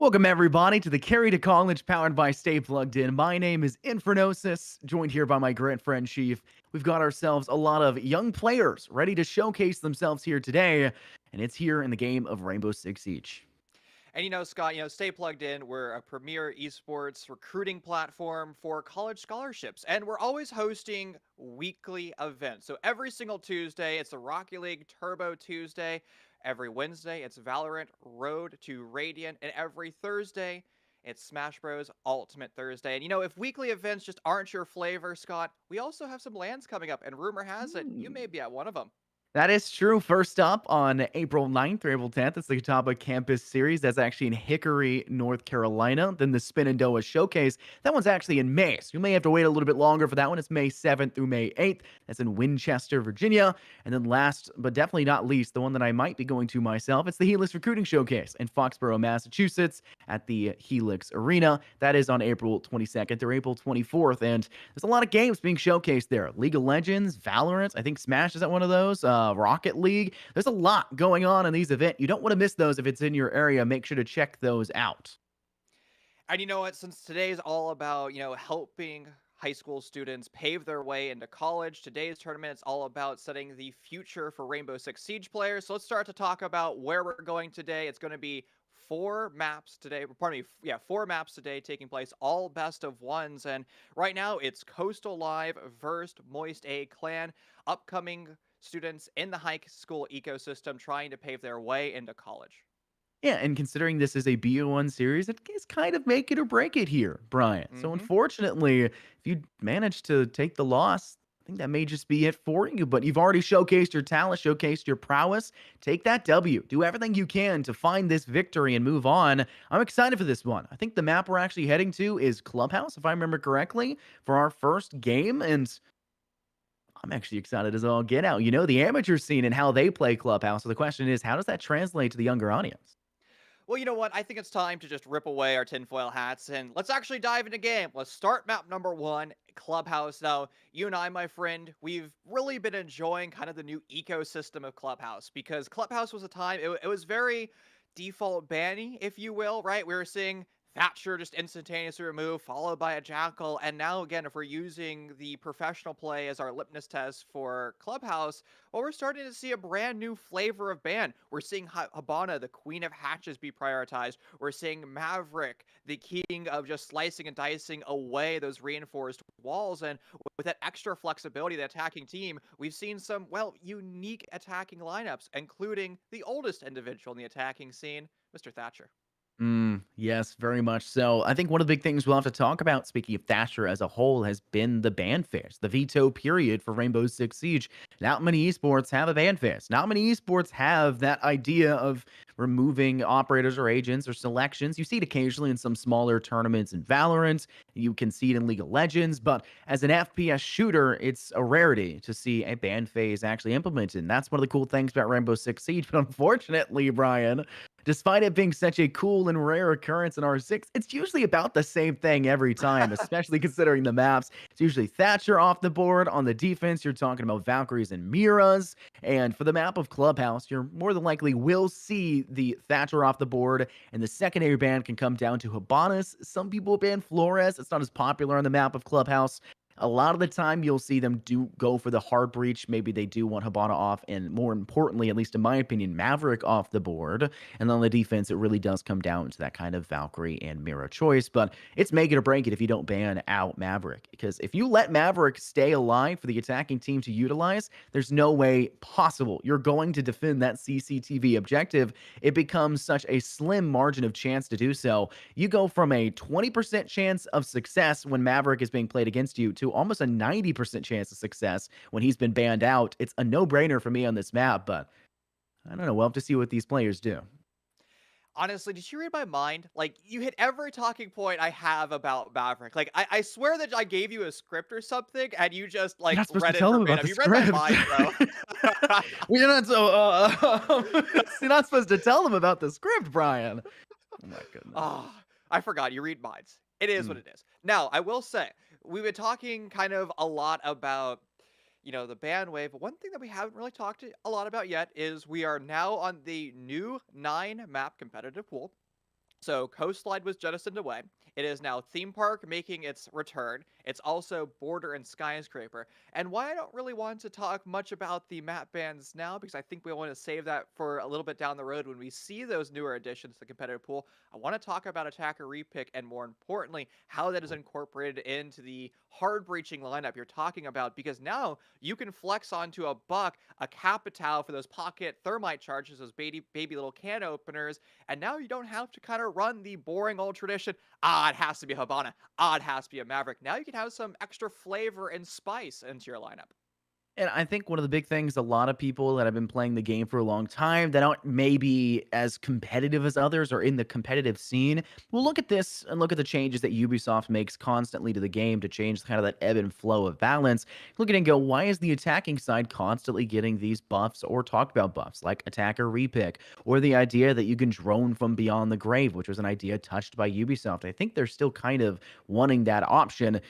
Welcome, everybody, to the Carry to College powered by Stay Plugged In. My name is Infernosis, joined here by my great friend Chief. We've got ourselves a lot of young players ready to showcase themselves here today, and it's here in the game of Rainbow Six Siege. And Scott, Stay Plugged In. We're a premier esports recruiting platform for college scholarships, and we're always hosting weekly events. So every single Tuesday, it's the Rocky League Turbo Tuesday. Every Wednesday, it's Valorant Road to Radiant, and every Thursday, it's Smash Bros. Ultimate Thursday. And if weekly events just aren't your flavor, Scott, we also have some lands coming up, and rumor has it you may be at one of them. That is true. First up on April 9th or April 10th, it's the Catawba Campus Series. That's actually in Hickory, North Carolina. Then the Spin and Doa Showcase. That one's actually in May. So you may have to wait a little bit longer for that one. It's May 7th through May 8th. That's in Winchester, Virginia. And then last, but definitely not least, the one that I might be going to myself, it's the Helix Recruiting Showcase in Foxborough, Massachusetts at the Helix Arena. That is on April 22nd through April 24th. And there's a lot of games being showcased there. League of Legends, Valorant, I think Smash is at one of those, Rocket League. There's a lot going on in these events. You don't want to miss those if it's in your area. Make sure to check those out. And you know what? Since today is all about, helping high school students pave their way into college, today's tournament is all about setting the future for Rainbow Six Siege players. So let's start to talk about where we're going today. It's going to be four maps today. Pardon me. Yeah, four maps today taking place, all best of ones. And right now it's Coastal Live versus Moist A Clan. Upcoming students in the high school ecosystem trying to pave their way into college. Yeah, and considering this is a BO1 series, it is kind of make it or break it here, Brian. So Hmm. unfortunately, if you manage to take the loss, I think that may just be it for you. But you've already showcased your talent, showcased your prowess. Take that W. Do everything you can to find this victory and move on. I'm excited for this one. I think the map we're actually heading to is Clubhouse, if I remember correctly, for our first game. And I'm actually excited as all get out. You know, the amateur scene and how they play Clubhouse. So the question is, how does that translate to the younger audience? Well, you know what? I think it's time to just rip away our tinfoil hats and let's actually dive into game. Let's start map number one, Clubhouse. Now, you and I, my friend, we've really been enjoying kind of the new ecosystem of Clubhouse because Clubhouse was a time, it was very default banny, if you will, right? We were seeing Thatcher just instantaneously removed, followed by a Jackal. And now, again, if we're using the professional play as our litmus test for Clubhouse, well, we're starting to see a brand new flavor of ban. We're seeing Habana, the queen of hatches, be prioritized. We're seeing Maverick, the king of just slicing and dicing away those reinforced walls. And with that extra flexibility, the attacking team, we've seen some, well, unique attacking lineups, including the oldest individual in the attacking scene, Mr. Thatcher. Yes, very much so. I think one of the big things we'll have to talk about, speaking of Thatcher as a whole, has been the ban phase, the veto period for Rainbow Six Siege. Not many esports have a ban phase. Not many esports have that idea of removing operators or agents or selections. You see it occasionally in some smaller tournaments in Valorant. You can see it in League of Legends, but as an FPS shooter, it's a rarity to see a ban phase actually implemented. And that's one of the cool things about Rainbow Six Siege. But unfortunately, Brian, despite it being such a cool and rare occurrence in R6, it's usually about the same thing every time, especially considering the maps. It's usually Thatcher off the board. On the defense, you're talking about Valkyries and Miras. And for the map of Clubhouse, you're more than likely will see the Thatcher off the board. And the secondary ban can come down to Habanas. Some people ban Flores. It's not as popular on the map of Clubhouse. A lot of the time, you'll see them do go for the hard breach. Maybe they do want Habana off, and more importantly, at least in my opinion, Maverick off the board. And on the defense, it really does come down to that kind of Valkyrie and Mira choice. But it's make it or break it if you don't ban out Maverick. Because if you let Maverick stay alive for the attacking team to utilize, there's no way possible you're going to defend that CCTV objective. It becomes such a slim margin of chance to do so. You go from a 20% chance of success when Maverick is being played against you to almost a 90% chance of success when he's been banned out. It's a no-brainer for me on this map, but I don't know. We'll have to see what these players do. Honestly, did you read my mind? Like, you hit every talking point I have about Maverick. Like, I swear that I gave you a script or something, and you just, You're like, not supposed to read it tell them about verbatim. the You read my script. mind, bro. We're not so. You're not supposed to tell them about the script, Brian. Oh my goodness. Oh, I forgot. You read minds. It is Hmm. what it is. Now, I will say, we've been talking kind of a lot about, the ban wave. But one thing that we haven't really talked a lot about yet is we are now on the new 9 map competitive pool. So Coastline was jettisoned away. It is now Theme Park making its return. It's also Border and Skyscraper. And why I don't really want to talk much about the map bans now, because I think we want to save that for a little bit down the road when we see those newer additions to the competitive pool. I want to talk about attacker repick and more importantly, how that is incorporated into the hard breaching lineup you're talking about, because now you can flex onto a Buck, a Capital for those pocket thermite charges, those baby little can openers, and now you don't have to kind of run the boring old tradition. Ah, it has to be a Habana. Ah, it has to be a Maverick. Now you can have some extra flavor and spice into your lineup. And I think one of the big things a lot of people that have been playing the game for a long time that aren't maybe as competitive as others or in the competitive scene will look at this and look at the changes that Ubisoft makes constantly to the game to change kind of that ebb and flow of balance. Look at it and go, why is the attacking side constantly getting these buffs or talk about buffs like attacker repick or the idea that you can drone from beyond the grave, which was an idea touched by Ubisoft? I think they're still kind of wanting that option.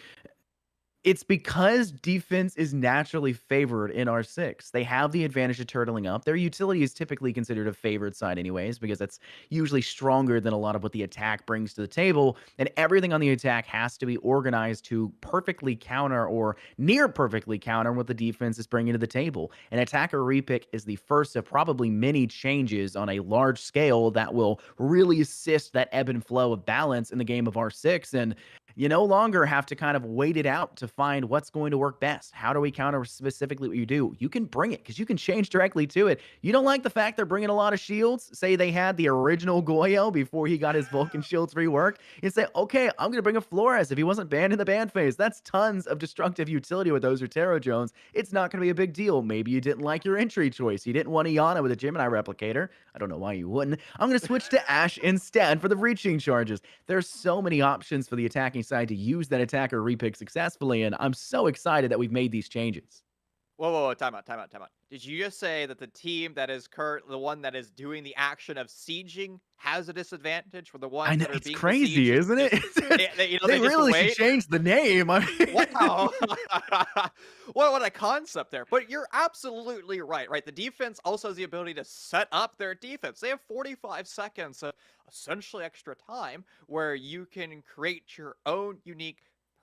It's because defense is naturally favored in R6. They have the advantage of turtling up. Their utility is typically considered a favored side anyways, because that's usually stronger than a lot of what the attack brings to the table, and everything on the attack has to be organized to perfectly counter or near perfectly counter what the defense is bringing to the table. An attacker repick is the first of probably many changes on a large scale that will really assist that ebb and flow of balance in the game of R6, and you no longer have to kind of wait it out to find what's going to work best. How do we counter specifically what you do? You can bring it because you can change directly to it. You don't like the fact they're bringing a lot of shields? Say they had the original Goyo before he got his Vulcan shields rework. You say, okay, I'm going to bring a Flores if he wasn't banned in the ban phase. That's tons of destructive utility with those Rotero drones. It's not going to be a big deal. Maybe you didn't like your entry choice. You didn't want Iana with a Gemini replicator. I don't know why you wouldn't. I'm going to switch to Ashe instead for the breaching charges. There's so many options for the attacking side to use that attacker repick successfully, and I'm so excited that we've made these changes. Whoa, whoa, whoa, time out, time out, time out. Did you just say that the team that is the one that is doing the action of sieging has a disadvantage for the I ones know that are it's being crazy, besieged? isn't it? They They just really should wait. change the name. I mean, Wow. What a concept there. But you're absolutely right, right? The defense also has the ability to set up their defense. They have 45 seconds of essentially extra time where you can create your own unique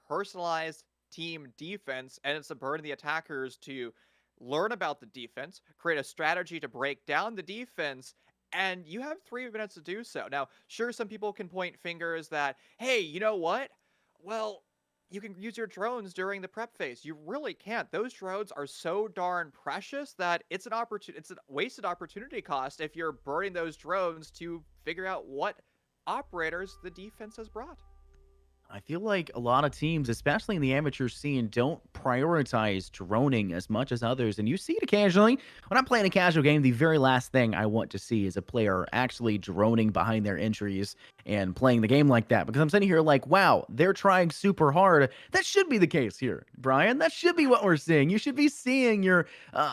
personalized team defense, and it's a burden the attackers to learn about the defense, create a strategy to break down the defense, and you have 3 minutes to do so. Now, sure, some people can point fingers that, hey, you know what? Well, you can use your drones during the prep phase. You really can't. Those drones are so darn precious that it's a wasted opportunity cost if you're burning those drones to figure out what operators the defense has brought. I feel like a lot of teams, especially in the amateur scene, don't prioritize droning as much as others. And you see it occasionally. When I'm playing a casual game, the very last thing I want to see is a player actually droning behind their entries and playing the game like that. Because I'm sitting here like, wow, they're trying super hard. That should be the case here, Brian. That should be what we're seeing. You should be seeing your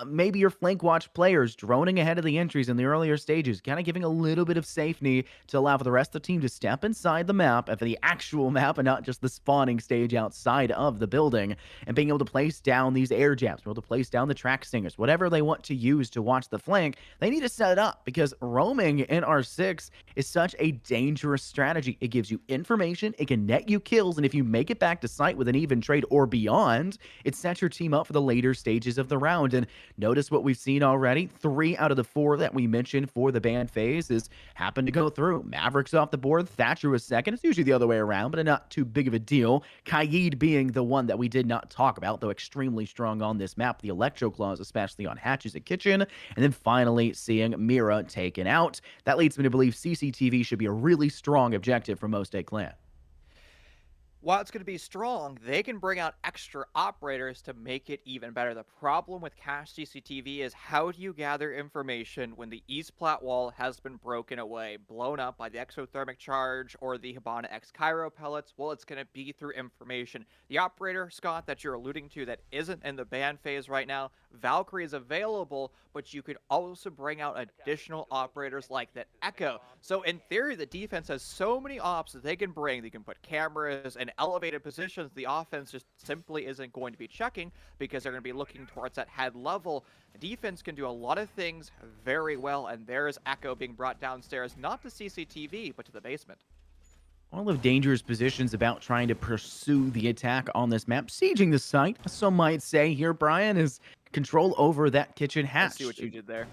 maybe your flank watch players droning ahead of the entries in the earlier stages, kind of giving a little bit of safety to allow for the rest of the team to step inside the map, and for the actual map, and not just the spawning stage outside of the building, and being able to place down these air jabs, be able to place down the track stingers, whatever they want to use to watch the flank. They need to set it up because roaming in R6 is such a dangerous strategy. It gives you information, it can net you kills, and if you make it back to site with an even trade or beyond, it sets your team up for the later stages of the round. And notice what we've seen already. 3 out of the 4 that we mentioned for the ban phase is happened to go through. Mavericks off the board, Thatcher was second. It's usually the other way around, but not too big of a deal. Kaid being the one that we did not talk about, though extremely strong on this map. The Electro Claws, especially on hatches at kitchen. And then finally seeing Mira taken out. That leads me to believe CCTV should be a really strong objective for most A clan. While it's going to be strong, they can bring out extra operators to make it even better. The problem with cache CCTV is how do you gather information when the East Plat wall has been broken away, blown up by the exothermic charge or the Hibana X Cairo pellets? Well, it's going to be through information. The operator, Scott, that you're alluding to that isn't in the ban phase right now, Valkyrie is available, but you could also bring out additional operators like that Echo. So in theory, the defense has so many ops that they can bring. They can put cameras and elevated positions the offense just simply isn't going to be checking because they're going to be looking towards that head level. The defense can do a lot of things very well, and there's Echo being brought downstairs, not to CCTV, but to the basement. All of dangerous positions about trying to pursue the attack on this map. Sieging the site, some might say here, Brian, is control over that kitchen I see hatch. what you did there.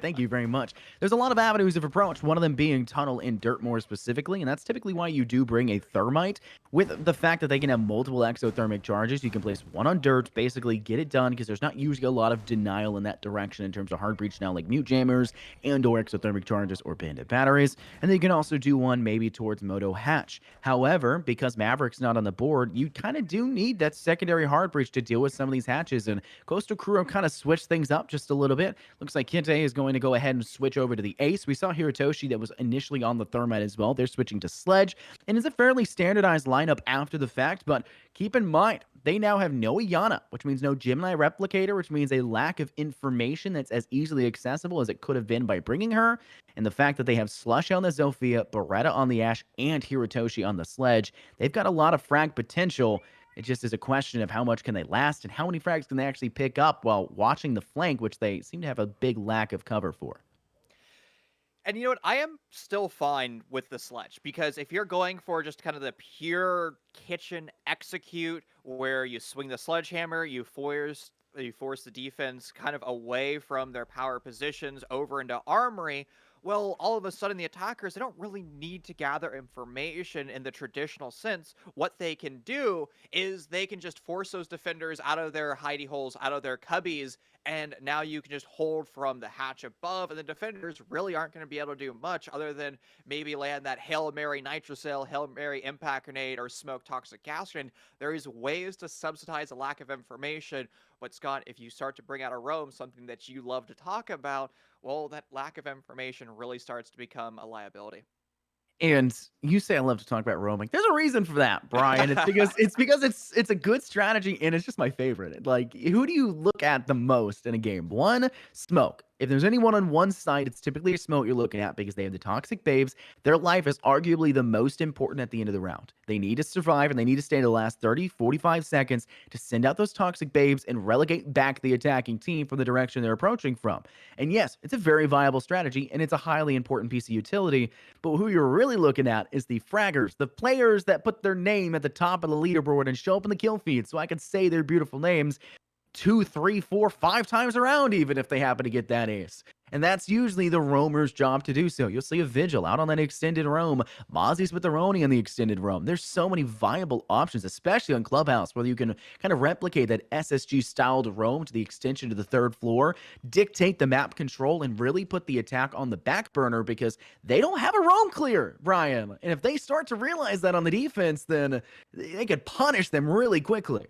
Thank you very much. There's a lot of avenues of approach, one of them being tunnel in dirt more specifically, and that's typically why you do bring a thermite. With the fact that they can have multiple exothermic charges, you can place one on dirt, basically get it done, because there's not usually a lot of denial in that direction in terms of hard breach now, like mute jammers and or exothermic charges or bandit batteries. And then you can also do one maybe towards Moto Hatch. However, because Maverick's not on the board, you kind of do need that secondary hard breach to deal with some of these hatches, and Coastal Kuro kind of switched things up just a little bit. Looks like Kinte is going to go ahead and switch over to the Ace. We saw Hirotoshi that was initially on the Thermite as well. They're switching to Sledge, and it's a fairly standardized lineup after the fact, but keep in mind, they now have no Iana, which means no Gemini Replicator, which means a lack of information that's as easily accessible as it could have been by bringing her, and the fact that they have Slush on the Zofia, Beretta on the Ash, and Hirotoshi on the Sledge, they've got a lot of frag potential. It just is a question of how much can they last and how many frags can they actually pick up while watching the flank, which they seem to have a big lack of cover for. And you know what? I am still fine with the sledge because if you're going for just kind of the pure kitchen execute where you swing the sledgehammer, you force the defense kind of away from their power positions over into armory, well, all of a sudden the attackers, they don't really need to gather information in the traditional sense. What they can do is they can just force those defenders out of their hidey holes, out of their cubbies, and now you can just hold from the hatch above, and the defenders really aren't going to be able to do much other than maybe land that Hail Mary Nitrocell, Hail Mary Impact Grenade, or Smoke Toxic Gas Grenade. There is ways to subsidize a lack of information, but Scott, if you start to bring out a roam, something that you love to talk about, well, that lack of information really starts to become a liability. And you say I love to talk about roaming. There's a reason for that, Brian. It's because it's a good strategy and it's just my favorite. Like, who do you look at the most in a game? One, Smoke. If there's anyone on one side, it's typically a Smoke you're looking at because they have the toxic babes. Their life is arguably the most important at the end of the round. They need to survive and they need to stay the last 30, 45 seconds to send out those toxic babes and relegate back the attacking team from the direction they're approaching from. And yes, it's a very viable strategy and it's a highly important piece of utility. But who you're really looking at is the fraggers, the players that put their name at the top of the leaderboard and show up in the kill feed so I can say their beautiful names 2, 3, 4, 5 times around, even if they happen to get that ace. And that's usually the roamer's job to do so. You'll see a Vigil out on that extended roam, Mozzie's with the Roni on the extended roam. There's so many viable options, especially on Clubhouse, where you can kind of replicate that SSG-styled roam to the extension to the third floor, dictate the map control, and really put the attack on the back burner because they don't have a roam clear, Brian. And if they start to realize that on the defense, then they could punish them really quickly.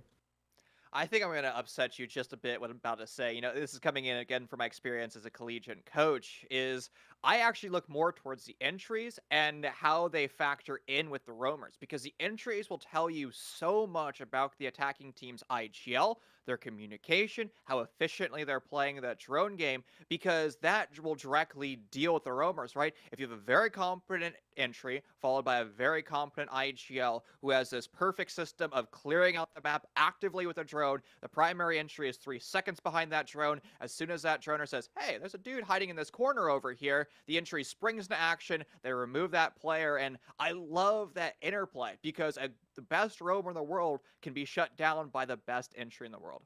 I think I'm going to upset you just a bit what I'm about to say. This is coming in again from my experience as a collegiate coach is I actually look more towards the entries and how they factor in with the roamers because the entries will tell you so much about the attacking team's IGL, their communication, how efficiently they're playing that drone game because that will directly deal with the roamers, right? If you have a very competent entry followed by a very competent IGL who has this perfect system of clearing out the map actively with a drone, the primary entry is 3 seconds behind that drone. As soon as that droner says, hey, there's a dude hiding in this corner over here, the entry springs into action, they remove that player, and I love that interplay because the best roamer in the world can be shut down by the best entry in the world.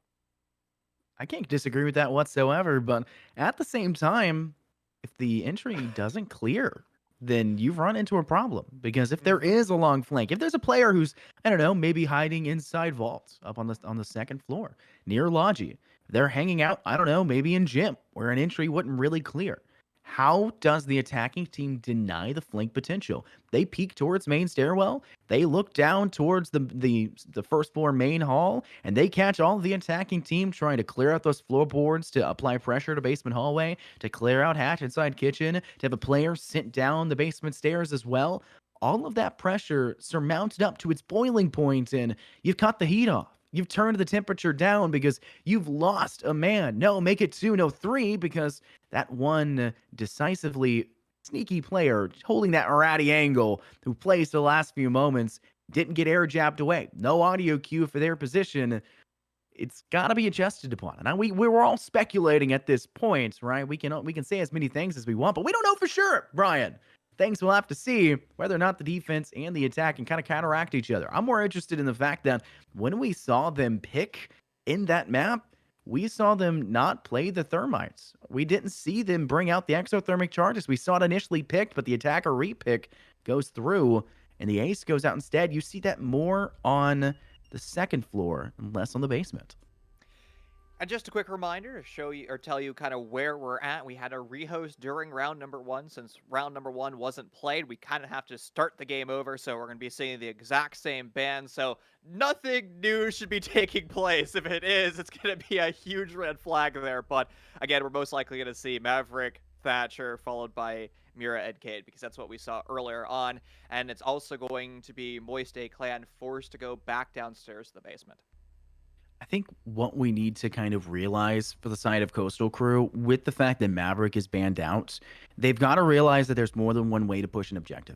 I can't disagree with that whatsoever, but at the same time, if the entry doesn't clear, then you've run into a problem. Because if there Hmm. is a long flank, if there's a player who's, I don't know, maybe hiding inside vaults up on the second floor near Logi, they're hanging out, I don't know, maybe in gym where an entry wouldn't really clear. How does the attacking team deny the flank potential? They peek towards main stairwell. They look down towards the first floor main hall, and they catch all of the attacking team trying to clear out those floorboards to apply pressure to basement hallway, to clear out hatch inside kitchen, to have a player sent down the basement stairs as well. All of that pressure surmounted up to its boiling point, and you've cut the heat off. You've turned the temperature down because you've lost a man. No, make it two, no three, because that one decisively sneaky player holding that ratty angle who plays the last few moments didn't get air jabbed away. No audio cue for their position. It's got to be adjusted upon. And we were all speculating at this point, right? We can say as many things as we want, but we don't know for sure, Brian. Things we'll have to see whether or not the defense and the attack can kind of counteract each other. I'm more interested in the fact that when we saw them pick in that map, we saw them not play the thermites. We didn't see them bring out the exothermic charges. We saw it initially picked, but the attacker repick goes through and the ace goes out instead. You see that more on the second floor and less on the basement. And just a quick reminder to show you or tell you kind of where we're at. We had a rehost during round number 1. Since round number 1 wasn't played, we kind of have to start the game over. So we're going to be seeing the exact same band. So nothing new should be taking place. If it is, it's going to be a huge red flag there. But again, we're most likely going to see Maverick, Thatcher, followed by Mira and Cade, because that's what we saw earlier on. And it's also going to be Moiste Clan forced to go back downstairs to the basement. I think what we need to kind of realize for the side of Coastal Crew, with the fact that Maverick is banned out, they've got to realize that there's more than one way to push an objective.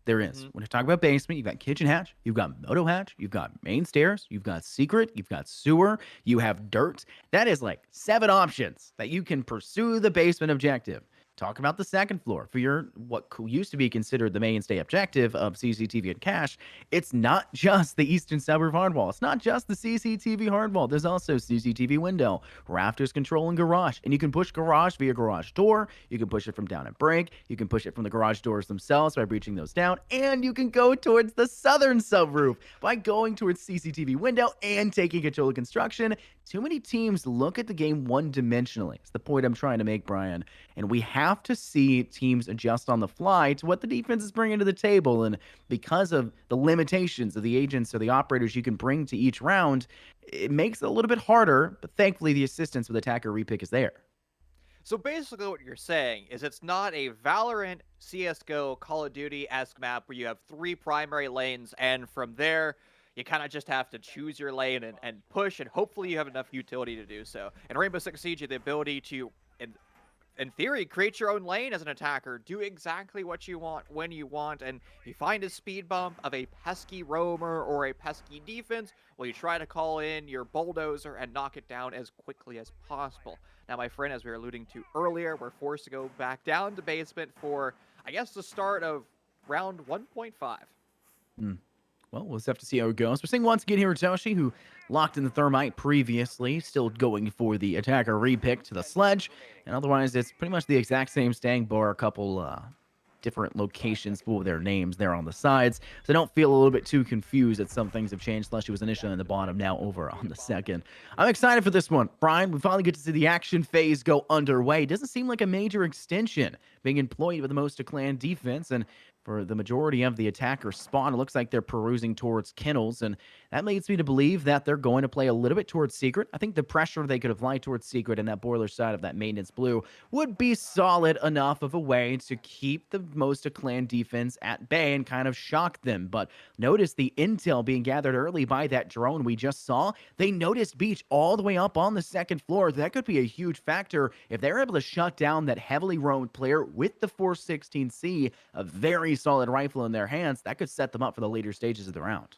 There is. When you talk about basement, you've got kitchen hatch, you've got moto hatch, you've got main stairs, you've got secret, you've got sewer, you have dirt. That is like 7 options that you can pursue the basement objective. Talk about the second floor for your what used to be considered the mainstay objective of CCTV and cache. It's not just the eastern suburb hardwall. It's not just the CCTV hardwall. There's also CCTV window, rafters control, and garage. And you can push garage via garage door. You can push it from down and break. You can push it from the garage doors themselves by breaching those down. And you can go towards the southern subroof by going towards CCTV window and taking control of construction. Too many teams look at the game one-dimensionally. It's the point I'm trying to make, Brian. And we have to see teams adjust on the fly to what the defense is bringing to the table. And because of the limitations of the agents or the operators you can bring to each round, it makes it a little bit harder. But thankfully, the assistance with attacker repick is there. So basically what you're saying is it's not a Valorant, CSGO, Call of Duty-esque map where you have 3 primary lanes, and from there, you kind of just have to choose your lane and push, and hopefully you have enough utility to do so. In Rainbow Six Siege, you have the ability to, in theory, create your own lane as an attacker, do exactly what you want when you want, and if you find a speed bump of a pesky roamer or a pesky defense, well, you try to call in your bulldozer and knock it down as quickly as possible. Now, my friend, as we were alluding to earlier, we're forced to go back down to basement for, I guess, the start of round 1.5. Well, we'll just have to see how it goes. We're seeing once again Hirotoshi, who locked in the thermite previously, still going for the attacker repick to the sledge. And otherwise, it's pretty much the exact same staying bar, a couple different locations for their names there on the sides. So don't feel a little bit too confused that some things have changed. Slushy was initially on the bottom, now over on the second. I'm excited for this one. Brian, we finally get to see the action phase go underway. It doesn't seem like a major extension being employed with the most clan defense, and for the majority of the attacker spawn, it looks like they're perusing towards kennels, and that leads me to believe that they're going to play a little bit towards secret. I think the pressure they could apply towards secret and that boiler side of that maintenance blue would be solid enough of a way to keep the most clan defense at bay and kind of shock them. But notice the intel being gathered early by that drone we just saw. They noticed Beach all the way up on the second floor. That could be a huge factor if they're able to shut down that heavily roamed player with the 416C, a very solid rifle in their hands. That could set them up for the later stages of the round.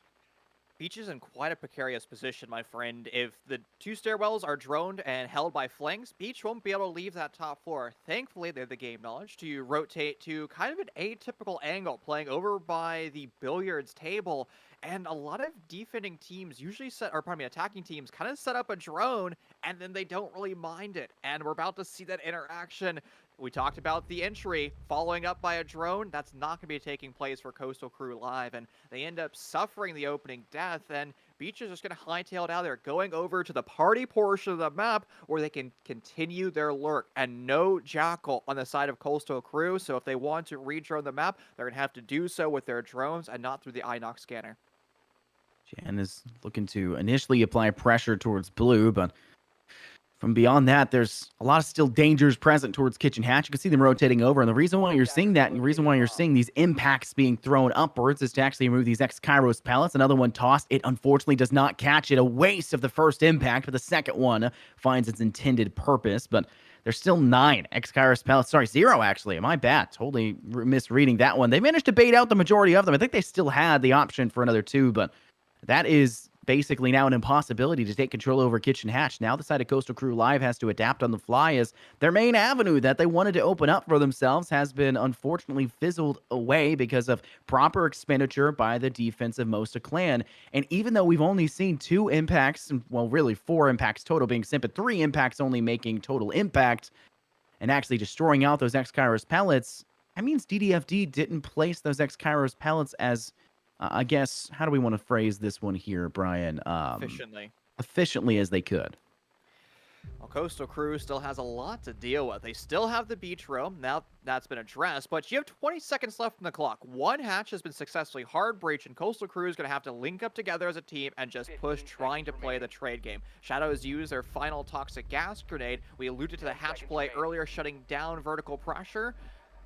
Beach is in quite a precarious position, my friend. If the 2 stairwells are droned and held by flanks, Beach won't be able to leave that top floor. Thankfully, they have the game knowledge to rotate to kind of an atypical angle, playing over by the billiards table. And a lot of defending teams usually attacking teams kind of set up a drone, and then they don't really mind it. And we're about to see that interaction. We talked about the entry following up by a drone. That's not going to be taking place for Coastal Crew Live, and they end up suffering the opening death, and Beach is just going to hightail it out there, going over to the party portion of the map where they can continue their lurk, and no Jackal on the side of Coastal Crew, so if they want to re-drone the map, they're going to have to do so with their drones and not through the Inox scanner. Jan is looking to initially apply pressure towards blue, but from beyond that, there's a lot of still dangers present towards kitchen hatch. You can see them rotating over, and the reason why you're seeing that, and the reason why you're seeing these impacts being thrown upwards is to actually remove these X-Kairos pellets. Another one tossed. It unfortunately does not catch it. A waste of the first impact, but the second one finds its intended purpose. But There's still 9 X-Kairos pellets. Sorry, 0 actually. My bad. Totally misreading that one. They managed to bait out the majority of them. I think they still had the option for another 2, but that is basically now an impossibility to take control over Kitchen Hatch. Now the side of Coastal Crew Live has to adapt on the fly as their main avenue that they wanted to open up for themselves has been unfortunately fizzled away because of proper expenditure by the defensive Mosta clan. And even though we've only seen 2 impacts, well, really 4 impacts total being sent, but 3 impacts only making total impact and actually destroying out those X-Kairos pellets, that means DDFD didn't place those X-Kairos pellets as I guess, how do we want to phrase this one here, Brian? efficiently. Efficiently as they could. Well, Coastal Crew still has a lot to deal with. They still have the beach roam. Now that's been addressed, but you have 20 seconds left on the clock. One hatch has been successfully hard breached, and Coastal Crew is going to have to link up together as a team and just push, trying to play the trade game. Shadows use their final toxic gas grenade. We alluded to the hatch play earlier, shutting down vertical pressure.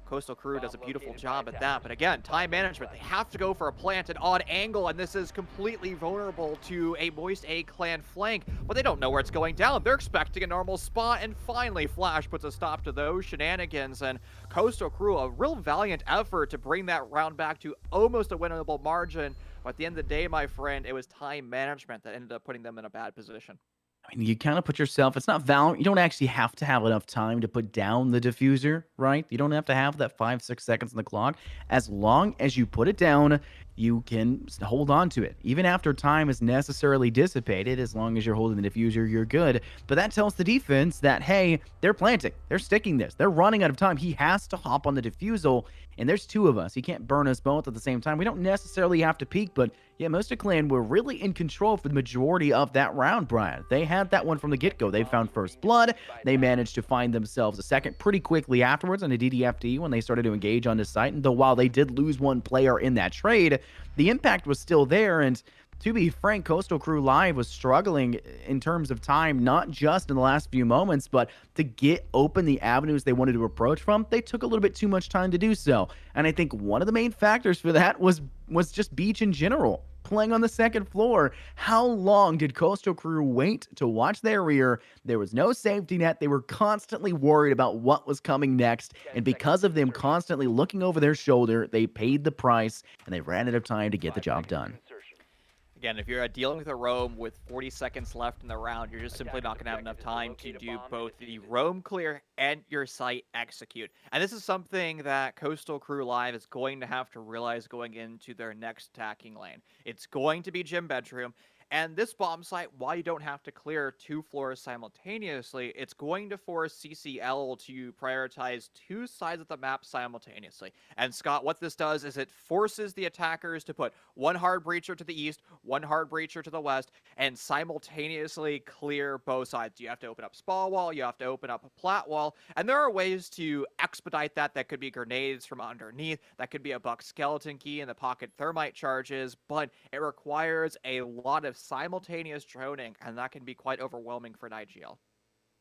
Coastal Crew does a beautiful job at that, but again, time management. They have to go for a plant, an odd angle, and this is completely vulnerable to a Moist A clan flank, but they don't know where it's going down. They're expecting a normal spot, and finally, Flash puts a stop to those shenanigans, and Coastal Crew, a real valiant effort to bring that round back to almost a winnable margin, but at the end of the day, my friend, it was time management that ended up putting them in a bad position. I mean, you kind of put yourself, it's not Valorant. You don't actually have to have enough time to put down the diffuser, right? You don't have to have that 5, 6 seconds on the clock. As long as you put it down, you can hold on to it. Even after time is necessarily dissipated, as long as you're holding the diffuser, you're good. But that tells the defense that, hey, they're planting. They're sticking this. They're running out of time. He has to hop on the diffusal, and there's 2 of us. He can't burn us both at the same time. We don't necessarily have to peek, but yeah, Mosta Clan were really in control for the majority of that round, Brian. They had that one from the get-go. They found first blood. They managed to find themselves a second pretty quickly afterwards on a DDFD when they started to engage on the site. And though while they did lose one player in that trade, the impact was still there. And to be frank, Coastal Crew Live was struggling in terms of time, not just in the last few moments, but to get open the avenues they wanted to approach from, they took a little bit too much time to do so. And I think one of the main factors for that was just Beach in general. Playing on the second floor. How long did Coastal Crew wait to watch their rear? There was no safety net. They were constantly worried about what was coming next. And because of them constantly looking over their shoulder, they paid the price and they ran out of time to get the job done. Again, if you're dealing with a roam with 40 seconds left in the round, you're just simply not going to have enough time to do both the roam clear and your site execute. And this is something that Coastal Crew Live is going to have to realize going into their next attacking lane. It's going to be Gym Bedroom. And this bomb site, while you don't have to clear 2 floors simultaneously, it's going to force CCL to prioritize 2 sides of the map simultaneously. And Scott, what this does is it forces the attackers to put 1 hard breacher to the east, 1 hard breacher to the west, and simultaneously clear both sides. You have to open up Spa Wall, you have to open up a Plat Wall, and there are ways to expedite that. That could be grenades from underneath, that could be a Buck Skeleton Key and the pocket thermite charges, but it requires a lot of simultaneous droning, and that can be quite overwhelming for an IGL.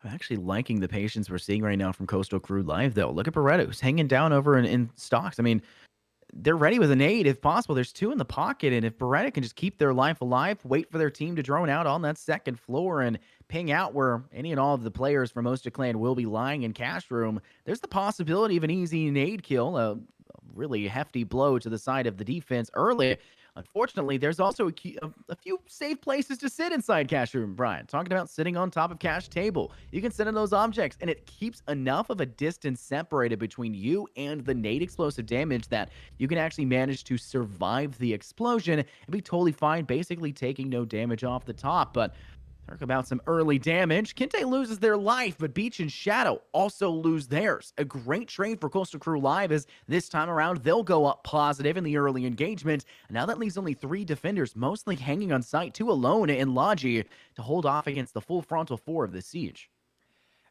I'm actually liking the patience we're seeing right now from Coastal Crew Live, though. Look at Beretta, who's hanging down over in stocks. I mean, they're ready with an aid if possible. There's 2 in the pocket, and if Beretta can just keep their life alive, wait for their team to drone out on that second floor and ping out where any and all of the players from Mosta Clan will be lying in cash room, there's the possibility of an easy nade kill, a really hefty blow to the side of the defense early. Unfortunately, there's also a few safe places to sit inside Cash Room, Brian. Talking about sitting on top of Cash Table. You can sit on those objects, and it keeps enough of a distance separated between you and the nade explosive damage that you can actually manage to survive the explosion and be totally fine, basically taking no damage off the top. But talk about some early damage. Kente loses their life, but Beach and Shadow also lose theirs. A great trade for Coastal Crew Live as this time around they'll go up positive in the early engagement. And now that leaves only 3 defenders, mostly hanging on site, 2 alone in Logi to hold off against the full frontal 4 of the siege.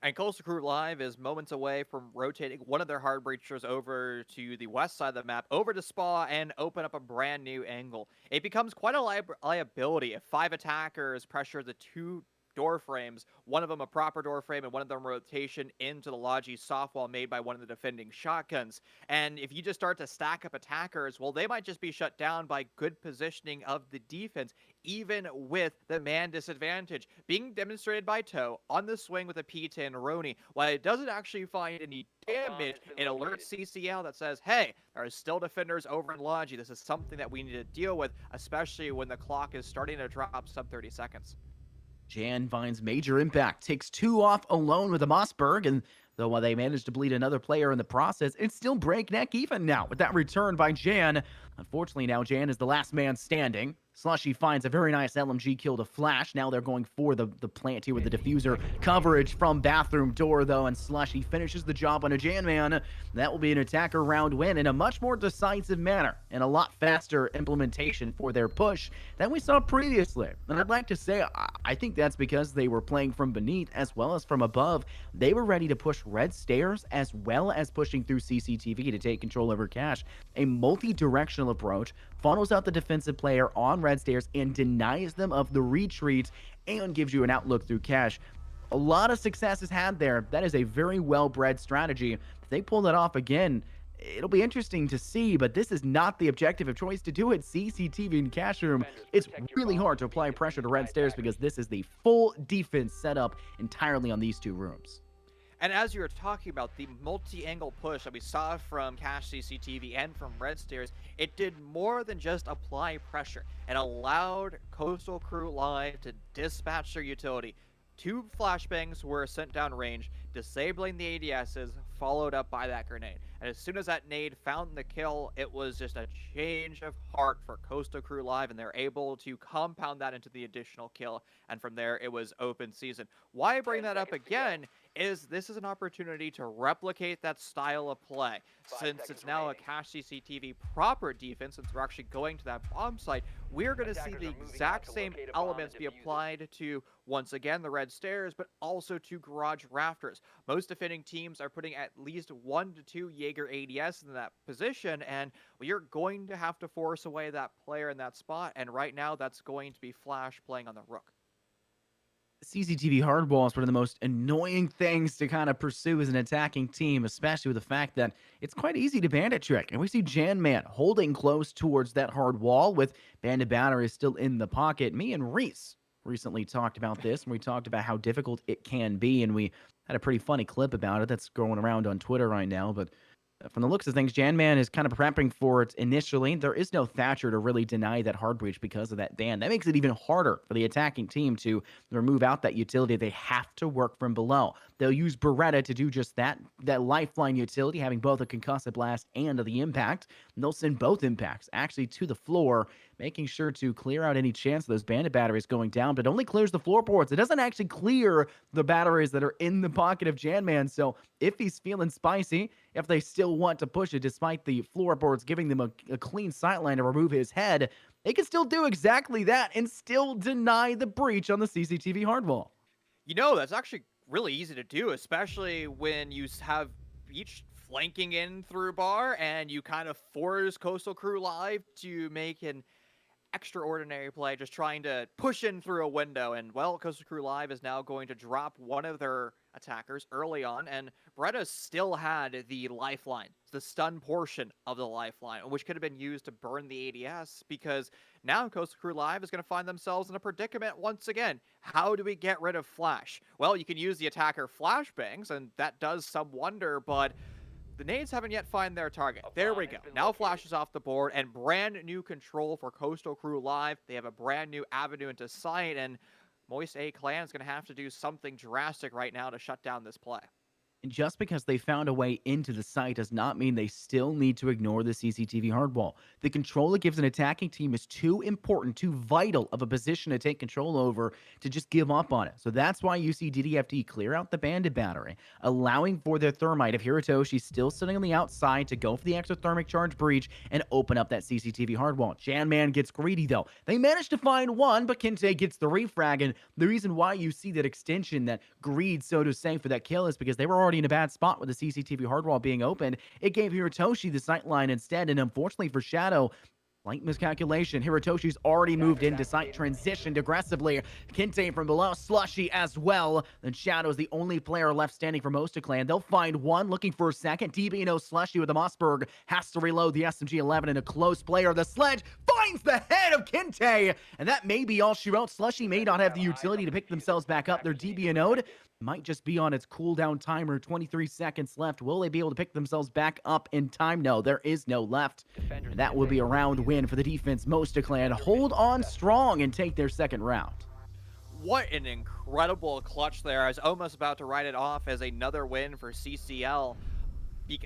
And Coastal Crew Live is moments away from rotating one of their hard breachers over to the west side of the map, over to Spa, and open up a brand new angle. It becomes quite a liability if 5 attackers pressure the 2 door frames, one of them a proper door frame and one of them rotation into the Logi soft wall made by one of the defending shotguns. And if you just start to stack up attackers, well, they might just be shut down by good positioning of the defense, even with the man disadvantage being demonstrated by Toe on the swing with a P10 Roni. While it doesn't actually find any damage, it alerts CCL that says, hey, there are still defenders over in Logi. This is something that we need to deal with, especially when the clock is starting to drop sub 30 seconds. Jan finds major impact, takes 2 off alone with the Mossberg, and though while they managed to bleed another player in the process, it's still breakneck even now with that return by Jan. Unfortunately, now Jan is the last man standing. Slushy finds a very nice LMG kill to Flash. Now they're going for the plant here with the diffuser coverage from bathroom door, though, and Slushy finishes the job on a Jan man. That will be an attacker round win in a much more decisive manner and a lot faster implementation for their push than we saw previously. And I'd like to say, I think that's because they were playing from beneath as well as from above. They were ready to push red stairs as well as pushing through CCTV to take control over cash. A multi-directional approach funnels out the defensive player on red stairs and denies them of the retreat and gives you an outlook through cash. A lot of success is had there. That is a very well-bred strategy. If they pull that off again, it'll be interesting to see, but this is not the objective of choice to do it. CCTV and cash room, it's really hard to apply pressure to red stairs because this is the full defense set up entirely on these two rooms. And as you were talking about the multi-angle push that we saw from Cash CCTV and from Red Stairs, it did more than just apply pressure. It allowed Coastal Crew Live to dispatch their utility. 2 flashbangs were sent down range, disabling the ADSs, followed up by that grenade. And as soon as that nade found the kill, it was just a change of heart for Coastal Crew Live, and they're able to compound that into the additional kill. And from there, it was open season. Why I bring that up again is this is an opportunity to replicate that style of play. Since it's now a Cash CCTV proper defense, since we're actually going to that bomb site, we're going to see the exact same elements be applied to, once again, the red stairs, but also to garage rafters. Most defending teams are putting at least 1 to 2 Jaeger ADS in that position, and you're going to have to force away that player in that spot, and right now that's going to be Flash playing on the Rook. CCTV hardball is one of the most annoying things to kind of pursue as an attacking team, especially with the fact that it's quite easy to bandit trick. And we see Jan Man holding close towards that hard wall with bandit batteries still in the pocket. Me and Reese recently talked about this, and we talked about how difficult it can be, and we had a pretty funny clip about it that's going around on Twitter right now. But from the looks of things, Jan Man is kind of prepping for it initially. There is no Thatcher to really deny that hard breach because of that ban. That makes it even harder for the attacking team to remove out that utility. They have to work from below. They'll use Beretta to do just that lifeline utility, having both a concussive blast and the impact. And they'll send both impacts actually to the floor, making sure to clear out any chance of those bandit batteries going down, but it only clears the floorboards. It doesn't actually clear the batteries that are in the pocket of Jan Man. So if he's feeling spicy, if they still want to push it, despite the floorboards giving them a clean sightline to remove his head, they can still do exactly that and still deny the breach on the CCTV hardwall. You know, that's actually really easy to do, especially when you have each flanking in through bar and you kind of force Coastal Crew Live to make an extraordinary play, just trying to push in through a window. And, well, Coastal Crew Live is now going to drop one of their attackers early on, and Beretta still had the lifeline, the stun portion of the lifeline, which could have been used to burn the ADS, because now Coastal Crew Live is going to find themselves in a predicament once again. How do we get rid of Flash? Well, you can use the attacker flashbangs, and that does some wonder, but the nades haven't yet found their target. There we go. Now Flash is off the board, and brand new control for Coastal Crew Live. They have a brand new avenue into sight, and Moist A Clan is going to have to do something drastic right now to shut down this play. And just because they found a way into the site does not mean they still need to ignore the CCTV hardwall. The control it gives an attacking team is too important, too vital of a position to take control over to just give up on it. So that's why you see DDFD clear out the bandit battery, allowing for their thermite of Hiratoshi still sitting on the outside to go for the exothermic charge breach and open up that CCTV hardwall. Jan Man gets greedy though. They managed to find one, but Kente gets the refrag, and the reason why you see that extension, that greed, so to say, for that kill is because they were already in a bad spot with the CCTV hardwall being opened. It gave Hiratoshi the sightline instead, and unfortunately for Shadow, Slight miscalculation. Hirotoshi's already moved into sight, transitioned aggressively. Kinte from below, Slushy as well. Then Shadow's the only player left standing for Mosta Clan. They'll find one, looking for a second. DBNO Slushy with the Mossberg has to reload the SMG-11 in a close player. The sledge finds the head of Kinte, and that may be all she wrote. Slushy may not have the utility to pick themselves back up. They're DBNO'd. Might just be on its cooldown timer. 23 seconds left. Will they be able to pick themselves back up in time? No, there is no left. And that would be a round win for the defense. Mosta Clan hold on strong and take their second round. What an incredible clutch there. I was almost about to write it off as another win for CCL,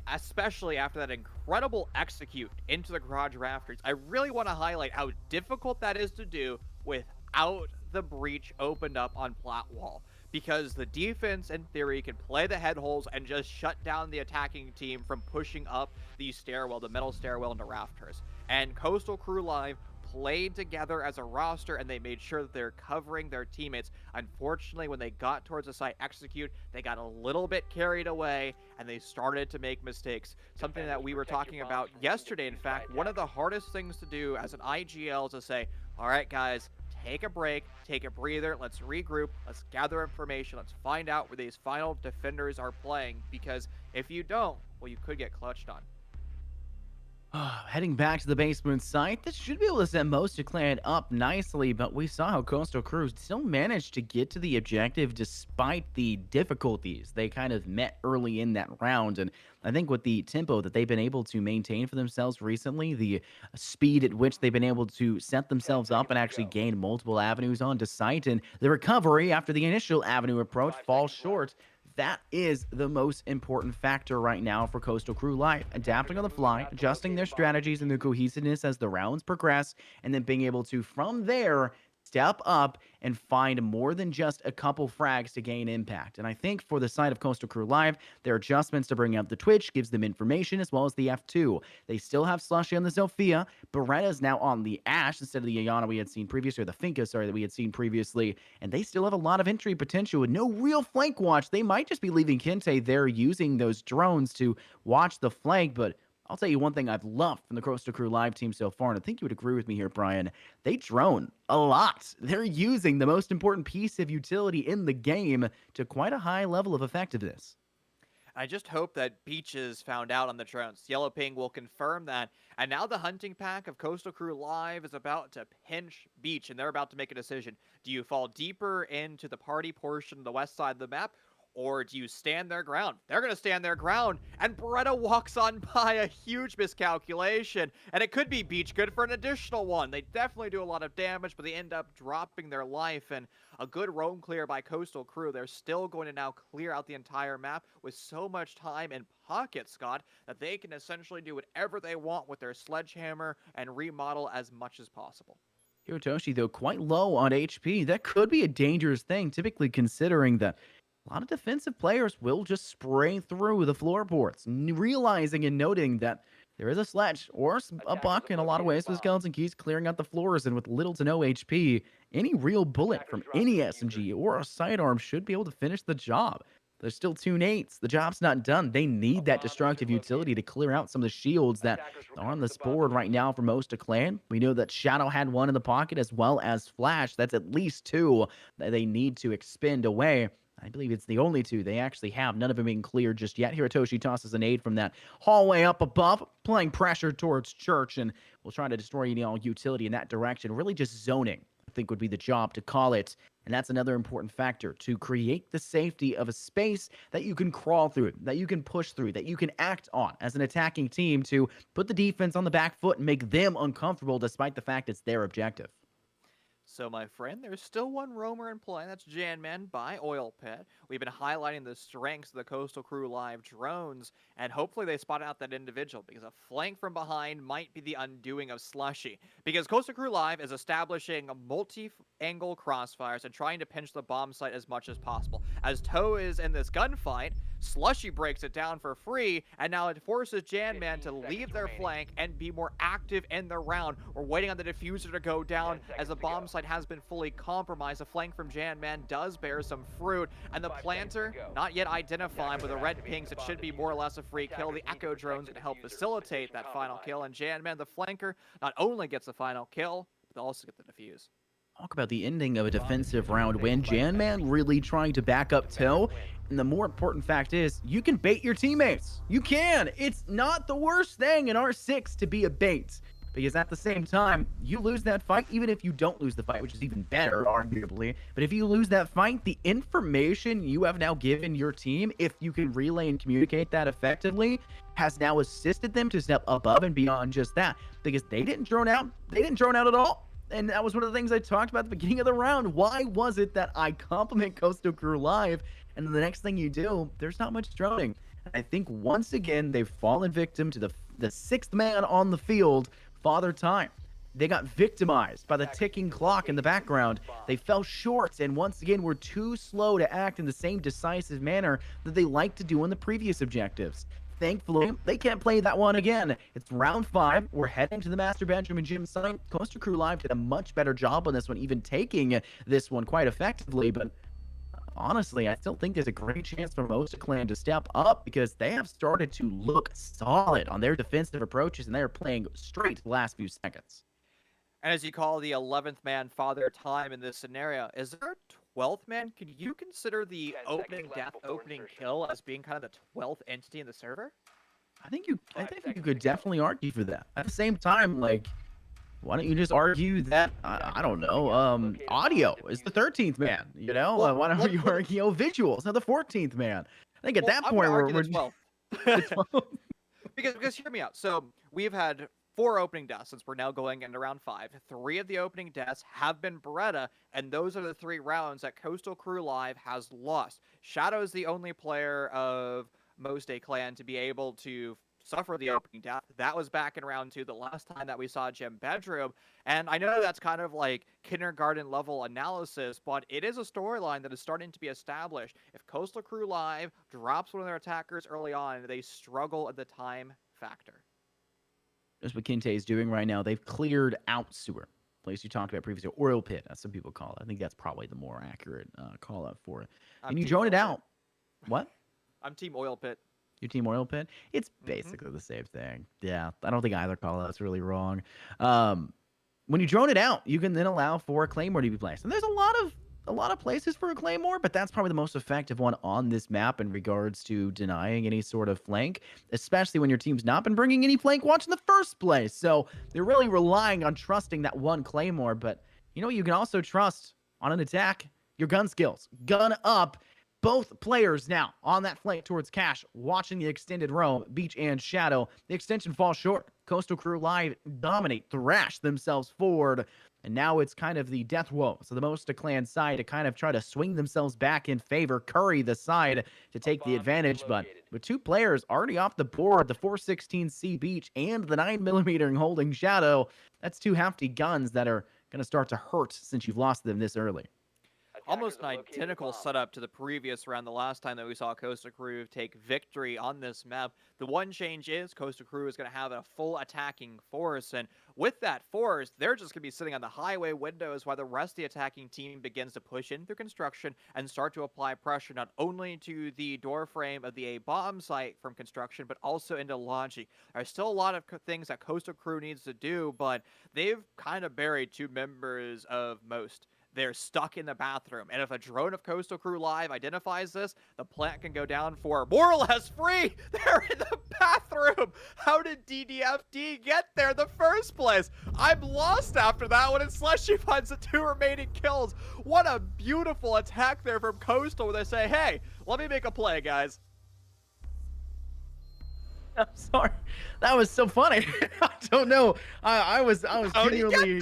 especially after that incredible execute into the garage rafters. I really want to highlight how difficult that is to do without the breach opened up on plat wall, because the defense in theory can play the head holes and just shut down the attacking team from pushing up the stairwell, the metal stairwell into rafters. And Coastal Crew Live played together as a roster, and they made sure that they're covering their teammates. Unfortunately, when they got towards the site execute, they got a little bit carried away and they started to make mistakes. Something that we were talking about yesterday. In fact, one of the hardest things to do as an IGL is to say, all right, guys, take a break, take a breather, let's regroup, let's gather information, let's find out where these final defenders are playing, because if you don't, well, you could get clutched on. Heading back to the basement site, this should be able to set Mosta Clan up nicely, but we saw how Coastal Crew still managed to get to the objective despite the difficulties they kind of met early in that round. And I think with the tempo that they've been able to maintain for themselves recently, the speed at which they've been able to set themselves up and actually gain multiple avenues onto site, and the recovery after the initial avenue approach falls short. That is the most important factor right now for Coastal Crew Live. Adapting on the fly, adjusting their strategies and their cohesiveness as the rounds progress, and then being able to, from there, step up and find more than just a couple frags to gain impact. And I think for the side of Coastal Crew Live, their adjustments to bring up the Twitch gives them information as well as the F2. They still have Slushy on the Zofia. Beretta's now on the Ash instead of the Ayana we had seen previously, or the Finka, sorry, that we had seen previously. And they still have a lot of entry potential with no real flank watch. They might just be leaving Kinte there using those drones to watch the flank, but I'll tell you one thing I've loved from the Coastal Crew Live team so far, and I think you would agree with me here, Brian. They drone a lot. They're using the most important piece of utility in the game to quite a high level of effectiveness. I just hope that Beaches found out on the drones. Yellow Ping will confirm that. And now the hunting pack of Coastal Crew Live is about to pinch Beach, and they're about to make a decision. Do you fall deeper into the party portion of the west side of the map, or do you stand their ground? They're going to stand their ground, and Beretta walks on by, a huge miscalculation, and it could be Beach good for an additional one. They definitely do a lot of damage, but they end up dropping their life, and a good roam clear by Coastal Crew. They're still going to now clear out the entire map with so much time in pocket, Scott, that they can essentially do whatever they want with their sledgehammer and remodel as much as possible. Hirotoshi, though, quite low on HP. That could be a dangerous thing, typically considering that a lot of defensive players will just spray through the floorboards, realizing and noting that there is a sledge or a buck in a lot of ways with Skeleton Keys clearing out the floors, and with little to no HP, any real bullet from any SMG or a sidearm should be able to finish the job. There's still two nades. The job's not done. They need that destructive utility to clear out some of the shields that are on this board right now for Mosta Clan. We know that Shadow had one in the pocket as well as Flash. That's at least two that they need to expend away. I believe it's the only two they actually have. None of them being cleared just yet. Hirotoshi tosses an aid from that hallway up above, applying pressure towards Church, and will try to destroy any all utility in that direction. Really just zoning, I think, would be the job to call it. And that's another important factor, to create the safety of a space that you can crawl through, that you can push through, that you can act on as an attacking team to put the defense on the back foot and make them uncomfortable despite the fact it's their objective. So, my friend, there's still one roamer in play. That's Janman by Oil Pit. We've been highlighting the strengths of the Coastal Crew Live drones, and hopefully they spot out that individual, because a flank from behind might be the undoing of Slushy. Because Coastal Crew Live is establishing multi-angle crossfires and trying to pinch the bomb site as much as possible. As Toe is in this gunfight, Slushy breaks it down for free, and now it forces Janman to leave their flank and be more active in the round. We're waiting on the diffuser to go down as the bomb site has been fully compromised. The flank from Janman does bear some fruit, and the planter not yet identified with the red pings. It should be more or less a free kill. The echo drones going to help facilitate that final kill, and Janman, the flanker, not only gets the final kill, but also get the defuse. Talk about the ending of a defensive round when Janman really trying to back up Toe. And the more important fact is, you can bait your teammates. You can. It's not the worst thing in R6 to be a bait. Because at the same time, you lose that fight, even if you don't lose the fight, which is even better, arguably. But if you lose that fight, the information you have now given your team, if you can relay and communicate that effectively, has now assisted them to step above and beyond just that. Because they didn't drone out. They didn't drone out at all. And that was one of the things I talked about at the beginning of the round. Why was it that I compliment Coastal Crew live, and then the next thing you do, there's not much droning? I think once again, they've fallen victim to the sixth man on the field, Father Time. They got victimized by the ticking clock in the background. They fell short, and once again, were too slow to act in the same decisive manner that they like to do in the previous objectives. Thankfully, they can't play that one again. It's round 5. We're heading to the Master Benjamin Gym site. Coastal Crew Live did a much better job on this one, even taking this one quite effectively. But honestly, I still think there's a great chance for Mosta Clan to step up because they have started to look solid on their defensive approaches, and they are playing straight the last few seconds. And as you call the 11th man Father Time in this scenario, is there a 12th man? Can you consider the opening death, opening kill as being kind of the 12th entity in the server? I think you could definitely argue for that. At the same time, like, why don't you just argue that, I don't know, audio is the 13th man, you know? Well, why don't you argue visuals are the 14th man? I think at that I'm point, gonna argue we're the 12th. the 12th. Because hear me out. So we've had 4 opening deaths since we're now going into round 5. 3 of the opening deaths have been Beretta, and those are the 3 rounds that Coastal Crew Live has lost. Shadow is the only player of Mosta Clan to be able to suffer the opening death. That was back in round 2, the last time that we saw Gem Bedroom. And I know that's kind of like kindergarten level analysis, but it is a storyline that is starting to be established. If Coastal Crew Live drops one of their attackers early on, they struggle at the time factor. That's what Kinte is doing right now. They've cleared out sewer. Place you talked about previously, oil pit, as some people call it. I think that's probably the more accurate call out for it. And you drone it out. What? I'm team oil pit. Your team oil pit? It's basically the same thing. Yeah, I don't think either call out's really wrong. When you drone it out, you can then allow for a claymore to be placed. And there's a lot of places for a claymore, but that's probably the most effective one on this map in regards to denying any sort of flank, especially when your team's not been bringing any flank watch in the first place. So they're really relying on trusting that one claymore. But you know, you can also trust on an attack your gun skills. Gun up. Both players now on that flank towards Cash, watching the extended roam, Beach and Shadow. The extension falls short. Coastal Crew Live dominate, thrash themselves forward. And now it's kind of the death woe. So the Mosta Clan side to kind of try to swing themselves back in favor. Curry the side to take the advantage. But with 2 players already off the board, the 416C Beach and the 9mm holding Shadow, that's 2 hefty guns that are going to start to hurt since you've lost them this early. Almost an identical setup to the previous round, the last time that we saw Coastal Crew take victory on this map. The one change is Coastal Crew is going to have a full attacking force, and with that force, they're just going to be sitting on the highway windows while the rest of the attacking team begins to push in through construction and start to apply pressure not only to the door frame of the A bomb site from construction, but also into launching. There's still a lot of things that Coastal Crew needs to do, but they've kind of buried 2 members of Most. They're stuck in the bathroom. And if a drone of Coastal Crew Live identifies this, the plant can go down for more or less free. They're in the bathroom. How did DDFD get there in the first place? I'm lost after that one, and Slushy finds the 2 remaining kills. What a beautiful attack there from Coastal where they say, hey, let me make a play, guys. I'm sorry. That was so funny. I don't know. I was genuinely...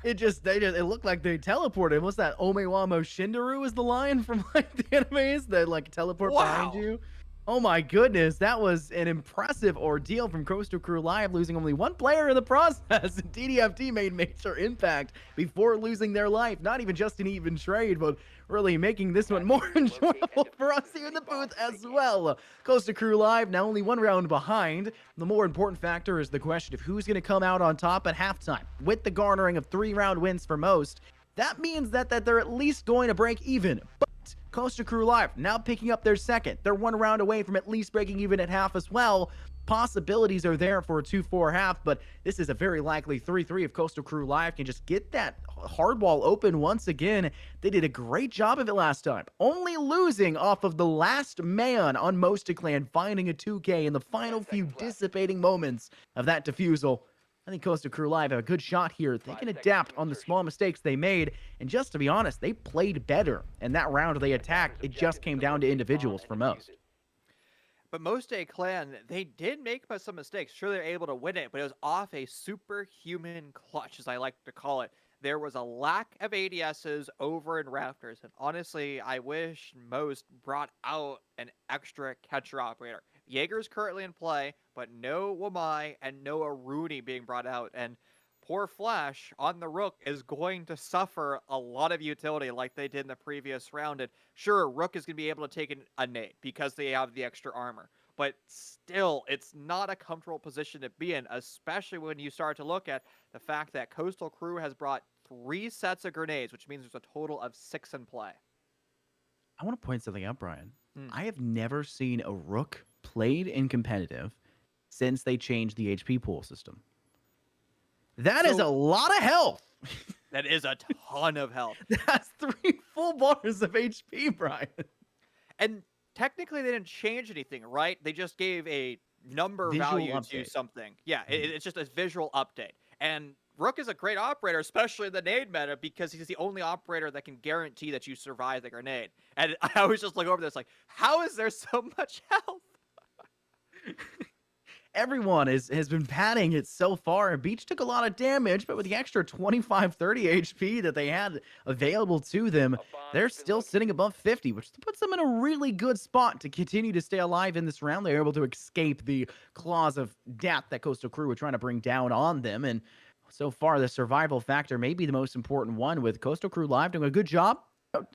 It looked like they teleported. What's that? Omewamo Shindaru is the line from like the animes that like teleport behind you. Oh my goodness, that was an impressive ordeal from Coastal Crew Live, losing only one player in the process. DDFT made major impact before losing their life. Not even just an even trade, but really making this one more enjoyable for us here in the booth as well. Coastal Crew Live now only one round behind. The more important factor is the question of who's going to come out on top at halftime. With the garnering of 3-round wins for most, that means that they're at least going to break even. But Coastal Crew Live now picking up their second. They're one round away from at least breaking even at half as well. Possibilities are there for a 2-4 half, but this is a very likely 3-3 if Coastal Crew Live can just get that hardball open once again. They did a great job of it last time, only losing off of the last man on Most Clan finding a 2K in the final few dissipating moments of that defusal. I think Coastal Crew Live have a good shot here. They can adapt on the small mistakes they made. And just to be honest, they played better. And that round they attacked, it just came down to individuals for most. But Most Day Clan, they did make some mistakes. Sure, they're able to win it, but it was off a superhuman clutch, as I like to call it. There was a lack of ADSs over in Raptors, and honestly, I wish Most brought out an extra catcher operator. Jaeger's currently in play, but no Wamai and no Aruni being brought out, and poor Flash on the Rook is going to suffer a lot of utility like they did in the previous round. And sure, Rook is going to be able to take a nade because they have the extra armor. But still, it's not a comfortable position to be in, especially when you start to look at the fact that Coastal Crew has brought 3 sets of grenades, which means there's a total of 6 in play. I want to point something out, Brian. Hmm. I have never seen a Rook played in competitive since they changed the HP pool system. That is a lot of health. That is a ton of health. That's 3 full bars of HP, Brian. And technically, they didn't change anything, right? They just gave a number Visual value update. to something. Yeah, it's just a visual update. And Rook is a great operator, especially in the nade meta, because he's the only operator that can guarantee that you survive the grenade. And I was just looking over this like, how is there so much health? Everyone has been padding it so far, and Beach took a lot of damage, but with the extra 25, 30 HP that they had available to them, they're still sitting above 50, which puts them in a really good spot to continue to stay alive in this round. They're able to escape the claws of death that Coastal Crew were trying to bring down on them, and so far the survival factor may be the most important one, with Coastal Crew Live doing a good job.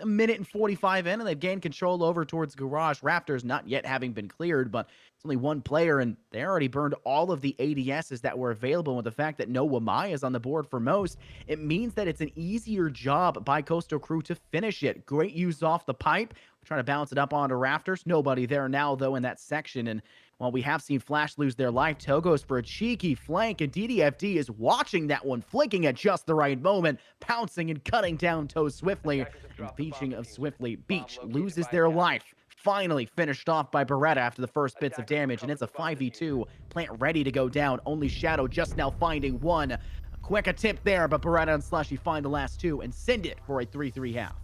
A minute and 45 in, and they've gained control over towards Garage. Raptors not yet having been cleared, but it's only one player, and they already burned all of the ADSs that were available. With the fact that no Wamai is on the board for most, it means that it's an easier job by Coastal Crew to finish it. Great use off the pipe. Trying to bounce it up onto Rafters. Nobody there now, though, in that section. And while we have seen Flash lose their life, Togo's for a cheeky flank, and DDFD is watching that one, flicking at just the right moment, pouncing and cutting down Toe swiftly. And speaking of swiftly, Beach loses their life. Finally finished off by Beretta after the first bits of damage, and it's a 5v2. Plant ready to go down. Only Shadow just now finding one. A quick attempt there, but Beretta and Slushy find the last two and send it for a 3-3 half.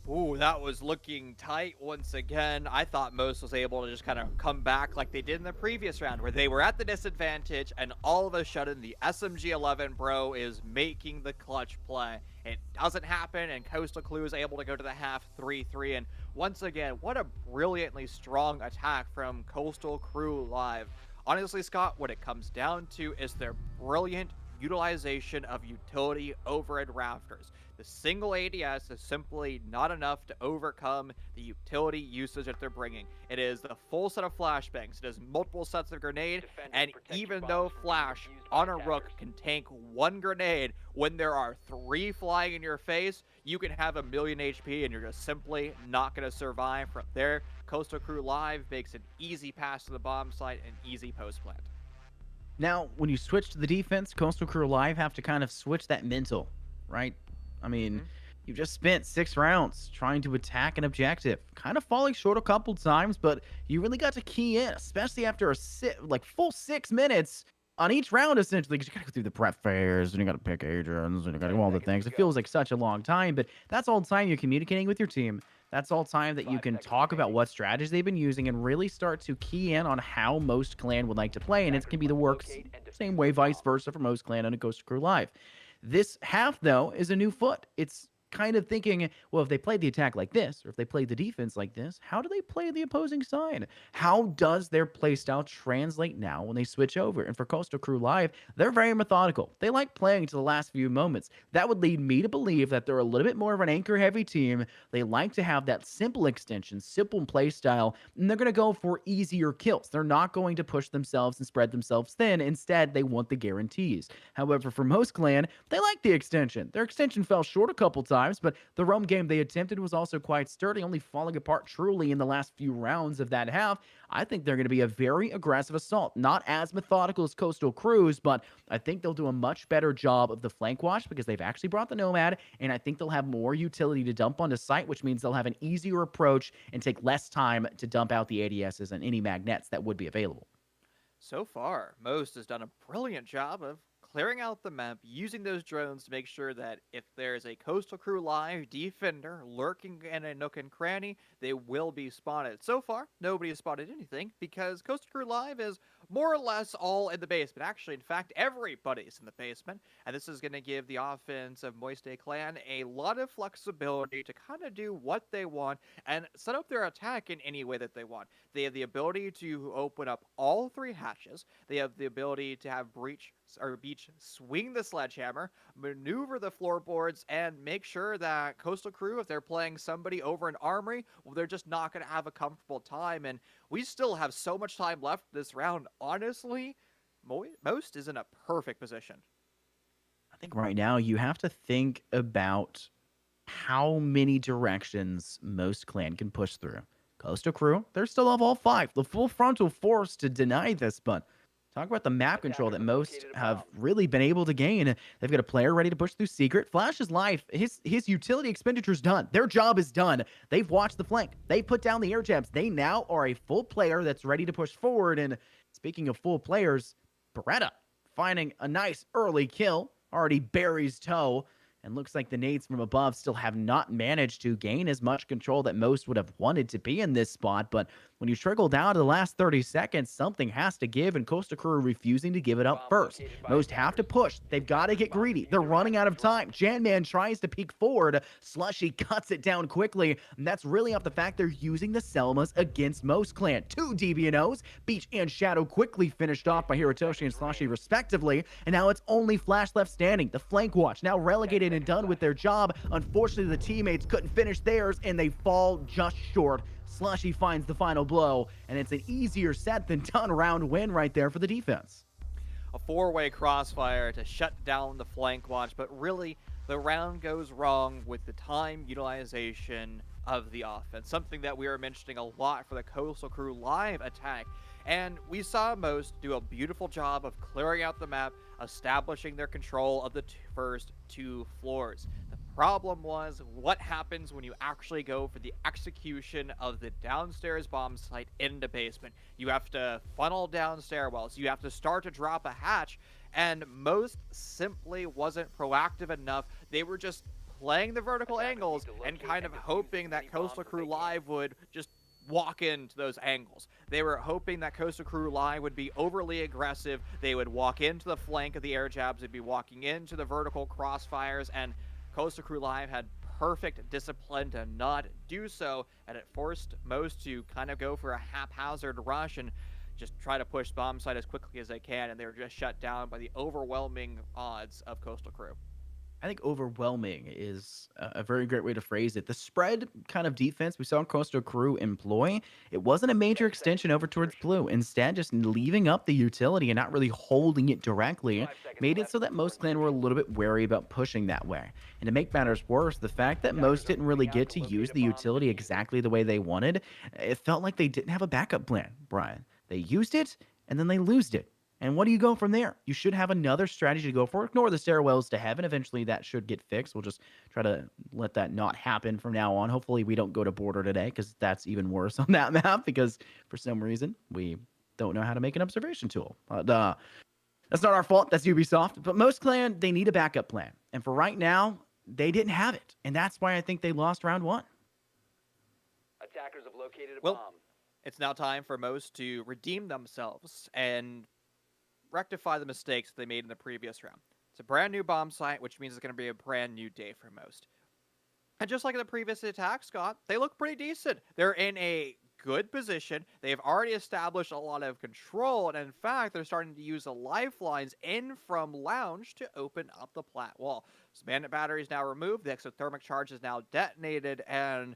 Ooh, that was looking tight once again. I thought Most was able to just kind of come back like they did in the previous round, where they were at the disadvantage, and all of a sudden, the SMG-11 bro is making the clutch play. It doesn't happen, and Coastal Crew is able to go to the half 3-3, and once again, what a brilliantly strong attack from Coastal Crew Live. Honestly, Scott, what it comes down to is their brilliant utilization of utility over at Rafters. The single ADS is simply not enough to overcome the utility usage that they're bringing. It is the full set of flashbangs, it is multiple sets of grenade, and even though Flash on a Rook can tank 1 grenade, when there are 3 flying in your face, you can have 1,000,000 HP and you're just simply not going to survive. From there, Coastal Crew Live makes an easy pass to the bomb site and easy post plant. Now, when you switch to the defense, Coastal Crew Live have to kind of switch that mental, right? I mean, you've just spent 6 rounds trying to attack an objective, kind of falling short a couple times, but you really got to key in, especially after a full 6 minutes on each round, essentially, because you got to go through the prep phase, and you got to pick agents, and you got to do all the things. It feels like such a long time, but that's all time you're communicating with your team. That's all time that you can talk about what strategies they've been using and really start to key in on how Most Clan would like to play, and it can be the works same way, vice versa, for Most Clan and a Coastal Crew Live. This half, though, is a new foot. It's kind of thinking, well, if they played the attack like this, or if they played the defense like this, how do they play the opposing side? How does their play style translate now when they switch over? And for Coastal Crew Live, they're very methodical. They like playing to the last few moments. That would lead me to believe that they're a little bit more of an anchor heavy team. They like to have that simple extension, simple play style, and they're going to go for easier kills. They're not going to push themselves and spread themselves thin. Instead, they want the guarantees. However, for most clan, they like the extension. Their extension fell short a couple times, but the roam game they attempted was also quite sturdy, only falling apart truly in the last few rounds of that half. I think they're going to be a very aggressive assault. Not as methodical as Coastal Cruise, but I think they'll do a much better job of the flank watch because they've actually brought the Nomad, and I think they'll have more utility to dump onto site, which means they'll have an easier approach and take less time to dump out the ADSs and any magnets that would be available. So far, Most has done a brilliant job of clearing out the map, using those drones to make sure that if there's a Coastal Crew Live defender lurking in a nook and cranny, they will be spotted. So far, nobody has spotted anything because Coastal Crew Live is more or less all in the basement. Actually, in fact, everybody's in the basement, and this is going to give the offense of Moiste Clan a lot of flexibility to kind of do what they want and set up their attack in any way that they want. They have the ability to open up all three hatches. They have the ability to have Beach swing the sledgehammer, maneuver the floorboards, and make sure that Coastal Crew, if they're playing somebody over an armory, well, they're just not going to have a comfortable time. And we still have so much time left this round. Honestly, Most is in a perfect position. I think right now you have to think about how many directions most clan can push through. Coastal Crew, they're still of all five. The full frontal force to deny this, but talk about the map control Attackers that have most located a have bomb. really been able to gain. They've got a player ready to push through secret. Flash's life, his utility expenditure's done. Their job is done. They've watched the flank. They put down the air jabs. They now are a full player that's ready to push forward. And speaking of full players, Beretta finding a nice early kill, already buries toe. And looks like the nades from above still have not managed to gain as much control that most would have wanted to be in this spot. But when you trickle down to the last 30 seconds, something has to give, and Costa Crew refusing to give it up Bomb first. located by Most have to attackers. push. They've got to Attackers get bombing greedy. They're running out of interactive time. drone. Janman tries to peek forward. Slushy cuts it down quickly, and that's really off the fact they're using the Selmas against most clan. Two DBNOs, Beach and Shadow quickly finished off by Hirotoshi and Slushy respectively, and now it's only Flash left standing. The flank watch now relegated and done with their job. Unfortunately, the teammates couldn't finish theirs, and they fall just short. Slushy finds the final blow, and it's an easier said than done round win right there for the defense. A four-way crossfire to shut down the flank watch, but really, the round goes wrong with the time utilization of the offense, something that we were mentioning a lot for the Coastal Crew Live attack. And we saw Most do a beautiful job of clearing out the map, establishing their control of the first two floors. The problem was what happens when you actually go for the execution of the downstairs bomb site in the basement. You have to funnel down stairwells, you have to start to drop a hatch, and Most simply wasn't proactive enough. They were just playing the vertical Attackers need angles to and locate kind of and defuse hoping that any bombs Coastal that Crew they can. Live would just walk into those angles. They were hoping that Coastal Crew Live would be overly aggressive. They would walk into the flank of the air jabs. They'd be walking into the vertical crossfires, and Coastal Crew Live had perfect discipline to not do so, and it forced Most to kind of go for a haphazard rush and just try to push bomb site as quickly as they can, and they were just shut down by the overwhelming odds of Coastal Crew. I think overwhelming is a very great way to phrase it. The spread kind of defense we saw Coastal Crew employ, it wasn't a major 10 seconds extension to over towards insertion. blue. Instead, just leaving up the utility and not really holding it directly 5 seconds made it left so that before most clan were a insertion. little bit wary about pushing that way. And to make matters worse, the fact that Attackers most are didn't really moving out get to to use locate a the bomb and utility defuse it. exactly the way they wanted, it felt like they didn't have a backup plan, Brian. They used it and then they lost it. And what do you go from there? You should have another strategy to go for. Ignore the stairwells to heaven. Eventually, that should get fixed. We'll just try to let that not happen from now on. Hopefully, we don't go to border today because that's even worse on that map because for some reason, we don't know how to make an observation tool. But that's not our fault. That's Ubisoft. But most clan, they need a backup plan. And for right now, they didn't have it. And that's why I think they lost round one. Attackers have located a Well, bomb. it's now time for Most to redeem themselves and rectify the mistakes they made in the previous round. It's a brand new bomb site, which means it's going to be a brand new day for Most. And just like in the previous attack, Scott, they look pretty decent. They're in a good position. They've already established a lot of control, and in fact, they're starting to use the lifelines in from lounge to open up the plat wall. So bandit battery is now removed, the exothermic charge is now detonated, and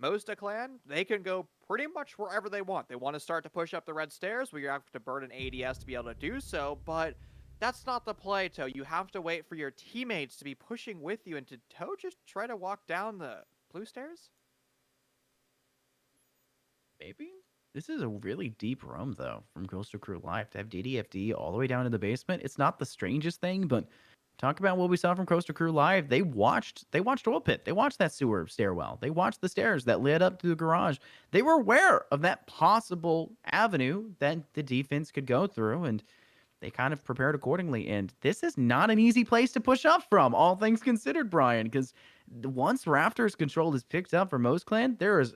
Mosta Clan, they can go pretty much wherever they want. They want to start to push up the red stairs, where you have to burn an ADS to be able to do so, but that's not the play, Toe. You have to wait for your teammates to be pushing with you, and did Toe just try to walk down the blue stairs? Maybe? This is a really deep room, though, from Coastal Crew Live. To have DDFD all the way down to the basement, it's not the strangest thing, but talk about what we saw from Coastal Crew Live. They watched Oil Pit. They watched that sewer stairwell. They watched the stairs that led up to the garage. They were aware of that possible avenue that the defense could go through, and they kind of prepared accordingly. And this is not an easy place to push up from, all things considered, Brian, because once Raptors control is picked up for Most Clan, there is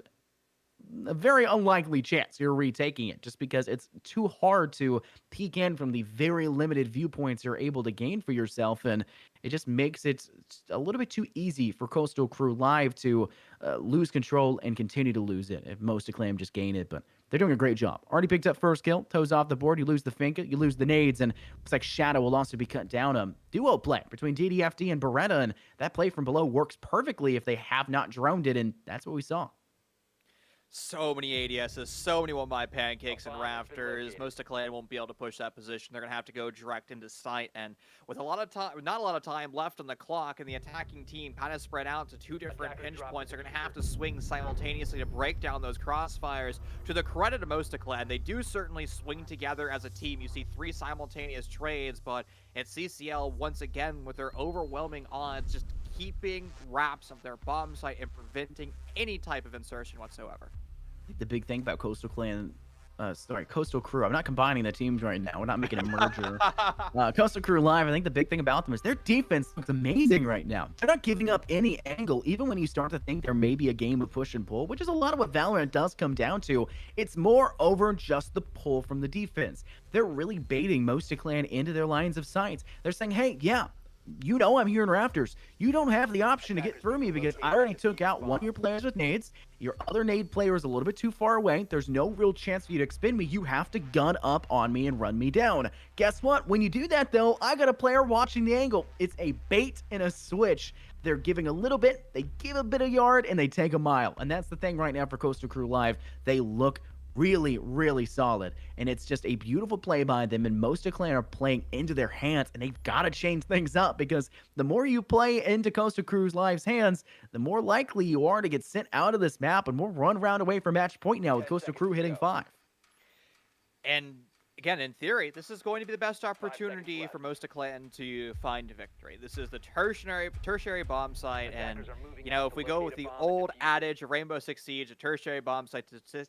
a very unlikely chance you're retaking it just because it's too hard to peek in from the very limited viewpoints you're able to gain for yourself. And it just makes it a little bit too easy for Coastal Crew Live to lose control and continue to lose it if most acclaim just gain it. But they're doing a great job. Already picked up first kill, toes off the board. You lose the Finka, you lose the nades, and looks like Shadow will also be cut down. A duo play between DDFD and Beretta, and that play from below works perfectly if they have not droned it, and that's what we saw. So many ADSs, so many one-by pancakes and bomb has been rafters. located. Most of Clan won't be able to push that position. They're gonna have to go direct into sight, and with a lot of time, not a lot of time left on the clock, and the attacking team kind of spread out to two different Attackers pinch dropping points. They're to gonna the have to swing simultaneously to break down those crossfires. To the credit of Most of Clan, they do certainly swing together as a team. You see 3 simultaneous trades, but it's CCL once again with their overwhelming odds, just keeping wraps of their bomb site and preventing any type of insertion whatsoever. The big thing about Coastal Crew. I'm not combining the teams right now. We're not making a merger. Coastal Crew Live, I think the big thing about them is their defense looks amazing right now. They're not giving up any angle, even when you start to think there may be a game of push and pull, which is a lot of what Valorant does come down to. It's more over just the pull from the defense. They're really baiting Most Clan into their lines of sight. They're saying, hey, yeah, you know I'm here in Rafters. You don't have the option to get through me because I already took out one of your players with nades. Your other nade player is a little bit too far away. There's no real chance for you to expend me. You have to gun up on me and run me down. Guess what? When you do that, though, I got a player watching the angle. It's a bait and a switch. They're giving a little bit, they give a bit of yard, and they take a mile. And that's the thing right now for Coastal Crew Live. They look really, really solid. And it's just a beautiful play by them. And most of Clan are playing into their hands. And they've got to change things up because the more you play into Coastal Crew's Live's hands, the more likely you are to get sent out of this map. And we're run round away from match point now with 10 Coastal seconds Crew to hitting go. 5. And again, in theory, this is going to be the best opportunity left. for most of Clan to find victory. This is the tertiary bomb site, and Attackers are moving you know, out if to we go locate with a the bomb and old defuse it. adage of Rainbow Six Siege, a tertiary bomb site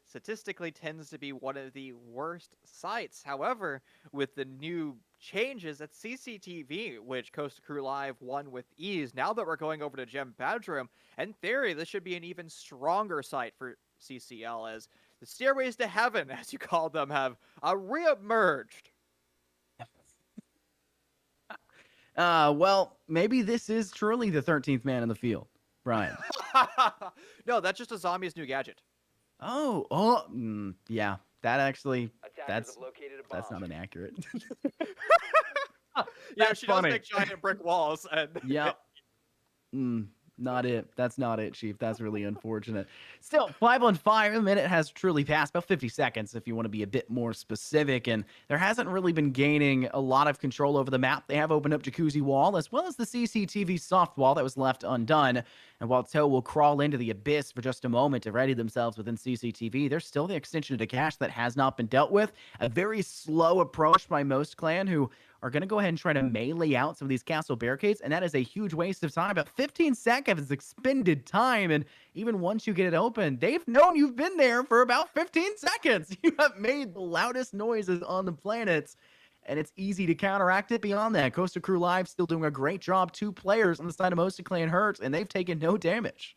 statistically tends to be one of the worst sites. However, with the new changes at CCTV, which Coastal Crew Live won with ease, now that we're going over to Gem Bedroom, in theory, this should be an even stronger site for CCL as the stairways to heaven, as you call them, have reemerged. Well, maybe this is truly the 13th man in the field, Brian. No, that's just a zombie's new gadget. Yeah, that actually, Attackers that's have located a bomb. that's not inaccurate. Yeah, That's she funny. does make giant brick walls, and Yep. Not it. That's not it, Chief. That's really unfortunate. Still, 5-on-5. A minute has truly passed. About 50 seconds, if you want to be a bit more specific. And there hasn't really been gaining a lot of control over the map. They have opened up Jacuzzi Wall, as well as the CCTV soft wall that was left undone. And while Toe will crawl into the abyss for just a moment to ready themselves within CCTV, there's still the extension to cache that has not been dealt with. A very slow approach by most Clan, who are going to go ahead and try to melee out some of these castle barricades, and that is a huge waste of time. About 15 seconds expended time, and even once you get it open, they've known you've been there for about 15 seconds. You have made the loudest noises on the planet, and it's easy to counteract it beyond that. Coastal Crew Live still doing a great job. 2 players on the side of Most Clan hurt, and they've taken no damage.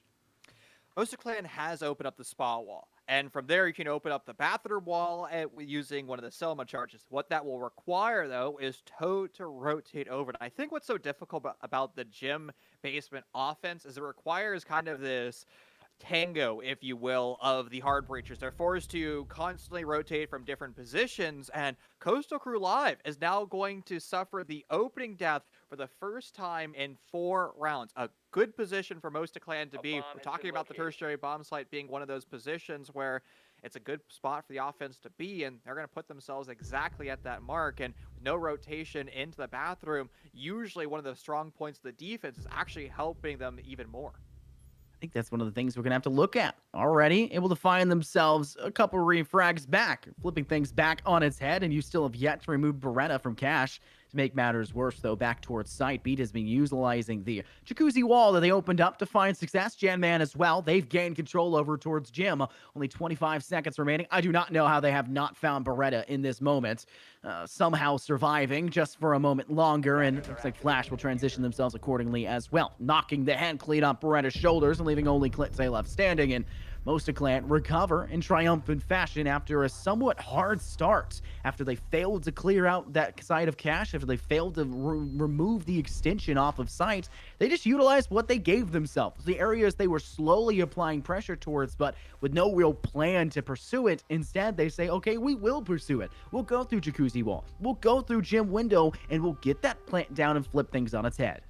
Most of Clan has opened up the spa wall. And from there, you can open up the bathroom wall using one of the Selma charges. What that will require, though, is Toad to rotate over. And I think what's so difficult about the gym basement offense is it requires kind of this tango, if you will, of the hard breachers. They're forced to constantly rotate from different positions, and Coastal Crew Live is now going to suffer the opening death for the first time in 4 rounds. A good position for Mosta Clan to be. We're talking about the tertiary bomb site being one of those positions where it's a good spot for the offense to be, and they're going to put themselves exactly at that mark. And with no rotation into the bathroom, usually one of the strong points of the defense is actually helping them even more. I think that's one of the things we're going to have to look at. Already able to find themselves a couple refrags back, flipping things back on its head, and you still have yet to remove Beretta from cash. To make matters worse, though, back towards site, Beat has been utilizing the jacuzzi wall that they opened up to find success. Jan Man as well. They've gained control over towards Jim. Only 25 seconds remaining. I do not know how they have not found Beretta in this moment. Somehow surviving just for a moment longer, and it looks like Flash will transition themselves accordingly as well, knocking the hand clean off Beretta's shoulders and leaving only Clitze left standing. And Mosta Clan recover in triumphant fashion after a somewhat hard start. After they failed to clear out that side of cash, after they failed to remove the extension off of site, they just utilized what they gave themselves, the areas they were slowly applying pressure towards, but with no real plan to pursue it. Instead, they say, okay, we will pursue it. We'll go through Jacuzzi Wall. We'll go through Gym Window, and we'll get that plant down and flip things on its head.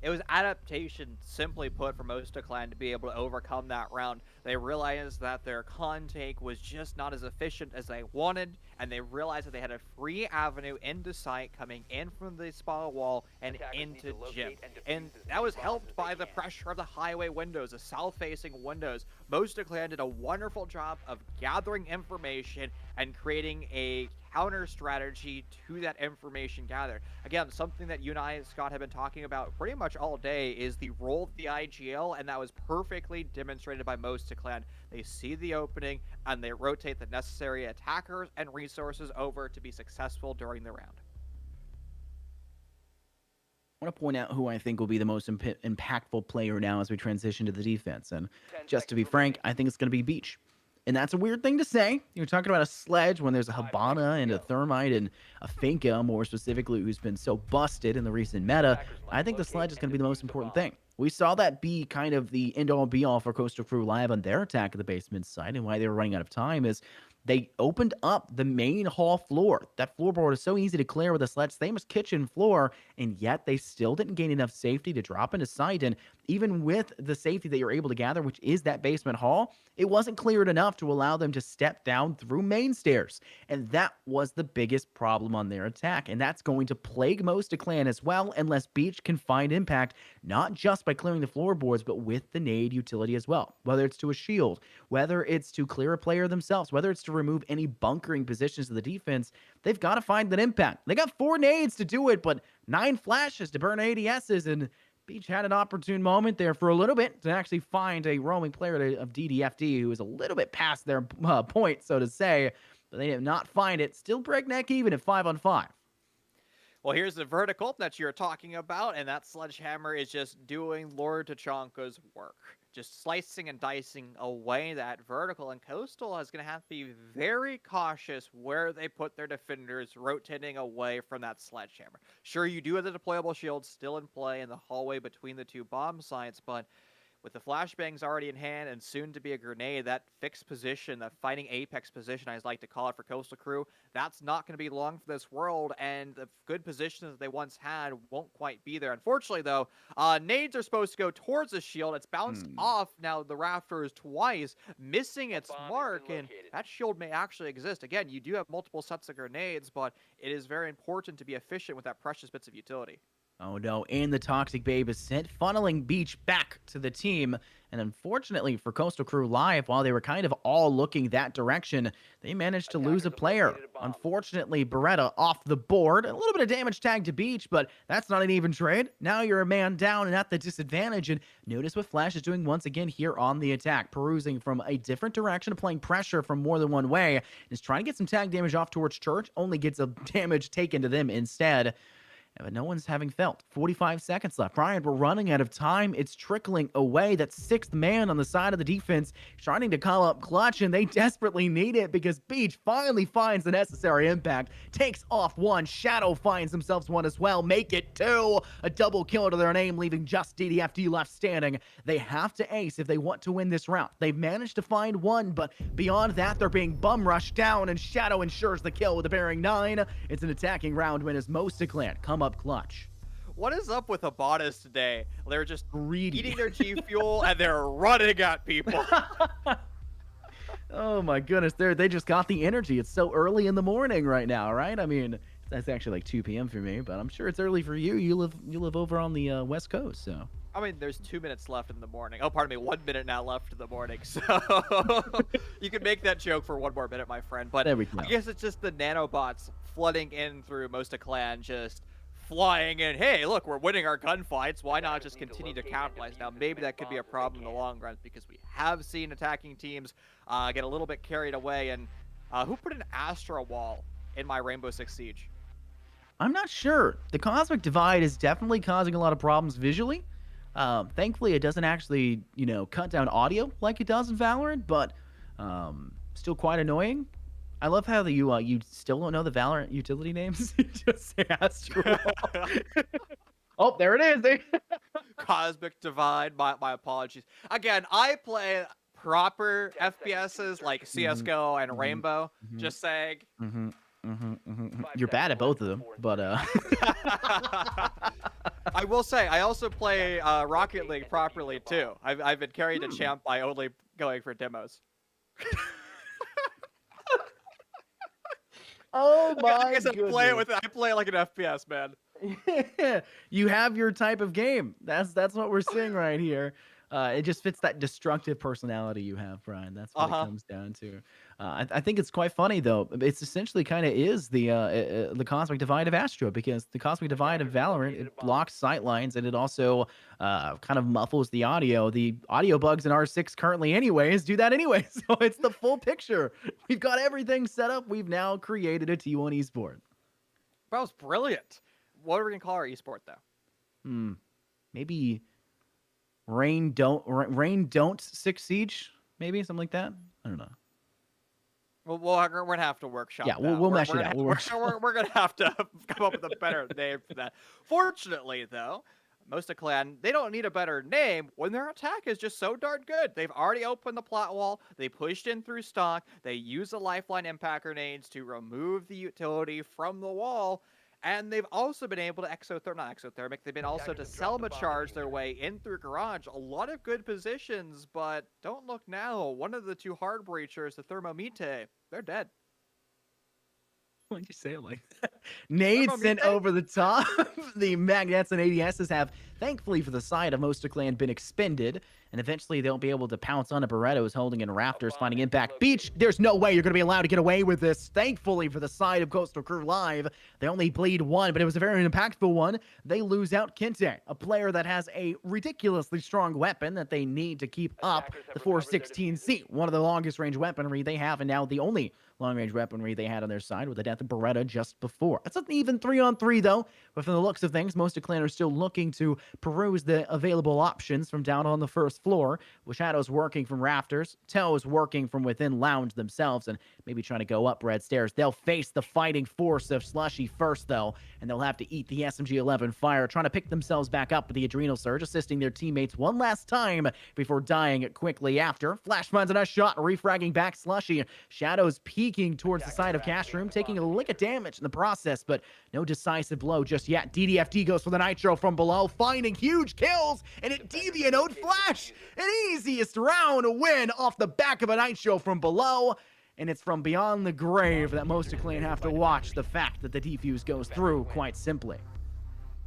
It was adaptation, simply put, for Mosta Clan to be able to overcome that round. They realized that their con take was just not as efficient as they wanted, and they realized that they had a free avenue into site coming in from the spa wall and into gym. And that was helped by the pressure of the highway windows, the south-facing windows. Mosta Clan did a wonderful job of gathering information and creating a counter strategy to that information gathered. Again, something that you and I, Scott, have been talking about pretty much all day is the role of the IGL, and that was perfectly demonstrated by Mosta Clan. They see the opening, and they rotate the necessary attackers and resources over to be successful during the round. I want to point out who I think will be the most impactful player now as we transition to the defense. And just to be frank, I think it's going to be Beach. And that's a weird thing to say. You're talking about a sledge when there's a Habana and a Thermite and a Finka, more specifically, who's been so busted in the recent meta. I think the sledge is going to be the most important thing. We saw that be kind of the end-all be-all for Coastal Crew Live on their attack of the basement side, and why they were running out of time is they opened up the main hall floor. That floorboard is so easy to clear with a sledge, same as kitchen floor, and yet they still didn't gain enough safety to drop into sight. And even with the safety that you're able to gather, which is that basement hall, it wasn't cleared enough to allow them to step down through main stairs. And that was the biggest problem on their attack. And that's going to plague Mosta Clan as well, unless Beach can find impact, not just by clearing the floorboards, but with the nade utility as well. Whether it's to a shield, whether it's to clear a player themselves, whether it's to remove any bunkering positions of the defense, they've got to find that impact. They got 4 nades to do it, but 9 flashes to burn ADSs, and Beach had an opportune moment there for a little bit to actually find a roaming player of DDFD who was a little bit past their point, so to say, but they did not find it. Still breakneck even at 5-on-5. Well, here's the vertical that you're talking about, and that sledgehammer is just doing Lord Tachanka's work. Just slicing and dicing away that vertical, and Coastal is going to have to be very cautious where they put their defenders, rotating away from that sledgehammer. Sure, you do have the deployable shield still in play in the hallway between the 2 bomb sites, but with the flashbangs already in hand and soon to be a grenade, that fixed position, the fighting apex position, I like to call it for Coastal Crew, that's not going to be long for this world, and the good positions that they once had won't quite be there. Unfortunately, though, nades are supposed to go towards the shield. It's bounced off now the rafters twice, missing its mark, and that shield may actually exist. Again, you do have multiple sets of grenades, but it is very important to be efficient with that precious bits of utility. Oh no, and the Toxic Babe is sent, funneling Beach back to the team. And unfortunately for Coastal Crew Live, while they were kind of all looking that direction, they managed to lose a player. Unfortunately, Beretta off the board. A little bit of damage tag to Beach, but that's not an even trade. Now you're a man down and at the disadvantage. And notice what Flash is doing once again here on the attack, perusing from a different direction, applying pressure from more than one way. Is trying to get some tag damage off towards Church, only gets a damage taken to them instead. but no one's having felt. 45 seconds left. Brian, we're running out of time. It's trickling away. That sixth man on the side of the defense trying to call up clutch, and they desperately need it because Beach finally finds the necessary impact. Takes off one. Shadow finds themselves one as well. Make it two. A double kill to their name, leaving just DDFD left standing. They have to ace if they want to win this round. They've managed to find one, but beyond that, they're being bum rushed down, and Shadow ensures the kill with a bearing 9. It's an attacking round win as Mosta Clan come up clutch. What is up with Abadas today? They're just Greedy. eating their G Fuel and they're running at people. Oh my goodness, they just got the energy. It's so early in the morning right now, right? I mean, that's actually like 2 p.m. for me, but I'm sure it's early for you. You live over on the West Coast, so. I mean, there's 2 minutes left in the morning. Oh, pardon me, 1 minute now left in the morning. So you can make that joke for 1 more minute, my friend. But There we go. I guess it's just the nanobots flooding in through Mosta Clan, just flying in. Hey, look, we're winning our gunfights. Why not just continue to capitalize? Now, maybe that could be a problem in the long run because we have seen attacking teams get a little bit carried away. And who put an Astra wall in my Rainbow Six Siege? I'm not sure. The Cosmic Divide is definitely causing a lot of problems visually. Thankfully, it doesn't actually, cut down audio like it does in Valorant, but still quite annoying. I love how you still don't know the Valorant utility names. You just say Astro. Oh, there it is. Cosmic Divide. My apologies. Again, I play proper FPSs like CS:GO and Rainbow. Just saying. You're bad at both of them, but I will say I also play Rocket League properly too. I've been carried to champ by only going for demos. oh Like my I said, goodness. I play it like an FPS, man. You have your type of game. That's what we're seeing right here. It just fits that destructive personality you have, Brian. That's what it comes down to. I think it's quite funny though. It's essentially kind of is the Cosmic Divide of Astro, because the Cosmic Divide of Valorant, it blocks sight lines, and it also kind of muffles the audio. The audio bugs in R6 currently anyways do that anyway. So it's the full picture. We've got everything set up. We've now created a T1 esport. That was brilliant. What are we gonna call our esport though? Maybe Rain don't Six Siege, maybe something like that. I don't know. Well, we're gonna have to workshop. Yeah, that. we'll mesh it gonna out. have- We're gonna have to come up with a better name for that. Fortunately, though, Mosta Clan, they don't need a better name when their attack is just so darn good. They've already opened the plot wall. They pushed in through stock. They use the lifeline impact grenades to remove the utility from the wall. And they've also been able to not exothermic, they've been also to Selma charge their way in through garage. A lot of good positions, but don't look now. One of the two hard breachers, the Thermomite, they're dead. Why'd you say it like that? Nade sent over the top. The magnets and ADSs have, thankfully for the side of Mosta Clan, been expended, and eventually they'll be able to pounce on a Berettos holding in Raptors, finding Impact. Beach, there's no way you're going to be allowed to get away with this. Thankfully for the side of Coastal Crew Live, they only bleed one, but it was a very impactful one. They lose out Kente, a player that has a ridiculously strong weapon that they need to keep up. The 416C, one of the longest range weaponry they have, and now the only long-range weaponry they had on their side with the death of Beretta just before. It's an even 3-on-3, though, but from the looks of things, Mosta Clan are still looking to peruse the available options from down on the first floor, with Shadow's working from Rafters, Toes working from within Lounge themselves, and maybe trying to go up red stairs. They'll face the fighting force of Slushy first, though, and they'll have to eat the SMG-11 fire, trying to pick themselves back up with the Adrenal Surge, assisting their teammates one last time before dying quickly after. Flash finds a nice shot, refragging back Slushy. Shadow's peeking towards the side of Cash Room, taking a lick of damage in the process, but no decisive blow just yet. DDFD goes for the Nitro from below, finding huge kills, and it Deviant Flash! An easiest round win off the back of a Nitro from below, and it's from beyond the grave that Mosta Clan have to watch the fact that the defuse goes through, quite simply.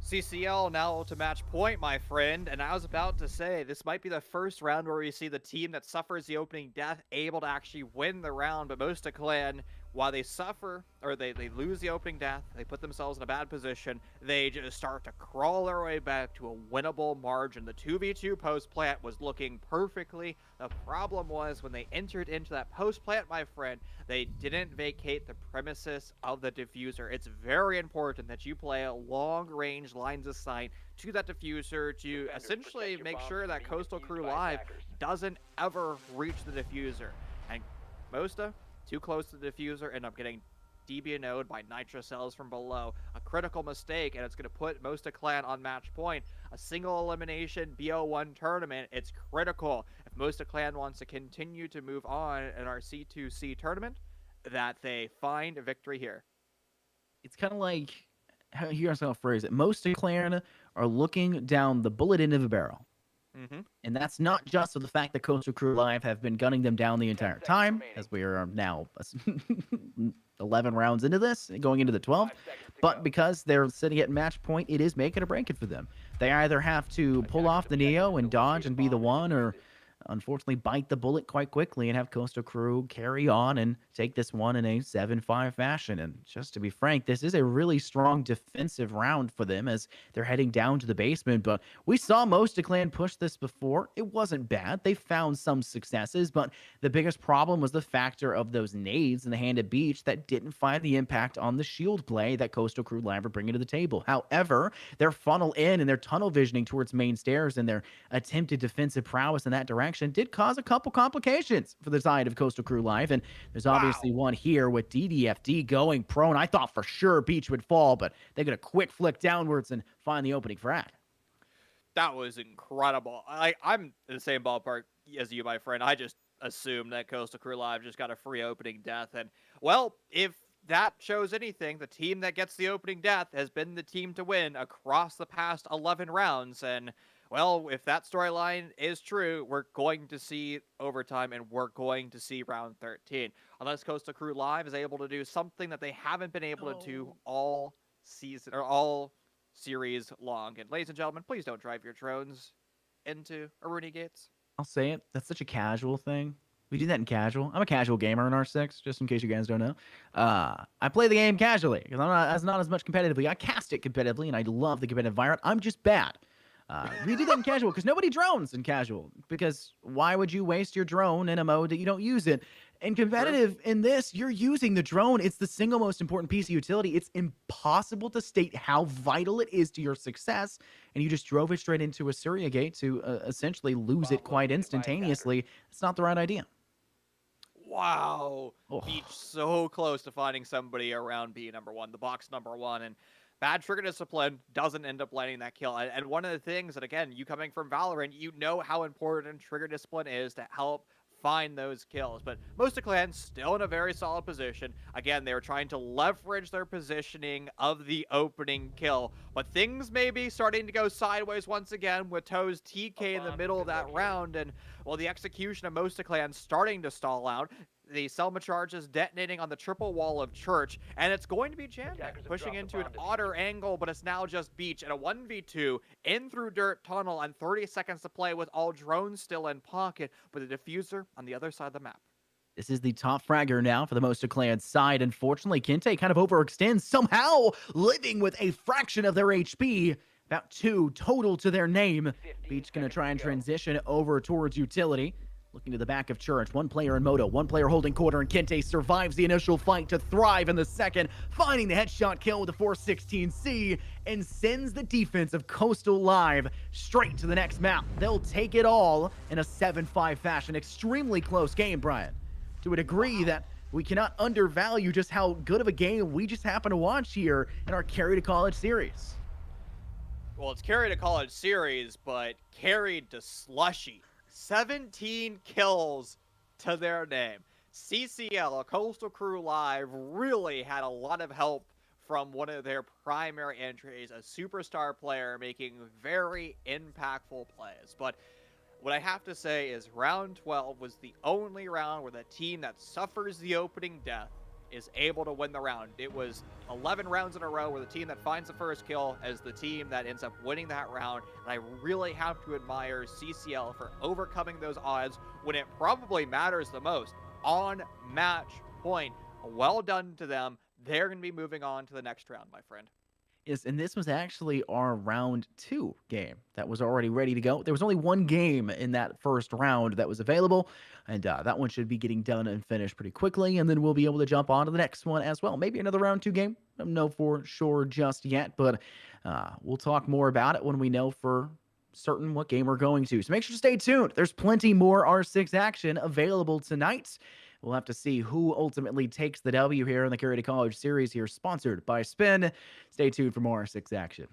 CCL now to match point, my friend, and I was about to say this might be the first round where we see the team that suffers the opening death able to actually win the round, but Mosta Clan while they suffer or they lose the opening death, they put themselves in a bad position, they just start to crawl their way back to a winnable margin. The 2v2 post plant was looking perfectly. The problem was when they entered into that post plant, my friend, they didn't vacate the premises of the diffuser. It's very important that you play a long range lines of sight to that diffuser to essentially make sure that Coastal Crew Live doesn't ever reach the diffuser. And Mosta, too close to the diffuser, end up getting DBNO'd by Nitro Cells from below. A critical mistake, and it's going to put Mosta Clan on match point. A single elimination BO1 tournament, it's critical if Mosta Clan wants to continue to move on in our C2C tournament, that they find a victory here. It's kind of like, here's how I'll phrase it. Most of Clan are looking down the bullet end of a barrel. And that's not just for the fact that Coastal Crew Live have been gunning them down the entire time, as we are now 11 rounds into this, going into the 12th, but because they're sitting at match point, it is make it or break it for them. They either have to pull off the Neo and dodge and be the one, or unfortunately bite the bullet quite quickly and have Coastal Crew carry on and take this one in a 7-5 fashion. And just to be frank, this is a really strong defensive round for them as they're heading down to the basement. But we saw most of Clan push this before. It wasn't bad. They found some successes, but the biggest problem was the factor of those nades in the hand at beach that didn't find the impact on the shield play that Coastal Crew Live are bringing to the table. However, their funnel in and their tunnel visioning towards main stairs and their attempted defensive prowess in that direction did cause a couple complications for the side of Coastal Crew Live, and there's obviously one here with DDFD going prone. I thought for sure Beach would fall, but they get a quick flick downwards and find the opening frag. That was incredible. I'm in the same ballpark as you, my friend. I just assumed that Coastal Crew Live just got a free opening death, and well, if that shows anything, the team that gets the opening death has been the team to win across the past 11 rounds, and well, if that storyline is true, we're going to see overtime and we're going to see round 13. Unless Coastal Crew Live is able to do something that they haven't been able to do all season or all series long. And ladies and gentlemen, please don't drive your drones into Aruni gates. I'll say it. That's such a casual thing. We do that in casual. I'm a casual gamer in R6, just in case you guys don't know. I play the game casually because I'm not as much competitively. I cast it competitively, and I love the competitive environment. I'm just bad. We do that in casual because nobody drones in casual. Because why would you waste your drone in a mode that you don't use it? In competitive, in this, you're using the drone. It's the single most important piece of utility. It's impossible to state how vital it is to your success, and you just drove it straight into a Syria gate to essentially lose it quite instantaneously. It's not the right idea. Wow. Beach so close to finding somebody around B number one, the box number one, and bad trigger discipline doesn't end up landing that kill. And one of the things that, again, you coming from Valorant, you know how important trigger discipline is to help find those kills. But most of Clan still in a very solid position. Again, they were trying to leverage their positioning of the opening kill. But things may be starting to go sideways once again with Toe's TK in the middle of that round. And, well, the execution of most of Clan starting to stall out. The Selma charge is detonating on the triple wall of Church, and it's going to be Jam pushing into an odder angle, but it's now just Beach, and a 1v2 in through Dirt Tunnel, and 30 seconds to play with all drones still in pocket, but the diffuser on the other side of the map. This is the top fragger now for the Most of Clan side. Unfortunately, Kinte kind of overextends, somehow living with a fraction of their HP. About 2 total to their name. Beach going to try and transition over towards utility. Looking to the back of Church, one player in Moto, one player holding quarter, and Kinte survives the initial fight to thrive in the second, finding the headshot kill with the 416C, and sends the defense of Coastal Live straight to the next map. They'll take it all in a 7-5 fashion. Extremely close game, Brian. To a degree that we cannot undervalue just how good of a game we just happen to watch here in our Carry to College series. Well, it's Carry to College series, but carried to Slushy. 17 kills to their name. CCL, a Coastal Crew Live, really had a lot of help from one of their primary entries, a superstar player making very impactful plays. But what I have to say is round 12 was the only round where the team that suffers the opening death is able to win the round. It was 11 rounds in a row where the team that finds the first kill is the team that ends up winning that round. And I really have to admire CCL for overcoming those odds when it probably matters the most. On match point, Well done to them. They're going to be moving on to the next round, my friend. Yes, and this was actually our round two game that was already ready to go. There was only one game in that first round that was available, and that one should be getting done and finished pretty quickly, and then we'll be able to jump on to the next one as well. Maybe another round two game. I don't know for sure just yet, but we'll talk more about it when we know for certain what game we're going to. So make sure to stay tuned. There's plenty more R6 action available tonight. We'll have to see who ultimately takes the W here in the Curated College Series here, sponsored by Spin. Stay tuned for more R6 action.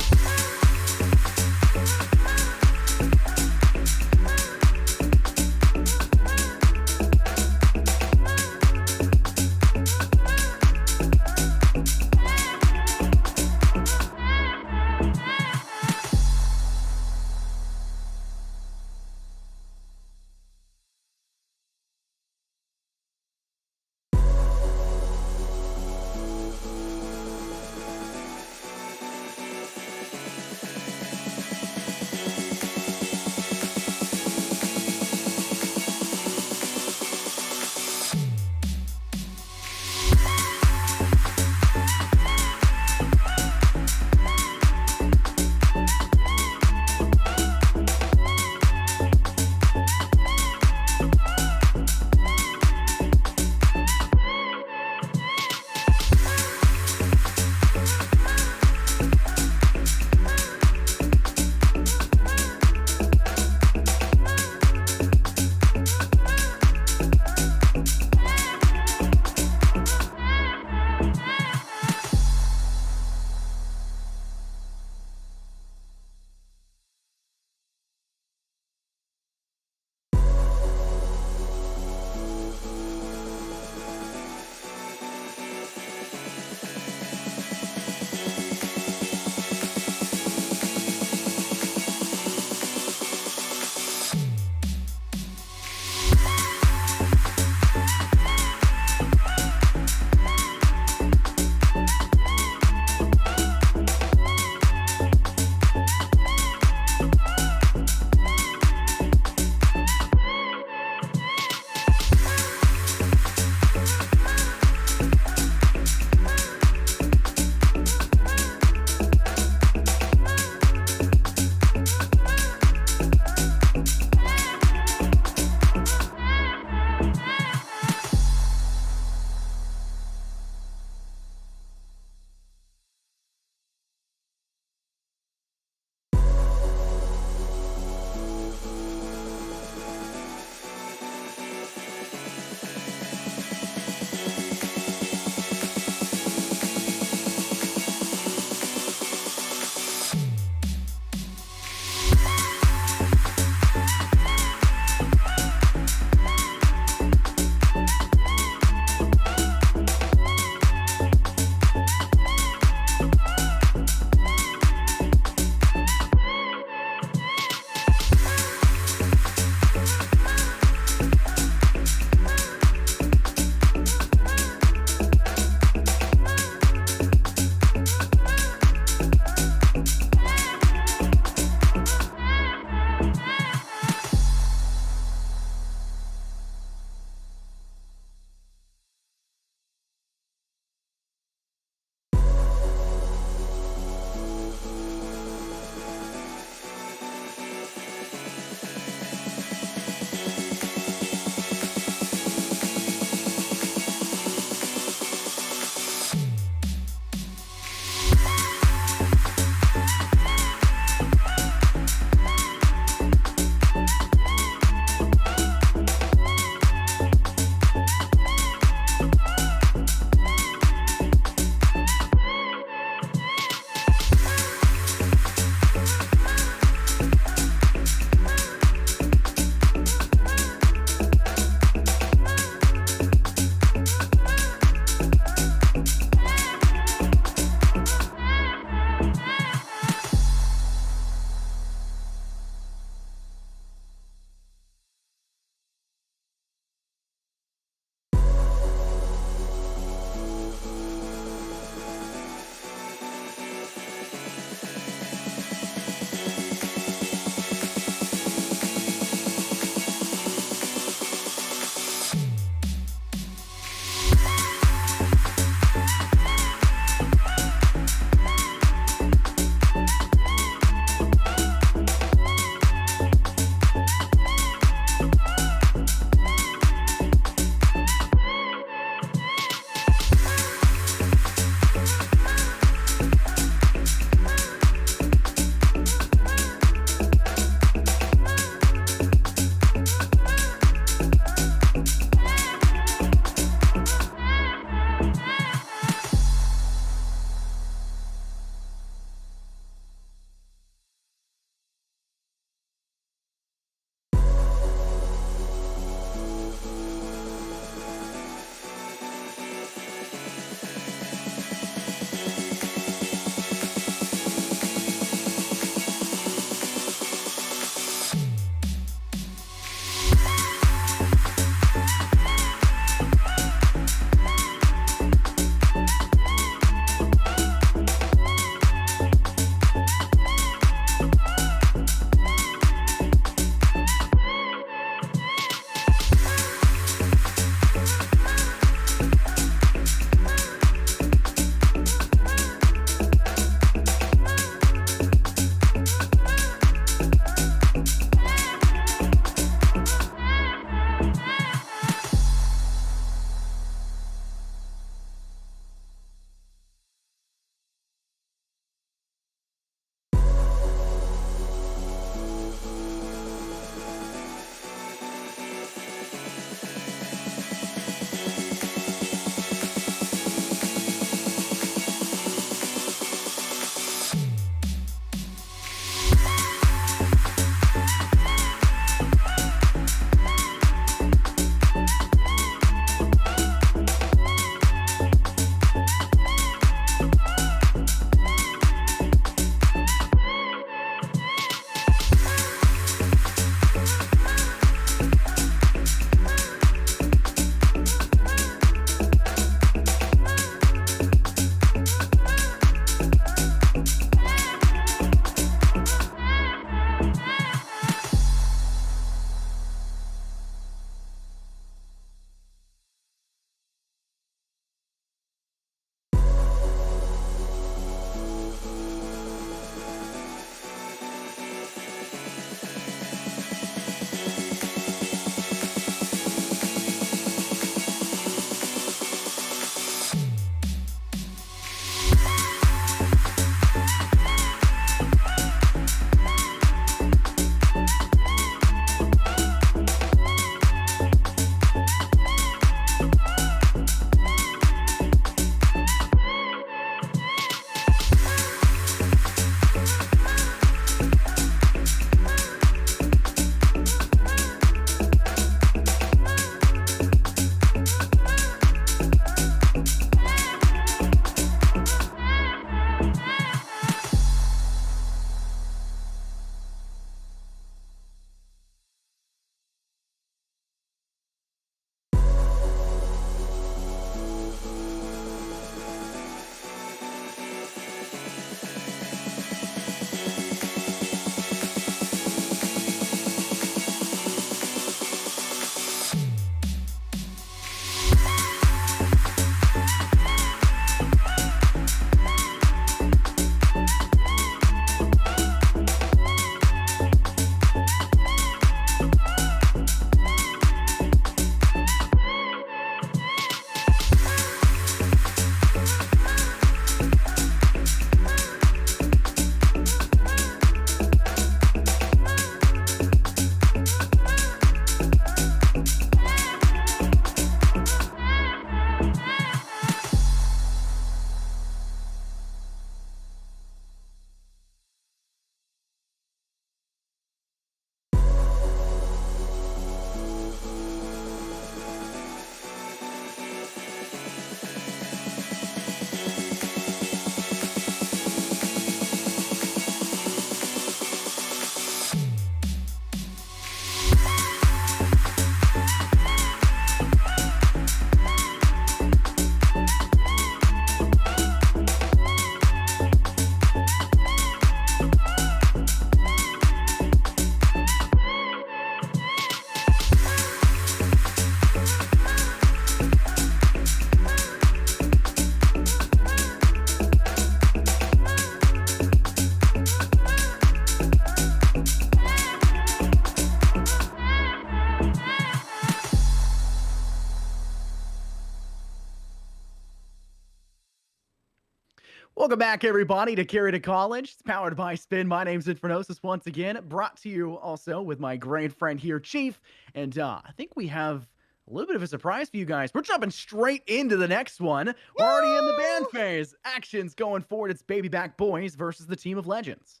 Welcome back, everybody, to Carry to College. It's powered by Spin. My name's Infernosis once again, brought to you also with my great friend here, Chief. And I think we have a little bit of a surprise for you guys. We're jumping straight into the next one. We're already in the band Woo! phase. Actions going forward. It's Baby Back Boys versus the Team of Legends.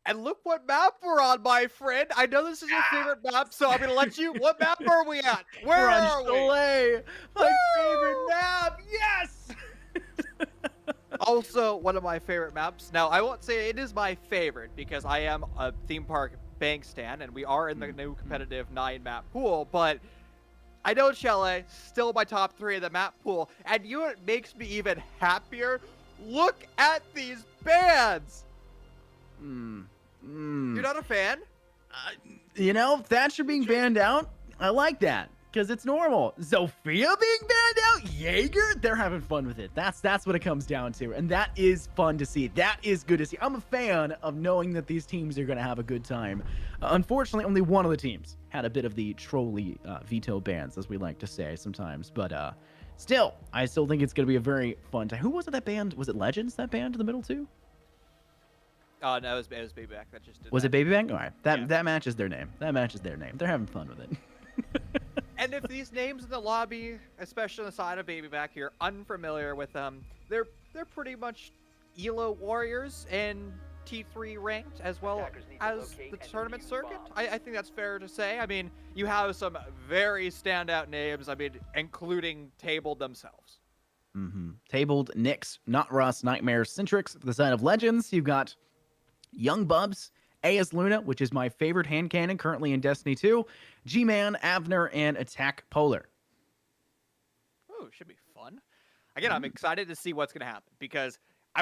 And look what map we're on, my friend. I know this is your favorite map, so I'm gonna let you. What map are we at? Where We're on are we? Soleil, my favorite Woo! map. Yes! Also, one of my favorite maps. Now, I won't say it is my favorite because I am a theme park bank stan, and we are in the new competitive 9-map pool. But I know Chalet still my top 3 of the map pool, and you know what makes me even happier? Look at these bands. You're not a fan? Thatcher being banned out, I like that because it's normal. Zofia being banned out, Jaeger, they're having fun with it. That's what it comes down to, and that is fun to see. That is good to see. I'm a fan of knowing that these teams are going to have a good time. Unfortunately, only one of the teams had a bit of the trolly veto bans, as we like to say sometimes, but still, I still think it's going to be a very fun time. Who was it that banned? Was it Legends that banned in the middle too? Oh, no, it was Baby Back. That just did Was that. it Baby Bang? All right. That Yeah. that matches their name. That matches their name. They're having fun with it. And if these names in the lobby, especially on the side of Baby Back, you're unfamiliar with them, they're pretty much ELO warriors and T3 ranked as well Attackers need to as locate the and tournament defuse circuit. bombs. I think that's fair to say. I mean, you have some very standout names, I mean, including Tabled themselves. Tabled, Nyx, Not Rust, Nightmares, Centrix. For the side of Legends, you've got Young Bubs, AS Luna, which is my favorite hand cannon currently in Destiny 2, G-Man, Avner, and Attack Polar. Ooh, should be fun. Again, I'm excited to see what's going to happen because I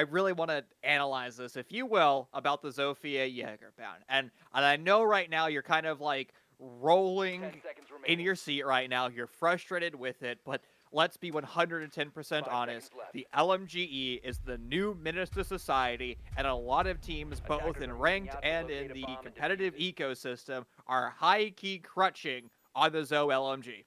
really want to analyze this, if you will, about the Zofia Jaeger bound. And I know right now you're kind of like 10 rolling seconds in remaining. your seat right now. You're frustrated with it, but let's be 110% 5 honest. seconds left. The LMGE is the new menace to society, and a lot of teams, both Attackers in are moving ranked out to and locate in a the bomb and competitive defuse ecosystem, are high-key crutching on the Zo LMG.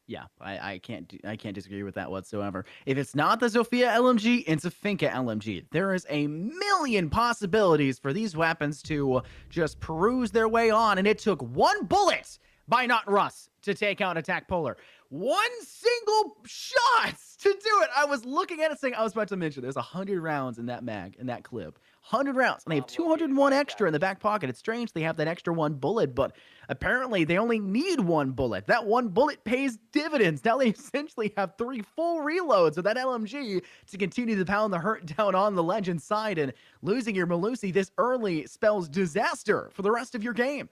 Yeah, I can't disagree with that whatsoever. If it's not the Zofia LMG, it's a Finka LMG. There is a million possibilities for these weapons to just peruse their way on, and it took one bullet by Not Russ to take out Attack Polar. One single shot to do it. I was looking at it saying, I was about to mention, there's 100 rounds in that mag, in that clip. 100 rounds, and they have 201 extra in the back pocket. It's strange they have that extra one bullet, but apparently they only need one bullet. That one bullet pays dividends. Now they essentially have 3 full reloads of that LMG to continue to pound the hurt down on the Legend side, and losing your Melusi this early spells disaster for the rest of your game.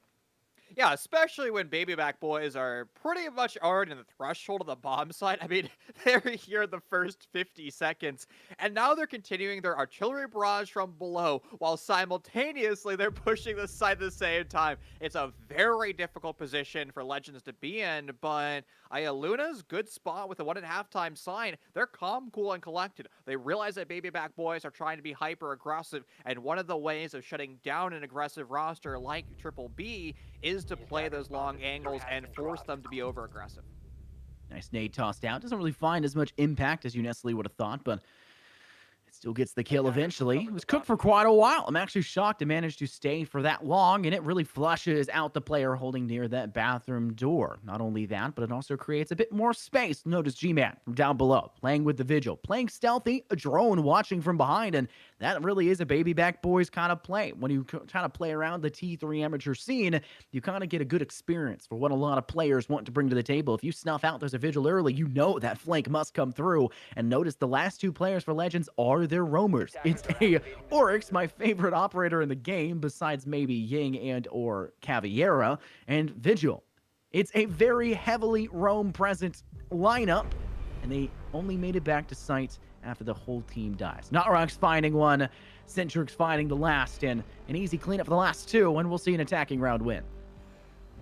Yeah, especially when Baby Back Boys are pretty much already in the threshold of the bomb site. I mean, they're here the first 50 seconds, and now they're continuing their artillery barrage from below, while simultaneously they're pushing the site at the same time. It's a very difficult position for Legends to be in, but Luna's good spot with a 1.5 times sign. They're calm, cool, and collected. They realize that Baby Back Boys are trying to be hyper-aggressive, and one of the ways of shutting down an aggressive roster like Triple B is to play those long angles and force them to be over-aggressive. Nice nade tossed out. Doesn't really find as much impact as you necessarily would have thought, but it still gets the kill eventually. It was cooked for quite a while. I'm actually shocked it managed to stay for that long, and it really flushes out the player holding near that bathroom door. Not only that, but it also creates a bit more space. Notice G-Man from down below, playing with the Vigil, playing stealthy, a drone watching from behind, and that really is a Baby Back Boys kind of play. When you kind of play around the T3 amateur scene, you kind of get a good experience for what a lot of players want to bring to the table. If you snuff out there's a Vigil early, you know that flank must come through. And notice the last 2 players for Legends are their roamers. It's a Oryx, my favorite operator in the game, besides maybe Ying and or Caviera, and Vigil. It's a very heavily roam present lineup, and they only made it back to site after the whole team dies. Notrox finding one, Centrix finding the last, and an easy cleanup for the last 2, and we'll see an attacking round win.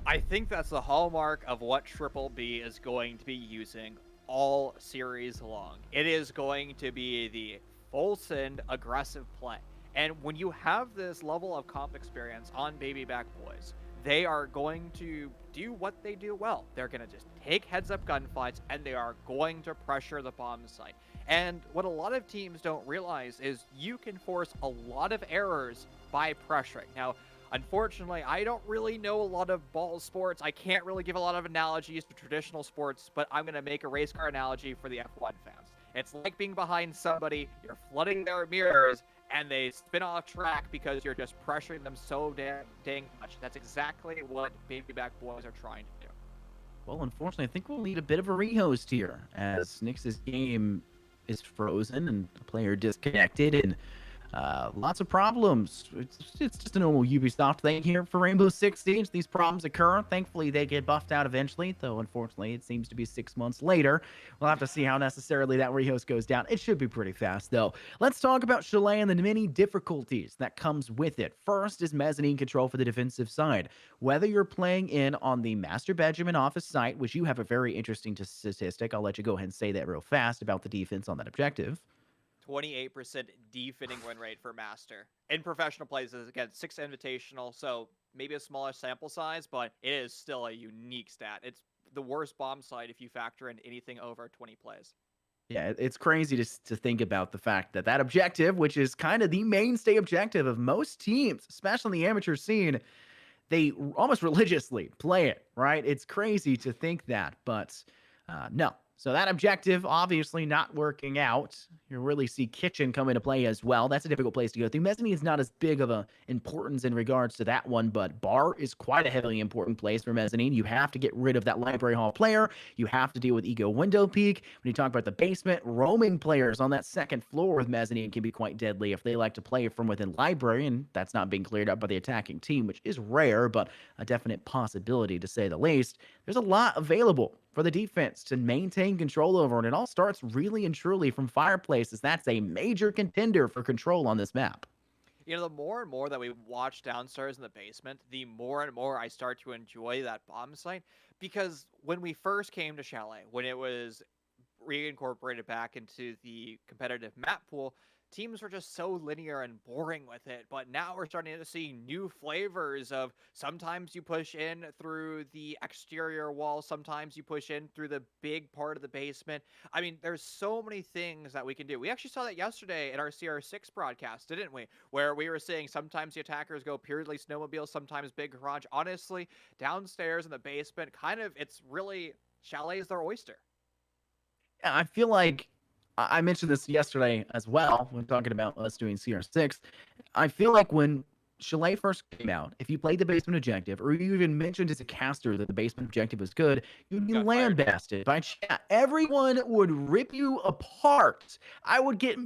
I think that's the hallmark of what Triple B is going to be using all series long. It is going to be the full send aggressive play. And when you have this level of comp experience on Baby Back Boys, they are going to do what they do well. They're going to just take heads-up gunfights, and they are going to pressure the bomb site. And what a lot of teams don't realize is you can force a lot of errors by pressuring. Now, unfortunately, I don't really know a lot of ball sports. I can't really give a lot of analogies to traditional sports, but I'm going to make a race car analogy for the F1 fans. It's like being behind somebody, you're flooding their mirrors, and they spin off track because you're just pressuring them so dang much. That's exactly what Baby Back Boys are trying to do. Well, unfortunately, I think we'll need a bit of a rehost here as Nyx's game is frozen and the player disconnected, and lots of problems. It's just a normal Ubisoft thing here for Rainbow Six Siege. These problems occur. Thankfully, they get buffed out eventually, though unfortunately, it seems to be 6 months later. We'll have to see how necessarily that rehost goes down. It should be pretty fast, though. Let's talk about Chalet and the many difficulties that comes with it. First is mezzanine control for the defensive side. Whether you're playing in on the Master Benjamin office site, which you have a very interesting statistic, I'll let you go ahead and say that real fast about the defense on that objective. 28% defending win rate for Master. In professional plays, again, 6 invitational, so maybe a smaller sample size, but it is still a unique stat. It's the worst bomb site if you factor in anything over 20 plays. Yeah, it's crazy to think about the fact that that objective, which is kind of the mainstay objective of most teams, especially in the amateur scene, they almost religiously play it, right? It's crazy to think that, but no. So that objective obviously not working out. You really see Kitchen come into play as well. That's a difficult place to go through. Mezzanine is not as big of a importance in regards to that one, but Bar is quite a heavily important place for Mezzanine. You have to get rid of that Library Hall player. You have to deal with Ego Window Peak. When you talk about the basement, roaming players on that second floor with Mezzanine can be quite deadly if they like to play from within Library, and that's not being cleared up by the attacking team, which is rare, but a definite possibility to say the least. There's a lot available for the defense to maintain control over, and it all starts really and truly from Fireplace, as that's a major contender for control on this map. You know, the more and more that we watch downstairs in the basement, the more and more I start to enjoy that bomb site, because when we first came to Chalet, when it was reincorporated back into the competitive map pool, teams were just so linear and boring with it. But now we're starting to see new flavors of sometimes you push in through the exterior wall, sometimes you push in through the big part of the basement. I mean, there's so many things that we can do. We actually saw that yesterday at our CR6 broadcast, didn't we? Where we were saying sometimes the attackers go purely snowmobile, sometimes big garage. Honestly, downstairs in the basement, kind of, it's really Chalet is their oyster. Yeah, I feel like I mentioned this yesterday as well when talking about us doing CR6. I feel like when Chalet first came out, if you played the basement objective, or you even mentioned as a caster that the basement objective was good, you'd be Got fired. lambasted by chat. Everyone would rip you apart. I would get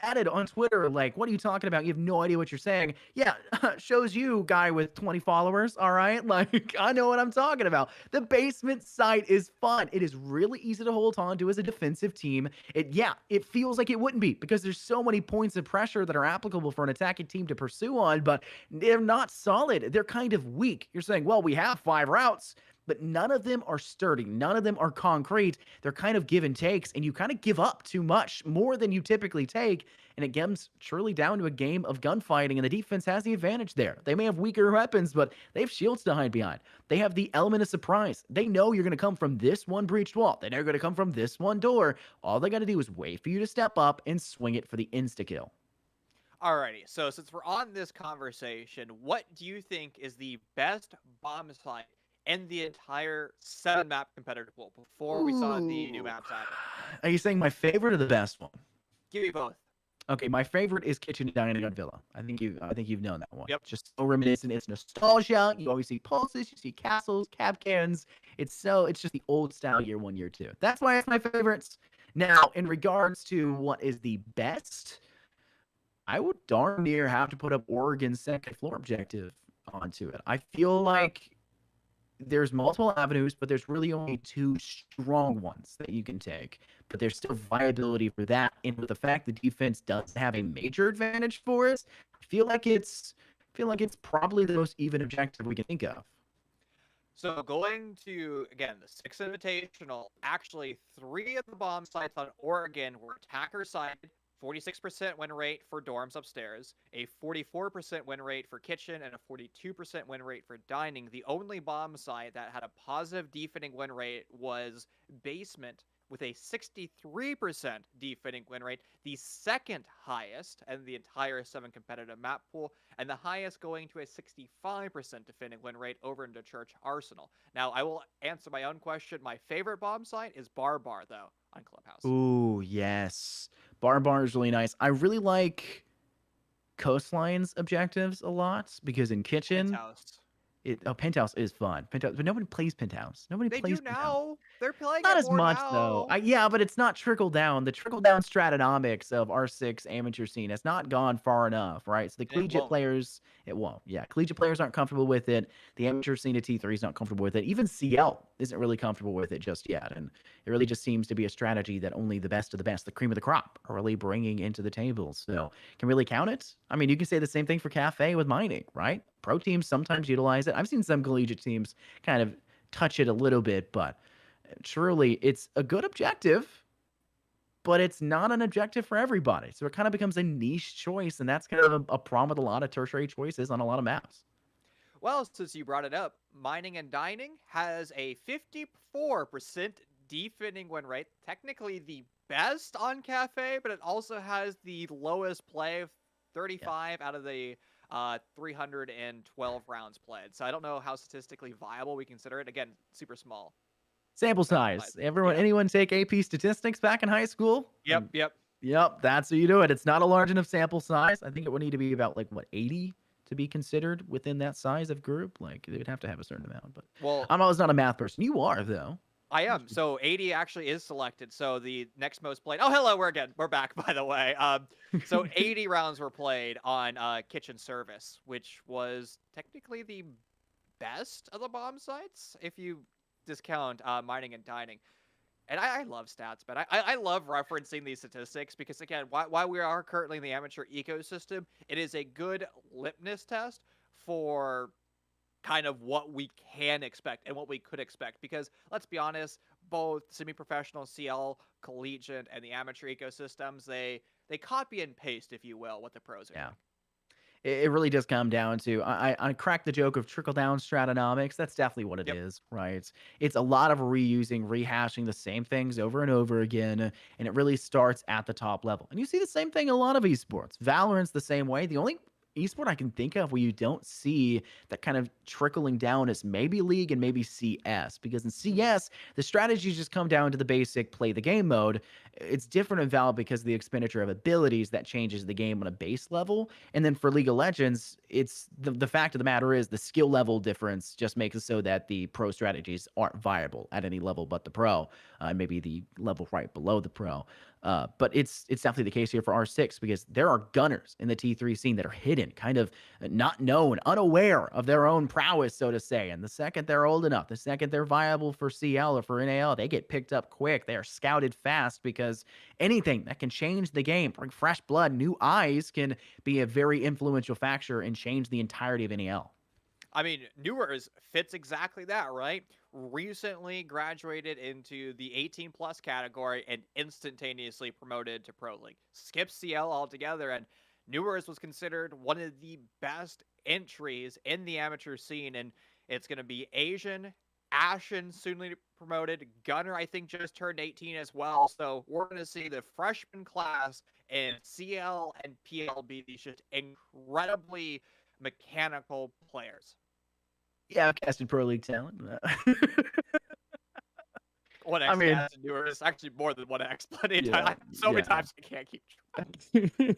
added on Twitter like, "What are you talking about? You have no idea what you're saying." Yeah, shows you, guy with 20 followers. All right, like I know what I'm talking about. The basement site is fun. It is really easy to hold on to as a defensive team. It feels like it wouldn't be because there's so many points of pressure that are applicable for an attacking team to pursue on, but they're not solid. They're kind of weak. You're saying, well, we have 5 routes, but none of them are sturdy. None of them are concrete. They're kind of give and takes, and you kind of give up too much, more than you typically take. And it comes truly down to a game of gunfighting, and the defense has the advantage there. They may have weaker weapons, but they have shields to hide behind. They have the element of surprise. They know you're going to come from this one breached wall. They know you're going to come from this one door. All they got to do is wait for you to step up and swing it for the insta-kill. Alrighty, so since we're on this conversation, what do you think is the best bomb site in the entire 7-map competitive pool before we saw the new Ooh. maps added? Are you saying my favorite or the best one? Give me both. Okay, my favorite is Kitchen Dining at Villa. I think you've known that one. Yep. Just so reminiscent. It's nostalgia. You always see pulses, you see castles, cab cans. It's just the old style year 1, year 2. That's why it's my favorites. Now, in regards to what is the best, I would darn near have to put up Oregon's second floor objective onto it. I feel like there's multiple avenues, but there's really only 2 strong ones that you can take. But there's still viability for that. And with the fact the defense does have a major advantage for us, I feel like it's probably the most even objective we can think of. So going to, again, the 6 Invitational, actually 3 of the bomb sites on Oregon were attacker sided, 46% win rate for dorms upstairs, a 44% win rate for kitchen, and a 42% win rate for dining. The only bomb site that had a positive defending win rate was basement with a 63% defending win rate, the second highest in the entire 7 competitive map pool, and the highest going to a 65% defending win rate over into Church Arsenal. Now, I will answer my own question. My favorite bomb site is Bar Bar, though, on Clubhouse. Ooh, yes. Bar is really nice. I really like Coastline's objectives a lot because in Kitchen, Penthouse. Penthouse is fun. Penthouse, but nobody plays Penthouse. Nobody They plays do Penthouse. now. They're playing Not it as more much though. now. Yeah, but it's not trickle down. The trickle down stratonomics of R6 amateur scene has not gone far enough, right? So the And it collegiate won't. players, it won't. Yeah, collegiate players aren't comfortable with it. The amateur scene at T3 is not comfortable with it. Even CL isn't really comfortable with it just yet. And it really just seems to be a strategy that only the best of the best, the cream of the crop, are really bringing into the table. So can really count it? I mean, you can say the same thing for Cafe with mining, right? Pro teams sometimes utilize it. I've seen some collegiate teams kind of touch it a little bit, but truly, it's a good objective, but it's not an objective for everybody. So it kind of becomes a niche choice, and that's kind of a problem with a lot of tertiary choices on a lot of maps. Well, since you brought it up, mining and dining has a 54% defending win rate. Technically the best on Cafe, but it also has the lowest play of Yeah. 35 out of the 312 rounds played. So I don't know how statistically viable we consider it. Again, super small Sample sample size. size. Everyone, Yeah. anyone take AP statistics back in high school? Yep. Yep, that's how you do it. It's not a large enough sample size. I think it would need to be about like what 80 to be considered within that size of group. Like they would have to have a certain amount. But Well, I was not a math person. You are though. I am. So 80 actually is selected. So the next most played. Oh, hello. We're back, by the way. So 80 rounds were played on Kitchen Service, which was technically the best of the bomb sites if you discount mining and dining. And I love stats, but I love referencing these statistics because, again, while we are currently in the amateur ecosystem, it is a good litmus test for kind of what we can expect and what we could expect. Because let's be honest, both semi-professional, CL, collegiate, and the amateur ecosystems, they copy and paste, if you will, what the pros are Yeah. doing. It really does come down to I cracked the joke of trickle down stratonomics. That's definitely what it Yep. is, right? It's a lot of reusing, rehashing the same things over and over again, and it really starts at the top level. And you see the same thing in a lot of esports. Valorant's the same way. The only esport I can think of where you don't see that kind of trickling down is maybe League and maybe CS, because in CS the strategies just come down to the basic play the game mode. It's different in Val because of the expenditure of abilities that changes the game on a base level. And then for League of Legends, it's the fact of the matter is the skill level difference just makes it so that the pro strategies aren't viable at any level but the pro, maybe the level right below the pro. But it's definitely the case here for R6 because there are gunners in the T3 scene that are hidden, kind of not known, unaware of their own prowess, so to say. And the second they're old enough, the second they're viable for CL or for NAL, they get picked up quick. They are scouted fast because anything that can change the game, bring fresh blood, new eyes, can be a very influential factor and change the entirety of NAL. I mean, Newers fits exactly that, right? Recently graduated into the 18 plus category and instantaneously promoted to Pro League. Skipped CL altogether, and Newers was considered one of the best entries in the amateur scene. And it's going to be Asian, Ashen, soonly promoted. Gunner, I think, just turned 18 as well. So we're going to see the freshman class in CL and PLB, these just incredibly mechanical players. Yeah, I've casted Pro League talent. One I X mean, cast and newer is actually more than one X, but yeah, so many yeah. times I can't keep track.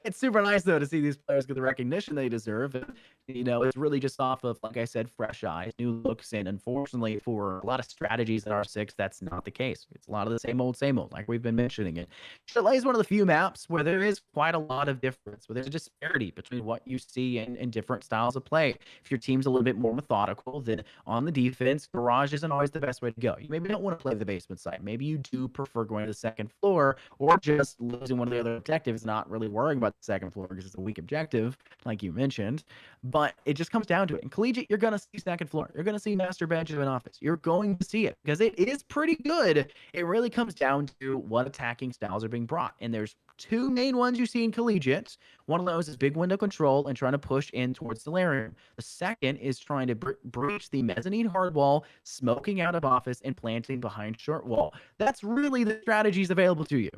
It's super nice though to see these players get the recognition they deserve. And, it's really just off of, like I said, fresh eyes, new looks, and unfortunately for a lot of strategies in R6, that's not the case. It's a lot of the same old, like we've been mentioning it. Chile is one of the few maps where there is quite a lot of difference, where there's a disparity between what you see in different styles of play. If your team's a little bit more methodical, then on the defense, garage isn't always the best way to go. You maybe don't want to play the basement side. Maybe you do prefer going to the second floor, or just losing one of the other objectives is not really worth worrying about the second floor because it's a weak objective, like you mentioned. But it just comes down to it. In collegiate, you're going to see second floor. You're going to see master bench of an office. You're going to see it because it is pretty good. It really comes down to what attacking styles are being brought. And there's two main ones you see in collegiate. One of those is big window control and trying to push in towards Solarium. The second is trying to breach the mezzanine hard wall, smoking out of office, and planting behind short wall. That's really the strategies available to you.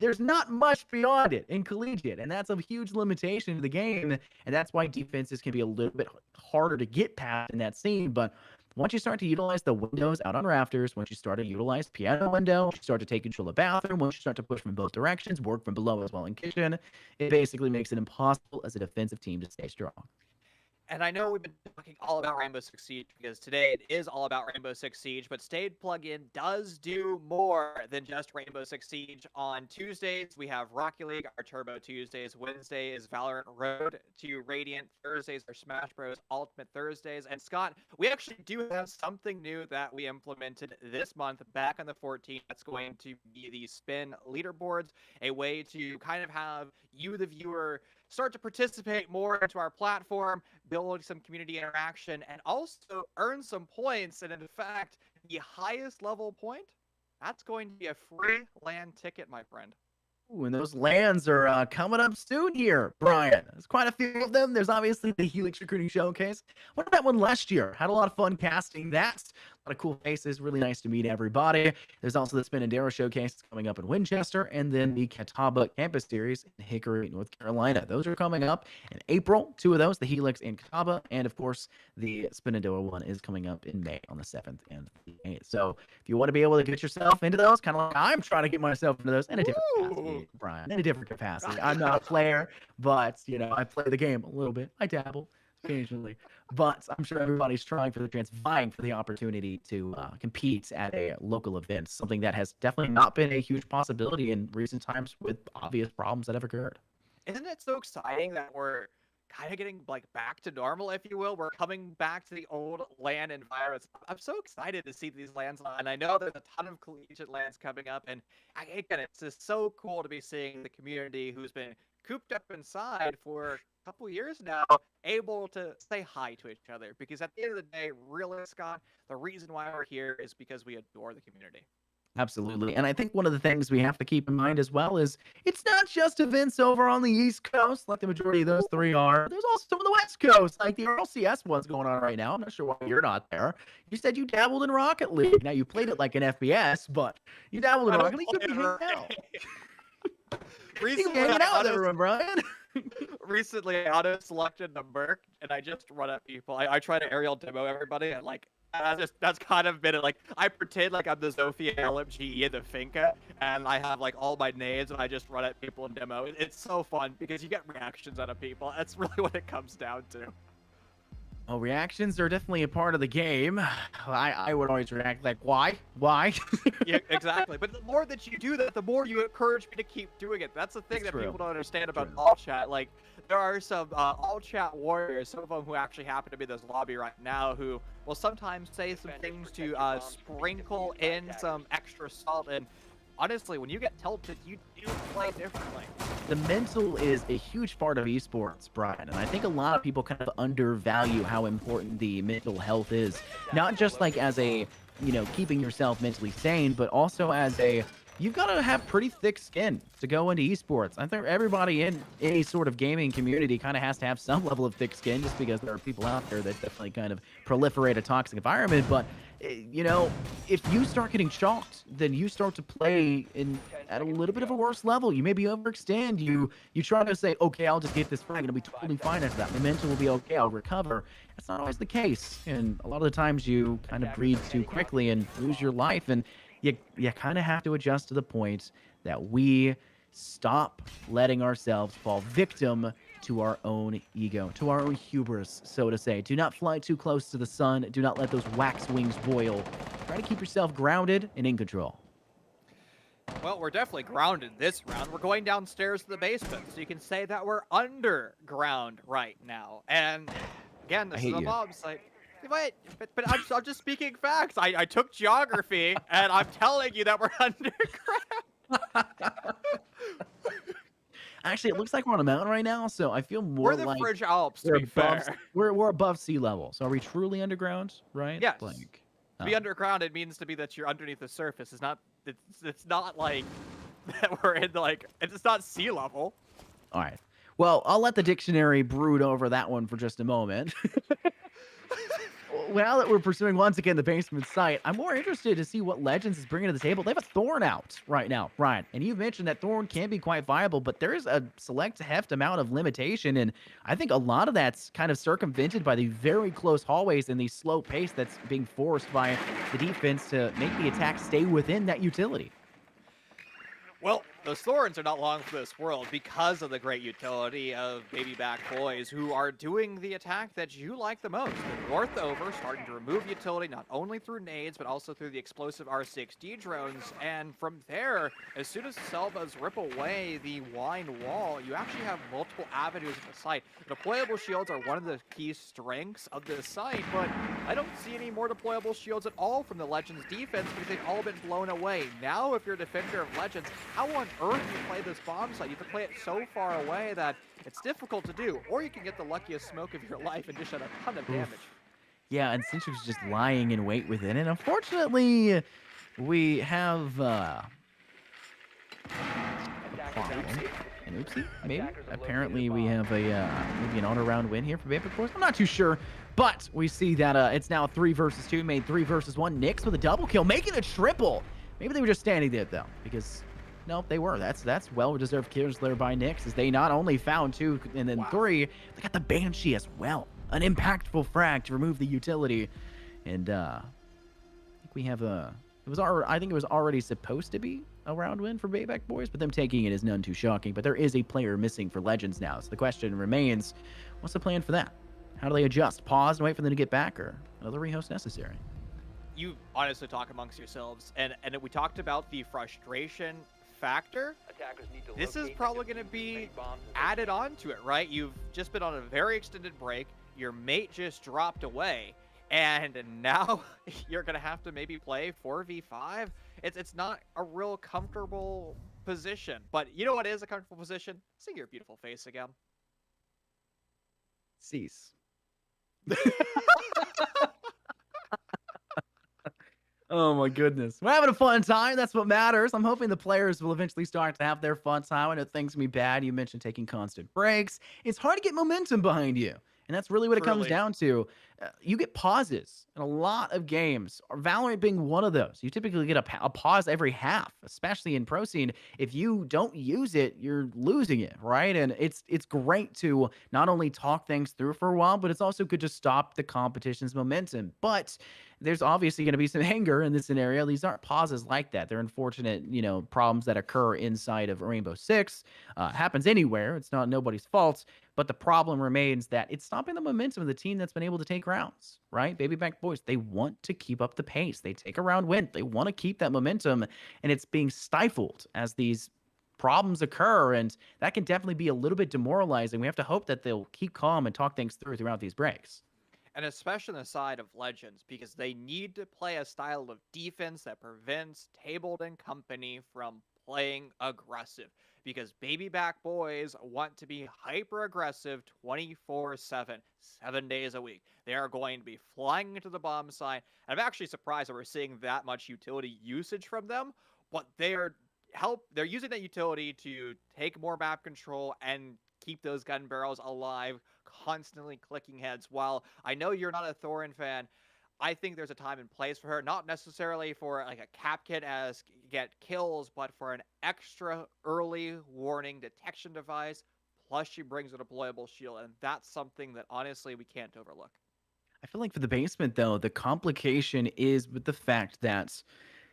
There's not much beyond it in collegiate, and that's a huge limitation to the game, and that's why defenses can be a little bit harder to get past in that scene. But once you start to utilize the windows out on rafters, once you start to utilize piano window, once you start to take control of bathroom, once you start to push from both directions, work from below as well in kitchen, it basically makes it impossible as a defensive team to stay strong. And I know we've been talking all about Rainbow Six Siege because today it is all about Rainbow Six Siege, but Stayed Plugin does do more than just Rainbow Six Siege. On Tuesdays, we have Rocket League, our Turbo Tuesdays. Wednesday is Valorant Road to Radiant. Thursdays are Smash Bros. Ultimate Thursdays. And Scott, we actually do have something new that we implemented this month back on the 14th. That's going to be the Spin Leaderboards, a way to kind of have you, the viewer, start to participate more into our platform, build some community interaction, and also earn some points. And in fact, the highest level point, that's going to be a free LAN ticket, my friend. Ooh, and those lands are coming up soon here, Brian. There's quite a few of them. There's obviously the Helix Recruiting Showcase. What about that one last year? Had a lot of fun casting that. A lot of cool faces. Really nice to meet everybody. There's also the Spin and Darrow Showcase coming up in Winchester, and then the Catawba Campus Series in Hickory, North Carolina. Those are coming up in April. Two of those, the Helix and Catawba, and of course, the Spin and Darrow one is coming up in May on the 7th and the 8th. So if you want to be able to get yourself into those, kind of like I'm trying to get myself into those in a different capacity, Brian, in a different capacity. I'm not a player, but, I play the game a little bit. I dabble occasionally, but I'm sure everybody's trying for the chance, vying for the opportunity to compete at a local event, something that has definitely not been a huge possibility in recent times with obvious problems that have occurred. Isn't it so exciting that we're kind of getting back to normal, if you will? We're coming back to the old LAN environments. I'm so excited to see these LANs, and I know there's a ton of collegiate LANs coming up, and again, it's just so cool to be seeing the community who's been cooped up inside for a couple years now able to say hi to each other, because at the end of the day, really, Scott, the reason why we're here is because we adore the community. Absolutely. And I think one of the things we have to keep in mind as well is it's not just events over on the East Coast, like the majority of those three are. There's also some on the West Coast, like the RLCS one's going on right now. I'm not sure why you're not there. You said you dabbled in Rocket League. Now, you played it like an FPS, but you dabbled in Rocket League. You could be hanging out. You could be hanging out with everyone, Brian. Recently, I auto-selected the Merc, and I just run at people. I try to aerial demo everybody, and that's kind of been it. I pretend like I'm the Zofia LMGE and the Finka, and I have all my nades, and I just run at people and demo. It's so fun because you get reactions out of people. That's really what it comes down to. Oh, reactions are definitely a part of the game. I would always react like, why? Why? Yeah, exactly. But the more that you do that, the more you encourage me to keep doing it. That's the thing that people don't understand about all chat. There are some all chat warriors, some of them who actually happen to be in this lobby right now, who will sometimes say some things to sprinkle in some extra salt. And honestly, when you get tilted, you do play differently. The mental is a huge part of esports, Brian, and I think a lot of people kind of undervalue how important the mental health is. Not just as a, keeping yourself mentally sane, but also as a, you've got to have pretty thick skin to go into esports. I think everybody in any sort of gaming community kind of has to have some level of thick skin, just because there are people out there that definitely kind of proliferate a toxic environment. But if you start getting chalked, then you start to play at a little bit of a worse level. You maybe overextend. You try to say, okay, I'll just get this frag and it'll be totally fine after that. My mental will be okay. I'll recover. That's not always the case. And a lot of the times you kind of breathe too quickly and lose your life. And you kind of have to adjust to the point that we stop letting ourselves fall victim to our own ego, to our own hubris, so to say. Do not fly too close to the sun. Do not let those wax wings boil. Try to keep yourself grounded and in control. Well, we're definitely grounded this round. We're going downstairs to the basement, so you can say that we're underground right now. And again, this is a mob site. But I'm just speaking facts. I took geography, and I'm telling you that we're underground. Actually, it looks like we're on a mountain right now, so I feel We're more the like Fridge Alps, to we're be above fair. we're above sea level. So are we truly underground, right? Yes. Like, To be oh, underground, it means to be that you're underneath the surface. It's not like that we're in like it's not sea level. all right. Well, I'll let the dictionary brood over that one for just a moment. Now that we're pursuing once again the basement site, I'm more interested to see what Legends is bringing to the table. They have a Thorn out right now, Brian, and you've mentioned that Thorn can be quite viable, but there is a select heft amount of limitation, and I think a lot of that's kind of circumvented by the very close hallways and the slow pace that's being forced by the defense to make the attack stay within that utility. Well, those thorns are not long for this world because of the great utility of baby back boys who are doing the attack that you like the most. The North over, starting to remove utility not only through nades, but also through the explosive R6D drones. And from there, as soon as Selvas rip away the wine wall, you actually have multiple avenues of the site. Deployable shields are one of the key strengths of this site, but I don't see any more deployable shields at all from the Legends defense because they've all been blown away. Now, if you're a defender of Legends, how on earth do you play this bomb site? You have to play it so far away that it's difficult to do, or you can get the luckiest smoke of your life and dish out a ton of damage. Yeah, and since was just lying in wait within it, unfortunately, we have Attackers problem. have An oopsie, maybe? Attackers have Apparently, located we bombs. have a maybe an all-around win here for Vapor Force. I'm not too sure, but we see that it's now 3 versus 2, made 3 versus 1. Nyx with a double kill, making a triple. Maybe they were just standing there though, because nope, they were. That's well-deserved kills there by Nyx, as they not only found 2 and then Wow. 3, they got the Banshee as well. An impactful frag to remove the utility, and I think we have a. I think it was already supposed to be a round win for Bayback Boys, but them taking it is none too shocking. But there is a player missing for Legends now, so the question remains: what's the plan for that? How do they adjust? Pause and wait for them to get back, or another rehost necessary? You honestly talk amongst yourselves, and we talked about the frustration factor. Attackers need to This is locate probably and going to defuse as be many bombs as they added can. on to it, right? You've just been on a very extended break. Your mate just dropped away, and now you're going to have to maybe play 4v5. It's not a real comfortable position, but you know what is a comfortable position? Seeing your beautiful face again. Cease. Oh my goodness. We're having a fun time. That's what matters. I'm hoping the players will eventually start to have their fun time. I know things can be bad. You mentioned taking constant breaks. It's hard to get momentum behind you. And that's really what it comes Truly. down to. You get pauses in a lot of games, or Valorant being one of those. You typically get a pause every half, especially in Pro Scene. If you don't use it, you're losing it, right? And it's great to not only talk things through for a while, but it's also good to stop the competition's momentum. But there's obviously going to be some anger in this scenario. These aren't pauses like that. They're unfortunate, problems that occur inside of Rainbow Six. Happens anywhere. It's not nobody's fault. But the problem remains that it's stopping the momentum of the team that's been able to take rounds, right? Baby Back Boys, they want to keep up the pace. They take a round win. They want to keep that momentum, and it's being stifled as these problems occur, and that can definitely be a little bit demoralizing. We have to hope that they'll keep calm and talk things through throughout these breaks. And especially on the side of Legends, because they need to play a style of defense that prevents Tabled and company from playing aggressive. Because baby back boys want to be hyper aggressive 24/7, 7 days a week. They are going to be flying into the bomb site. And I'm actually surprised that we're seeing that much utility usage from them, but they're using that utility to take more map control and keep those gun barrels alive, constantly clicking heads. While I know you're not a Thorin fan, I think there's a time and place for her, not necessarily for like a cap kit as get kills, but for an extra early warning detection device. Plus, she brings a deployable shield, and that's something that honestly we can't overlook. I feel like for the basement, though, the complication is with the fact that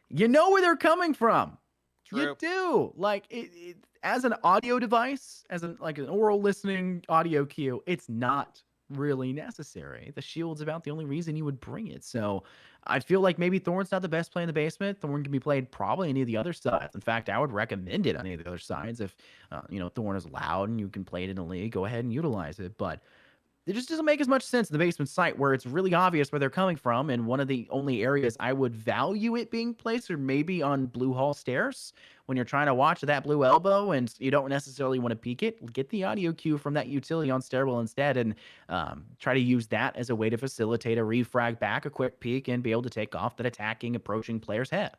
you know where they're coming from. You True. do. Like as an audio device, as an oral listening audio cue, it's not really necessary. The shield's about the only reason you would bring it. So I feel like maybe Thorn's not the best play in the basement. Thorn can be played probably any of the other sides. In fact, I would recommend it on any of the other sides if Thorn is loud and you can play it in a league. Go ahead and utilize it. But It just doesn't make as much sense in the basement site where it's really obvious where they're coming from. And one of the only areas I would value it being placed are maybe on Blue Hall stairs when you're trying to watch that blue elbow and you don't necessarily want to peek it. Get the audio cue from that utility on stairwell instead and try to use that as a way to facilitate a refrag back, a quick peek, and be able to take off that attacking, approaching player's head.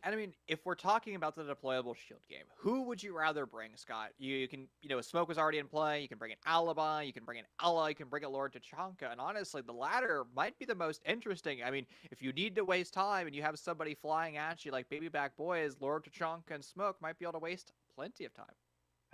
And I mean, if we're talking about the deployable shield game, who would you rather bring, Scott? You can, Smoke was already in play. You can bring an Alibi. You can bring an Ella. You can bring a Lord Tachanka. And honestly, the latter might be the most interesting. I mean, if you need to waste time and you have somebody flying at you like Baby Back Boys, Lord Tachanka and Smoke might be able to waste plenty of time.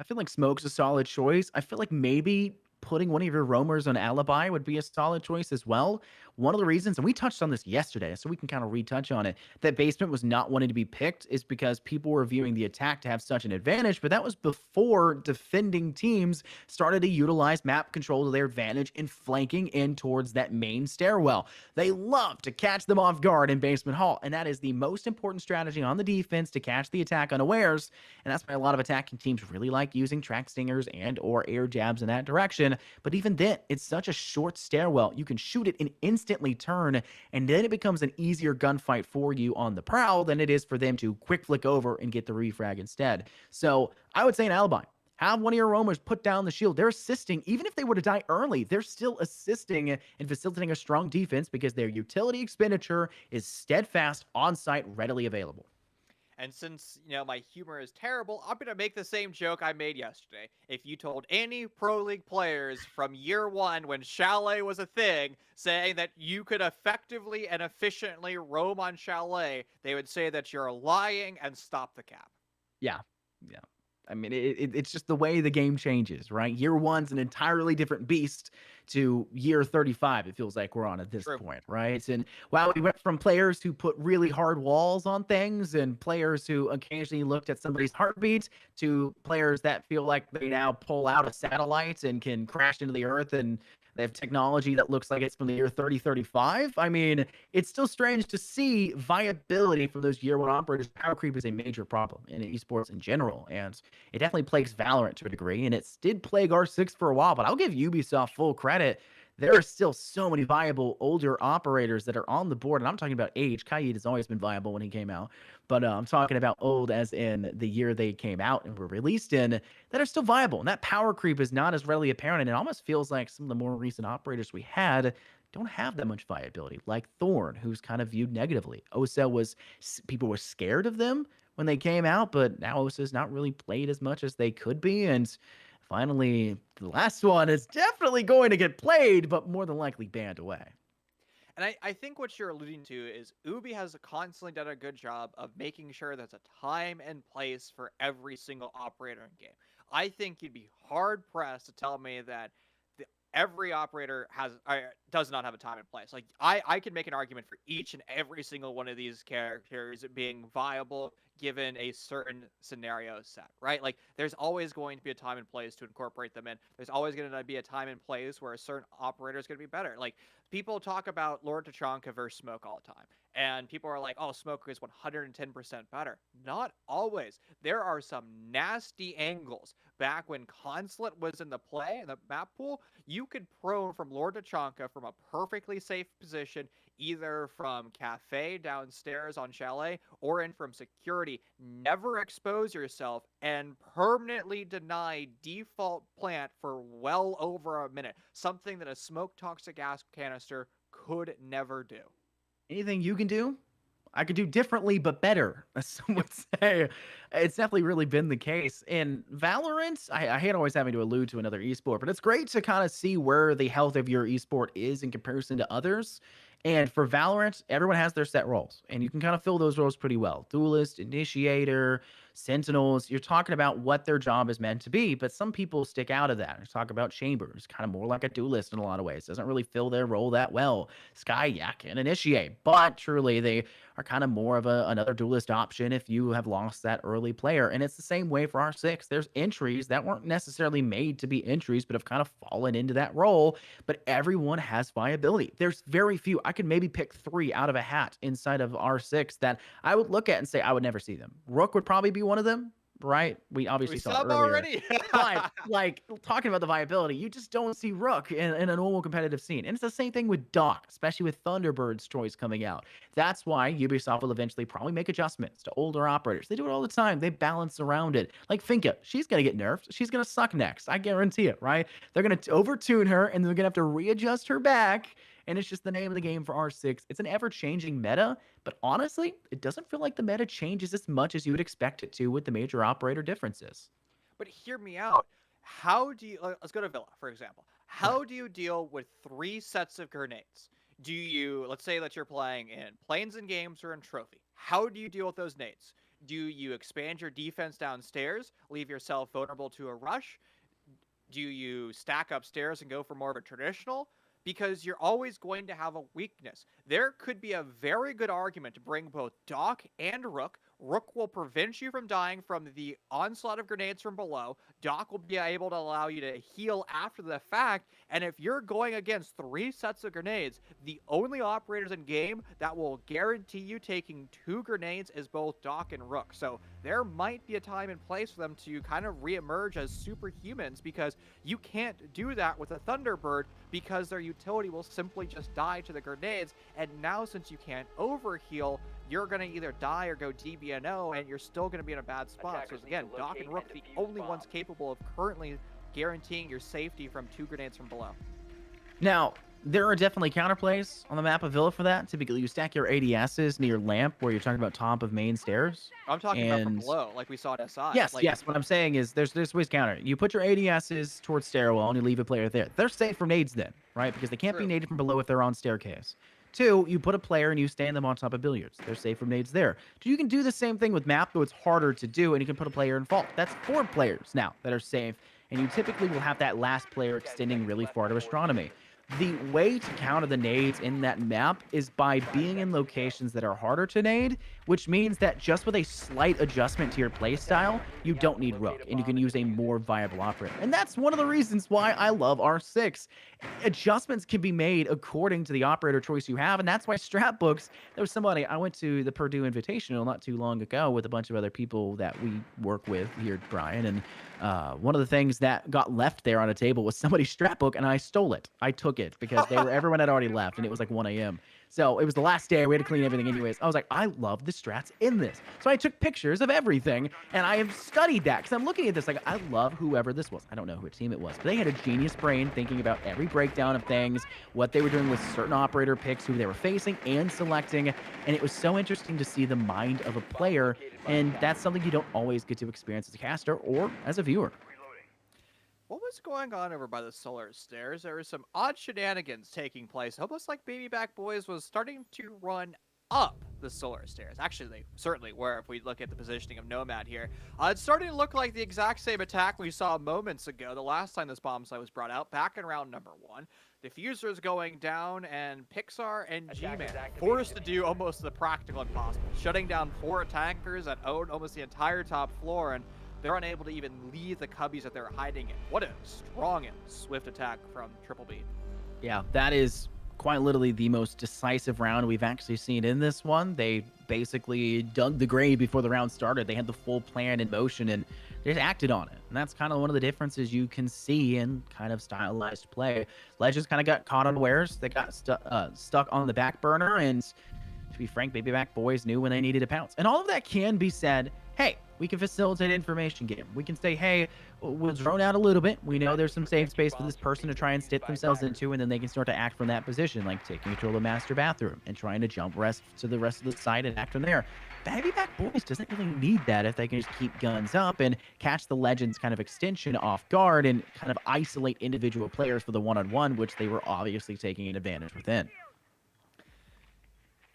I feel like Smoke's a solid choice. I feel like maybe putting one of your roamers on Alibi would be a solid choice as well. One of the reasons, and we touched on this yesterday, so we can kind of retouch on it, that Basement was not wanting to be picked is because people were viewing the attack to have such an advantage, but that was before defending teams started to utilize map control to their advantage in flanking in towards that main stairwell. They love to catch them off guard in Basement Hall, and that is the most important strategy on the defense to catch the attack unawares, and that's why a lot of attacking teams really like using track stingers and or air jabs in that direction. But even then, it's such a short stairwell. You can shoot it and instantly turn, and then it becomes an easier gunfight for you on the prowl than it is for them to quick flick over and get the refrag instead. So I would say an Alibi. Have one of your roamers put down the shield. They're assisting. Even if they were to die early, they're still assisting and facilitating a strong defense because their utility expenditure is steadfast, on-site, readily available. And since, my humor is terrible, I'm going to make the same joke I made yesterday. If you told any Pro League players from year one when Chalet was a thing, saying that you could effectively and efficiently roam on Chalet, they would say that you're lying and stop the cap. Yeah. Yeah. I mean, it's just the way the game changes, right? Year one's an entirely different beast to year 35. It feels like we're on at this True. point, right? And wow, we went from players who put really hard walls on things and players who occasionally looked at somebody's heartbeat to players that feel like they now pull out a satellite and can crash into the earth and they have technology that looks like it's from the year 3035. I mean, it's still strange to see viability from those year one operators. Power creep is a major problem in esports in general, and it definitely plagues Valorant to a degree, and it did plague R6 for a while, but I'll give Ubisoft full credit. There are still so many viable older operators that are on the board, and I'm talking about age. Kaid has always been viable when he came out, but I'm talking about old as in the year they came out and were released in that are still viable. And that power creep is not as readily apparent, and it almost feels like some of the more recent operators we had don't have that much viability, like Thorn, who's kind of viewed negatively. Osa people were scared of them when they came out, but now Osa's not really played as much as they could be, and finally, the last one is definitely going to get played, but more than likely banned away. And I think what you're alluding to is Ubi has constantly done a good job of making sure there's a time and place for every single operator in game. I think you'd be hard pressed to tell me that every operator does not have a time and place. Like I can make an argument for each and every single one of these characters being viable given a certain scenario set, right? Like there's always going to be a time and place to incorporate them in. There's always going to be a time and place where a certain operator is going to be better. Like people talk about Lord Tachanka versus Smoke all the time. And people are like, oh, Smoke is 110% better. Not always. There are some nasty angles. Back when Consulate was in the play, in the map pool, you could prone from Lord Tachanka from a perfectly safe position, either from Cafe downstairs on Chalet or in from security. Never expose yourself and permanently deny default plant for well over a minute. Something that a smoke toxic gas canister could never do. Anything you can do, I could do differently but better, as some Yep. would say. It's definitely really been the case. In Valorant, I hate always having to allude to another esport, but it's great to kind of see where the health of your esport is in comparison to others. And for Valorant, everyone has their set roles, and you can kind of fill those roles pretty well. Duelist, Initiator, Sentinels, you're talking about what their job is meant to be, but some people stick out of that. You talk about Chambers, kind of more like a duelist in a lot of ways. Doesn't really fill their role that well. Skyak can initiate, but truly they are kind of more of another duelist option if you have lost that early player. And it's the same way for R6. There's entries that weren't necessarily made to be entries, but have kind of fallen into that role. But everyone has viability. There's very few. I could maybe pick 3 out of a hat inside of R6 that I would look at and say I would never see them. Rook would probably be one of them. right? We We obviously saw it sub earlier. already? But, like, talking about the viability, you just don't see Rook in a normal competitive scene. And it's the same thing with Doc, especially with Thunderbird's choice coming out. That's why Ubisoft will eventually probably make adjustments to older operators. They do it all the time. They balance around it. Like Finka, she's going to get nerfed. She's going to suck next. I guarantee it, right? They're going to overtune her, and they're going to have to readjust her back. And it's just the name of the game for R6. It's an ever-changing meta, but honestly, it doesn't feel like the meta changes as much as you would expect it to with the major operator differences. But hear me out. How do you let's go to Villa, for example. Okay. How do you deal with 3 sets of grenades? Do you let's say that you're playing in planes and games or in trophy. How do you deal with those nades? Do you expand your defense downstairs, leave yourself vulnerable to a rush? Do you stack upstairs and go for more of a traditional? Because you're always going to have a weakness. There could be a very good argument to bring both Doc and Rook. Rook will prevent you from dying from the onslaught of grenades from below. Doc will be able to allow you to heal after the fact. And if you're going against 3 sets of grenades, the only operators in game that will guarantee you taking 2 grenades is both Doc and Rook. So there might be a time and place for them to kind of reemerge as superhumans, because you can't do that with a Thunderbird because their utility will simply just die to the grenades. And now, since you can't overheal, you're going to either die or go DBNO, and you're still going to be in a bad spot. So again, Doc and Rook, the only ones capable of currently guaranteeing your safety from 2 grenades from below. Now, there are definitely counterplays on the map of Villa for that. Typically, you stack your ADSs near lamp where you're talking about top of main stairs. I'm talking about from And below, like we saw at SI. yes, Like, yes. What I'm saying is there's ways to counter it. You put your ADSs towards stairwell and you leave a player there. They're safe from nades then, right? Because they can't be True. naded from below if they're on staircase. 2, you put a player and you stand them on top of billiards. They're safe from nades there. You can do the same thing with map, though it's harder to do, and you can put a player in vault. That's 4 players now that are safe, and you typically will have that last player extending really far to astronomy. The way to counter the nades in that map is by being in locations that are harder to nade, which means that just with a slight adjustment to your playstyle, you don't need Rook, and you can use a more viable operator. And that's one of the reasons why I love R6. Adjustments can be made according to the operator choice you have, and that's why strat books. There was somebody, I went to the Purdue Invitational not too long ago with a bunch of other people that we work with here at Brian, and one of the things that got left there on a table was somebody's strat book, and I stole it. I took it because everyone had already left, and it was like 1 a.m. So it was the last day. We had to clean everything anyways. I was like, I love the strats in this. So I took pictures of everything, and I have studied that because I'm looking at this like, I love whoever this was. I don't know who team it was, but they had a genius brain thinking about every breakdown of things, what they were doing with certain operator picks, who they were facing and selecting. And it was so interesting to see the mind of a player, and that's something you don't always get to experience as a caster or as a viewer. what was going on over by the solar stairs? There were some odd shenanigans taking place, almost like Baby Back Boys was starting to run up the solar stairs. Actually, they certainly were if we look at the positioning of Nomad here. It's starting to look like the exact same attack we saw moments ago, the last time this bomb site was brought out, back in round number 1. Diffuser's going down, and Pixar and G-Man forced to do almost the practical impossible, shutting down 4 attackers that own almost the entire top floor, and they're unable to even leave the cubbies that they're hiding in. What a strong and swift attack from Triple B. Yeah, that is quite literally the most decisive round we've actually seen in this one. They basically dug the grave before the round started. They had the full plan in motion, and they just acted on it. And that's kind of one of the differences you can see in kind of stylized play. Legends kind of got caught unawares. They got stuck on the back burner, and to be frank, Baby Back Boys knew when they needed to pounce. And all of that can be said, hey, we can facilitate information game. We can say, hey, we'll drone out a little bit. We know there's some safe space for this person to try and stick themselves into, and then they can start to act from that position, like taking control of the master bathroom and trying to jump rest to the rest of the site and act from there. Baby Back Boys doesn't really need that if they can just keep guns up and catch the Legends kind of extension off guard and kind of isolate individual players for the one-on-one, which they were obviously taking an advantage within.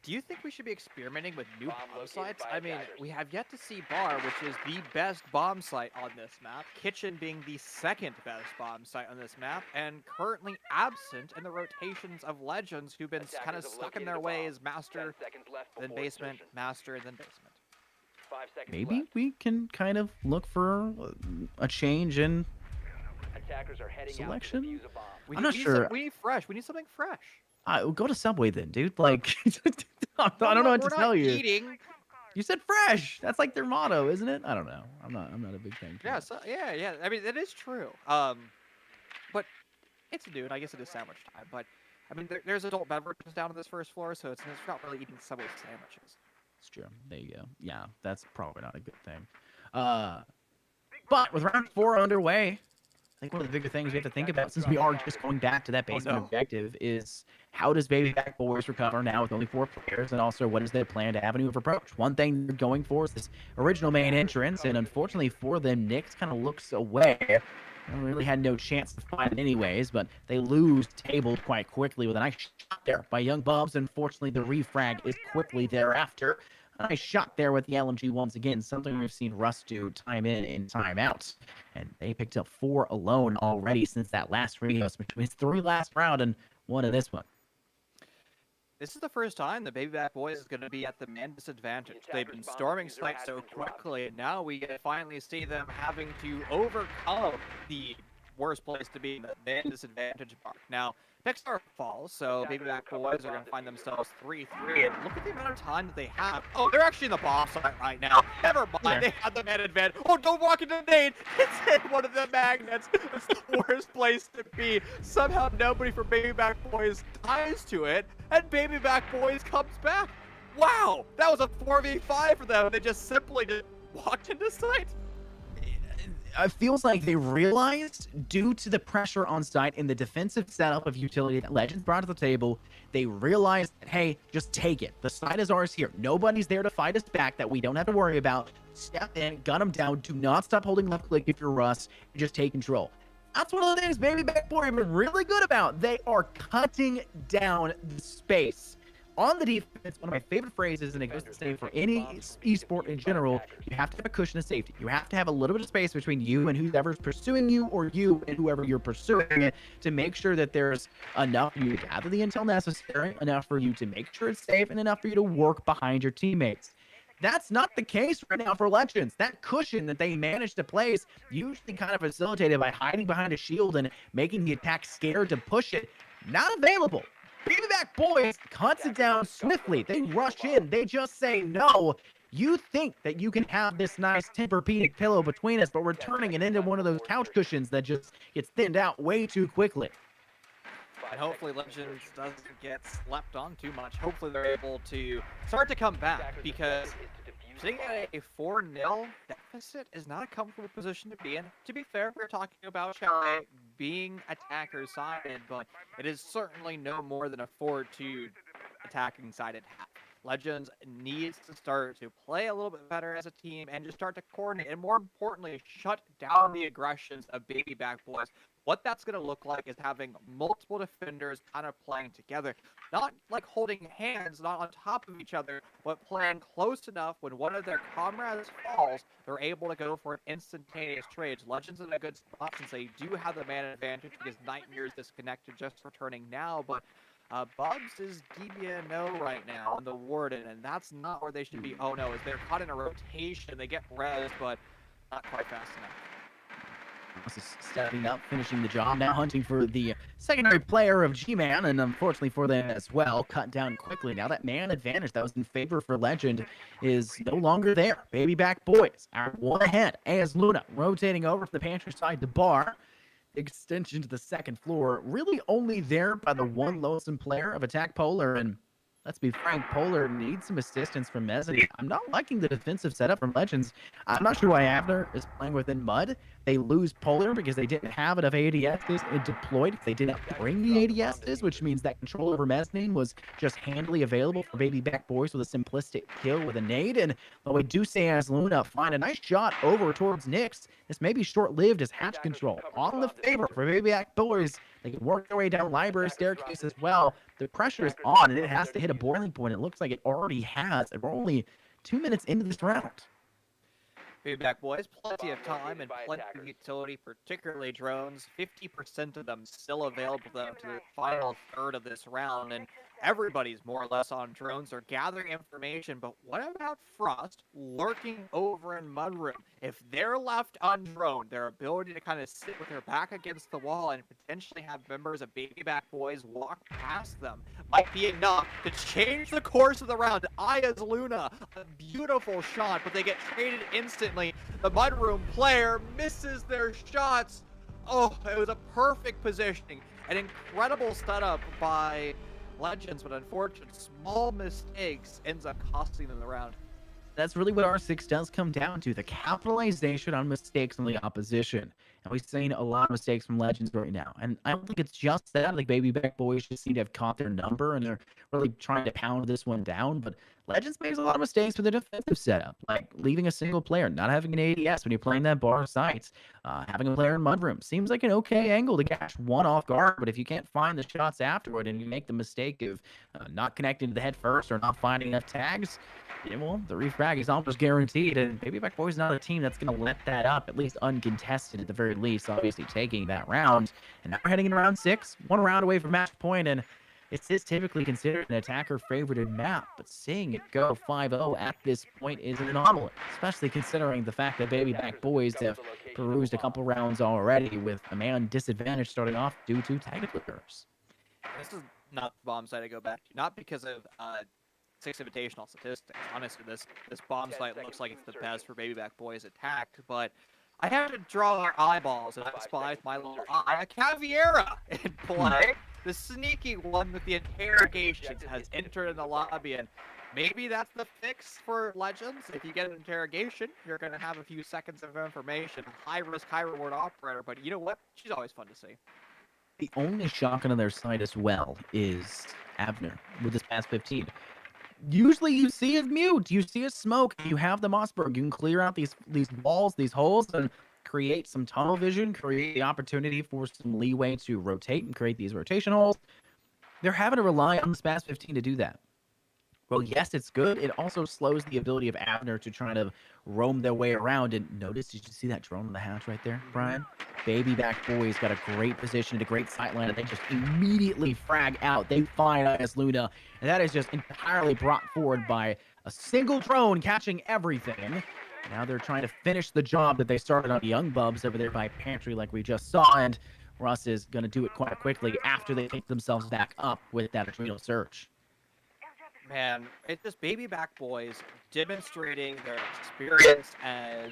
Do you think we should be experimenting with new bomb sites? I mean, we have yet to see Bar, which is the best bomb site on this map, Kitchen being the second best bomb site on this map, and currently absent in the rotations of Legends who've been kind of stuck in their ways, Master, then Basement, Master, then Basement. 5 seconds Maybe left. we can kind of look for a change in Attackers are heading selection? out to defuse a bomb. We I'm need, not we need sure. we need fresh. We need something fresh. Go to Subway then, dude. Like, I don't know what to tell you. Eating. You said fresh. That's like their motto, isn't it? I don't know. I'm not a big fan for Yeah, that. so yeah. I mean, it is true. But it's noon. I guess it is sandwich time. But I mean, there's adult beverages down on this first floor, so it's not really eating Subway sandwiches. It's true. There you go. Yeah, that's probably not a good thing. Uh, but with round 4 underway, I think one of the bigger things we have to think about, since we are just going back to that Oh basement no. objective, is how does Baby Back Boys recover now with only 4 players, and also what is their planned avenue of approach? One thing they're going for is this original main entrance, and unfortunately for them, Nyx kind of looks away. They really had no chance to find it anyways, but they lose tabled quite quickly with a nice shot there by Young Bubs. Unfortunately, the refrag is quickly thereafter. A nice shot there with the LMG once again, something we've seen Russ do time in and time out. And they picked up 4 alone already since that last Rios, between 3 last round and 1 in this one. This is the first time the Baby Back Boys is going to be at the man disadvantage. They've been storming site so quickly, and now we finally see them having to overcome the worst place to be in the man disadvantage mark. Now, Pixar falls, so Baby Back Boys are going to find themselves 3-3, and look at the amount of time that they have. Oh, they're actually in the bomb site right now. Never mind, they had the man advantage. Oh, don't walk into the nade. It's in one of the magnets. It's the worst place to be. Somehow nobody from Baby Back Boys dies to it, and Baby Back Boys comes back. Wow, that was a 4v5 for them. They just simply just walked into sight. It feels like they realized, due to the pressure on site in the defensive setup of utility that Legends brought to the table, they realized that, hey, just take it. The site is ours here. Nobody's there to fight us back that we don't have to worry about. Step in, gun them down. Do not stop holding left click if you're Russ, and just take control. That's one of the things Baby Back Boy have been really good about. They are cutting down the space. On the defense, one of my favorite phrases, and it goes to say for any esport in general, you have to have a cushion of safety. You have to have a little bit of space between you and whoever's pursuing you, or you and whoever you're pursuing, to make sure that there's enough for you to gather the intel necessary, enough for you to make sure it's safe, and enough for you to work behind your teammates. That's not the case right now for Legends. That cushion that they managed to place, usually kind of facilitated by hiding behind a shield and making the attack scared to push it, not available. Baby Back Boys cuts it down swiftly. They rush in. They just say, no, you think that you can have this nice Tempur-Pedic pillow between us, but we're turning it into one of those couch cushions that just gets thinned out way too quickly. And hopefully Legends doesn't get slept on too much. Hopefully they're able to start to come back, because sitting at a 4-0 deficit is not a comfortable position to be in. To be fair, we're talking about Chalet being attacker-sided, but it is certainly no more than a 4-2 attacking-sided half. Legends needs to start to play a little bit better as a team and just start to coordinate, and more importantly, shut down the aggressions of Baby Back Boys. What that's going to look like is having multiple defenders kind of playing together. Not like holding hands, not on top of each other, but playing close enough when one of their comrades falls, they're able to go for an instantaneous trade. Legends in a good spot since they do have the man advantage, because Nightmare's disconnected, just returning now, but Bubs is DBNO right now on the Warden, and that's not where they should be. Oh no, is they're caught in a rotation, they get res, but not quite fast enough. This is stepping up, finishing the job, now hunting for the secondary player of G-Man, and unfortunately for them as well, cut down quickly. Now that man advantage that was in favor for Legend is no longer there. Baby Back Boys are one ahead as Luna rotating over from the pantry side to Bar. Extension to the second floor, really only there by the one lonesome player of Attack Polar, and let's be frank, Polar needs some assistance from Mezzanine. I'm not liking the defensive setup from Legends. I'm not sure why Abner is playing within Mud. They lose Polar because they didn't have enough ADSs deployed. They didn't bring the ADSs, which means that control over Mezzanine was just handily available for Baby Back Boys with a simplistic kill with a nade. And we do see as Luna find a nice shot over towards Nyx. This may be short-lived as hatch control on the favor for Baby Back Boys. They can work their way down library staircase as well. The pressure is on, and it has to hit a boiling point. It looks like it already has, and we're only 2 minutes into this round. Baby Back Boys, plenty of time and plenty of utility, particularly drones. 50% of them still available to them to the final third of this round, and Everybody's more or less on drones. They're gathering information, but what about Frost lurking over in Mudroom? If they're left undroned, their ability to kind of sit with their back against the wall and potentially have members of Baby Back Boys walk past them might be enough to change the course of the round. Aya's Luna, a beautiful shot, but they get traded instantly. The Mudroom player misses their shots. Oh, it was a perfect positioning. An incredible setup by Legends, but unfortunate small mistakes ends up costing them the round. That's really what R6 does come down to, the capitalization on mistakes on the opposition. And we've seen a lot of mistakes from Legends right now. And I don't think it's just that. Like, Baby Back Boys just seem to have caught their number, and they're really trying to pound this one down. But Legends makes a lot of mistakes with the defensive setup, like leaving a single player, not having an ADS when you're playing that bar sites, having a player in Mudroom. Seems like an okay angle to catch one off guard, but if you can't find the shots afterward and you make the mistake of not connecting to the head first or not finding enough tags, yeah, well, the refrag is almost guaranteed, and Baby Back Boys not a team that's going to let that up, at least uncontested at the very least, obviously taking that round. And now we're heading into round 6, one round away from match point, and it's typically considered an attacker-favorited map, but seeing it go 5-0 at this point is an anomaly, especially considering the fact that Baby Back Boys have perused a couple rounds already with a man disadvantage starting off due to technical errors. This is not the bomb site I go back to, not because of 6 invitational statistics. Honestly, this bomb site looks like it's the best for Baby Back Boys attacked, but I have to draw our eyeballs, and I spy my little eye, a Caviera in play. The sneaky one with the interrogation has entered in the lobby, and maybe that's the fix for Legends. If you get an interrogation, you're going to have a few seconds of information. High risk, high reward operator, but you know what? She's always fun to see. The only shotgun on their side as well is Abner with this past 15. Usually you see a mute, you see a smoke, you have the Mossberg, you can clear out these walls, these holes, and create some tunnel vision, create the opportunity for some leeway to rotate and create these rotation holes. They're having to rely on the Spaz 15 to do that. Well, yes, it's good. It also slows the ability of Abner to try to roam their way around. And notice, did you see that drone on the hatch right there, Brian? Baby Back Boys got a great position, a great sightline, and they just immediately frag out. They find IS Luna, and that is just entirely brought forward by a single drone catching everything. Now they're trying to finish the job that they started on Young Bubs over there by Pantry like we just saw, and Russ is going to do it quite quickly after they pick themselves back up with that adrenal surge. Man, it's just Baby Back Boys demonstrating their experience as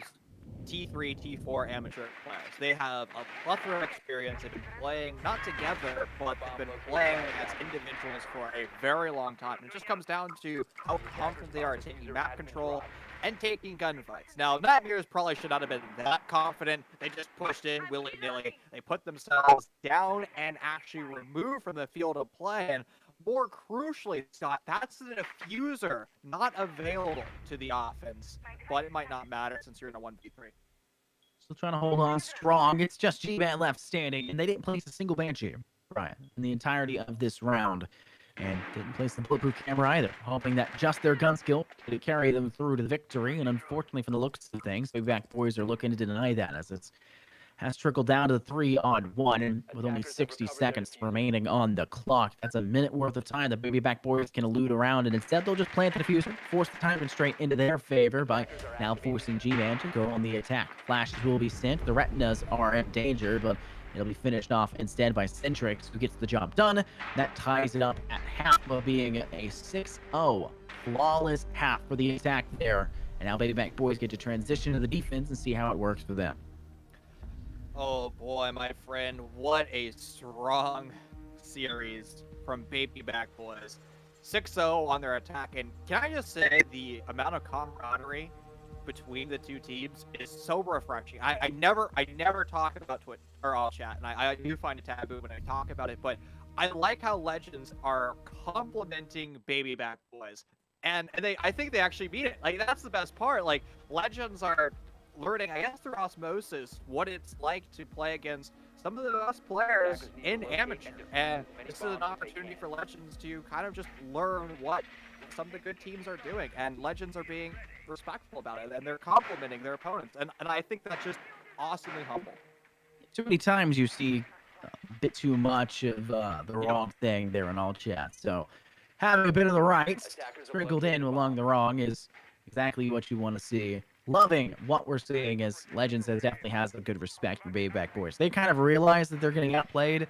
T3, T4 amateur players. They have a plethora of experience. They've been playing, not together, but they've been playing as individuals for a very long time. And it just comes down to how confident they are at taking map control and taking gunfights. Now, Nightmares probably should not have been that confident. They just pushed in willy-nilly. They put themselves down and actually removed from the field of play. And more crucially, Scott, that's the diffuser not available to the offense, but it might not matter since you're in a 1v3. Still trying to hold on strong. It's just G-Man left standing, and they didn't place a single Banshee, Brian, in the entirety of this round. And didn't place the bulletproof camera either, hoping that just their gun skill could carry them through to the victory. And unfortunately, from the looks of things, Baby Back Boys are looking to deny that, as it's has trickled down to the 3-on-1, and with only 60 seconds remaining on the clock. That's a minute worth of time that Baby Back Boys can elude around, and instead they'll just plant the diffuser, force the time constraint into their favor by now forcing G-Man to go on the attack. Flashes will be sent, the Retinas are in danger, but it'll be finished off instead by Centrix, who gets the job done. That ties it up at half of being a 6-0. Flawless half for the attack there. And now Baby Back Boys get to transition to the defense and see how it works for them. Oh boy, my friend, what a strong series from Baby Back Boys. 6-0 on their attack, and can I just say the amount of camaraderie between the two teams is so refreshing. I never talk about Twitch or all chat, and I do find it taboo when I talk about it, but I like how Legends are complimenting Baby Back Boys, and I think they actually mean it. Like, that's the best part. Like, Legends are learning, I guess, through osmosis, what it's like to play against some of the best players in amateur, and this is an opportunity for Legends to kind of just learn what some of the good teams are doing, and Legends are being respectful about it, and they're complimenting their opponents, and I think that's just awesomely humble. Too many times you see a bit too much of the wrong thing there in all chat, so having a bit of the right Attackers have sprinkled located in a along bomb. the wrong is exactly what you want to see. Loving what we're seeing as Legends definitely has a good respect for Baby Back Boys. They kind of realize that they're getting outplayed.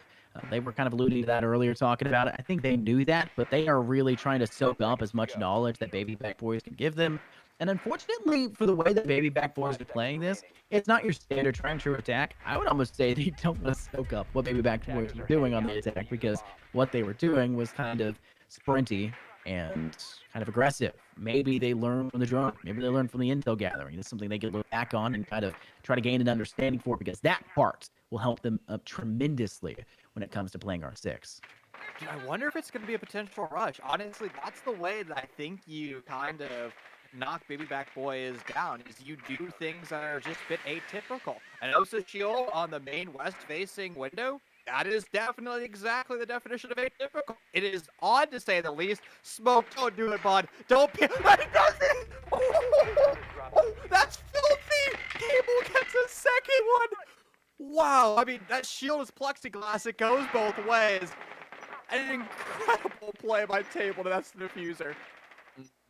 They were kind of alluding to that earlier, talking about it. I think they knew that, but they are really trying to soak up as much knowledge that Baby Back Boys can give them. And unfortunately, for the way that Baby Back Boys are playing this, it's not your standard try and true attack. I would almost say they don't want to soak up what Baby Back Boys Attackers were are doing heading on out the to attack, defuse the because bomb. what they were doing was kind of sprinty and kind of aggressive. Maybe they learned from the drone. Maybe they learned from the intel gathering. It's something they could look back on and kind of try to gain an understanding for, because that part will help them up tremendously when it comes to playing R6. Dude, I wonder if it's going to be a potential rush. Honestly, that's the way that I think you kind of knock Baby Back Boys down, is you do things that are just a bit atypical. An Osa shield on the main west-facing window, that is definitely exactly the definition of atypical. It is odd to say the least. Smoke, don't do it, bud. Don't be. He does it! Oh, that's filthy! Cable gets a second one! Wow, I mean, that shield is plexiglass. It goes both ways. An incredible play by Table to that's the diffuser.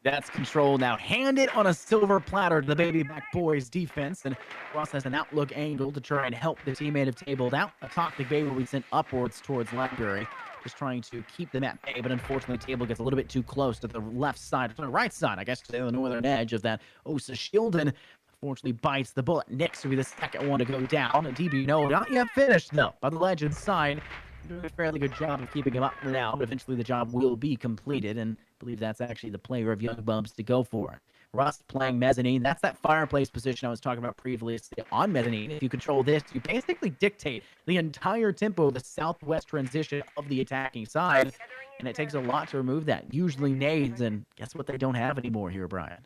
That's control now handed on a silver platter to the Baby Back Boys defense, and Ross has an outlook angle to try and help the teammate of Tabled out. A toxic Bay will be sent upwards towards Library, just trying to keep them at bay, but unfortunately Table gets a little bit too close to the left side, or to the right side, I guess, to the northern edge of that Osa shield, and unfortunately bites the bullet. Next will be the second one to go down. And DB no, not yet finished though, by the Legends side. Doing a fairly good job of keeping him up for now, but eventually the job will be completed, and I believe that's actually the player of Young Bubs to go for. Rust playing mezzanine. That's that fireplace position I was talking about previously on mezzanine. If you control this, you basically dictate the entire tempo of the southwest transition of the attacking side, and it takes a lot to remove that. Usually nades, and guess what they don't have anymore here, Brian?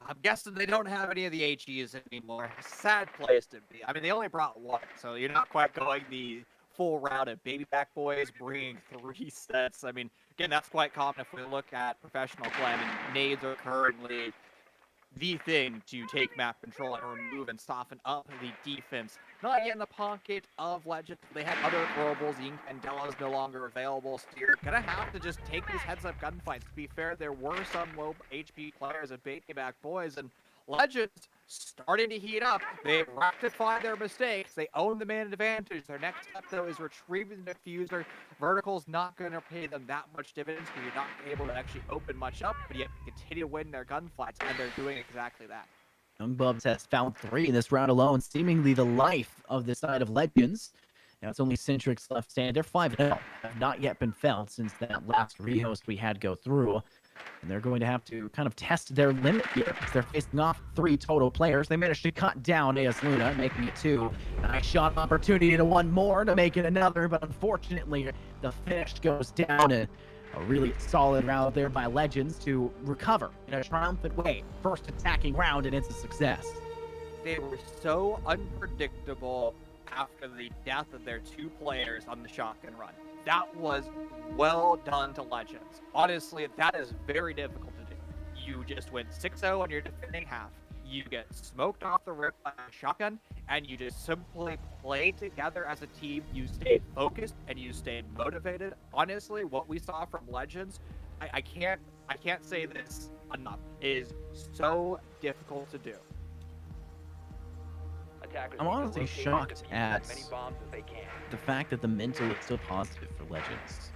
I'm guessing they don't have any of the HEs anymore. Sad place to be. I mean, they only brought one, so you're not quite going the full round of Baby Back Boys bringing 3 sets. I mean, again, that's quite common if we look at professional play. I mean, nades are currently the thing to take map control and remove and soften up the defense. Not yet in the pocket of Legends. They had other throwables. The Candela is no longer available, so you're gonna have to just take these heads-up gunfights. To be fair, there were some low HP players of Baby Back Boys, and Legends starting to heat up. They rectified their mistakes. They own the man advantage. Their next step, though, is retrieving the diffuser. Vertical's not going to pay them that much dividends because you're not able to actually open much up, but yet continue to win their gunfights, and they're doing exactly that. Young Bubs has found 3 in this round alone, seemingly the life of the side of Legends. Now it's only Centrix left standing. They're 5-0, have not yet been felt since that last rehost we had go through. And they're going to have to kind of test their limit here, because they're facing off 3 total players. They managed to cut down AS Luna, making it 2. Nice shot opportunity to 1 more to make it another, but unfortunately the finish goes down, and a really solid round there by Legends to recover in a triumphant way. First attacking round, and it's a success. They were so unpredictable after the death of their 2 players on the shotgun run. That was well done to Legends. Honestly, that is very difficult to do. You just went 6-0 on your defending half. You get smoked off the rip by a shotgun, and you just simply play together as a team. You stayed focused and you stayed motivated. Honestly, what we saw from Legends, I can't say this enough. It is so difficult to do. Attackers I'm need to honestly locate and shocked defuse at as many bombs as they can. the fact that the mental is still positive for Legends.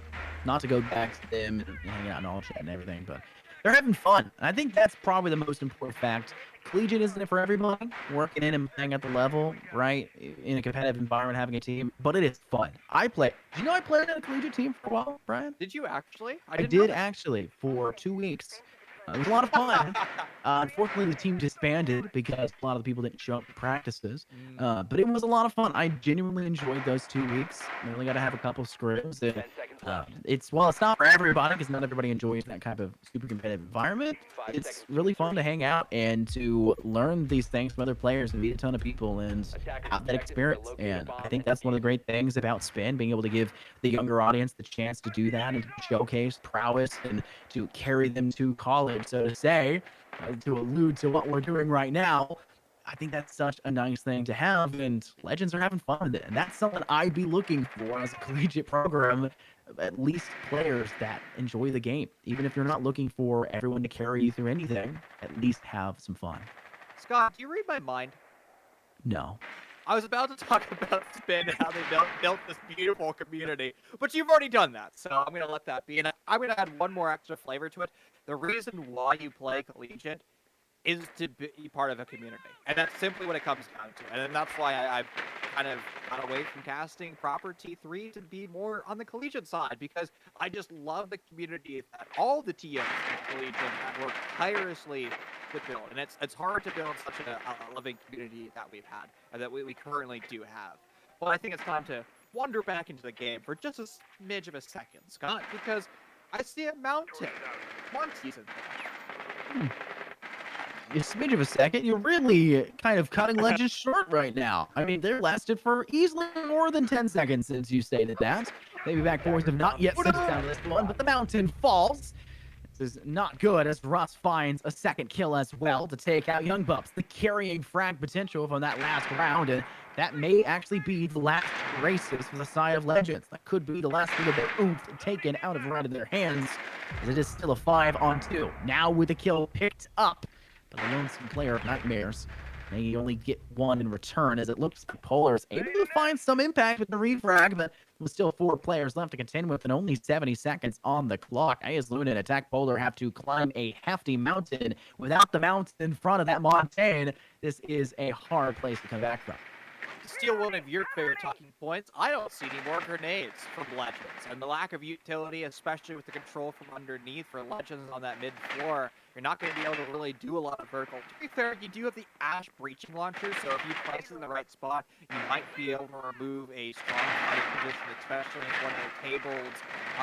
Not to go back to them and hang out and all chat and everything, but they're having fun. And I think that's probably the most important fact. Collegiate isn't it for everybody, working in and playing at the level, right? In a competitive environment, having a team, but it is fun. Do you know I played on a collegiate team for a while, Brian? Did you actually? I didn't know did that. actually for 2 weeks. It was a lot of fun. Unfortunately, the team disbanded because a lot of the people didn't show up to practices. But it was a lot of fun. I genuinely enjoyed those 2 weeks. We only got to have a couple scrims. 10 seconds left. It's not for everybody, because not everybody enjoys that kind of super competitive environment. 5 It's seconds to really fun to insertion. hang out and to learn these things from other players and meet a ton of people and Attackers have that objective is to experience. locate a And bomb I think and that's one of the defuse great things about Spin, being able to give the younger audience the chance to do that and to showcase prowess and to carry them to college, so to say, to allude to what we're doing right now. I think that's such a nice thing to have, and Legends are having fun with it. And that's something I'd be looking for as a collegiate program at least players that enjoy the game. Even if you're not looking for everyone to carry you through anything, at least have some fun. Scott, do you read my mind? No. I was about to talk about Spin and how they built this beautiful community, but you've already done that, so I'm going to let that be. And I'm going to add one more extra flavor to it. The reason why you play Collegiate is to be part of a community. And that's simply what it comes down to. And that's why I kind of got away from casting proper T3 to be more on the Collegiate side, because I just love the community that all the TOs in Collegiate have worked tirelessly to build. And it's hard to build such a loving community that we've had, and that we currently do have. Well, I think it's time to wander back into the game for just a smidge of a second, Scott, because I see a mountain. One season. A smidge of a second, you're really kind of cutting Legends short right now. I mean, they're lasted for easily more than 10 seconds since you stated that. Maybe back boys have not yet set down this one, but the mountain falls. This is not good as Russ finds a second kill as well to take out Young Bups. The carrying frag potential from that last round, and that may actually be the last races for the side of Legends. That could be the last little bit oomph taken out of their hands, as it is still a 5-on-2. Now with the kill picked up, but the lonesome player of Nightmares may only get one in return, as it looks like Polar is able to find some impact with the refrag, but with still 4 players left to contend with and only 70 seconds on the clock. Ayaz Luna and Attack Polar have to climb a hefty mountain. Without the mountain in front of that mountain, this is a hard place to come back from. To steal one of your favorite talking points, I don't see any more grenades from Legends, and the lack of utility, especially with the control from underneath for Legends on that mid floor, you're not going to be able to really do a lot of vertical. To be fair, you do have the Ash breaching launcher, so if you place it in the right spot, you might be able to remove a strong fighting position, especially if one of the tables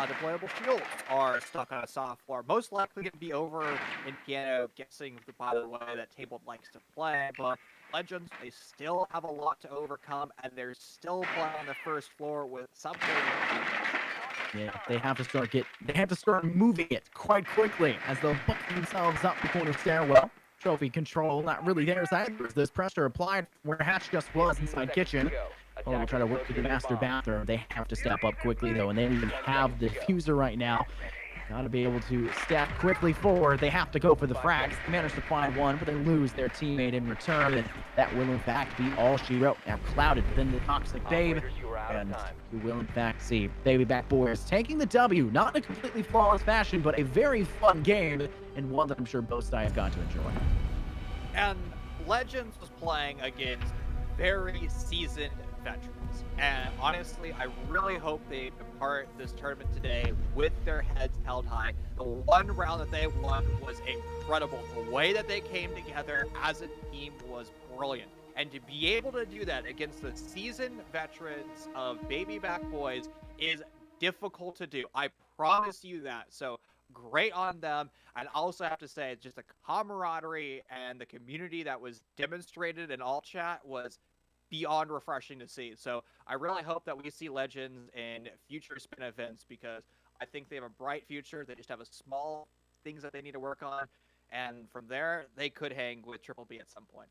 deployable shields are stuck on a soft floor. Most likely going to be over in piano, guessing by the way that table likes to play, but Legends, they still have a lot to overcome, and they're still playing on the first floor with something. Yeah, they have to start moving it quite quickly as they'll book themselves up the corner stairwell. Trophy control not really theirs either. There's pressure applied where Hatch just was inside kitchen. Oh, we'll try to work through the master bathroom. They have to step up quickly though, and they don't even have the diffuser right now. Gotta be able to step quickly forward. They have to go for the frags. They manage to find one, but they lose their teammate in return, and that will in fact be all she wrote. Now clouded within the toxic babe, and you will in fact see Baby Back Boys taking the W, not in a completely flawless fashion, but a very fun game, and one that I'm sure both sides got to enjoy. And Legends was playing against very seasoned veterans. And honestly, I really hope they depart this tournament today with their heads held high. The one round that they won was incredible. The way that they came together as a team was brilliant. And to be able to do that against the seasoned veterans of Baby Back Boys is difficult to do. I promise you that. So great on them. And also have to say, just the camaraderie and the community that was demonstrated in all chat was beyond refreshing to see. So I really hope that we see Legends in future spin events, because I think they have a bright future. They just have a small things that they need to work on, and from there they could hang with Triple B at some point.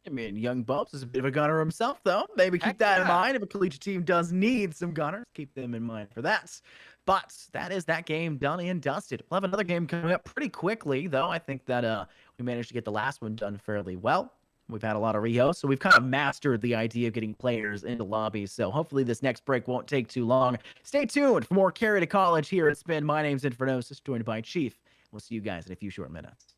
I mean, Young Bumps is a bit of a gunner himself, though. Maybe keep that in mind. If a collegiate team does need some gunners, keep them in mind for that. But that is that game done and dusted. We'll have another game coming up pretty quickly, though. I think that we managed to get the last one done fairly well. We've had a lot of Rio, so we've kind of mastered the idea of getting players into lobbies. So hopefully this next break won't take too long. Stay tuned for more Carry to College here at Spin. My name's Infernosis, joined by Chief. We'll see you guys in a few short minutes.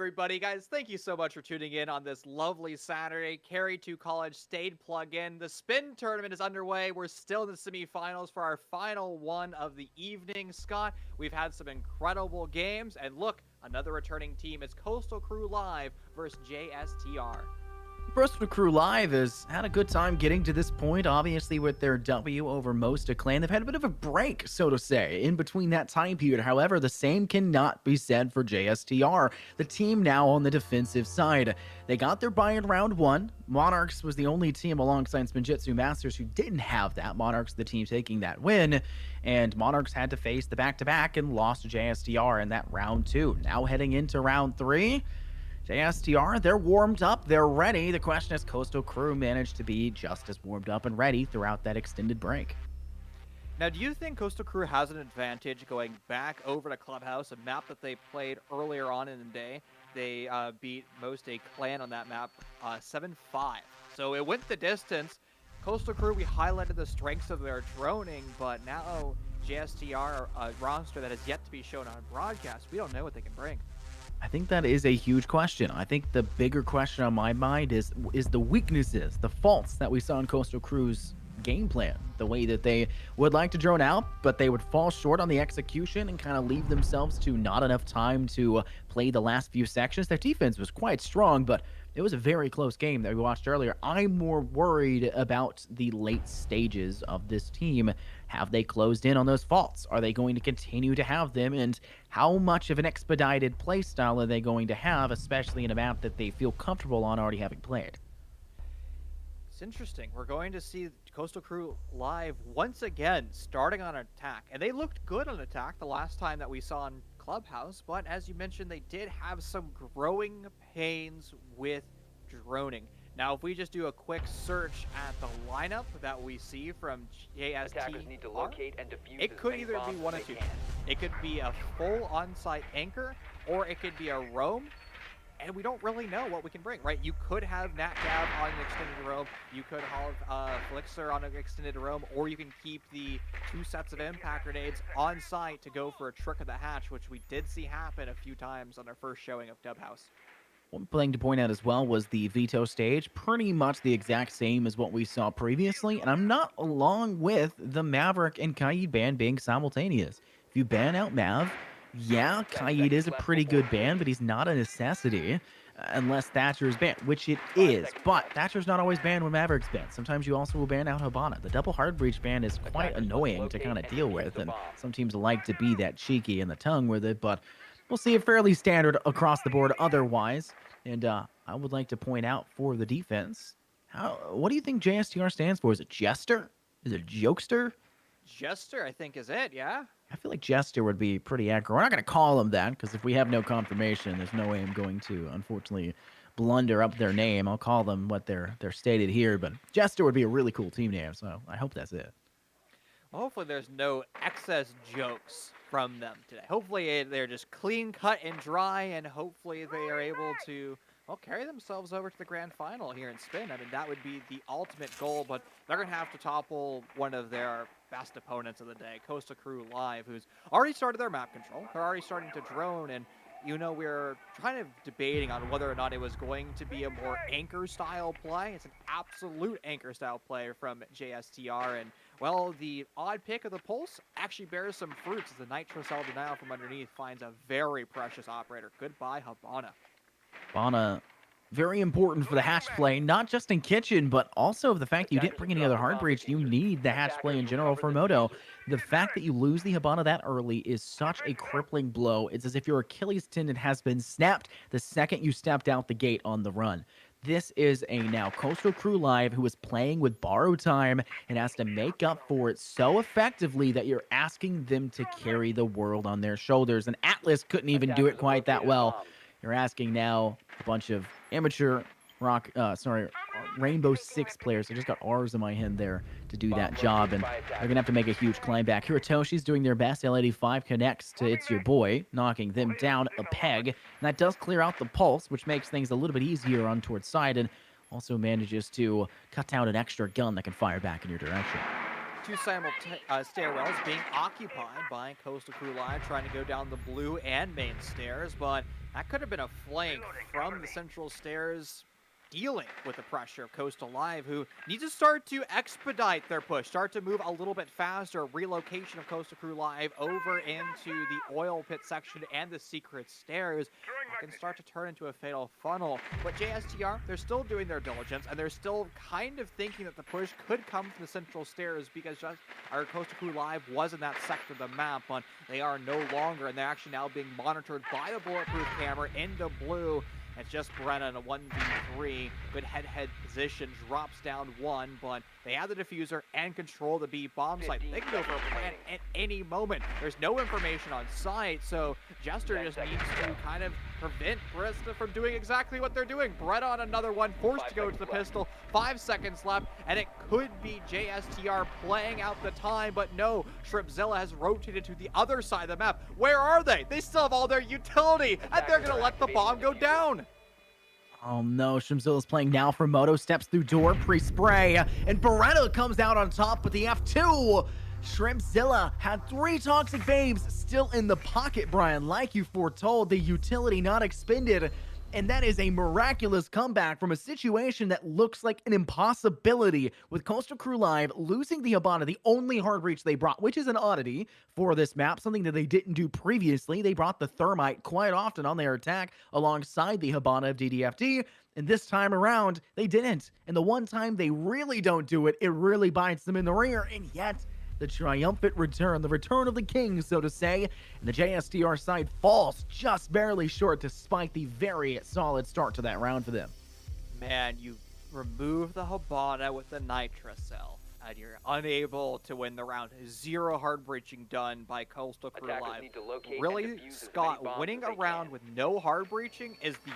everybody. Guys, thank you so much for tuning in on this lovely Saturday. Carry to College stayed plug in. The spin tournament is underway. We're still in the semifinals for our final one of the evening. Scott, we've had some incredible games. And look, another returning team is Coastal Crew Live versus JSTR. Bristol Crew Live has had a good time getting to this point, obviously, with their W over Most Acclaimed. They've had a bit of a break, so to say, in between that time period. However, the same cannot be said for JSTR, the team now on the defensive side. They got their bye in round one. Monarchs was the only team alongside Spinjitzu Masters who didn't have that. Monarchs, the team taking that win, and Monarchs had to face the back-to-back and lost to JSTR in that round two. Now heading into round three, JSTR, they're warmed up, they're ready. The question is, Coastal Crew managed to be just as warmed up and ready throughout that extended break. Now, do you think Coastal Crew has an advantage going back over to Clubhouse, a map that they played earlier on in the day? They beat Most A Clan on that map 7-5. So it went the distance. Coastal Crew, we highlighted the strengths of their droning, but now JSTR, a roster that has yet to be shown on broadcast, we don't know what they can bring. I think that is a huge question. I think the bigger question on my mind is the weaknesses, the faults that we saw in Coastal Crew's game plan, the way that they would like to drone out, but they would fall short on the execution and kind of leave themselves to not enough time to play the last few sections. Their defense was quite strong, but it was a very close game that we watched earlier. I'm more worried about the late stages of this team. Have they closed in on those faults? Are they going to continue to have them? And how much of an expedited play style are they going to have, especially in a map that they feel comfortable on already having played? It's interesting. We're going to see Coastal Crew Live once again starting on attack. And they looked good on attack the last time that we saw in Clubhouse, but as you mentioned, they did have some growing pains with droning. Now, if we just do a quick search at the lineup that we see from Attackers need to JSTR, locate and defuse it as could many either be bombs one as of they two. can. It could be a full on-site anchor, or it could be a roam, and we don't really know what we can bring, right? You could have NatGav on an extended roam, you could have Flixer on an extended roam, or you can keep the 2 sets of impact grenades on site to go for a trick of the hatch, which we did see happen a few times on our first showing of Dubhouse. One thing to point out as well was the veto stage, pretty much the exact same as what we saw previously, and I'm not along with the Maverick and Kaid ban being simultaneous. If you ban out Mav, yeah, Kaid is a pretty good ban, but he's not a necessity unless Thatcher is banned, which it is. But Thatcher's not always banned when Maverick's banned. Sometimes you also will ban out Habana. The double hard breach ban is quite annoying to kind of deal with, and some teams like to be that cheeky in the tongue with it, but we'll see it fairly standard across the board otherwise. And I would like to point out for the defense, what do you think JSTR stands for? Is it Jester? Is it Jokester? Jester, I think, is it, yeah? I feel like Jester would be pretty accurate. We're not going to call him that, because if we have no confirmation, there's no way I'm going to, unfortunately, blunder up their name. I'll call them what they're stated here, but Jester would be a really cool team name, so I hope that's it. Well, hopefully there's no excess jokes from them today. Hopefully they're just clean cut and dry, and hopefully they are able to, well, carry themselves over to the grand final here in Spin. I mean, that would be the ultimate goal, but they're going to have to topple one of their best opponents of the day, Coastal Crew Live, who's already started their map control. They're already starting to drone, and you know, we're kind of debating on whether or not it was going to be a more anchor style play. It's an absolute anchor style play from JSTR, and well, the odd pick of the Pulse actually bears some fruits as the Nitro Cell Denial from underneath finds a very precious operator. Goodbye, Habana. Habana, very important for the hatch play, not just in Kitchen, but also the fact that you didn't bring any other hard breach. You need the hatch play in general for Moto. The fact that you lose the Habana that early is such a crippling blow. It's as if your Achilles tendon has been snapped the second you stepped out the gate on the run. This is a now Coastal Crew Live who is playing with borrowed time and has to make up for it so effectively that you're asking them to carry the world on their shoulders. And Atlas couldn't even do it quite that well. You're asking now a bunch of amateur Rainbow Six players. I just got R's in my head there to do that job, and they're going to have to make a huge climb back. Hiratoshi's doing their best. L85 connects to It's Your Boy, knocking them down a peg. And that does clear out the pulse, which makes things a little bit easier on towards side, and also manages to cut out an extra gun that can fire back in your direction. 2 stairwells being occupied by Coastal Crew Live, trying to go down the blue and main stairs, but That could have been a flank from the central stairs dealing with the pressure of Coastal Live, who need to start to expedite their push, start to move a little bit faster. Relocation of Coastal Crew Live over into the oil pit section and the secret stairs. That can start to turn into a fatal funnel. But JSTR, they're still doing their diligence, and they're still kind of thinking that the push could come from the central stairs because just our Coastal Crew Live was in that sector of the map, but they are no longer, and they're actually now being monitored by the bulletproof camera in the blue. It's just Brennan, a 1v3. Good head-head position, drops down one, but they have the diffuser and control the B bomb site. They can go for a plant at any moment. There's no information on site, so Jester just needs to kind of prevent Barista from doing exactly what they're doing. Brett on another one, forced to go to the pistol. 5 seconds left, and it could be JSTR playing out the time, but no, Shrimpzilla has rotated to the other side of the map. Where are they? They still have all their utility, and they're going to let the bomb go down. Oh no, Shrimzilla's playing now for Moto, steps through door, pre-spray, and Beretta comes out on top with the F2. Shrimpzilla had 3 toxic babes still in the pocket, Brian, like you foretold, the utility not expended. And that is a miraculous comeback from a situation that looks like an impossibility, with Coastal Crew Live losing the Hibana, the only hard breach they brought, which is an oddity for this map, something that they didn't do previously. They brought the Thermite quite often on their attack alongside the Hibana of DDFD, and this time around, they didn't. And the one time they really don't do it, it really bites them in the rear, and yet the triumphant return, the return of the king, so to say, and the JSTR side falls just barely short despite the very solid start to that round for them. Man, you remove the Hibana with the Nitra cell, and you're unable to win the round. 0 hard breaching done by Coastal Crew Live. Really, Scott, winning a round with no hard breaching is the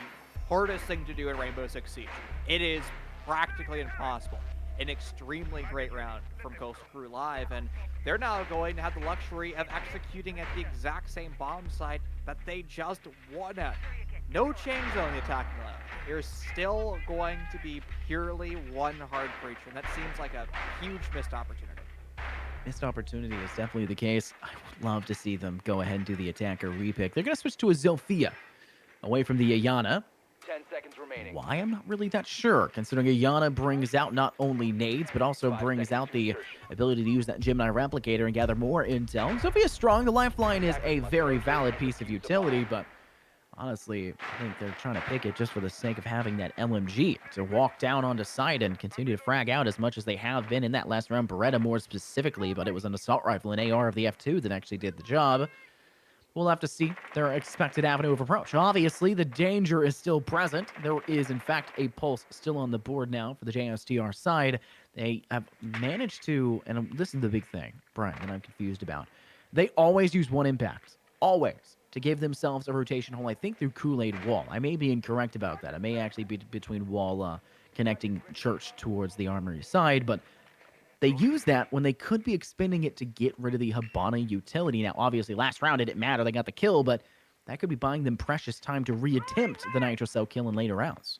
hardest thing to do in Rainbow Six Siege. It is practically impossible. An extremely great round from Coastal Crew Live, and they're now going to have the luxury of executing at the exact same bomb site that they just won at. No change though in the attacking lane. There's still going to be purely one hard breacher, and that seems like a huge missed opportunity. Missed opportunity is definitely the case. I would love to see them go ahead and do the attacker repick. They're going to switch to a Zofia away from the Ayana. 10 seconds remaining. Why? I'm not really that sure, considering Ayana brings out not only nades, but also brings out the ability to use that Gemini replicator and gather more intel. Sophia's strong. The lifeline is a very valid piece of utility, but honestly, I think they're trying to pick it just for the sake of having that LMG to walk down onto site and continue to frag out as much as they have been in that last round. Beretta more specifically, but it was an assault rifle and AR of the F2 that actually did the job. We'll have to see their expected avenue of approach. Obviously, the danger is still present. There is, in fact, a pulse still on the board now for the JSTR side. They have managed to, and this is the big thing, Brian, that I'm confused about. They always use one impact, always, to give themselves a rotation hole, I think, through Kool-Aid Wall. I may be incorrect about that. It may actually be between Wall connecting Church towards the Armory side, but they use that when they could be expending it to get rid of the Hibana utility. Now, obviously, last round it didn't matter. They got the kill, but that could be buying them precious time to reattempt the Nitro Cell kill in later rounds.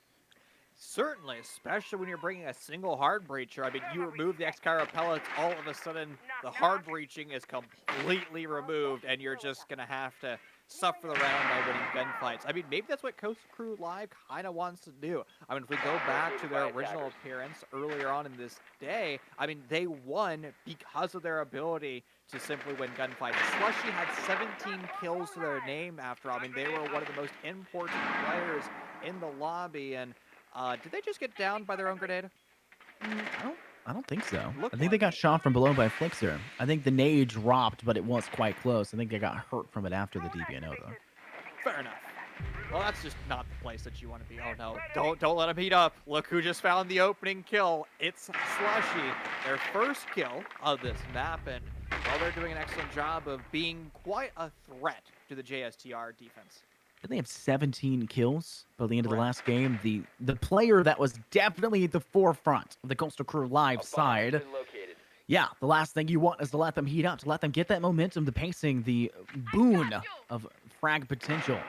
Certainly, especially when you're bringing a single hard breacher. I mean, you remove the X-Kyra pellets, all of a sudden the hard breaching is completely removed, and you're just going to have to suffer the round by winning gunfights. I mean, maybe that's what Coastal Crew Live kind of wants to do. I mean, if we go back to their original appearance earlier on in this day, I mean, they won because of their ability to simply win gunfights. Slushy had 17 kills to their name after all. I mean, they were one of the most important players in the lobby, and did they just get downed by their own grenade? I don't think so. Looked I think they like got shot from below by Flixer. I think the nade dropped, but it was quite close. I think they got hurt from it after the DBNO, though. Fair enough. Well, that's just not the place that you want to be. Oh no, don't let him heat up. Look who just found the opening kill. It's Slushy, their first kill of this map, and well, they're doing an excellent job of being quite a threat to the JSTR defense. Didn't they have 17 kills by the end of the last game? The player that was definitely at the forefront of the Coastal Crew Live side. Yeah, the last thing you want is to let them heat up, to let them get that momentum, the pacing, the boon of frag potential.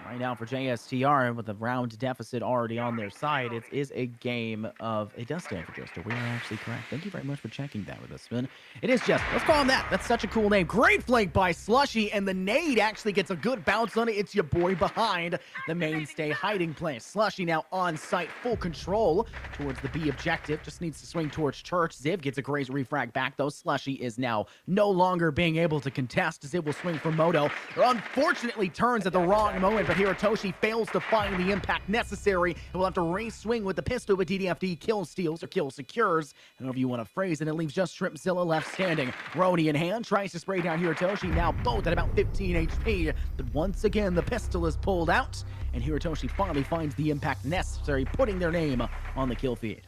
Right now for JSTR, with the round deficit already on their side, it is a game of... It does stand for Jester. We are actually correct. Thank you very much for checking that with us, Spin. It is Jester. Let's call him that. That's such a cool name. Great flank by Slushy, and the nade actually gets a good bounce on it. It's your boy behind the mainstay hiding place. Slushy now on site, full control towards the B objective. Just needs to swing towards Church. Ziv gets a great refrag back, though. Slushy is now no longer being able to contest. Ziv will swing for Moto. Unfortunately, turns at the wrong moment, but Hirotoshi fails to find the impact necessary. He'll have to re-swing with the pistol, but DDFD kill steals or kill secures, however you want to phrase it. It leaves just Shrimpzilla left standing. Roni in hand tries to spray down Hirotoshi, now both at about 15 HP, but once again the pistol is pulled out, and Hirotoshi finally finds the impact necessary, putting their name on the kill feed.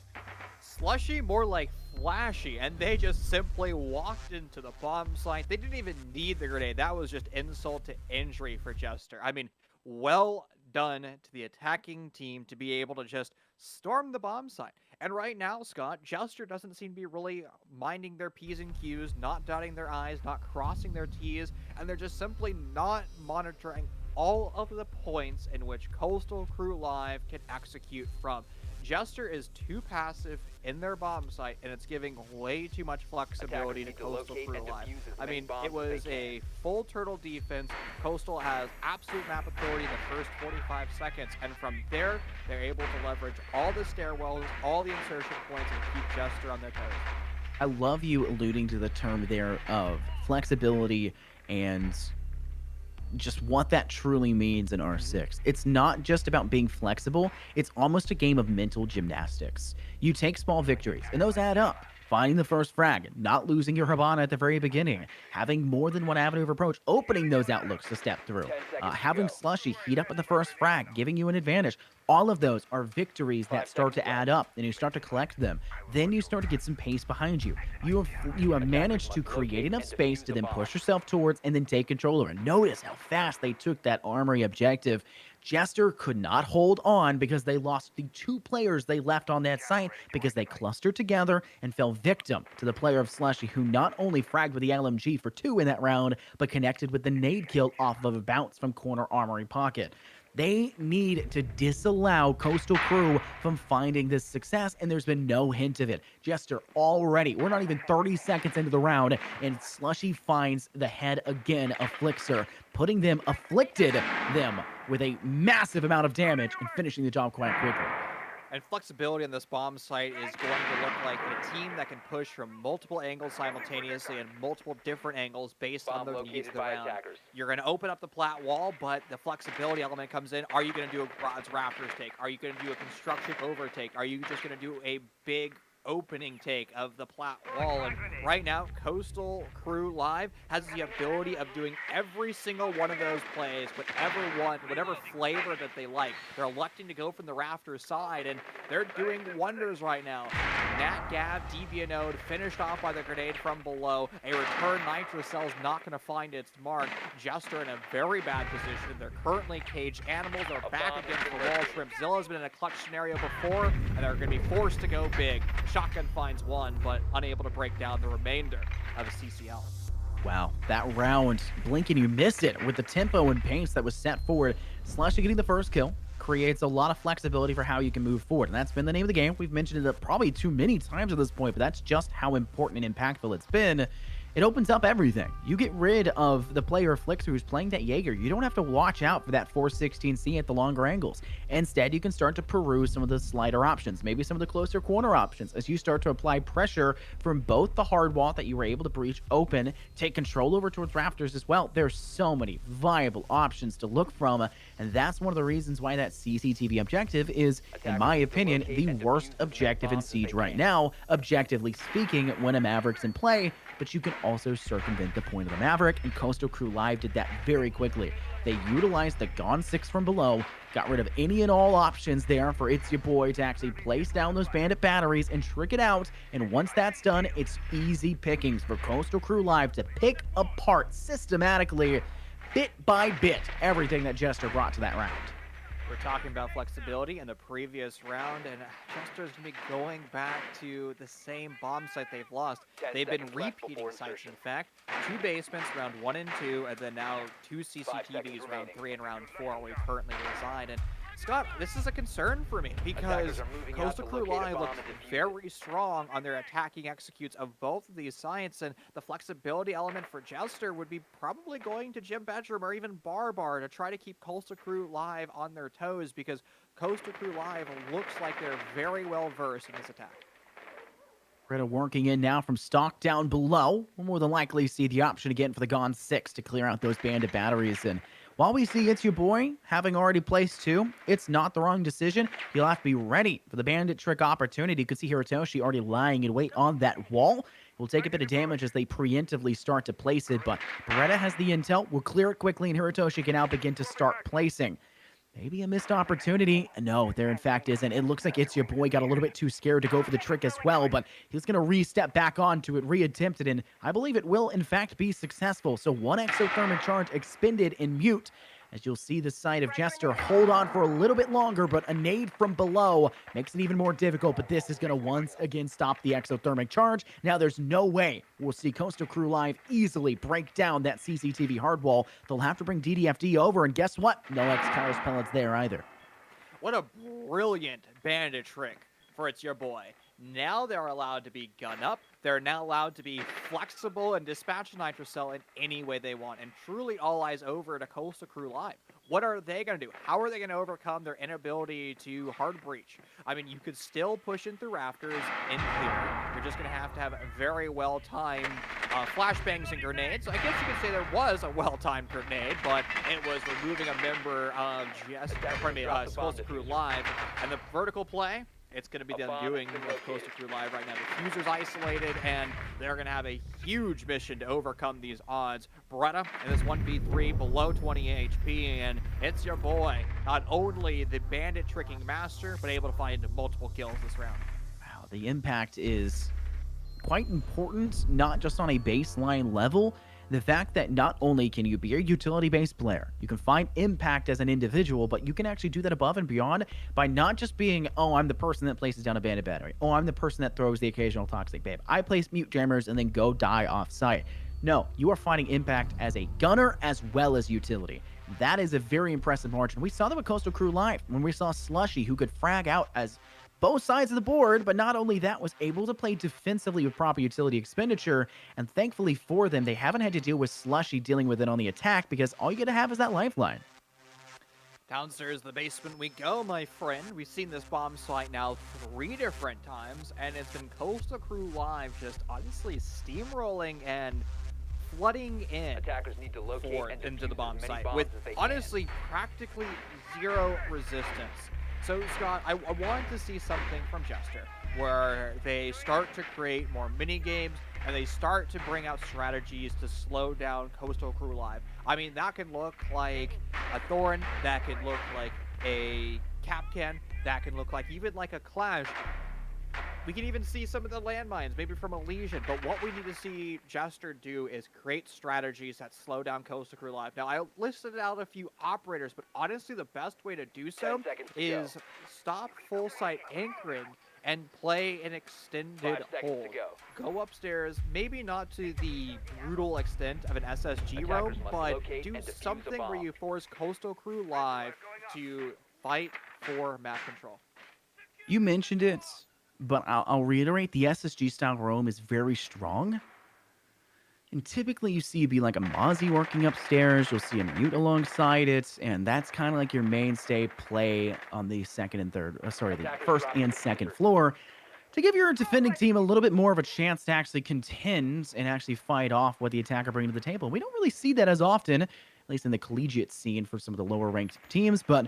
Slushy, more like Flashy, and they just simply walked into the bomb site. They didn't even need the grenade. That was just insult to injury for Jester. I mean, well done to the attacking team to be able to just storm the bomb site. And right now, Scott, Jester doesn't seem to be really minding their P's and Q's, not dotting their I's, not crossing their T's, and they're just simply not monitoring all of the points in which Coastal Crew Live can execute from. Jester is too passive in their bomb site, and it's giving way too much flexibility to Coastal Crew Live. I mean, it was a full turtle defense. Coastal has absolute map authority in the first 45 seconds, and from there, they're able to leverage all the stairwells, all the insertion points, and keep Jester on their toes. I love you alluding to the term there of flexibility and just what that truly means in R6. It's not just about being flexible, it's almost a game of mental gymnastics. You take small victories, and those add up. Finding the first frag, not losing your Habana at the very beginning, having more than one avenue of approach, opening those outlooks to step through, having Slushy heat up at the first frag, giving you an advantage. All of those are victories that start to add up, and you start to collect them. Then you start to get some pace behind you. You have managed to create enough space to then push yourself towards and then take control over. Notice how fast they took that armory objective. Jester could not hold on because they lost the 2 players they left on that site because they clustered together and fell victim to the player of Slushy, who not only fragged with the LMG for 2 in that round, but connected with the nade kill off of a bounce from corner armory pocket. They need to disallow Coastal Crew from finding this success, and there's been no hint of it. Jester already, we're not even 30 seconds into the round, and Slushy finds the head again of Flixer, putting them, afflicted them with a massive amount of damage and finishing the job quite quickly. And flexibility on this bomb site is going to look like a team that can push from multiple angles simultaneously and multiple different angles based on the needs of the round. You're going to open up the plat wall, but the flexibility element comes in. Are you going to do a Rod's Raptors take? Are you going to do a construction overtake? Are you just going to do a big opening take of the plat wall? And right now, Coastal Crew Live has the ability of doing every single one of those plays, whatever flavor that they like. They're electing to go from the rafters side, and they're doing wonders right now. Nat Gav, Devianode, finished off by the grenade from below. A return Nitrocell's not going to find its mark. Jester in a very bad position. They're currently caged. Animals are back against the wall. Shrimpzilla's been in a clutch scenario before, and they're going to be forced to go big. Shotgun finds one, but unable to break down the remainder of a CCL. Wow, that round, blink and you miss it with the tempo and pace that was set forward. Slushy getting the first kill creates a lot of flexibility for how you can move forward, and that's been the name of the game. We've mentioned it probably too many times at this point, but that's just how important and impactful it's been. It opens up everything. You get rid of the player Flixer who's playing that Jaeger. You don't have to watch out for that 416C at the longer angles. Instead, you can start to peruse some of the slider options, maybe some of the closer corner options, as you start to apply pressure from both the hard wall that you were able to breach open, take control over towards rafters as well. There's so many viable options to look from, and that's one of the reasons why that CCTV objective is, in my opinion, the worst objective in Siege right now, objectively speaking, when a Maverick's in play. But you can also circumvent the point of the Maverick, and Coastal Crew Live did that very quickly. They utilized the Gone 6 from below, got rid of any and all options there for It's Your Boy to actually place down those bandit batteries and trick it out, and once that's done, it's easy pickings for Coastal Crew Live to pick apart systematically, bit by bit, everything that Jester brought to that round. We're talking about flexibility in the previous round, and Chester's going to be going back to the same bomb site they've lost. 10 They've been seconds left repeating before sites, in insertion. fact. 2 basements, round 1 and 2, and then now 2 seconds CCTVs, round remaining. 3 and round 4, where we currently reside. And Scott, this is a concern for me because Attackers are moving out Coastal to Crew locate a Live bomb looks and defuse it. very strong on their attacking executes of both of these sites, and the flexibility element for Jester would be probably going to Jim Bedroom or even Barbar to try to keep Coastal Crew Live on their toes, because Coastal Crew Live looks like they're very well versed in this attack. Greta working in now from stock down below. We'll more than likely see the option again for the Gone 6 to clear out those bandit batteries. And while we see It's Your Boy having already placed 2, it's not the wrong decision. You'll have to be ready for the bandit trick opportunity. You can see Hiratoshi already lying in wait on that wall. Will take a bit of damage as they preemptively start to place it, but Beretta has the intel. Will clear it quickly, and Hiratoshi can now begin to start placing. Maybe a missed opportunity. No, there in fact isn't. It looks like It's Your Boy got a little bit too scared to go for the trick as well, but he's going to re-step back onto it, re-attempt it, and I believe it will in fact be successful. So 1 exothermic charge expended in mute. As you'll see the side of Jester hold on for a little bit longer, but a nade from below makes it even more difficult, but this is going to once again stop the exothermic charge. Now there's no way we'll see Coastal Crew Live easily break down that CCTV hardwall. They'll have to bring DDFD over, and guess what? No X-Kairos pellets there either. What a brilliant bandit trick for It's Your Boy. Now they're allowed to be gun up. They're now allowed to be flexible and dispatch Nitrocell in any way they want. And truly all eyes over to Coastal Crew Live. What are they going to do? How are they going to overcome their inability to hard breach? I mean, you could still push in through rafters in clear. You're just going to have a very well-timed flashbangs and grenades. I guess you could say there was a well-timed grenade, but it was removing a member of Coastal Crew Live. And the vertical play, it's going to be the undoing of Coastal Crew Live right now. The Fuser's isolated, and they're going to have a huge mission to overcome these odds. Beretta in this 1v3 below 20 HP, and It's Your Boy, not only the bandit tricking master, but able to find multiple kills this round. Wow, the impact is quite important, not just on a baseline level. The fact that not only can you be a utility-based player, you can find impact as an individual, but you can actually do that above and beyond by not just being, oh, I'm the person that places down a bandit battery. Oh, I'm the person that throws the occasional toxic babe. I place mute jammers and then go die off-site. No, you are finding impact as a gunner as well as utility. That is a very impressive margin. We saw that with Coastal Crew Live when we saw Slushy, who could frag out as both sides of the board, but not only that, was able to play defensively with proper utility expenditure, and thankfully for them, they haven't had to deal with Slushy dealing with it on the attack, because all you gotta have is that lifeline. Downstairs the basement we go, my friend. We've seen this bomb site now 3 different times, and it's been Coastal Crew Live just honestly steamrolling and flooding in Attackers need to locate and into the defuse bomb as many site bombs with as they honestly practically zero resistance. So, Scott, I wanted to see something from Jester where they start to create more mini games and they start to bring out strategies to slow down Coastal Crew Live. I mean, that can look like a Thorin, that can look like a Capcan, that can look like even like a Clash. We can even see some of the landmines, maybe from a Legion, but what we need to see Jester do is create strategies that slow down Coastal Crew Live. Now, I listed out a few operators, but honestly, the best way to do so 10 seconds to is stop full site anchoring and play an 5 extended seconds hold. to go. Go upstairs, maybe not to the brutal extent of an SSG Attackers roam, must but locate do and defuse a something where bomb. you force Coastal Crew Live to fight for map control. You mentioned it, but I'll reiterate, the SSG style roam is very strong. And typically you see be like a Mozzie working upstairs, you'll see a mute alongside it, and that's kind of like your mainstay play on the second and third, the first and second floor, to give your defending team a little bit more of a chance to actually contend and actually fight off what the attacker brings to the table. We don't really see that as often, at least in the collegiate scene for some of the lower ranked teams, but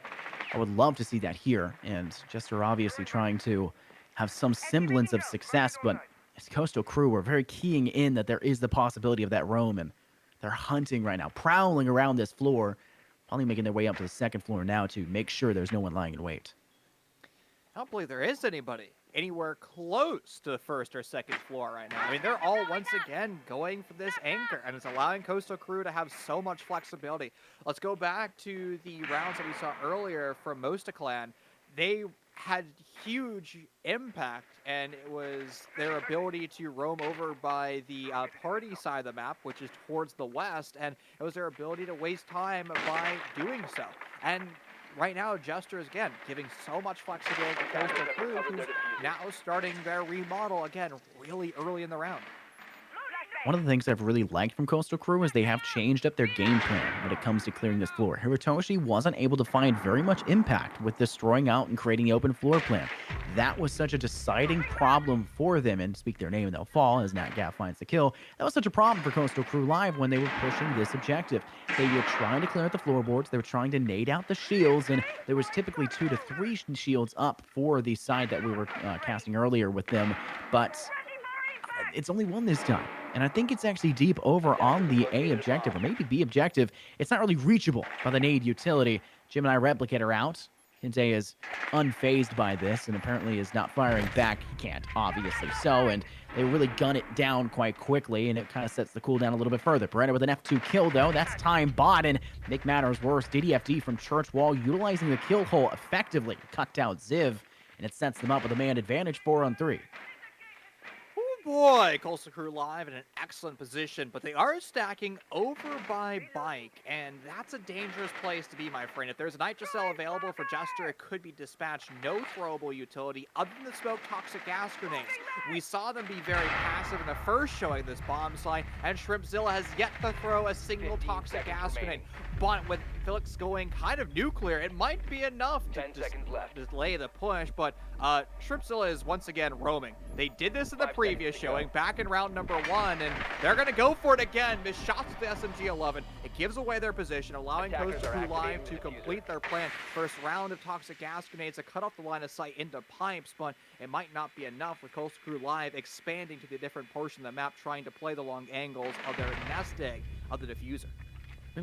I would love to see that here. And Jester obviously trying to have some semblance of success, but as Coastal Crew are very keying in that there is the possibility of that roam, and they're hunting right now, prowling around this floor, probably making their way up to the second floor now to make sure there's no one lying in wait. I don't believe there is anybody anywhere close to the first or second floor right now. I mean, they're all once again going for this anchor, and it's allowing Coastal Crew to have so much flexibility. Let's go back to the rounds that we saw earlier from Mosta Clan. They had huge impact, and it was their ability to roam over by the party side of the map, which is towards the west, and it was their ability to waste time by doing so. And right now, Jester is, again, giving so much flexibility to Coastal Crew, who's now starting their remodel, again, really early in the round. One of the things I've really liked from Coastal Crew is they have changed up their game plan when it comes to clearing this floor. Hirotoshi wasn't able to find very much impact with destroying out and creating the open floor plan. That was such a deciding problem for them, and speak their name and they'll fall as Nat Gaff finds the kill. That was such a problem for Coastal Crew Live when they were pushing this objective. They were trying to clear out the floorboards, they were trying to nade out the shields, and there was typically 2 to 3 shields up for the side that we were casting earlier with them, but it's only one this time. And I think it's actually deep over on the A objective, or maybe B objective. It's not really reachable by the nade utility. Gemini Replicator out. Kinte is unfazed by this and apparently is not firing back. He can't, obviously so, and they really gun it down quite quickly, and it kind of sets the cooldown a little bit further. Beretta with an F2 kill, though. That's time bot, and make matters worse, DDFD from Church Wall utilizing the kill hole effectively. Cut out Ziv, and it sets them up with a man advantage 4-on-3. Boy, Coastal Crew Live in an excellent position, but they are stacking over by Bike, and that's a dangerous place to be, my friend. If there's a Nitro Cell available for Jester, it could be dispatched. No throwable utility other than the smoke toxic gas grenades. We saw them be very passive in the first showing this bomb site, and Shrimpzilla has yet to throw a single toxic gas grenade. But with Felix going kind of nuclear, it might be enough to delay the push, but Shrimpzilla is once again roaming. They did this in the previous showing, back in round number 1, and they're going to go for it again. Missed shots with the SMG-11. It gives away their position, allowing Coastal Crew Live to complete their plan. First round of toxic gas grenades to cut off the line of sight into pipes, but it might not be enough with Coastal Crew Live expanding to the different portion of the map, trying to play the long angles of their nest egg of the diffuser.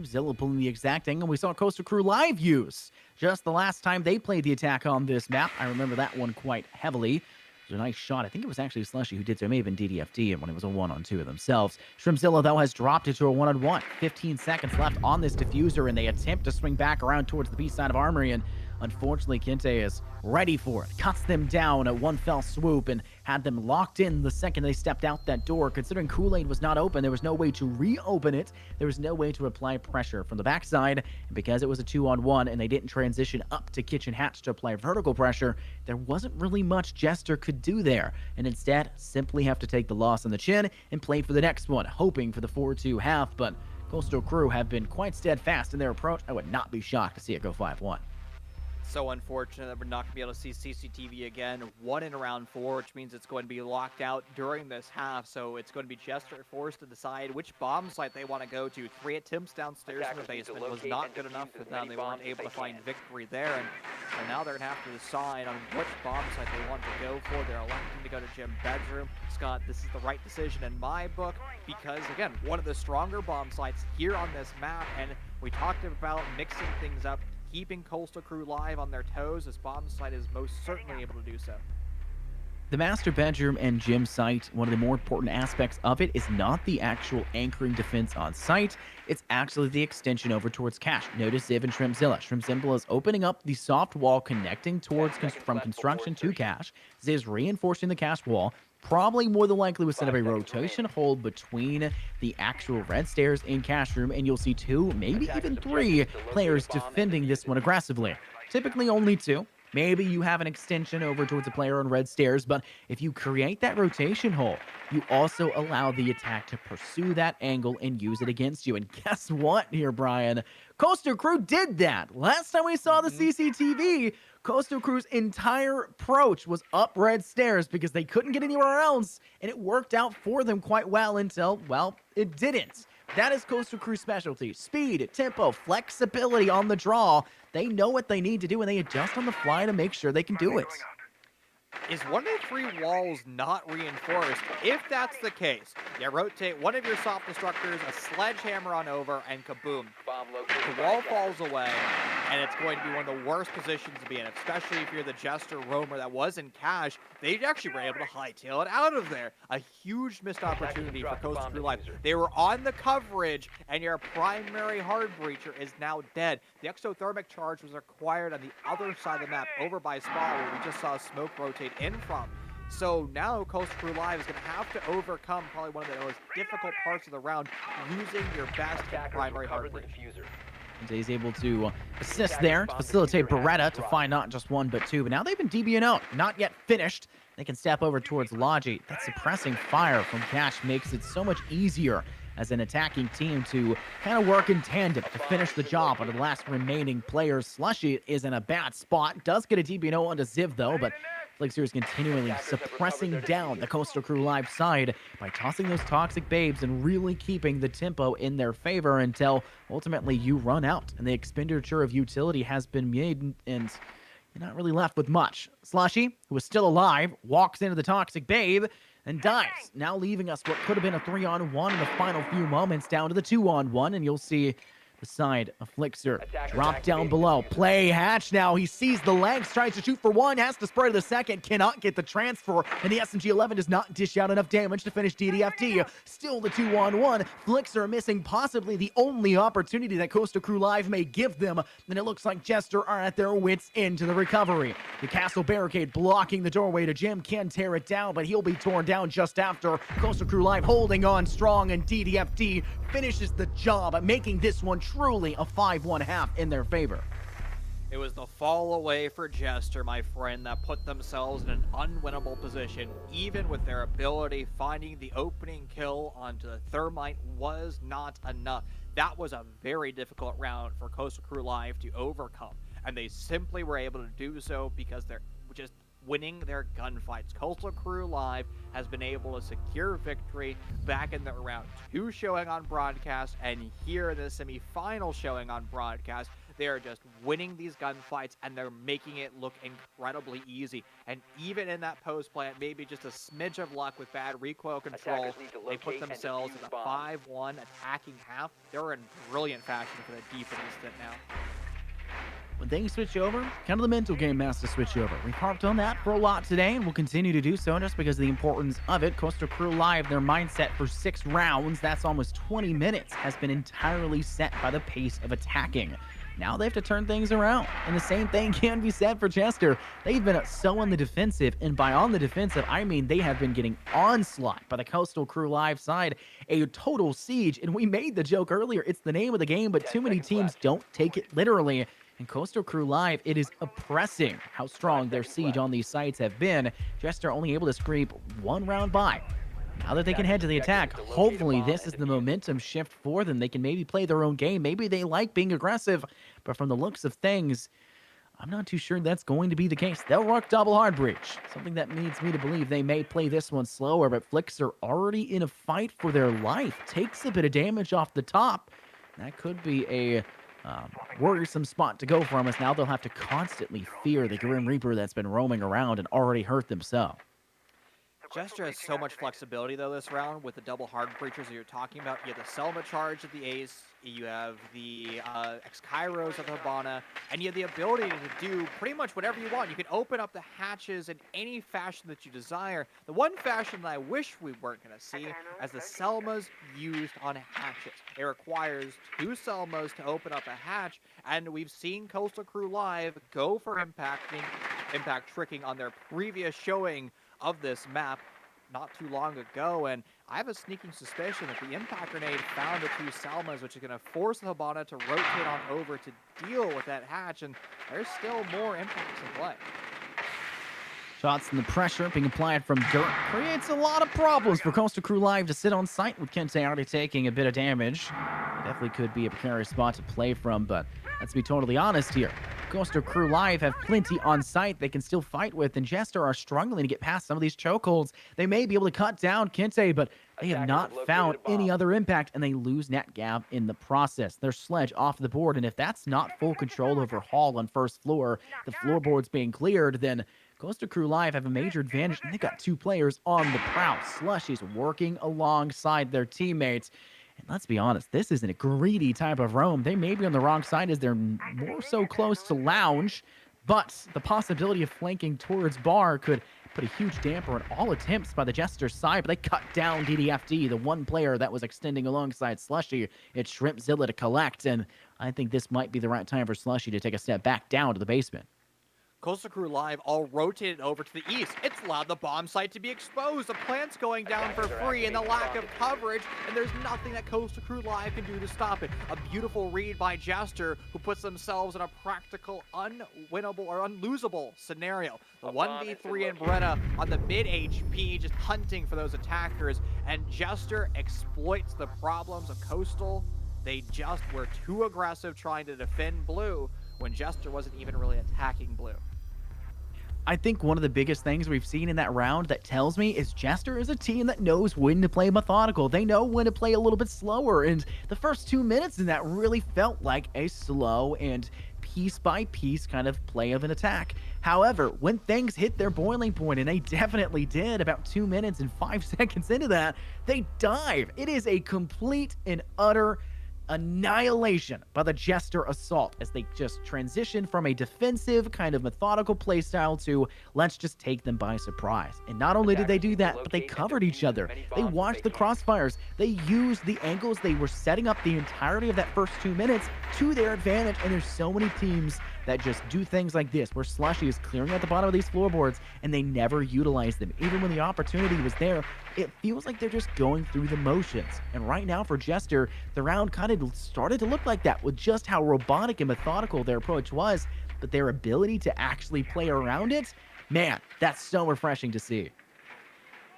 Zilla pulling the exact angle we saw Coastal Crew Live use just the last time they played the attack on this map. I remember that one quite heavily. It was a nice shot. I think it was actually Slushy who did so. It may have been DDFD when it was a 1-on-2 of themselves. Shrimpzilla, though, has dropped it to a 1-on-1. 15 seconds left on this diffuser, and they attempt to swing back around towards the B side of Armory, and unfortunately, Kinte is ready for it. Cuts them down at one fell swoop and had them locked in the second they stepped out that door. Considering Kool-Aid was not open, there was no way to reopen it. There was no way to apply pressure from the backside. And because it was a 2-on-1 and they didn't transition up to Kitchen Hatch to apply vertical pressure, there wasn't really much Jester could do there. And instead, simply have to take the loss on the chin and play for the next one, hoping for the 4-2 half. But Coastal Crew have been quite steadfast in their approach. I would not be shocked to see it go 5-1. So unfortunate that we're not going to be able to see CCTV again. 1 in round 4, which means it's going to be locked out during this half. So it's going to be Jester forced to decide which bomb site they want to go to. 3 attempts downstairs in the basement was not good enough for them. They weren't able to find victory there. And now they're going to have to decide on which bomb site they want to go for. They're electing to go to Jim's bedroom. Scott, this is the right decision in my book because, again, one of the stronger bomb sites here on this map. And we talked about mixing things up, keeping Coastal Crew Live on their toes. This bomb site is most certainly able to do so. The master bedroom and gym site, one of the more important aspects of it is not the actual anchoring defense on site, it's actually the extension over towards cache. Notice Ziv and Shrimpzilla. Shrimpzilla is opening up the soft wall connecting towards from construction to cache. Ziv's reinforcing the cache wall. Probably more than likely would set up a rotation hold between the actual red stairs in cache room, and you'll see 2, maybe even 3 players defending this one aggressively. Typically only 2. Maybe you have an extension over towards a player on red stairs, but if you create that rotation hole, you also allow the attack to pursue that angle and use it against you. And guess what here, Brian? Coastal Crew did that. Last time we saw the CCTV, Coastal Crew's entire approach was up red stairs because they couldn't get anywhere else, and it worked out for them quite well until, well, it didn't. That is Coastal Crew's specialty. Speed, tempo, flexibility on the draw. They know what they need to do, and they adjust on the fly to make sure they can do it. Is one of the 3 walls not reinforced? If that's the case, you rotate one of your soft destructors, a sledgehammer on over, and kaboom. The wall falls away, and it's going to be one of the worst positions to be in, especially if you're the Jester Roamer that was in cash. They actually were able to hightail it out of there. A huge missed opportunity for Coastal Crew Live. They were on the coverage, and your primary hard breacher is now dead. The exothermic charge was acquired on the other side of the map, over by Spa, where we just saw smoke rotate in from. So now Coastal Crew Live is going to have to overcome probably one of the most difficult parts of the round, losing your best primary hard breach. And he's able to assist there to facilitate Beretta to find not just one but two. But now they've been DBing out, not yet finished. They can step over towards Logi. That suppressing fire from Cash makes it so much easier as an attacking team to kind of work in tandem to finish the job on the last remaining players. Slushy is in a bad spot. Does get a DB0 onto Ziv, though, but Flixer is continually suppressing down the Coastal Crew Live side by tossing those toxic babes and really keeping the tempo in their favor until ultimately you run out and the expenditure of utility has been made and you're not really left with much. Slushy, who is still alive, walks into the toxic babe and dies, now leaving us what could have been a 3-on-1 in the final few moments down to the 2-on-1, and you'll see the side of Flixer drop down below. Play Hatch now. He sees the legs, tries to shoot for one, has to spray to the second, cannot get the transfer, and the SMG-11 does not dish out enough damage to finish DDFT. Still the 2-on-1. Flixer missing possibly the only opportunity that Coastal Crew Live may give them, and it looks like Jester are at their wits' end to the recovery. The castle barricade blocking the doorway to Jim can tear it down, but he'll be torn down just after. Coastal Crew Live holding on strong, and DDFT finishes the job, making this one truly a 5-1 in their favor. It was the fall away for Jester, my friend, that put themselves in an unwinnable position. Even with their ability, finding the opening kill onto the Thermite was not enough. That was a very difficult round for Coastal Crew Live to overcome, and they simply were able to do so because they're just winning their gunfights. Coastal Crew Live has been able to secure victory back in the round 2 showing on broadcast, and here in the semi-final showing on broadcast, they are just winning these gunfights, and they're making it look incredibly easy. And even in that post plant, maybe just a smidge of luck with bad recoil control, they put themselves in a 5-1 attacking half. They're in brilliant fashion for the defense instant now. When things switch over, kind of the mental game has to switch over. We've harped on that for a lot today, and we'll continue to do so just because of the importance of it. Coastal Crew Live, their mindset for 6 rounds, that's almost 20 minutes, has been entirely set by the pace of attacking. Now they have to turn things around, and the same thing can be said for Jester. They've been so on the defensive, and by on the defensive, I mean they have been getting onslaught by the Coastal Crew Live side, a total siege, and we made the joke earlier, it's the name of the game, but too many teams don't take it literally. And Coastal Crew Live, it is oppressing how strong their siege on these sites have been. Jester only able to scrape 1 round by. Now that they can head to the attack, hopefully this is the momentum shift for them. They can maybe play their own game. Maybe they like being aggressive, but from the looks of things, I'm not too sure that's going to be the case. They'll rock double hard breach, something that leads me to believe they may play this one slower, but Flixer already in a fight for their life. Takes a bit of damage off the top. That could be a worrisome spot to go from, as now they'll have to constantly fear the Grim Reaper that's been roaming around and already hurt themselves. Jester has so much flexibility, though, this round with the double hard breachers that you're talking about. You have the Selma charge of the Ace, you have the X-Kairos of the Habana, and you have the ability to do pretty much whatever you want. You can open up the hatches in any fashion that you desire. The one fashion that I wish we weren't going to see as the Selmas used on hatches. It requires 2 Selmas to open up a hatch, and we've seen Coastal Crew Live go for impact tricking on their previous showing of this map not too long ago, and I have a sneaking suspicion that the impact grenade found the 2 Salmas, which is going to force the Habana to rotate on over to deal with that hatch, and there's still more impacts in play. Shots and the pressure being applied from dirt creates a lot of problems for Coastal Crew Live to sit on site with Kente already taking a bit of damage. Definitely could be a precarious spot to play from, but let's be totally honest here. Coastal Crew Live have plenty on site they can still fight with, and Jester are struggling to get past some of these chokeholds. They may be able to cut down Kente, but they have not found any other impact, and they lose net gap in the process. Their sledge off the board, and if that's not full control over Hall on first floor, the floorboards being cleared, then Coastal Crew Live have a major advantage, and they've got 2 players on the prowl. Slushy's working alongside their teammates, And let's be honest, this isn't a greedy type of roam. They may be on the wrong side as they're more so close to lounge, but the possibility of flanking towards bar could put a huge damper on all attempts by the Jester side, but they cut down DDFD, the one player that was extending alongside Slushy. It's Shrimpzilla to collect, and I think this might be the right time for Slushy to take a step back down to the basement. Coastal Crew Live all rotated over to the east. It's allowed the bomb site to be exposed. The plant's going down for free and the lack of coverage, and there's nothing that Coastal Crew Live can do to stop it. A beautiful read by Jester, who puts themselves in a practical, unwinnable or unlosable scenario. The 1v3 and Bretta on the mid HP, just hunting for those attackers, and Jester exploits the problems of Coastal. They just were too aggressive trying to defend blue when Jester wasn't even really attacking blue. I think one of the biggest things we've seen in that round that tells me is Jester is a team that knows when to play methodical. They know when to play a little bit slower, and the first 2 minutes in that really felt like a slow and piece by piece kind of play of an attack. However, when things hit their boiling point, and they definitely did about 2 minutes and 5 seconds into that, they dive. It is a complete and utter annihilation by the Jester assault as they just transition from a defensive kind of methodical playstyle to let's just take them by surprise. And not only did they do that, but they covered each other. They watched the crossfires. They used the angles they were setting up the entirety of that first 2 minutes to their advantage. And there's so many teams that just do things like this, where Slushy is clearing at the bottom of these floorboards and they never utilize them. Even when the opportunity was there, it feels like they're just going through the motions. And right now for Jester, the round kind of started to look like that with just how robotic and methodical their approach was, but their ability to actually play around it, man, that's so refreshing to see.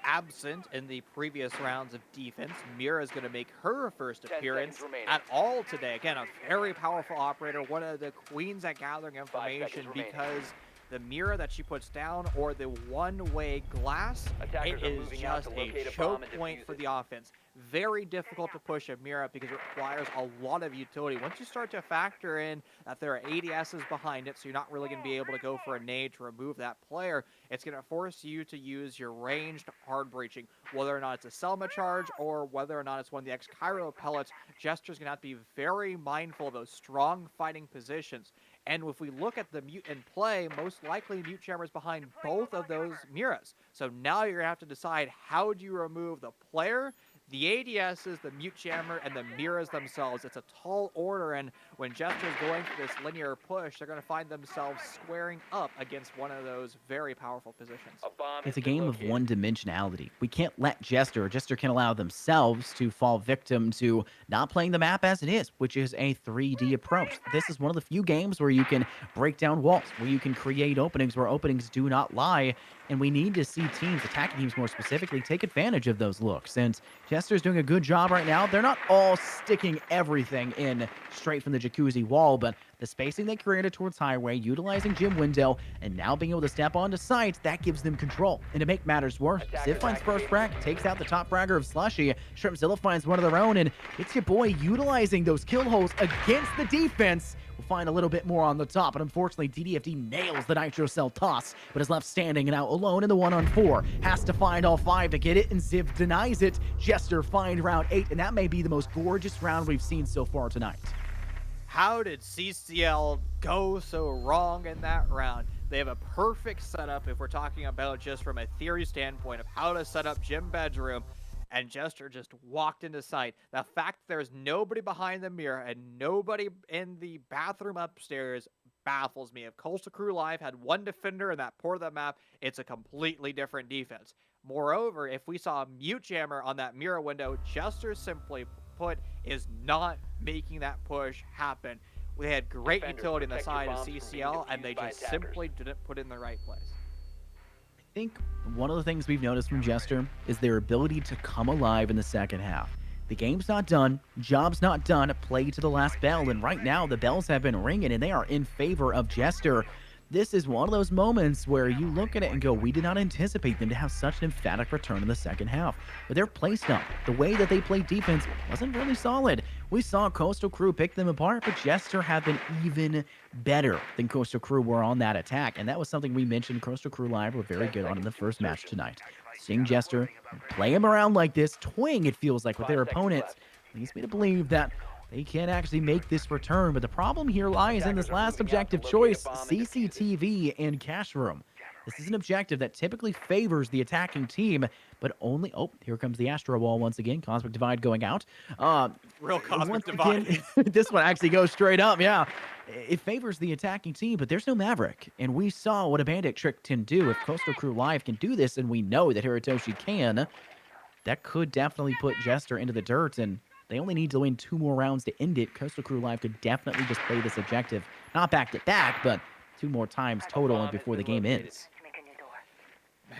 Absent in the previous rounds of defense, Mira is going to make her first appearance at all today. Again, a very powerful operator, one of the queens at gathering information, because the Mira that she puts down, or the one-way glass, it is just a choke point for the offense. Very difficult to push a Mira because it requires a lot of utility. Once you start to factor in that there are ADSs behind it, so you're not really going to be able to go for a nade to remove that player, it's going to force you to use your ranged hard breaching. Whether or not it's a Selma charge or whether or not it's one of the X-Cairo pellets, Jester's going to have to be very mindful of those strong fighting positions. And if we look at the mute in play, most likely mute jammers behind both of those Miras. So now you're going to have to decide, how do you remove the player, the ADSs, the mute jammer, and the Miras themselves? It's a tall order, and when Jester's going for this linear push, they're going to find themselves squaring up against one of those very powerful positions. It's a game of one-dimensionality. We can't let Jester can allow themselves to fall victim to not playing the map as it is, which is a 3D approach. This is one of the few games where you can break down walls, where you can create openings where openings do not lie, and we need to see teams, attacking teams more specifically, take advantage of those looks. And Jester's doing a good job right now. They're not all sticking everything in straight from the jacuzzi wall, but the spacing they created towards highway, utilizing gym window, and now being able to step onto site, that gives them control. And to make matters worse, Ziv finds first frag, takes out the top fragger of Slushy. Shrimpzilla finds one of their own, and it's your boy utilizing those kill holes against the defense. We'll find a little bit more on the top, but unfortunately, DDFD nails the Nitro Cell toss, but is left standing and out alone in the 1-on-4. Has to find all 5 to get it, and Ziv denies it. Jester find round 8, and that may be the most gorgeous round we've seen so far tonight. How did CCL go so wrong in that round? They have a perfect setup if we're talking about just from a theory standpoint of how to set up gym bedroom, and Jester just walked into sight. The fact there's nobody behind the mirror and nobody in the bathroom upstairs baffles me. If Coastal Crew Live had one defender in that port of the map, it's a completely different defense. Moreover, if we saw a mute jammer on that mirror window, Jester, simply put, is not making that push happen. We had great utility on the side of CCL, and they just simply didn't put it in the right place. I think one of the things we've noticed from Jester is their ability to come alive in the second half. The game's not done, job's not done, play to the last bell, and right now the bells have been ringing and they are in favor of Jester. This is one of those moments where you look at it and go, we did not anticipate them to have such an emphatic return in the second half. But their play style, the way that they played defense, wasn't really solid. We saw Coastal Crew pick them apart, but Jester have been even better than Coastal Crew were on that attack. And that was something we mentioned Coastal Crew Live were very good on in the first match tonight. Seeing Jester play him around like this, toying it feels like with their opponents, leads me to believe that they can actually make this return. But the problem here lies in this last objective choice, CCTV and cash room. This is an objective that typically favors the attacking team, but only... Oh, here comes the Astro Ball once again. Cosmic Divide going out. Real Cosmic Once Divide. again, this one actually goes straight up, yeah. It favors the attacking team, but there's no Maverick. And we saw what a Bandit trick can do. If Coastal Crew Live can do this, and we know that Hiratoshi can, that could definitely put Jester into the dirt, and they only need to win 2 more rounds to end it. Coastal Crew Live could definitely just play this objective, not back-to-back, but 2 more times total before the game ends.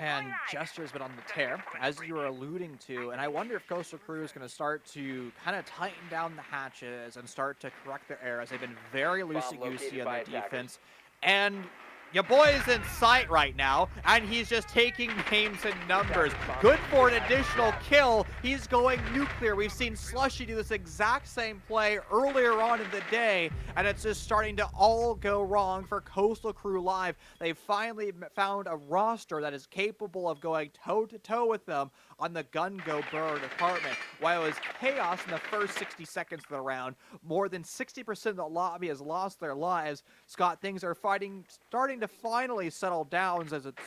Man, Jester's been on the tear, as you were alluding to, and I wonder if Coastal Crew is going to start to kind of tighten down the hatches and start to correct their errors. They've been very loosey-goosey on the defense, and your boy is in sight right now, and he's just taking names and numbers. Good for an additional kill. He's going nuclear. We've seen Slushy do this exact same play earlier on in the day, and it's just starting to all go wrong for Coastal Crew Live. They've finally found a roster that is capable of going toe-to-toe with them on the gun-go-burn department. While it was chaos in the first 60 seconds of the round, more than 60% of the lobby has lost their lives. Scott, things are starting to finally settle down as it's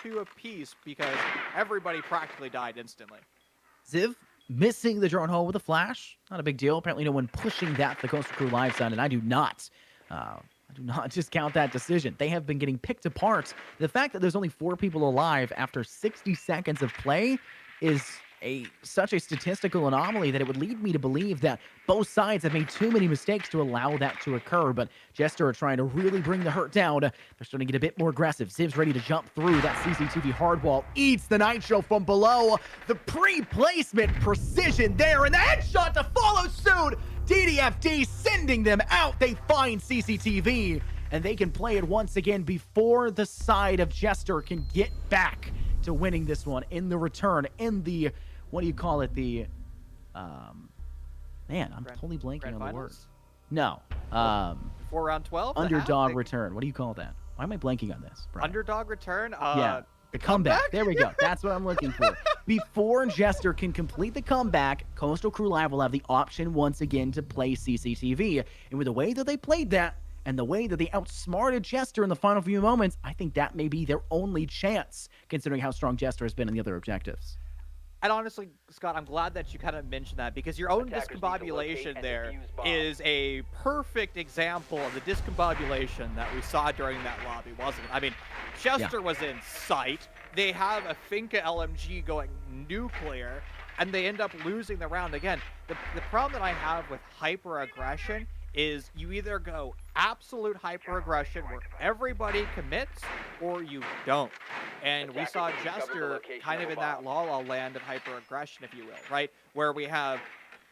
2-2 apiece because everybody practically died instantly. Ziv missing the drone hole with a flash. Not a big deal. Apparently no one pushing that for the Coastal Crew Live side, and I do not discount that decision. They have been getting picked apart. The fact that there's only 4 people alive after 60 seconds of play is such a statistical anomaly that it would lead me to believe that both sides have made too many mistakes to allow that to occur. But Jester are trying to really bring the hurt down. They're starting to get a bit more aggressive. Ziv's ready to jump through that CCTV hardwall. Eats the Nitro from below. The pre-placement precision there, and the headshot to follow soon. DDFD sending them out. They find CCTV, and they can play it once again before the side of Jester can get back to winning this one in the return, in the, what do you call it, the, man, I'm totally blanking on the word. No. Before round 12? Underdog return. What do you call that? Why am I blanking on this, Brian? Underdog return? Yeah. The comeback. There we go. That's what I'm looking for. Before Jester can complete the comeback, Coastal Crew Live will have the option once again to play CCTV. And with the way that they played that, and the way that they outsmarted Jester in the final few moments, I think that may be their only chance, considering how strong Jester has been in the other objectives. And honestly, Scott, I'm glad that you kind of mentioned that, because your own discombobulation there is a perfect example of the discombobulation that we saw during that lobby, wasn't it? I mean, Chester was in sight. They have a Finka LMG going nuclear, and they end up losing the round again. The problem that I have with hyper-aggression is you either go absolute hyper-aggression where everybody commits, or you don't. And we saw Jester kind of in that la-la land of hyper-aggression, if you will, right? Where we have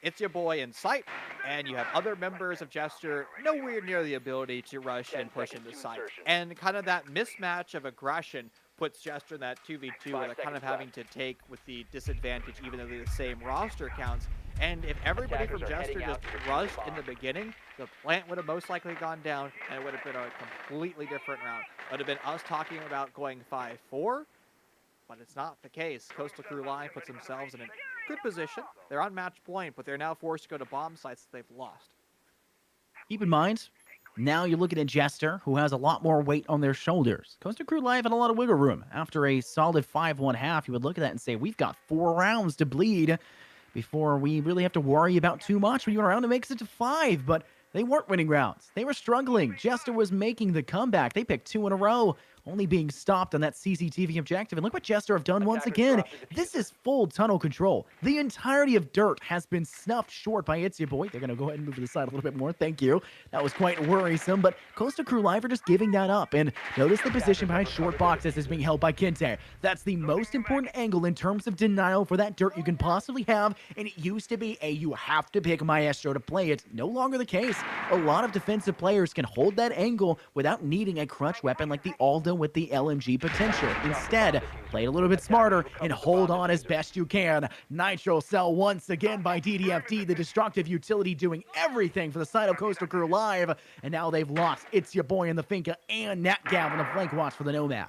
It's Your Boy in sight, and you have other members of Jester nowhere near the ability to rush and push into sight. And kind of that mismatch of aggression puts Jester in that 2v2 where they're kind of having to take with the disadvantage, even though they're the same roster counts. And if everybody from Jester just rushed in the beginning, the plant would have most likely gone down, and it would have been a completely different round. It would have been us talking about going 5-4, but it's not the case. Coastal Crew Live puts themselves in a good position. They're on match point, but they're now forced to go to bomb sites that they've lost. Keep in mind, now you're looking at Jester, who has a lot more weight on their shoulders. Coastal Crew Live had a lot of wiggle room. After a solid 5-1 half, you would look at that and say, we've got 4 rounds to bleed before we really have to worry about too much. When you went around, it makes it to 5, but they weren't winning rounds. They were struggling. Jester was making the comeback. They picked 2 in a row, only being stopped on that CCTV objective. And look what Jester have done once again. This is full tunnel control. The entirety of dirt has been snuffed short by It's Your Boy. They're going to go ahead and move to the side a little bit more. Thank you. That was quite worrisome, but Coastal Crew Live are just giving that up. And notice the position behind short boxes is being held by Kente. That's the most important angle in terms of denial for that dirt you can possibly have. And it used to be a you have to pick Maestro to play it. No longer the case. A lot of defensive players can hold that angle without needing a crutch weapon like the Aldo with the LMG potential. Instead, play it a little bit smarter and hold on as best you can. Nitro cell once again by DDFD, the destructive utility doing everything for the side of Coastal Crew Live. And now they've lost It's Your Boy in the Finka and Nat Gav on the flank watch for the Nomad.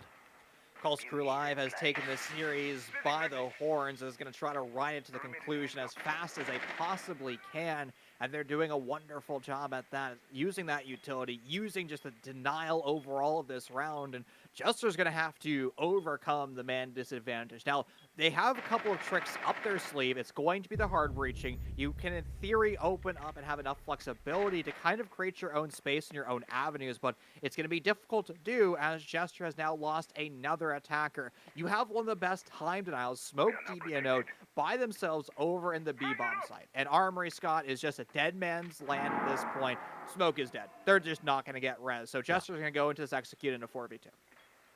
Calls Crew Live has taken this series by the horns, is going to try to ride it to the conclusion as fast as they possibly can, and they're doing a wonderful job at that, using that utility, using just the denial overall of this round, and Jester's going to have to overcome the man disadvantage. Now, they have a couple of tricks up their sleeve. It's going to be the hard breaching. You can, in theory, open up and have enough flexibility to kind of create your own space and your own avenues, but it's going to be difficult to do as Jester has now lost another attacker. You have one of the best time denials, Smoke, DB, and Node, by themselves over in the B-bomb site. And Armory Scott is just a dead man's land at this point. Smoke is dead. They're just not going to get res. So Jester's going to go into this execute in a 4v2.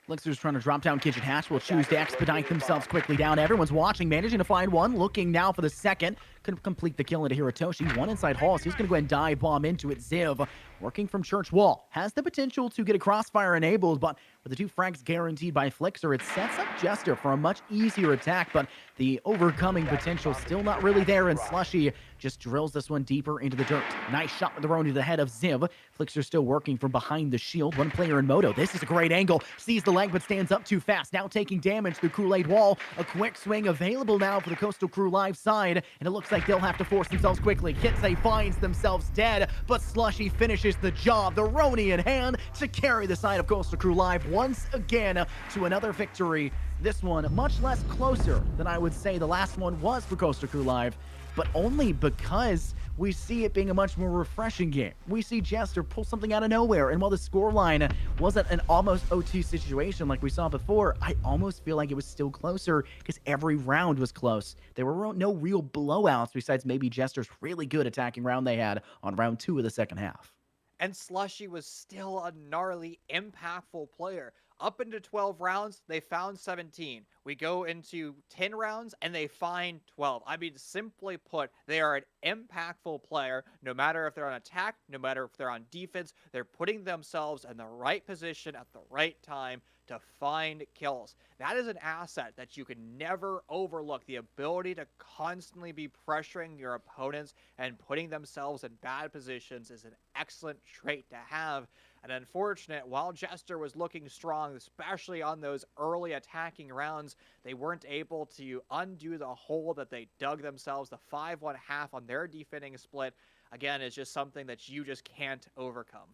Elixir's trying to drop down Kitchen Hatch. Will choose to expedite themselves quickly down. Everyone's watching, managing to find one. Looking now for the second. Couldn't complete the kill into Hiratoshi. One inside Hall, so he's going to go ahead and dive bomb into it. Ziv, working from Church Wall, has the potential to get a crossfire enabled, but with the 2 frags guaranteed by Flixer, it sets up Jester for a much easier attack, but the overcoming potential still not really there, and Slushy just drills this one deeper into the dirt. Nice shot with the Roni to the head of Ziv. Flixer still working from behind the shield. One player in Moto. This is a great angle. Sees the leg, but stands up too fast. Now taking damage through Kool-Aid Wall. A quick swing available now for the Coastal Crew Live side, and it looks like they'll have to force themselves quickly. Kitsei finds themselves dead, but Slushy finishes the job. The Roni in hand to carry the side of Coastal Crew Live once again to another victory. This one much less closer than I would say the last one was for Coastal Crew Live, but only because we see it being a much more refreshing game. We see Jester pull something out of nowhere, and while the scoreline wasn't an almost OT situation like we saw before, I almost feel like it was still closer because every round was close. There were no real blowouts besides maybe Jester's really good attacking round they had on round 2 of the second half. And Slushy was still a gnarly, impactful player. Up into 12 rounds, they found 17. We go into 10 rounds, and they find 12. I mean, simply put, they are an impactful player. No matter if they're on attack, no matter if they're on defense, they're putting themselves in the right position at the right time to find kills. That is an asset that you can never overlook. The ability to constantly be pressuring your opponents and putting themselves in bad positions is an excellent trait to have. And unfortunate, while Jester was looking strong, especially on those early attacking rounds, they weren't able to undo the hole that they dug themselves. The 5-1 half on their defending split, again, is just something that you just can't overcome.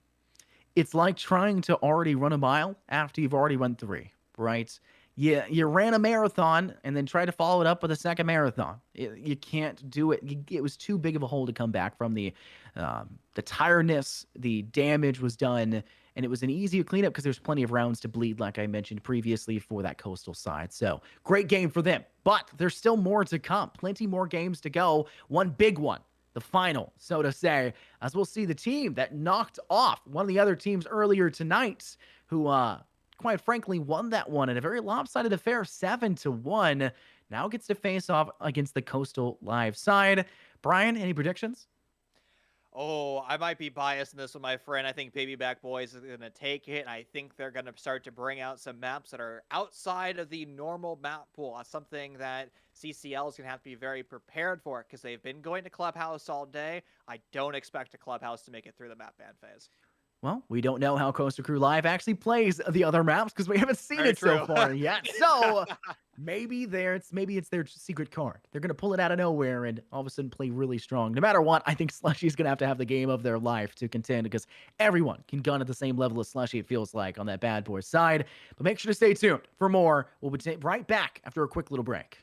It's like trying to already run a mile after you've already run 3, right? You ran a marathon and then tried to follow it up with a second marathon. You can't do it. It was too big of a hole to come back from. The tiredness, the damage was done, and it was an easier cleanup because there's plenty of rounds to bleed, like I mentioned previously, for that Coastal side. So great game for them, but there's still more to come. Plenty more games to go. One big one, the final, so to say, as we'll see the team that knocked off one of the other teams earlier tonight, who quite frankly won that one in a very lopsided affair, 7-1, now gets to face off against the Coastal Live side. Brian, any predictions? Oh, I might be biased in this one, my friend. I think Baby Back Boys is going to take it, and I think they're going to start to bring out some maps that are outside of the normal map pool. That's something that CCL is going to have to be very prepared for because they've been going to Clubhouse all day. I don't expect a Clubhouse to make it through the map ban phase. Well, we don't know how Coastal Crew Live actually plays the other maps because we haven't seen Very it true. so far yet. So maybe it's their secret card. They're gonna pull it out of nowhere and all of a sudden play really strong. No matter what, I think Slushy's gonna have the game of their life to contend because everyone can gun at the same level as Slushy, it feels like, on that bad boy side. But make sure to stay tuned for more. We'll be right back after a quick little break.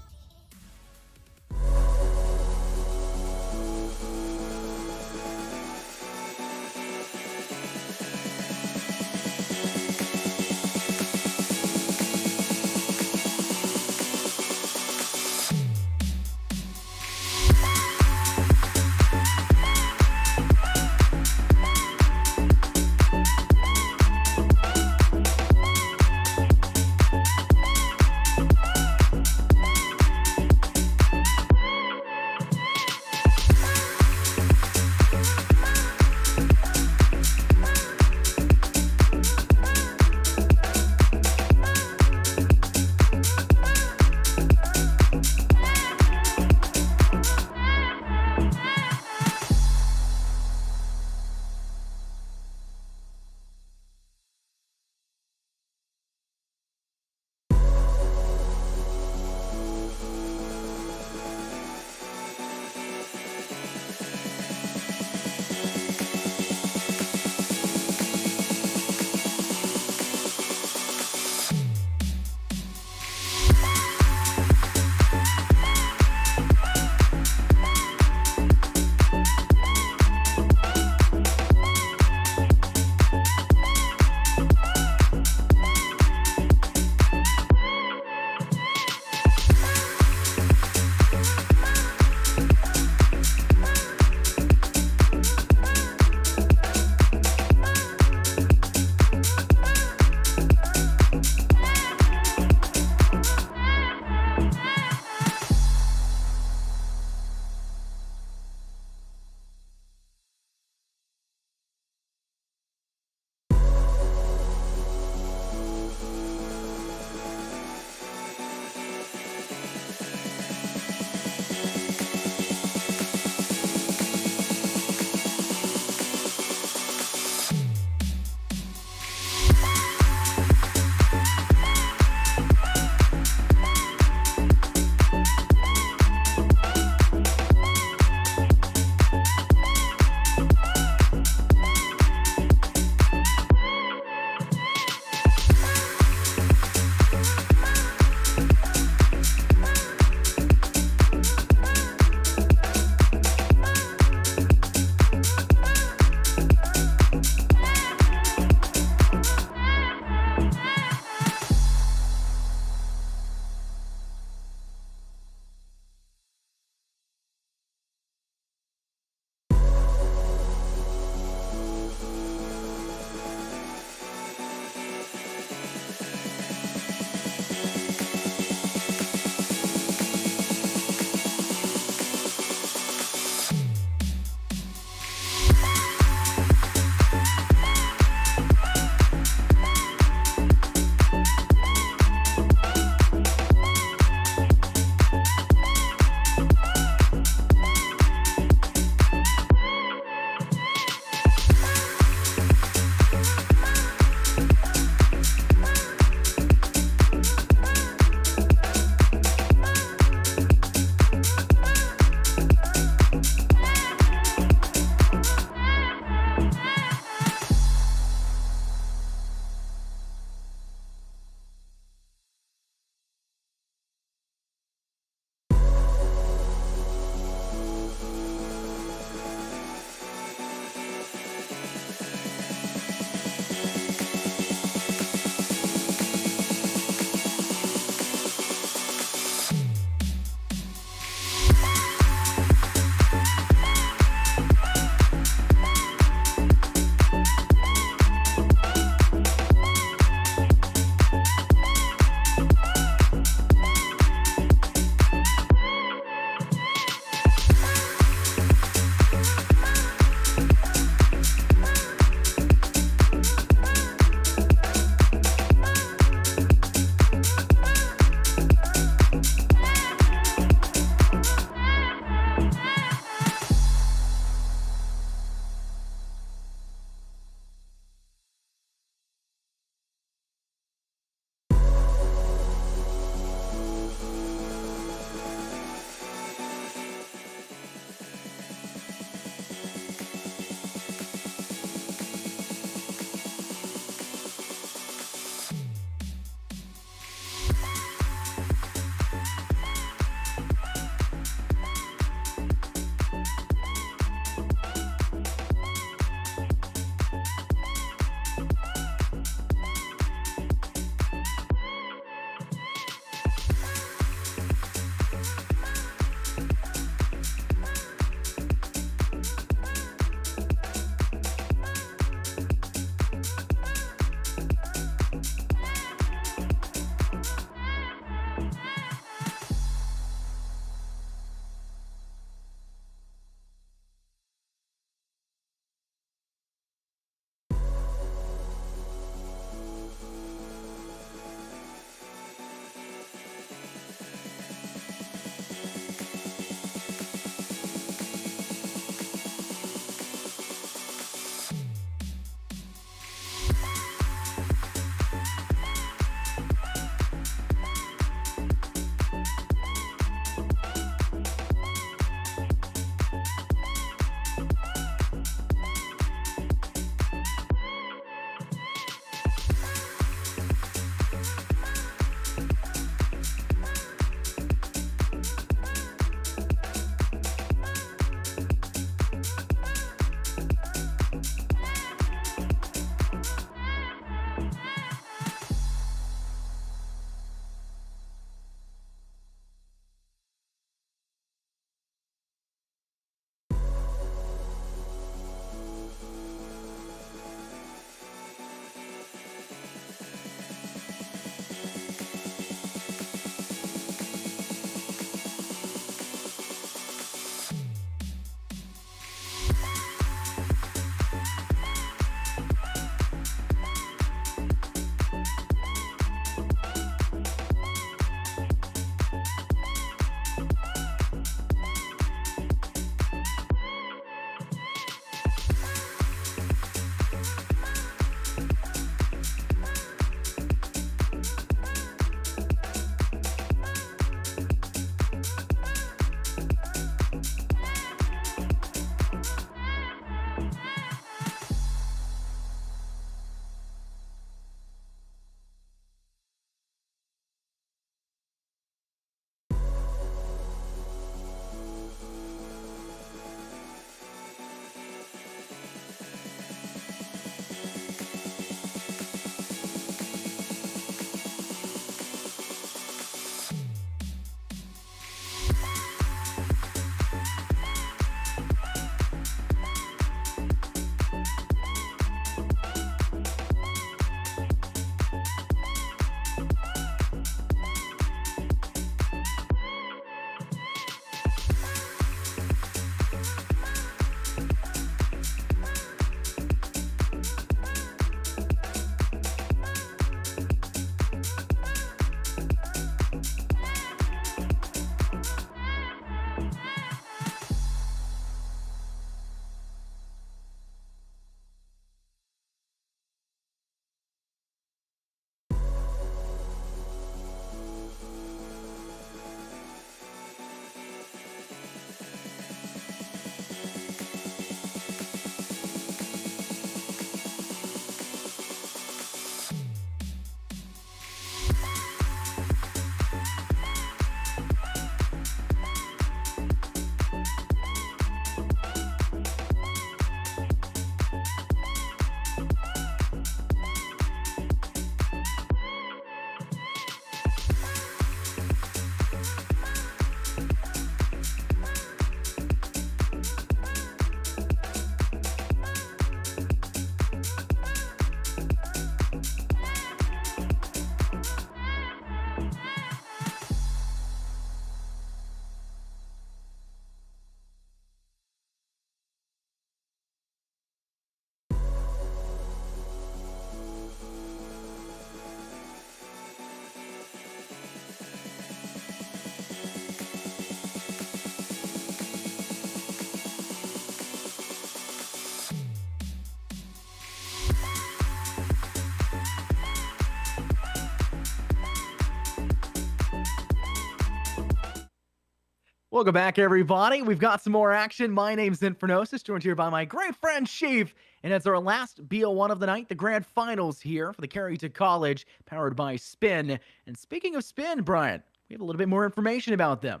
Welcome back, everybody. We've got some more action. My name's Infernosis, joined here by my great friend Chief. And it's our last BO1 of the night, the grand finals here for the Carry to College, powered by Spin. And speaking of Spin, Brian, we have a little bit more information about them.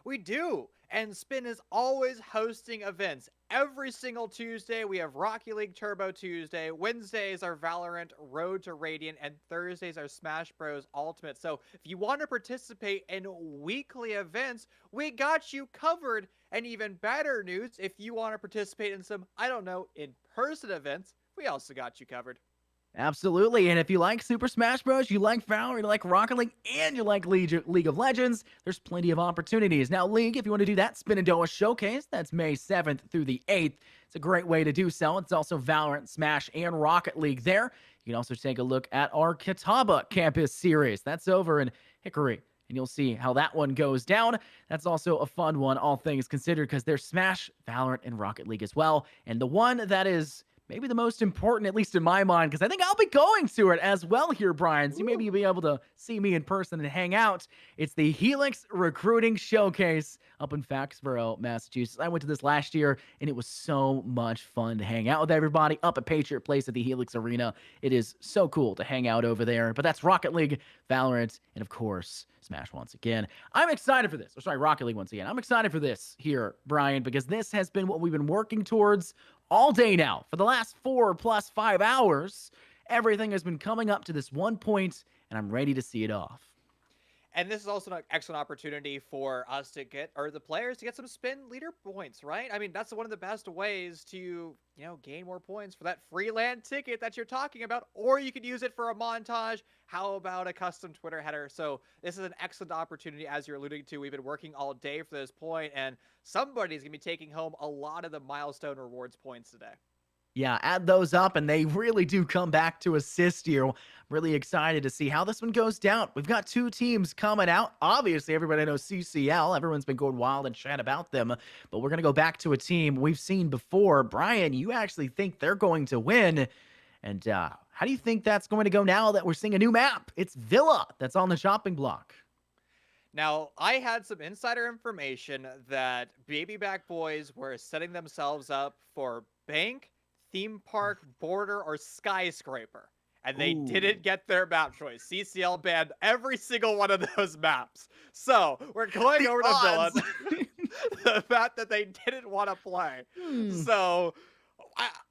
We do. And Spin is always hosting events. Every single Tuesday, we have Rocky League Turbo Tuesday. Wednesdays are Valorant Road to Radiant. And Thursdays are Smash Bros. Ultimate. So if you want to participate in weekly events, we got you covered. And even better news, if you want to participate in some, I don't know, in-person events, we also got you covered. Absolutely. And if you like Super Smash Bros., you like Valorant, you like Rocket League, and you like League of Legends, there's plenty of opportunities. Now, League, if you want to do that Spinadoa Showcase, that's May 7th through the 8th. It's a great way to do so. It's also Valorant, Smash, and Rocket League there. You can also take a look at our Catawba Campus Series. That's over in Hickory. And you'll see how that one goes down. That's also a fun one, all things considered, because there's Smash, Valorant, and Rocket League as well. And the one that is maybe the most important, at least in my mind, because I think I'll be going to it as well here, Brian. So maybe you'll be able to see me in person and hang out. It's the Helix Recruiting Showcase up in Foxborough, Massachusetts. I went to this last year, and it was so much fun to hang out with everybody up at Patriot Place at the Helix Arena. It is so cool to hang out over there. But that's Rocket League, Valorant, and of course, Smash once again. I'm excited for this. Or sorry, Rocket League once again. I'm excited for this here, Brian, because this has been what we've been working towards all day now. For the last 4 plus 5 hours, everything has been coming up to this one point, and I'm ready to see it off. And this is also an excellent opportunity for us to get, or the players to get some spin leader points, right? I mean, that's one of the best ways to, gain more points for that free land ticket that you're talking about, or you could use it for a montage. How about a custom Twitter header? So this is an excellent opportunity, as you're alluding to. We've been working all day for this point, and somebody's going to be taking home a lot of the milestone rewards points today. Yeah, add those up, and they really do come back to assist you. I'm really excited to see how this one goes down. We've got 2 teams coming out. Obviously, everybody knows CCL. Everyone's been going wild and chat about them. But we're going to go back to a team we've seen before. Brian, you actually think they're going to win. And how do you think that's going to go now that we're seeing a new map? It's Villa that's on the chopping block. Now, I had some insider information that Baby Back Boys were setting themselves up for Bank, Theme Park, Border, or Skyscraper. And they didn't get their map choice. CCL banned every single one of those maps. So, we're going over to Villa. The fact that they didn't want to play. So,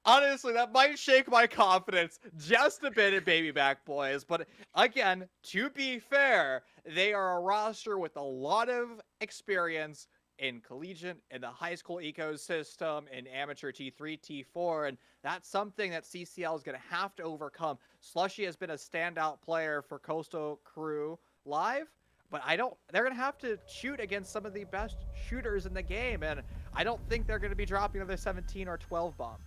honestly, that might shake my confidence just a bit in Baby Back Boys. But again, to be fair, they are a roster with a lot of experience in collegiate, in the high school ecosystem, in amateur T3, T4, and that's something that CCL is going to have to overcome. Slushy has been a standout player for Coastal Crew Live, but they're going to have to shoot against some of the best shooters in the game, and I don't think they're going to be dropping another 17 or 12 bomb.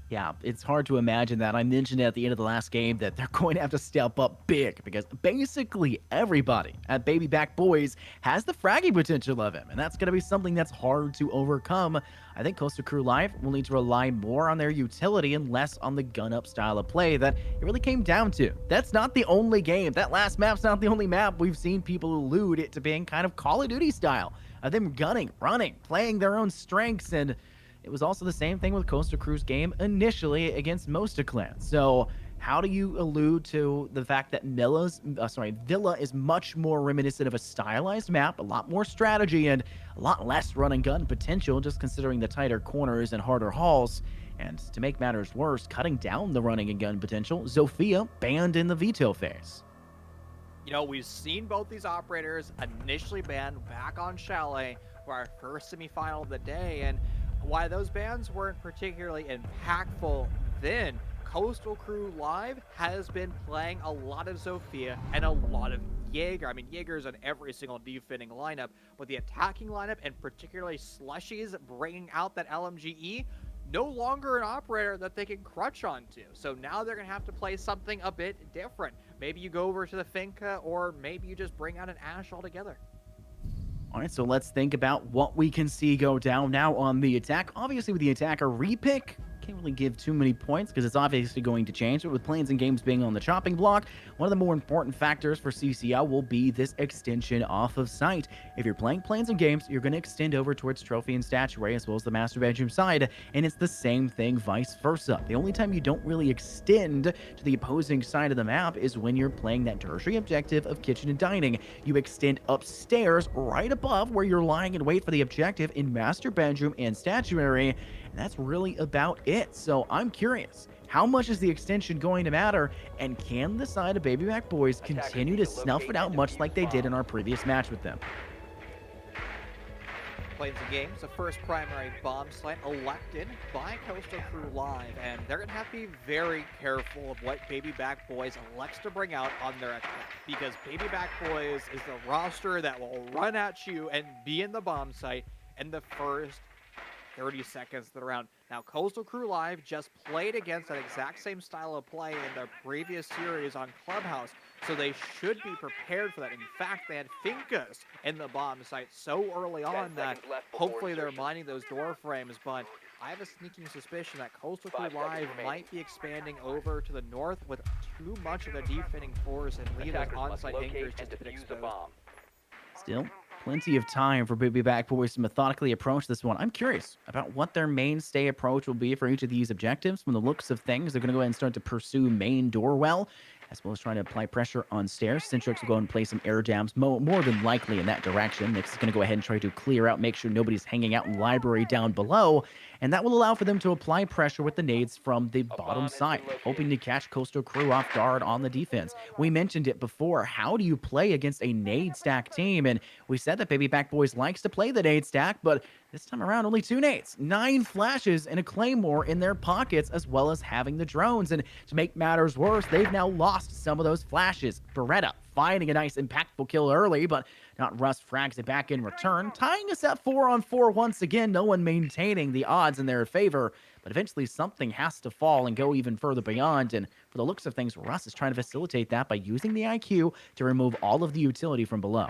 Yeah, it's hard to imagine that. I mentioned at the end of the last game that they're going to have to step up big because basically everybody at Baby Back Boys has the fragging potential of him, and that's going to be something that's hard to overcome. I think Coastal Crew Live will need to rely more on their utility and less on the gun-up style of play that it really came down to. That's not the only game. That last map's not the only map. We've seen people allude it to being kind of Call of Duty style, of them gunning, running, playing their own strengths, and it was also the same thing with Coastal Crew's game initially against Mosta Clan. So how do you allude to the fact that Villa is much more reminiscent of a stylized map, a lot more strategy, and a lot less run and gun potential, just considering the tighter corners and harder halls? And to make matters worse, cutting down the running and gun potential, Zofia banned in the veto phase. We've seen both these operators initially banned back on Chalet for our first semifinal of the day, and why those bans weren't particularly impactful then, Coastal Crew Live has been playing a lot of Zofia and a lot of Jaeger. I mean, Jaeger's on every single defending lineup, but the attacking lineup, and particularly Slushies bringing out that LMGE, no longer an operator that they can crutch onto. So now they're going to have to play something a bit different. Maybe you go over to the Finca, or maybe you just bring out an Ash altogether. All right, so let's think about what we can see go down now on the attack. Obviously, with the attacker repick, can't really give too many points because it's obviously going to change. But with planes and games being on the chopping block, one of the more important factors for CCL will be this extension off of site. If you're playing planes and games, you're going to extend over towards trophy and statuary as well as the master bedroom side, and it's the same thing vice versa. The only time you don't really extend to the opposing side of the map is when you're playing that tertiary objective of kitchen and dining. You extend upstairs right above where you're lying in wait for the objective in master bedroom and statuary, and that's really about it. So I'm curious, how much is the extension going to matter, and can the side of Baby Back Boys continue to snuff it out much like they did in our previous match with them? Planes and games, the first primary bomb site elected by Coastal Crew Live, and they're gonna have to be very careful of what Baby Back Boys elects to bring out on their attack, because Baby Back Boys is the roster that will run at you and be in the bomb site in the first 30 seconds of the round. Now, Coastal Crew Live just played against that exact same style of play in their previous series on Clubhouse, so they should be prepared for that. In fact, they had Finkas in the bomb site so early on that hopefully they're mining those door frames, but I have a sneaking suspicion that Coastal Crew Live might be expanding over to the north with too much of their defending force and leave those on-site anchors just a bit exposed. Still, plenty of time for Baby Back Boys to methodically approach this one. I'm curious about what their mainstay approach will be for each of these objectives. From the looks of things, they're going to go ahead and start to pursue main door well, as well as trying to apply pressure on stairs. Centrix will go and play some air dams, more than likely in that direction. Nix is going to go ahead and try to clear out, make sure nobody's hanging out in library down below, and that will allow for them to apply pressure with the nades from the bottom side, hoping to catch Coastal Crew off guard on the defense. We mentioned it before. How do you play against a nade stack team? And we said that Baby Back Boys likes to play the nade stack, but this time around, only 2 nades, 9 flashes, and a claymore in their pockets, as well as having the drones. And to make matters worse, they've now lost some of those flashes. Beretta finding a nice impactful kill early, but not Russ frags it back in return, tying us at 4-on-4 once again. No one maintaining the odds in their favor, but eventually something has to fall and go even further beyond. And for the looks of things, Russ is trying to facilitate that by using the IQ to remove all of the utility from below.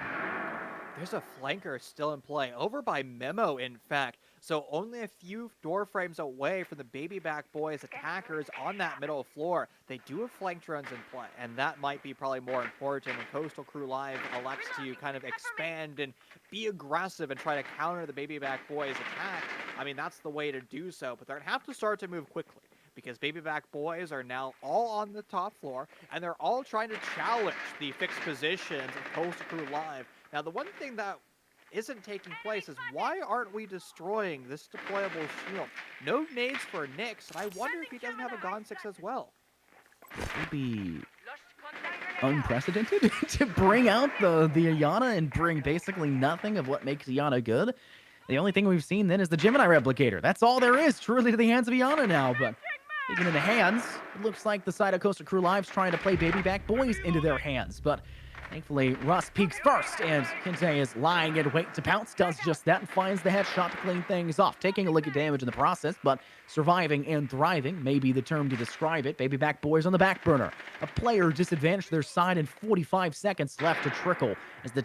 There's a flanker still in play, over by Memo, in fact. So only a few door frames away from the Baby Back Boys attackers on that middle floor. They do have flank drones in play, and that might be probably more important when Coastal Crew Live elects to kind of expand and be aggressive and try to counter the Baby Back Boys attack. I mean, that's the way to do so, but they're going to have to start to move quickly, because Baby Back Boys are now all on the top floor, and they're all trying to challenge the fixed positions of Coastal Crew Live. Now, the one thing that isn't taking place is, why aren't we destroying this deployable shield? No nades for Nyx, and I wonder if he doesn't have a Gon 6 as well. It would be unprecedented to bring out the Iana and bring basically nothing of what makes Iana good. The only thing we've seen then is the Gemini replicator. That's all there is truly to the hands of Iana now, but speaking of the hands, it looks like the side of Coastal Crew Live's trying to play Baby Back Boys into their hands, but thankfully, Russ peeks first, and Kente is lying in wait to pounce, does just that, and finds the headshot to clean things off, taking a lick of damage in the process, but surviving and thriving may be the term to describe it. Baby Back Boys on the back burner. A player disadvantage to their side, and 45 seconds left to trickle as the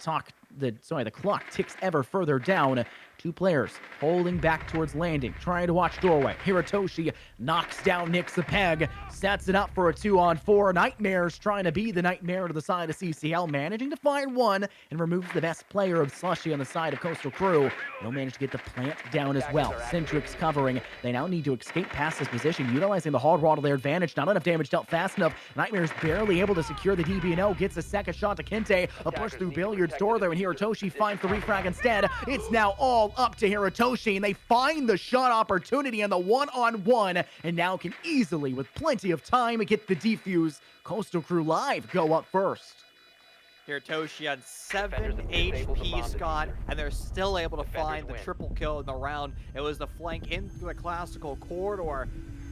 clock ticks ever further down. 2 players holding back towards landing, trying to watch doorway. Hiratoshi knocks down Nyx the peg, sets it up for a 2-on-4. Nightmares trying to be the nightmare to the side of CCL, managing to find one and removes the best player of Slushy on the side of Coastal Crew. They'll manage to get the plant down as well. Centrix covering. They now need to escape past this position, utilizing the hard wall to their advantage. Not enough damage dealt fast enough. Nightmares barely able to secure the DB&O. Gets a second shot to Kente. A push through Billiard's door there, and Hiratoshi finds the refrag instead. It's now all up to Hiratoshi, and they find the shot opportunity on the 1-on-1, and now can easily, with plenty of time, get the defuse. Coastal Crew Live go up first. Hiratoshi on 7 HP, Scott, and they're still able to find the triple kill in the round. It was the flank into the classical corridor,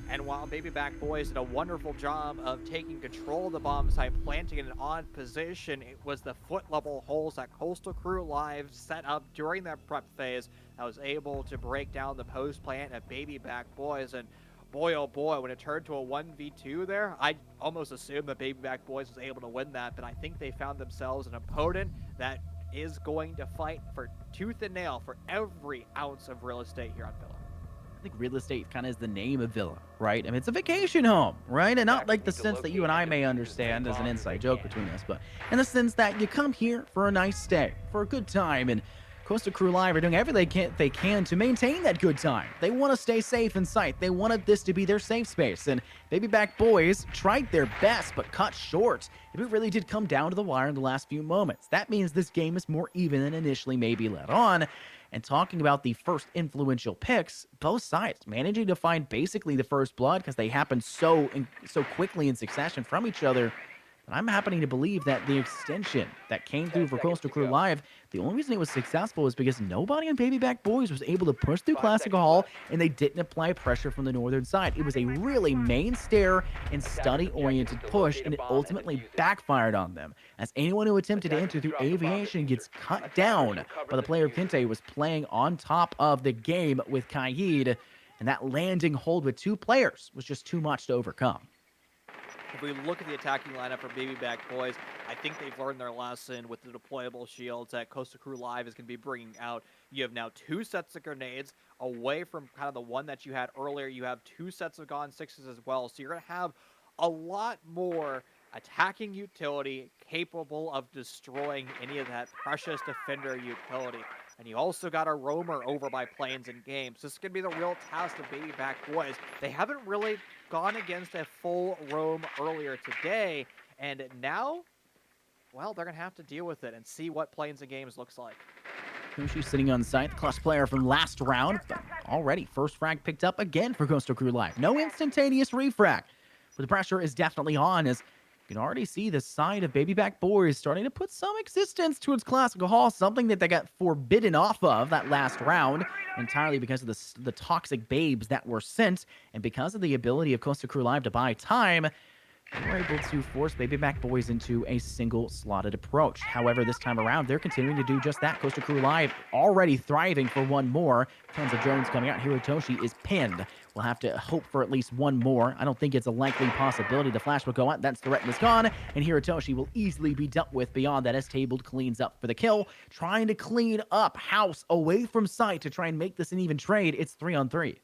and while Baby Back Boys did a wonderful job of taking control of the bomb site, planting in an odd position, it was the foot-level holes that Coastal Crew Live set up during that prep phase that was able to break down the post-plant of Baby Back Boys. And boy, oh boy, when it turned to a 1v2 there, I almost assumed that Baby Back Boys was able to win that, but I think they found themselves an opponent that is going to fight for tooth and nail for every ounce of real estate here on Pillar. think real estate kind of is the name of Villa, right? I mean, it's a vacation home, right? And not Attackers like the need to sense that you locate and I and may defuse as many understand as an bombs as they inside joke can. between us, but in the sense that you come here for a nice stay, for a good time, and Costa Crew Live are doing everything they can to maintain that good time. They want to stay safe in sight. They wanted this to be their safe space, and Baby Back Boys tried their best, but cut short. It really did come down to the wire in the last few moments. That means this game is more even than initially maybe let on. And talking about the first influential picks, both sides managing to find basically the first blood because they happened so quickly in succession from each other. But I'm happening to believe that the extension that came 10 through for seconds Coastal to Crew go. Live, the only reason it was successful is because nobody on Baby Back Boys was able to push through 5 Classic seconds Hall, left. and they didn't apply pressure from the northern side. It was a really main stare and Attackers' objective study-oriented is to push, locate a and it bomb and ultimately defuse it. backfired on them, as anyone who attempted to enter Attackers through have dropped the bomb aviation diffuser. gets cut Attackers down. recovered But the the player diffuser. Kente was playing on top of the game with Kaid, and that landing hold with 2 players was just too much to overcome. If we look at the attacking lineup for Baby Back Boys, I think they've learned their lesson with the deployable shields that Costa Crew Live is going to be bringing out. You have now 2 sets of grenades away from kind of the one that you had earlier. You have 2 sets of Gone 6s as well. So you're going to have a lot more attacking utility capable of destroying any of that precious defender utility. And you also got a roamer over by planes and games. This is going to be the real test of Baby Back Boys. They haven't really gone against a full roam earlier today, and now, well, they're going to have to deal with it and see what planes and games looks like. Kushi sitting on site, the clutch player from last round, but already first frag picked up again for Coastal Crew Live. No instantaneous refrag, but the pressure is definitely on as you can already see the side of Baby Back Boys starting to put some existence to its classical hall, something that they got forbidden off of that last round entirely because of the toxic babes that were sent, and because of the ability of Costa Crew Live to buy time. They were able to force Baby Back Boys into a single slotted approach. However, this time around, they're continuing to do just that. Costa Crew Live already thriving for one more. Tons of drones coming out. Hirotoshi is pinned. We'll have to hope for at least one more. I don't think it's a likely possibility. The flash will go out. That's the threat is gone. And Hirotoshi will easily be dealt with beyond that as Tabled cleans up for the kill. Trying to clean up House away from sight to try and make this an even trade. It's 3-on-3.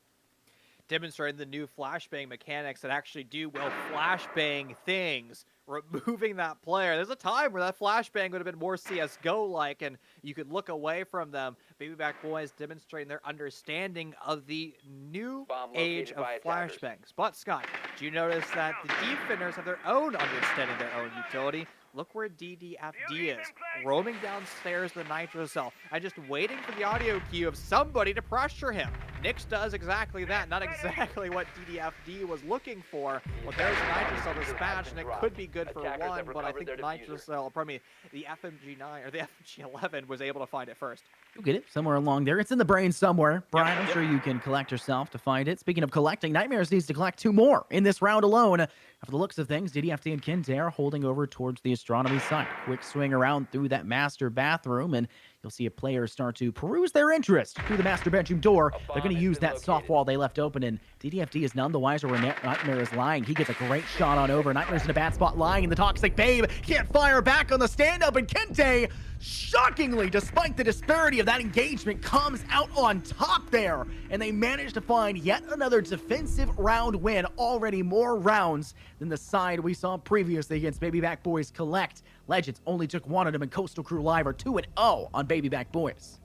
Demonstrating the new flashbang mechanics that actually do, well, flashbang things, removing that player. There's a time where that flashbang would have been more CSGO-like, and you could look away from them. Baby Back Boys demonstrating their understanding of the new Bomb age located of by attackers. flashbangs. But, Scott, do you notice that the defenders have their own understanding, their own utility? Look where DDFD is, roaming downstairs the Nitro Cell, and just waiting for the audio cue of somebody to pressure him. Nyx does exactly that, not exactly what DDFD was looking for, but there's Nitro Cell dispatched, and it could be good for Attackers one, have but I recovered think their Nitro diffuser. Cell, pardon me, the FMG9, or the FMG11 was able to find it first. You'll get it somewhere along there. It's in the brain somewhere. Brian, I'm yep. sure you can collect yourself to find it. Speaking of collecting, Nightmares needs to collect 2 more in this round alone. For the looks of things, DDFD and Kinte are holding over towards the astronomy site. Quick swing around through that master bathroom, and you'll see a player start to peruse their interest through the master bedroom door. They're going to has use been that soft located. wall they left open, and DDFD is none the wiser where Nightmare is lying. He gets a great shot on over. Nightmare's in a bad spot lying, and the Toxic Babe can't fire back on the stand-up, and Kinte, shockingly, despite the disparity of that engagement, comes out on top there, and they manage to find yet another defensive round win. Already more rounds than the side we saw previously against Baby Back Boys collect. Legends only took one of them, and Coastal Crew Live are 2-0 on Baby Back Boys.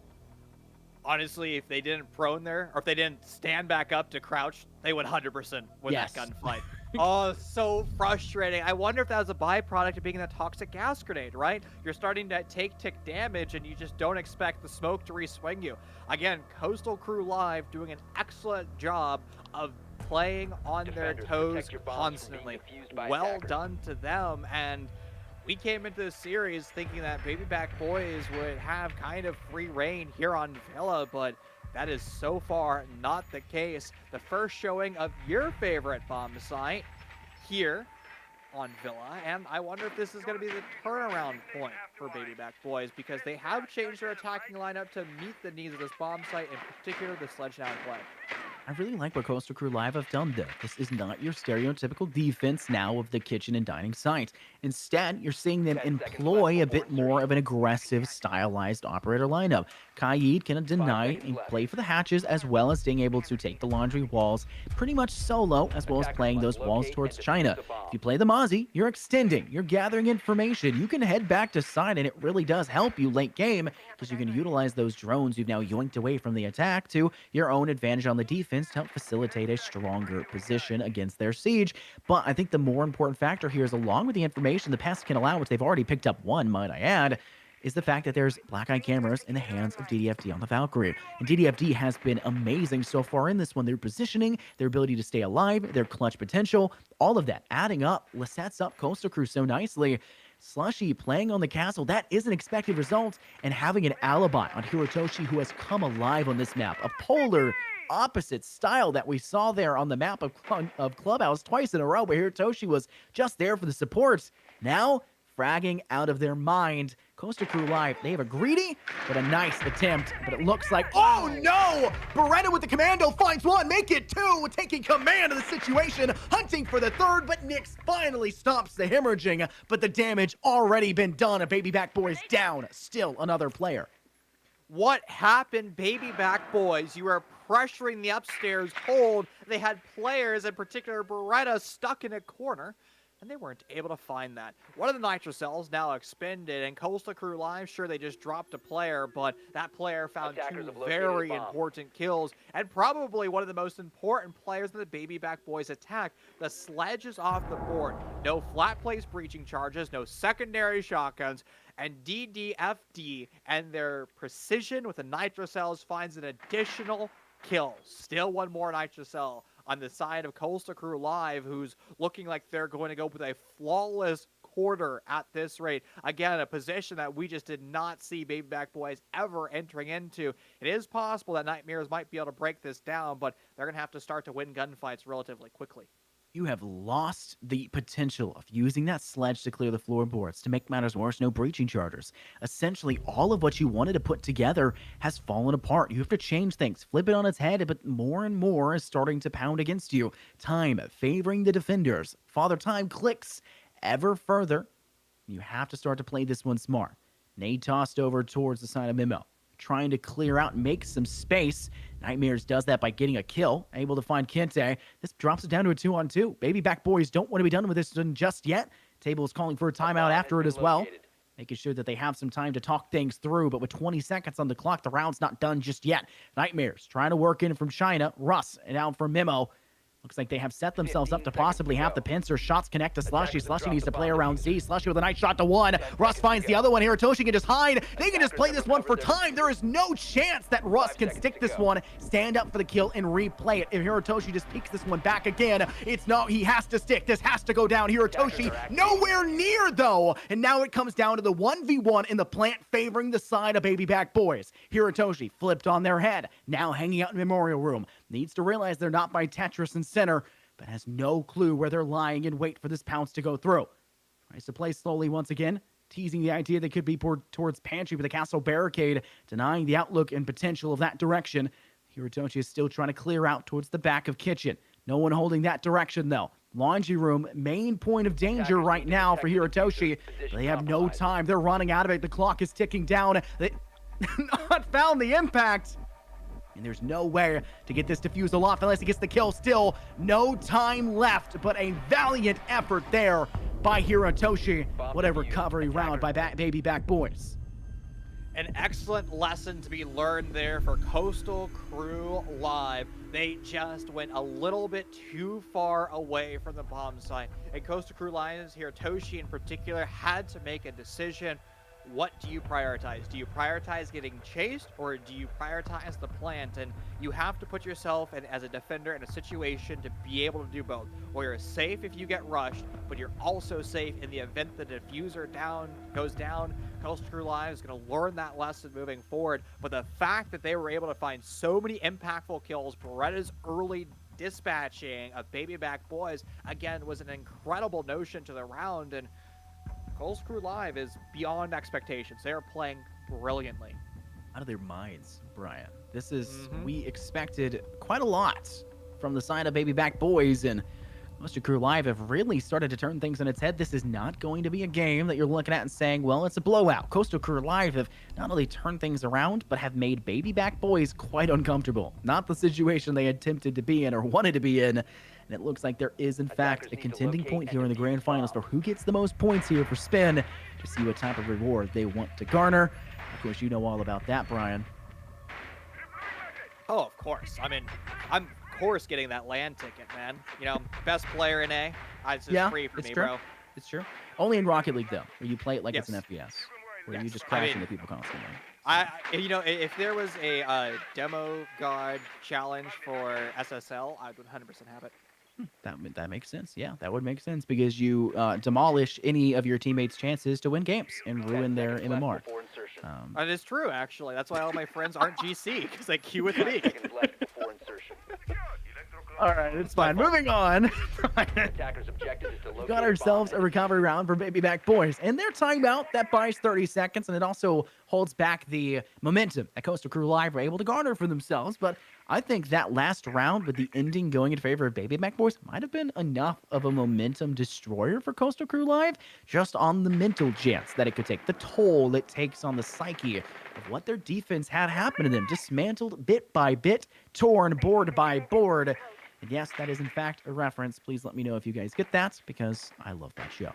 Honestly, if they didn't prone there, or if they didn't stand back up to crouch, they would 100% win Yes. that gunfight. Oh, so frustrating. I wonder if that was a byproduct of being in a toxic gas grenade, right? You're starting to take tick damage, and you just don't expect the smoke to re-swing you. Again, Coastal Crew Live doing an excellent job of playing on their Defenders, toes protect your bombs from being constantly. defused by Well attackers. done to them, and we came into this series thinking that Baby Back Boys would have kind of free reign here on Villa, but that is so far not the case. The first showing of your favorite bomb site here on Villa, and I wonder if this is going to be the turnaround point for Baby Back Boys, because they have changed their attacking lineup to meet the needs of this bomb site, in particular the sledgedown play. I really like what Coastal Crew Live have done, though. This is not your stereotypical defense now of the kitchen and dining site. Instead, you're seeing them 10 seconds employ a left bit before more of an aggressive, stylized operator lineup. Kaid can 5 deny seconds and left. play for the hatches, as well as being able to take the laundry walls pretty much solo, as well as Attackers playing must those walls locate and towards defuse China. the bomb. If you play the Mozzie, you're extending, you're gathering information. You can head back to side, and it really does help you late game because you can utilize those drones you've now yoinked away from the attack to your own advantage on the defense to help facilitate a stronger position against their siege. But I think the more important factor here is, along with the information the Pests can allow, which they've already picked up one, might I add, is the fact that there's black eye cameras in the hands of DDFD on the Valkyrie. And DDFD has been amazing so far in this one. Their positioning, their ability to stay alive, their clutch potential, all of that adding up sets up Coastal Crew so nicely. Slushy playing on the castle, that is an expected result, and having an alibi on Hirotoshi, who has come alive on this map. A polar opposite style that we saw there on the map of Clubhouse twice in a row, where Hirotoshi was just there for the support. Now, fragging out of their mind. Coastal Crew Live, they have a greedy, but a nice attempt. But it looks like, oh no! Beretta with the commando finds one, make it two, taking command of the situation, hunting for the third, but Nyx finally stops the hemorrhaging. But the damage already been done. A Baby Back Boys down, still another player. What happened, Baby Back Boys? You were pressuring the upstairs hold. They had players, in particular Beretta, stuck in a corner, and they weren't able to find that. One of the nitro cells now expended, and Coastal Crew Live, sure, they just dropped a player, but that player found Attackers two have located very a bomb. important kills, and probably one of the most important players in the Baby Back Boys attack. The sledge is off the board. No flat place breaching charges, no secondary shotguns, and DDFD and their precision with the nitro cells finds an additional kill. Still one more nitro cell on the side of Coastal Crew Live, who's looking like they're going to go with a flawless quarter at this rate. Again, a position that we just did not see Baby Back Boys ever entering into. It is possible that Nightmares might be able to break this down, but they're going to have to start to win gunfights relatively quickly. You have lost the potential of using that sledge to clear the floorboards. To make matters worse, no breaching charters. Essentially, all of what you wanted to put together has fallen apart. You have to change things, flip it on its head, but more and more is starting to pound against you. Time favoring the defenders. Father Time clicks ever further. You have to start to play this one smart. Nade tossed over towards the side of Mimo, trying to clear out and make some space. Nightmares does that by getting a kill, able to find Kente. This drops it down to a 2-on-2. Baby Back Boys don't want to be done with this one just yet. Table is calling for a timeout after it as well, making sure that they have some time to talk things through. But with 20 seconds on the clock, the round's not done just yet. Nightmares trying to work in from China. Russ down for Mimo. Looks like they have set themselves up to possibly have the pincer. Shots connect to Slushy. Slushy needs to play around Z. Slushy with a nice shot to one. Russ finds the other one. Hirotoshi can just hide. They can just play this one for time. There is no chance that Russ can stick this one, stand up for the kill, and replay it. If Hirotoshi just peeks this one back again, it's no, he has to stick. This has to go down. Hirotoshi nowhere near, though. And now it comes down to the 1v1 in the plant favoring the side of Baby Back Boys. Hirotoshi flipped on their head, now hanging out in Memorial Room. Needs to realize they're not by Tetris and center, but has no clue where they're lying in wait for this pounce to go through. Tries to play slowly once again, teasing the idea they could be towards Pantry with a castle barricade, denying the outlook and potential of that direction. Hirotoshi is still trying to clear out towards the back of kitchen. No one holding that direction, though. Laundry room, main point of danger right now for Hirotoshi. They have no time. They're running out of it. The clock is ticking down. They not found the impact. And there's no way to get this defused aloft unless he gets the kill. Still, no time left, but a valiant effort there by Hirotoshi. What a recovery round by Baby Back Boys. An excellent lesson to be learned there for Coastal Crew Live. They just went a little bit too far away from the bomb site. And Coastal Crew Live's Hirotoshi in particular had to make a decision. What do you prioritize? Do you prioritize getting chased, or do you prioritize the plant? And you have to put yourself as a defender in a situation to be able to do both. Where you're safe if you get rushed, but you're also safe in the event the diffuser goes down. Coastal Crew Live is going to learn that lesson moving forward. But the fact that they were able to find so many impactful kills, Beretta's early dispatching of Baby Back Boys, again, was an incredible notion to the round. And Coastal Crew Live is beyond expectations. They are playing brilliantly. Out of their minds, Brian. This is, we expected quite a lot from the side of Baby Back Boys, and Coastal Crew Live have really started to turn things on its head. This is not going to be a game that you're looking at and saying, well, it's a blowout. Coastal Crew Live have not only turned things around, but have made Baby Back Boys quite uncomfortable. Not the situation they attempted to be in or wanted to be in. And it looks like there is, in fact, a contending point here in the grand finals for who gets the most points here for Spin to see what type of reward they want to garner. Of course, you know all about that, Brian. Oh, of course. I mean, I'm of course getting that land ticket, man. You know, best player in A. It's just free for me, true. bro. It's true. Only in Rocket League, though, where you play it like it's an Yes. FPS, where you Yes. just crash I mean, into people constantly. you know, if there was a demo god challenge for SSL, I would 100% have it. That makes sense. Yeah, that would make sense because you demolish any of your teammates' chances to win games and 10 ruin their seconds left MMR. before insertion. That is true, actually. That's why all my friends aren't GC, because they queue with 5 me. seconds left before insertion. All right, it's my fine. fault. Moving on. Attacker's objective is to locate Got a ourselves bomb a recovery round for Baby Back Boys. And their timeout, that buys 30 seconds, and it also holds back the momentum that Coastal Crew Live were able to garner for themselves. But I think that last round, with the ending going in favor of Baby Back Boys, might have been enough of a momentum destroyer for Coastal Crew Live, just on the mental chance that it could take, the toll it takes on the psyche of what their defense had happen to them, dismantled bit by bit, torn board by board. And yes, that is in fact a reference. Please let me know if you guys get that, because I love that show.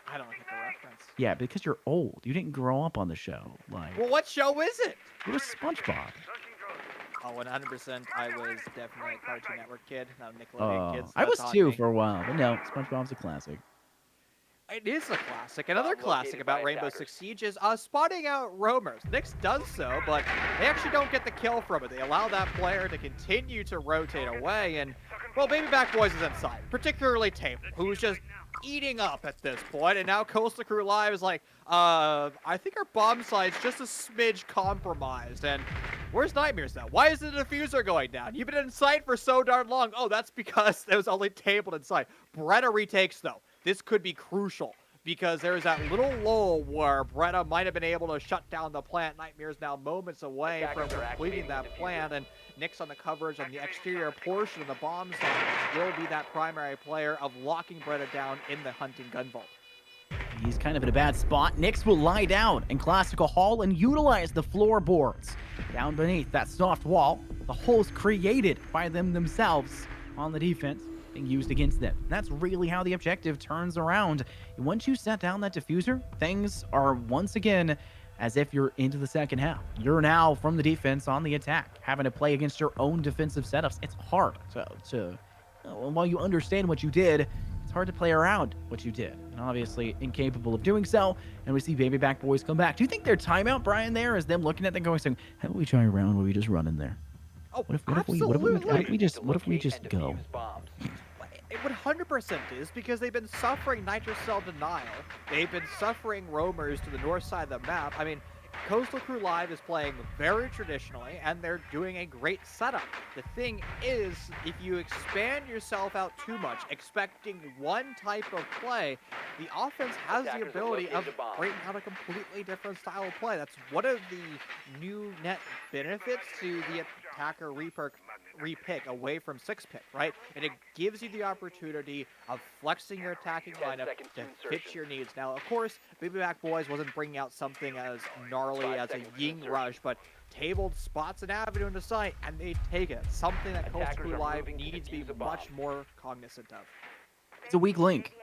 I don't get the reference. Yeah, because you're old. You didn't grow up on the show. Like, Well, what show is it? it was SpongeBob. Oh, 100%. I was definitely a Cartoon Network kid, not a Nickelodeon kid. So I was that's on too me. for a while, but no, SpongeBob's a classic. It is a classic. Another Bomb classic located about by Rainbow attackers. Six Siege is spotting out roamers. Nyx does so, but they actually don't get the kill from it. They allow that player to continue to rotate away, and, well, Baby Back Boys is inside, particularly Table, who's just eating up at this point, and now Coastal Crew Live is like, I think our bomb site's just a smidge compromised, and where's Nightmares now? Why is the diffuser going down? You've been in sight for so darn long. Oh, that's because there was only Tabled in sight. Bretta retakes, though. This could be crucial, because there's that little lull where Bretta might have been able to shut down the plant. Nightmare's now moments away from Attackers are completing that activating the plant, and Nyx on the coverage on the exterior portion of the bomb site will be that primary player of locking Bretta down in the hunting gun vault. He's kind of in a bad spot. Nyx will lie down in Classical Hall and utilize the floorboards down beneath that soft wall. The holes created by them themselves on the defense being used against them. That's really how the objective turns around. Once you set down that diffuser, things are once again as if you're into the second half. You're now from the defense on the attack, having to play against your own defensive setups. It's hard to while you understand what you did, it's hard to play around what you did. And obviously incapable of doing so. And we see Baby Back Boys come back. Do you think their timeout, Brian, there is them looking at them going, saying, how about we try a round where we just run in there? Oh, What if absolutely. we just go? Defuse bombs. It 100% is, because they've been suffering nitrocell denial. They've been suffering roamers to the north side of the map. I mean, Coastal Crew Live is playing very traditionally, and they're doing a great setup. The thing is, if you expand yourself out too much, expecting one type of play, the offense has the Attackers have ability of located a bomb. breaking out a completely different style of play. That's one of the new net benefits to the attacker repick away from 6-pick, right? And it gives you the opportunity of flexing your attacking 10 lineup seconds to to fit insertion. your needs. Now, of course, Baby Back Boys wasn't bringing out something as gnarly 5 as a seconds to Ying insertion. Rush, but Tabled spots an avenue into sight, and they take it. Something that Coastal Attackers Crew are Live moving to needs to be defuse a bomb. much more cognizant of. It's a weak link.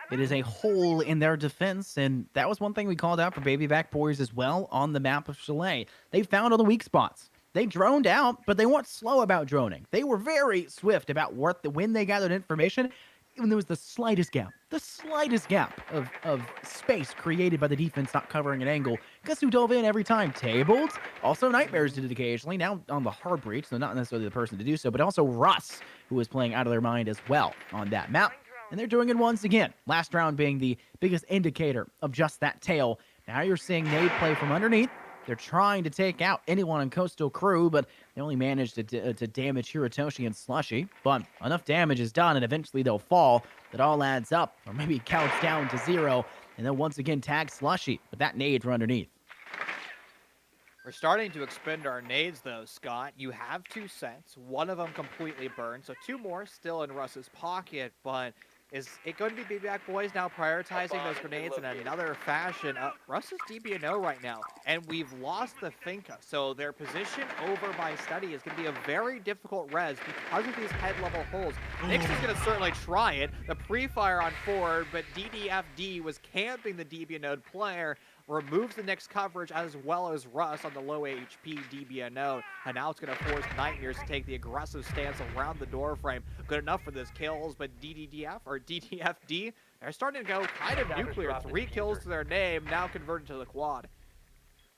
It is a hole in their defense, and that was one thing we called out for Baby Back Boys as well on the map of Chalet. They found all the weak spots. They droned out, but they weren't slow about droning. They were very swift about when they gathered information, when there was the slightest gap of space created by the defense not covering an angle. Guess who dove in every time? Tabled. Also, Nightmares did it occasionally, now on the hard breach, so not necessarily the person to do so, but also Russ, who was playing out of their mind as well on that map. And they're doing it once again. Last round being the biggest indicator of just that tail. Now you're seeing Nade play from underneath. They're trying to take out anyone on Coastal Crew, but they only managed to damage Hirotoshi and Slushy. But enough damage is done, and eventually they'll fall. That all adds up, or maybe counts down to 0, and then once again tag Slushy with that nade from underneath. We're starting to expend our nades, though, Scott. You have 2 sets. One of them completely burned, so 2 more still in Russ's pocket. But is it going to be Back Boys now A prioritizing bomb those has been grenades in located. another fashion? Russ is DB&O right now, and we've lost the Finca, so their position over by Study is going to be a very difficult res because of these head-level holes. Nix is going to certainly try it. The pre-fire on forward, but DDFD was camping the DB&O player, removes the Knicks coverage as well as Russ on the low HP DBNO, and now it's going to force Nightmares to take the aggressive stance around the door frame. Good enough for this kills, but DDFD, they're starting to go kind of nuclear. 3 kills to their name, now converted to the quad.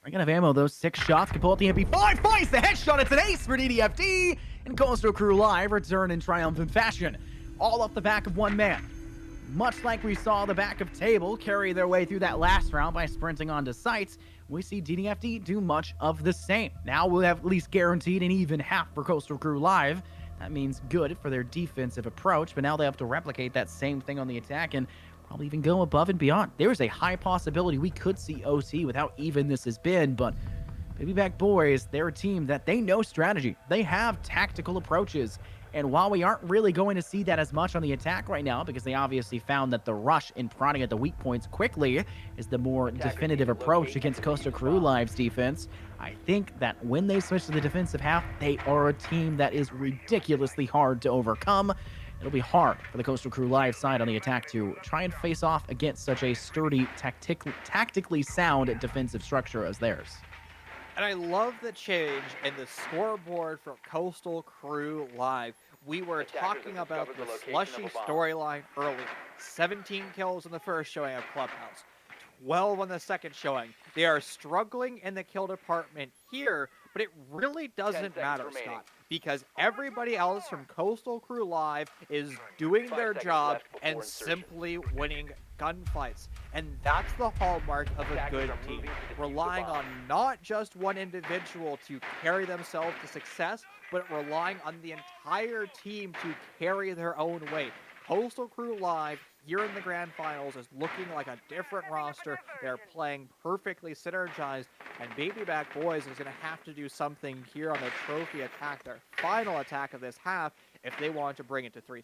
Running out of ammo, those 6 shots can pull out the MP5, finds the headshot, it's an ace for DDFD, and Coastal Crew Live return in triumphant fashion, all off the back of one man. Much like we saw the back of Table carry their way through that last round by sprinting onto sites, we see DDFD do much of the same. Now we'll have at least guaranteed an even half for Coastal Crew Live. That means good for their defensive approach, but now they have to replicate that same thing on the attack and probably even go above and beyond. There's a high possibility we could see OT with how even this has been, but Back Boys, they're a team that they know strategy. They have tactical approaches. And while we aren't really going to see that as much on the attack right now, because they obviously found that the rush in prodding at the weak points quickly is the more definitive approach against Coastal Crew Live's defense, I think that when they switch to the defensive half, they are a team that is ridiculously hard to overcome. It'll be hard for the Coastal Crew Live side on the attack to try and face off against such a sturdy, tactically sound defensive structure as theirs. And I love the change in the scoreboard for Coastal Crew Live. We were talking about the slushy storyline early. 17 kills in the first showing of Clubhouse, 12 on the second showing. They are struggling in the kill department here, but it really doesn't matter, Scott, because everybody else from Coastal Crew Live is doing their job and simply winning gunfights. And that's the hallmark of a good team, relying on not just one individual to carry themselves to success, but relying on the entire team to carry their own weight. Coastal Crew Live here in the grand finals is looking like a different roster. They're playing perfectly synergized, and Back Boys is going to have to do something here on their trophy attack, their final attack of this half, if they want to bring it to 3-3.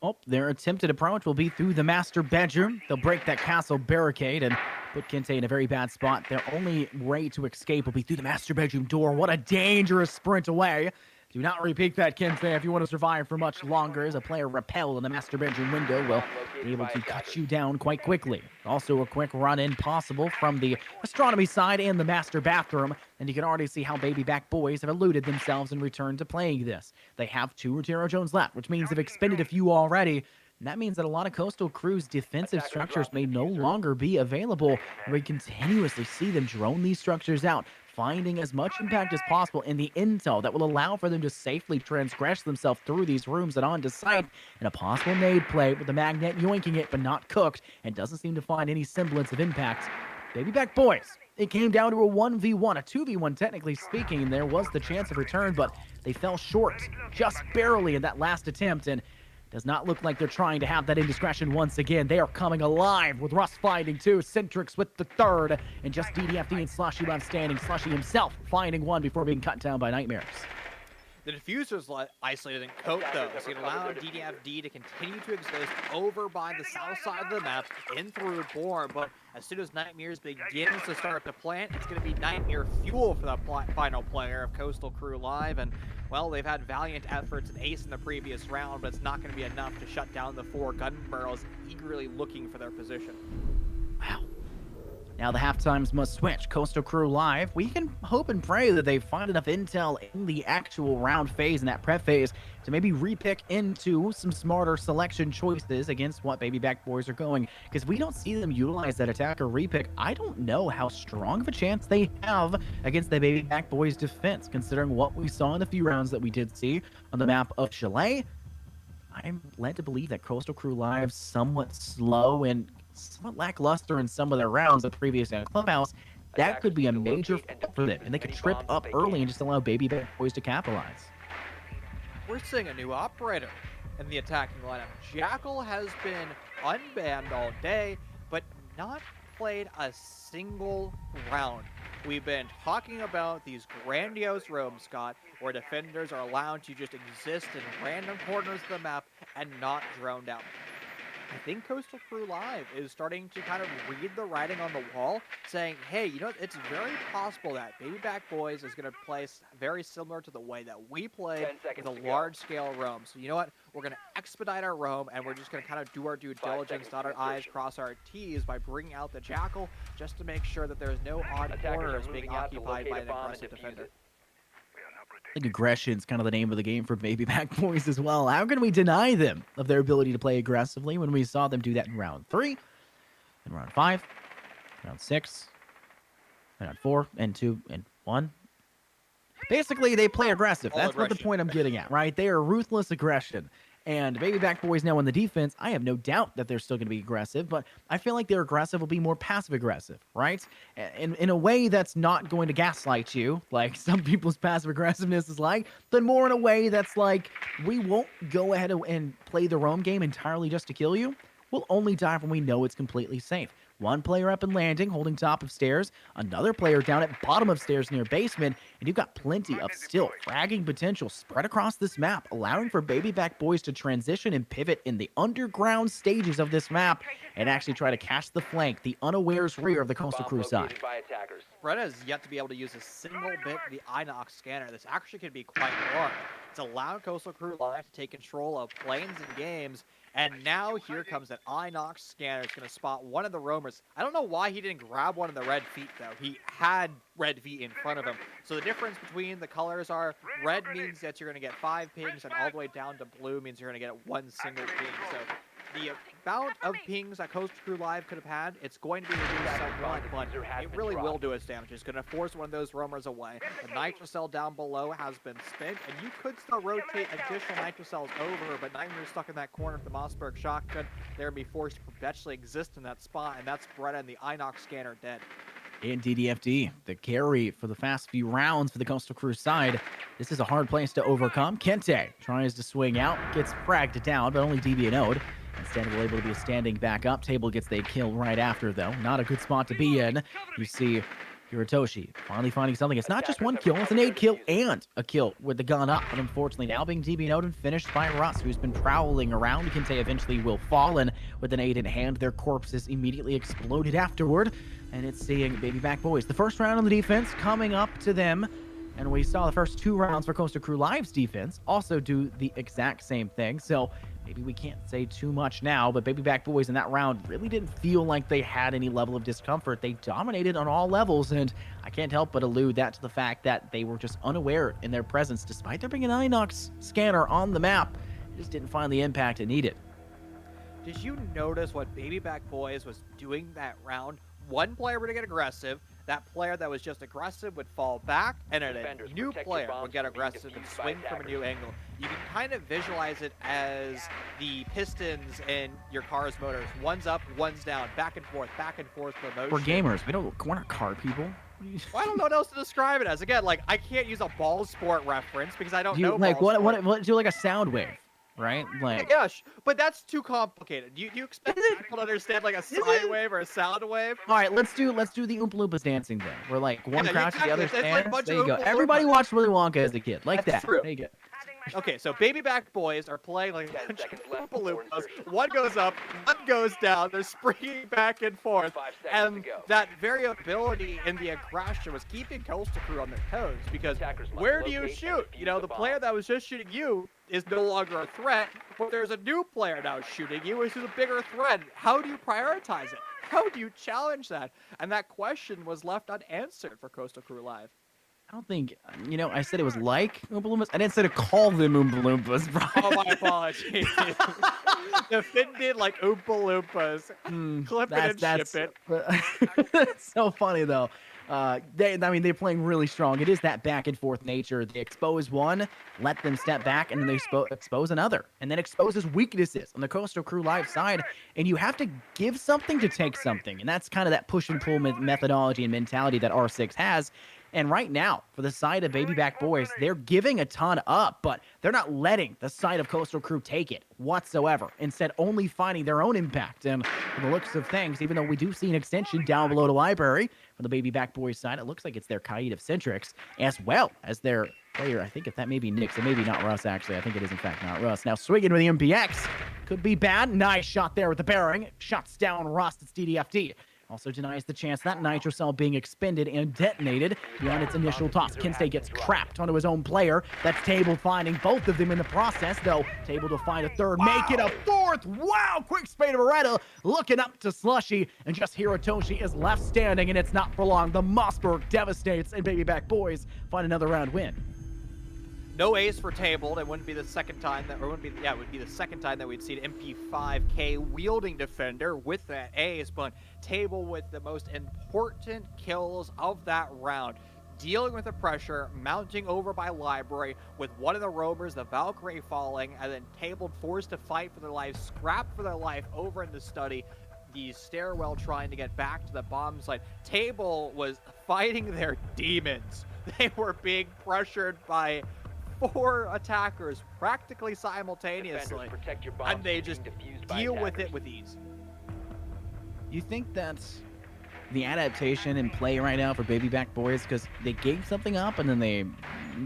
Oh, their attempted approach will be through the master bedroom. They'll break that castle barricade and put Kente in a very bad spot. Their only way to escape will be through the master bedroom door. What a dangerous sprint away. Do not repeat that, Kente, if you want to survive for much longer, as a player repelled in the master bedroom window will be able to cut you down quite quickly. Also, a quick run-in possible from the astronomy side and the master bathroom, and you can already see how Back Boys have eluded themselves and returned to playing this. They have 2 Rotero Jones left, which means they've expended a few already. And that means that a lot of Coastal Crew's defensive structures may no longer be available. And we continuously see them drone these structures out, finding as much impact as possible in the intel that will allow for them to safely transgress themselves through these rooms and onto site, and a possible nade play with the magnet yoinking it but not cooked, and doesn't seem to find any semblance of impact. Back Boys, it came down to a 1v1, a 2v1 technically speaking. There was the chance of return, but they fell short just barely in that last attempt, and does not look like they're trying to have that indiscretion once again. They are coming alive with Russ finding 2, Centrix with the 3rd, and just DDFD and Slushy left standing. Slushy himself finding 1 before being cut down by Nightmares. The diffuser's isolated in Coat, though, so it allowed DDFD to continue to exist over by the south side of the map, in through Born, but as soon as Nightmares begins to start the plant, it's going to be Nightmare fuel for the final player of Coastal Crew Live, and, well, they've had valiant efforts and ace in the previous round, but it's not going to be enough to shut down the 4 gun barrels eagerly looking for their position. Wow. Now the halftimes must switch. Coastal Crew Live, we can hope and pray that they find enough intel in the actual round phase and that prep phase to maybe repick into some smarter selection choices against what Back Boys are going. Because we don't see them utilize that attack or repick, I don't know how strong of a chance they have against the Back Boys defense, considering what we saw in the few rounds that we did see on the map of Chalet. I'm led to believe that Coastal Crew Live somewhat slow and somewhat lackluster in some of their rounds the previous Clubhouse. That could be a major fault for them, and they could trip up early and just allow Back Boys to capitalize. We're seeing a new operator in the attacking lineup. Jackal has been unbanned all day, but not played a single round. we've been talking about these grandiose roams, Scott, where defenders are allowed to just exist in random corners of the map and not droned out. I think Coastal Crew Live is starting to kind of read the writing on the wall, saying, hey, you know, it's very possible that Baby Back Boys is going to play very similar to the way that we played 10 seconds with a to go. large-scale roam. So you know what? We're going to expedite our roam, and we're just going to kind of do our due 5 diligence, seconds dot to our I's, insertion. cross our T's by bringing out the Jackal, just to make sure that there's no odd Attackers are corners being moving out to occupied locate by a an bomb and aggressive defuse defender. it. I think aggression's kind of the name of the game for Baby Back Boys as well. How can we deny them of their ability to play aggressively when we saw them do that in round 3, in round 5, round 6, round 4, and 2, and 1? Basically, they play aggressive. All That's what the aggression. point I'm getting at, right? They are ruthless aggression. And Baby Back Boys now on the defense, I have no doubt that they're still going to be aggressive, but I feel like their aggressive will be more passive aggressive, right? In a way that's not going to gaslight you, like some people's passive aggressiveness is like, but more in a way that's like, we won't go ahead and play the roam game entirely just to kill you. We'll only dive when we know it's completely safe. One player up and landing, holding top of stairs. Another player down at bottom of stairs near basement. And you've got plenty of still fragging potential spread across this map, allowing for Baby Back Boys to transition and pivot in the underground stages of this map and actually try to catch the flank, the unawares rear of the Coastal Bomb Crew side. located by attackers. Brett has yet to be able to use a single bit of the Inox scanner. This actually could be quite hard. It's allowed Coastal Crew Live to take control of planes and games, and now here comes that Inox scanner. It's going to spot one of the roamers. I don't know why he didn't grab one of the red feet, though. He had red feet in front of him. So the difference between the colors are red means that you're going to get 5 pings, and all the way down to blue means you're going to get 1 single ping. So the amount of pings that Coastal Crew Live could have had, it's going to be reduced somewhat, but it really will do its damage. It's going to force one of those roamers away. The nitro cell down below has been spent, and you could still rotate additional nitro cells over, but now you're stuck in that corner of the Mossberg shotgun. They're going to be forced to perpetually exist in that spot, and that's Brett and the Inox scanner dead. And DDFD, the carry for the fast few rounds for the Coastal Crew side. This is a hard place to overcome. Kente tries to swing out, gets fragged down, but only DB&O'd. Instead, we're able to be standing back up. Table gets the kill right after, though. Not a good spot to be in. You see Hirotoshi finally finding something. It's not just one kill, it's an 8 kill and a kill with the gun up. But unfortunately, now being DB&O'd and finished by Russ, who's been prowling around. Kente eventually will fall, and with an 8 in hand, their corpses immediately exploded afterward. And it's seeing Baby Back Boys. The first round on the defense coming up to them. And we saw the first 2 rounds for Coastal Crew Live's defense also do the exact same thing. So maybe we can't say too much now, but Baby Back Boys in that round really didn't feel like they had any level of discomfort. They dominated on all levels, and I can't help but allude that to the fact that they were just unaware in their presence, despite there being an Inox scanner on the map. It just didn't find the impact it needed. Did you notice what Baby Back Boys was doing that round? One player would get aggressive. That player that was just aggressive would fall back, and then a Defenders, new protect your player bombs would get from being aggressive and defused by swing from a new attackers. angle. You can kind of visualize it as the pistons in your car's motors. One's up, one's down, back and forth promotion. We're gamers. We're not car people. Well, I don't know what else to describe it as. Again, like, I can't use a ball sport reference because I don't Do you know like ball sport. what do like a sound wave, right? Like Yeah, but that's too complicated. You expect people to understand like a sine wave or a sound wave? all right, let's do the Oompa Loompas dancing thing. We're like one Yeah, crouch, the other exactly. It's like a stands. bunch There of you go. Oompa Everybody Loompas. watched Willy Wonka as a kid, like That's that. true. There you go. Okay, so Baby Back Boys are playing like a 10 bunch of seconds left Oompa before Loompas. insertion. One goes up, one goes down. They're springing back and forth. 5 seconds And to go. that variability in the aggression was keeping Coastal Crew on their toes because Attackers must where do you locate and shoot? You know, defuse the the player bomb. that was just shooting you is no longer a threat, but there's a new player now shooting you, which is a bigger threat. How do you prioritize it? How do you challenge that? And that question was left unanswered for Coastal Crew Live. I don't think I said it was like Oompa Loompas. I didn't say to call them Oompa Loompas, bro. Oh, my apologies. Defended like Oompa Loompas. Clip it and ship it. That's so funny though. They're playing really strong. It is that back and forth nature. They expose one, let them step back, and then they expose another, and then exposes weaknesses on the Coastal Crew Live side. And you have to give something to take something, and that's kind of that push and pull methodology and mentality that R6 has. And right now, for the side of Baby Back Boys, they're giving a ton up, but they're not letting the side of Coastal Crew take it whatsoever. Instead, only finding their own impact. And from the looks of things, even though we do see an extension down below the library from the Baby Back Boys side, it looks like it's their Kaid of Centrix, as well as their player. I think if that may be Nyx, it may be not Russ, actually. I think it is, in fact, not Russ. Now, swinging with the MPX. Could be bad. Nice shot there with the bearing. Shuts down Rust. It's DDFD. Also denies the chance that Nitro Cell being expended and detonated beyond its initial toss. Kinsey gets trapped onto his own player. That's Table finding both of them in the process, though. Table to find a third, make it a fourth. Wow, quick spade of Beretta looking up to Slushy, and just Hirotoshi is left standing, and it's not for long. The Mossberg devastates, and Baby Back Boys find another round win. No ace for Table. It wouldn't be the second time that, or wouldn't be, yeah, it would be the second time that we'd seen MP5K wielding defender with that ace, but Table with the most important kills of that round. Dealing with the pressure, mounting over by Library with one of the roamers, the Valkyrie falling, and then Table forced to fight for their life, scrap for their life over in the study. The stairwell trying to get back to the bomb site. Table was fighting their demons. They were being pressured by 4 attackers practically simultaneously, and they just deal with it with ease. You think that's the adaptation in play right now for Baby Back Boys, because they gave something up and then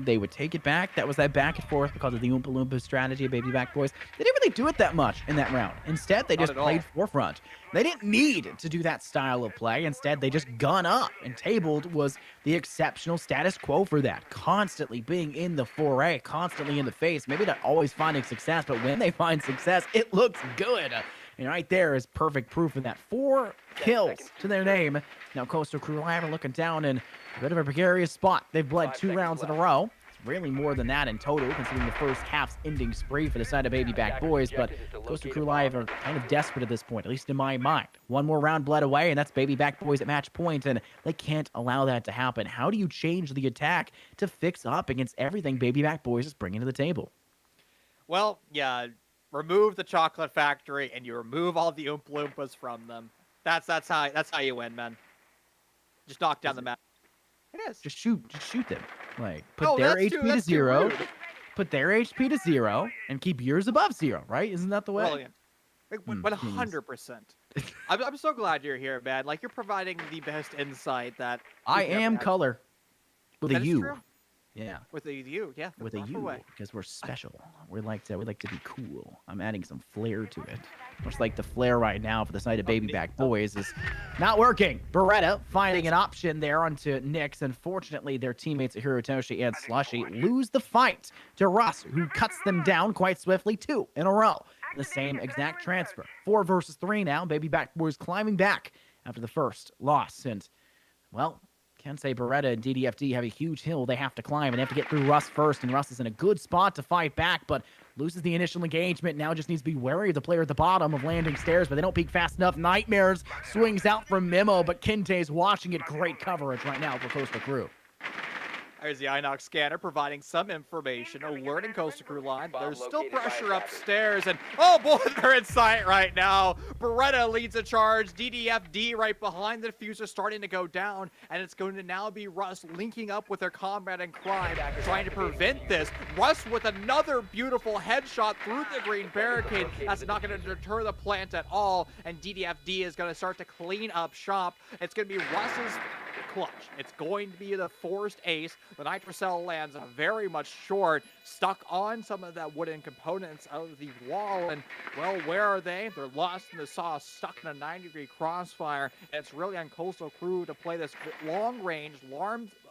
they would take it back? That was that back and forth because of the Oompa Loompa strategy of Baby Back Boys. They didn't really do it that much in that round. Instead, they just played forefront. They didn't need to do that style of play. Instead, they just gun up, and Tabled was the exceptional status quo for that. Constantly being in the foray, constantly in the face, maybe not always finding success, but when they find success, it looks good. And right there is perfect proof of that. 4 kills to their name. Now Coastal Crew Live are looking down in a bit of a precarious spot. They've bled 2 rounds in a row. It's really more than that in total, considering the first half's ending spree for the side of Baby Back Boys. But Coastal Crew Live are kind of desperate at this point, at least in my mind. 1 more round bled away, and that's Baby Back Boys at match point, and they can't allow that to happen. How do you change the attack to fix up against everything Baby Back Boys is bringing to the table? Well, yeah. Remove the chocolate factory and you remove all the Oompa Loompas from them. That's how you win, man. Just knock down the map. It is. Just shoot them. Like, put their HP to 0. Put their HP to 0 and keep yours above 0, right? Isn't that the way? Brilliant. 100%. I'm so glad you're here, man. Like, you're providing the best insight that I am color with a U. True. Yeah. With a U, yeah. With a U, because we're special. We like to be cool. I'm adding some flair to it. Much like the flair right now for the side of Baby Back Boys is not working. Beretta finding an option there onto Nyx. Unfortunately, their teammates at Hirotoshi and Slushy lose the fight to Russ, who cuts them down quite swiftly, 2 in a row. The same exact transfer. 4 versus 3 now. Baby Back Boys climbing back after the first loss. And, well, can say Beretta and DDFD have a huge hill they have to climb, and they have to get through Russ first, and Russ is in a good spot to fight back, but loses the initial engagement. Now just needs to be wary of the player at the bottom of landing stairs, but they don't peek fast enough. Nightmares swings out from Memo, but Kinte's watching it. Great coverage right now for Coastal Crew. There's the Inox scanner providing some information, alerting Coastal Crew Line. There's still pressure upstairs, and oh boy, they're in sight right now. Beretta leads the charge. DDFD right behind the diffuser starting to go down, and it's going to now be Russ linking up with their comrade in crime, trying to prevent this. Russ with another beautiful headshot through the green barricade. That's not going to deter the plant at all, and DDFD is going to start to clean up shop. It's going to be Russ's clutch. It's going to be the forced ace. The Nitrocell lands very much short, stuck on some of that wooden components of the wall, and, well, where are they? They're lost in the sauce, stuck in a 90-degree crossfire, and it's really on Coastal Crew to play this long-range,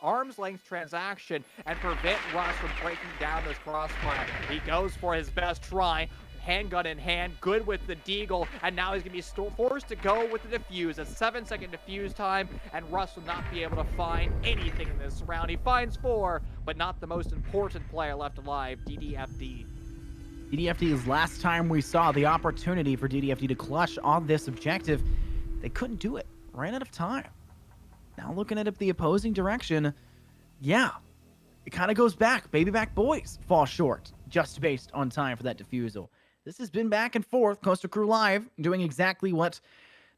arm's-length transaction and prevent Russ from breaking down this crossfire. He goes for his best try, handgun in hand, good with the deagle, and now he's going to be forced to go with the defuse. A 7-second defuse time, and Russ will not be able to find anything in this round. He finds 4, but not the most important player left alive, DDFD. DDFD is last time we saw the opportunity for DDFD to clutch on this objective. They couldn't do it. Ran out of time. Now looking at it the opposing direction, yeah, it kind of goes back. Baby Back Boys fall short just based on time for that defusal. This has been back and forth. Coastal Crew Live doing exactly what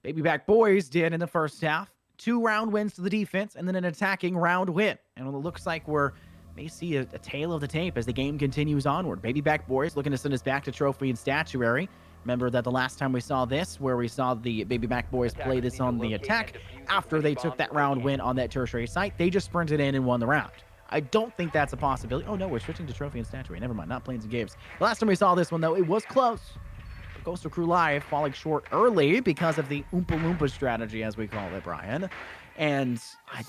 Baby Back Boys did in the first half. 2-round wins to the defense, and then an attacking round win. And it looks like we're may see a tale of the tape as the game continues onward. Baby Back Boys looking to send us back to trophy and statuary. Remember that the last time we saw this, where we saw the Baby Back Boys play this on the attack, after they took that round win on that tertiary site, they just sprinted in and won the round. I don't think that's a possibility. Oh no, we're switching to trophy and statuary. Never mind, not playing some games. The last time we saw this one, though, it was close. Coastal Crew Live falling short early because of the Oompa Loompa strategy, as we call it, Brian. And I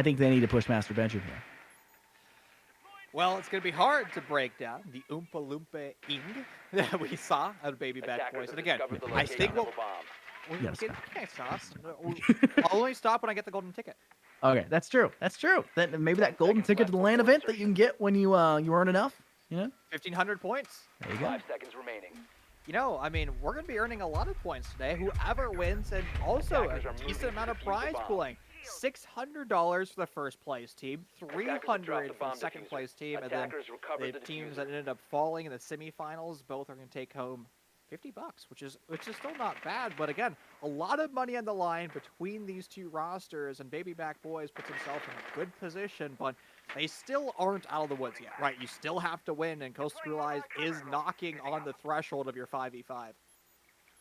think they need to push Master Benjamin here. Well, it's going to be hard to break down the Oompa Loompa-ing that we saw out of Baby Back Boys. And again, I think we'll... Yes. Can I stop? I'll only stop when I get the golden ticket. Okay, that's true. That's true. Then maybe that golden ticket to the LAN event that you can get when you earn enough. Yeah. 1,500 points. There you go. 5 seconds remaining. You know, I mean, we're going to be earning a lot of points today. Whoever wins, and also a decent amount of prize pooling. $600 for the first place team, $300 for the second place team, and then the teams that ended up falling in the semifinals both are going to take home $50, which is still not bad. But again, a lot of money on the line between these two rosters, and Baby Back Boys puts himself in a good position, but they still aren't out of the woods yet, right? You still have to win, and Coastal Crew Live is knocking on the threshold of your 5v5.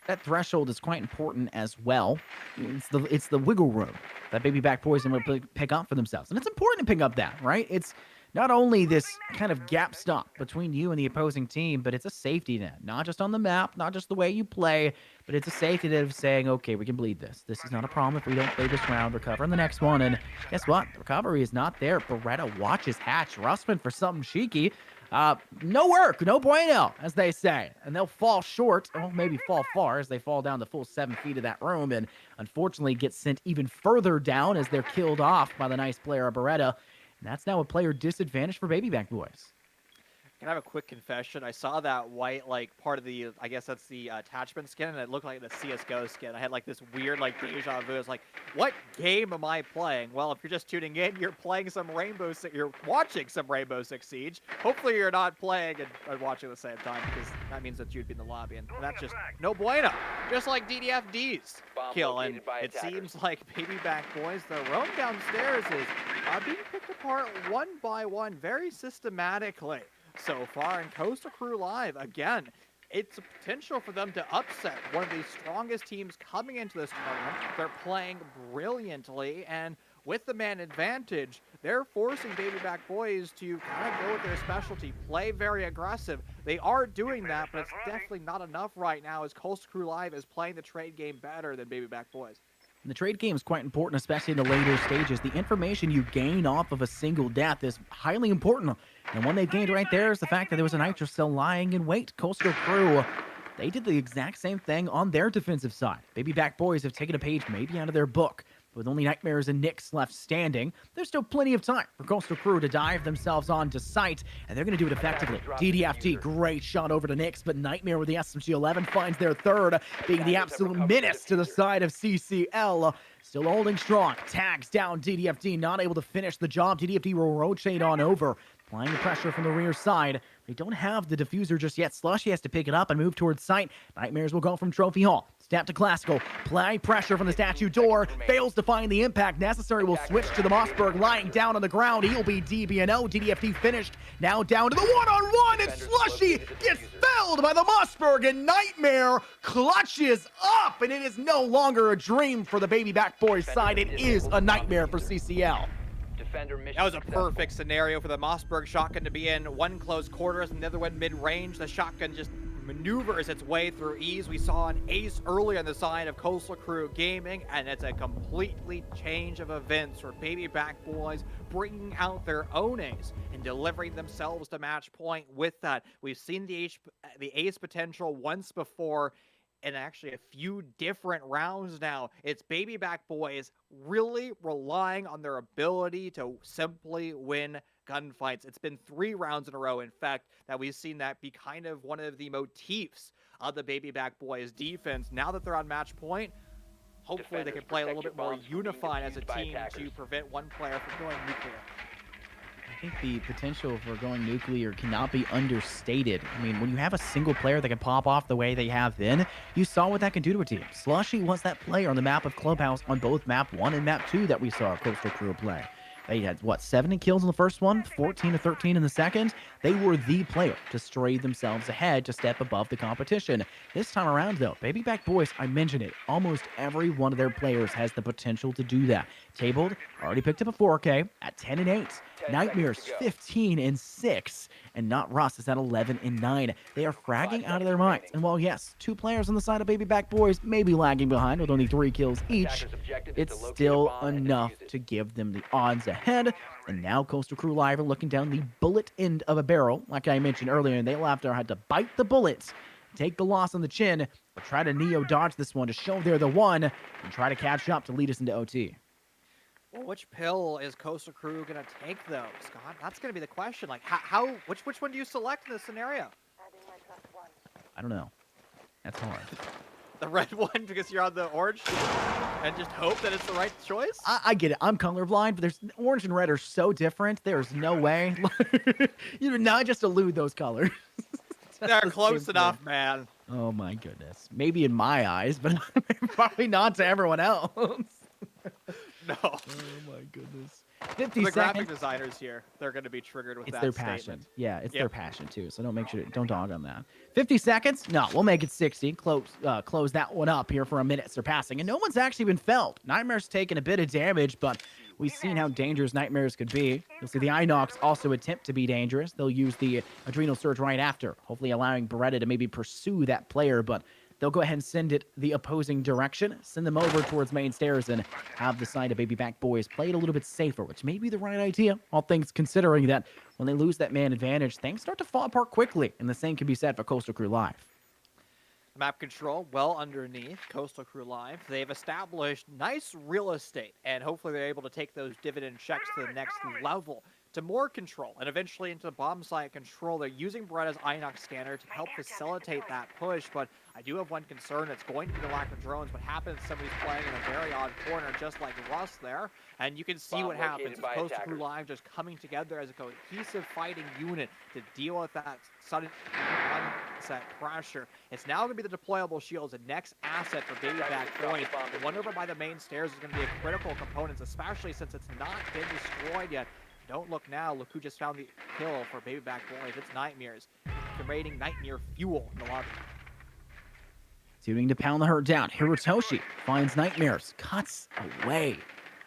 That threshold is quite important as well. It's the wiggle room that Baby Back Boys are going to pick up for themselves. And it's important to pick up that, right? It's not only this kind of gap stop between you and the opposing team, but it's a safety net. Not just on the map, not just the way you play, but it's a safety net of saying, okay, we can bleed this. This is not a problem if we don't play this round, recover in the next one. And guess what? The recovery is not there. Beretta watches Hatch Russman for something cheeky. No work, no bueno, as they say. And they'll fall short, or maybe fall far, as they fall down the full 7 feet of that room, and unfortunately get sent even further down as they're killed off by the nice player Beretta. And that's now a player disadvantage for Baby Back Boys. Can I have a quick confession? I saw that white, like, part of the, I guess that's the attachment skin, and it looked like the CSGO skin. I had, like, this weird, like, deja vu. It's like, what game am I playing? Well, if you're just tuning in, you're playing some you're watching some Rainbow Six Siege. Hopefully you're not playing and watching at the same time, because that means that you'd be in the lobby, and that's just no bueno. Just like DDFD's kill, and it seems like Baby Back Boys, the roam downstairs is being picked apart one by one very systematically. So far in Coastal Crew Live, again, it's a potential for them to upset one of the strongest teams coming into this tournament. They're playing brilliantly, and with the man advantage, they're forcing Baby Back Boys to kind of go with their specialty, play very aggressive. They are doing that, but it's definitely not enough right now, as Coastal Crew Live is playing the trade game better than Baby Back Boys. And the trade game is quite important, especially in the later stages. The information you gain off of a single death is highly important. And one they gained right there is the fact that there was a Nitro cell lying in wait. Coastal Crew, they did the exact same thing on their defensive side. Baby Back Boys have taken a page maybe out of their book. With only Nightmares and Nyx left standing, there's still plenty of time for Coastal Crew to dive themselves onto site, and they're going to do it effectively. DDFT, great shot over to Nyx, but Nightmare with the SMG-11 finds their third, being the absolute menace to the side of CCL. Still holding strong, tags down DDFT, not able to finish the job. DDFT will rotate on over, applying the pressure from the rear side. They don't have the diffuser just yet. Slushy has to pick it up and move towards site. Nightmares will go from Trophy Hall. Step to Classical. Apply pressure from the statue door. Fails to find the impact necessary. Will switch to the Mossberg lying down on the ground. He'll be DB&O. DDFT finished. Now down to the one-on-one, and Slushy gets felled by the Mossberg, and Nightmare clutches up, and it is no longer a dream for the Baby Back Boys side. It is a nightmare for CCL. That was a perfect scenario for the Mossberg shotgun to be in. One close quarters and the other one mid-range. The shotgun just maneuvers its way through ease. We saw an ace early on the side of Coastal Crew Gaming, and it's a completely change of events for Baby Back Boys bringing out their own ace and delivering themselves to match point with that. We've seen the ace potential once before, in actually a few different rounds now. It's Baby Back Boys really relying on their ability to simply win gunfights. It's been 3 rounds in a row, in fact, that we've seen that be kind of one of the motifs of the Baby Back Boys defense. Now that they're on match point, hopefully they can play a little bit more unified as a team to prevent one player from going nuclear. think the potential for going nuclear cannot be understated. I mean, when you have a single player that can pop off the way they have been, you saw what that can do to a team. Slushy was that player on the map of Clubhouse on both map 1 and map 2 that we saw Coastal Crew play. They had, what, 70 kills in the first one, 14 to 13 in the second? They were the player to stray themselves ahead to step above the competition. This time around, though, Baby Back Boys, I mentioned it, almost every one of their players has the potential to do that. Tabled already picked up a 4K at 10 and 8. 10 Nightmares seconds to go. 15 and 6, and Not Russ is at 11 and 9. They are fragging 5 out of their seconds minds. remaining. And while yes, 2 players on the side of Baby Back Boys may be lagging behind with only 3 kills each, Attacker's objective is it's to locate a still bomb and enough defuse it. to give them the odds ahead. And now Coastal Crew Live are looking down the bullet end of a barrel. Like I mentioned earlier, and they'll have to bite the bullets, take the loss on the chin, but try to Neo dodge this one to show they're the one and try to catch up to lead us into OT. Well, which pill is Coastal Crew gonna take though, Scott? That's gonna be the question. Like, which one do you select in this scenario? I don't know. That's hard. The red one because you're on the orange team, and just hope that it's the right choice. I get it. I'm colorblind, but there's orange and red are so different. There's no way. You do not just elude those colors. They're the close same enough, thing. man. Oh my goodness. Maybe in my eyes, but probably not to everyone else. No. Oh my goodness. 50 The graphic seconds. designers here, they're going to be triggered with It's that their statement. passion. Yeah, it's Yep. their passion too. So don't dog on that. 50 seconds? No, we'll make it 60. Close that one up here for a minute surpassing. And no one's actually been felt. Nightmare's taken a bit of damage, but we've seen how dangerous Nightmares could be. You'll see the Inox also attempt to be dangerous. They'll use the Adrenal Surge right after, hopefully allowing Beretta to maybe pursue that player, but they'll go ahead and send it the opposing direction, send them over towards main stairs, and have the side of Baby Back Boys play it a little bit safer, which may be the right idea, all things considering that when they lose that man advantage, things start to fall apart quickly, and the same can be said for Coastal Crew Live. Map control well underneath Coastal Crew Live. They've established nice real estate, and hopefully they're able to take those dividend checks to the next level, to more control, and eventually into bomb site control. They're using Beretta's Inox scanner to help facilitate that push, but I do have one concern. It's going to be the lack of drones. What happens, somebody's playing in a very odd corner, just like Russ there, and you can see Bomb what happens. located It's by Coastal Crew attackers. Live just coming together as a cohesive fighting unit to deal with that sudden onset pressure. It's now going to be the deployable shields, the next asset for Baby Back Boys. The one over by the main stairs is going to be a critical component, especially since it's not been destroyed yet. Don't look now. Look who just found the kill for Baby Back Boys. It's Nightmares. Creating Nightmare fuel in the lobby. Shooting to pound the hurt down. Hirotoshi finds Nightmares, cuts away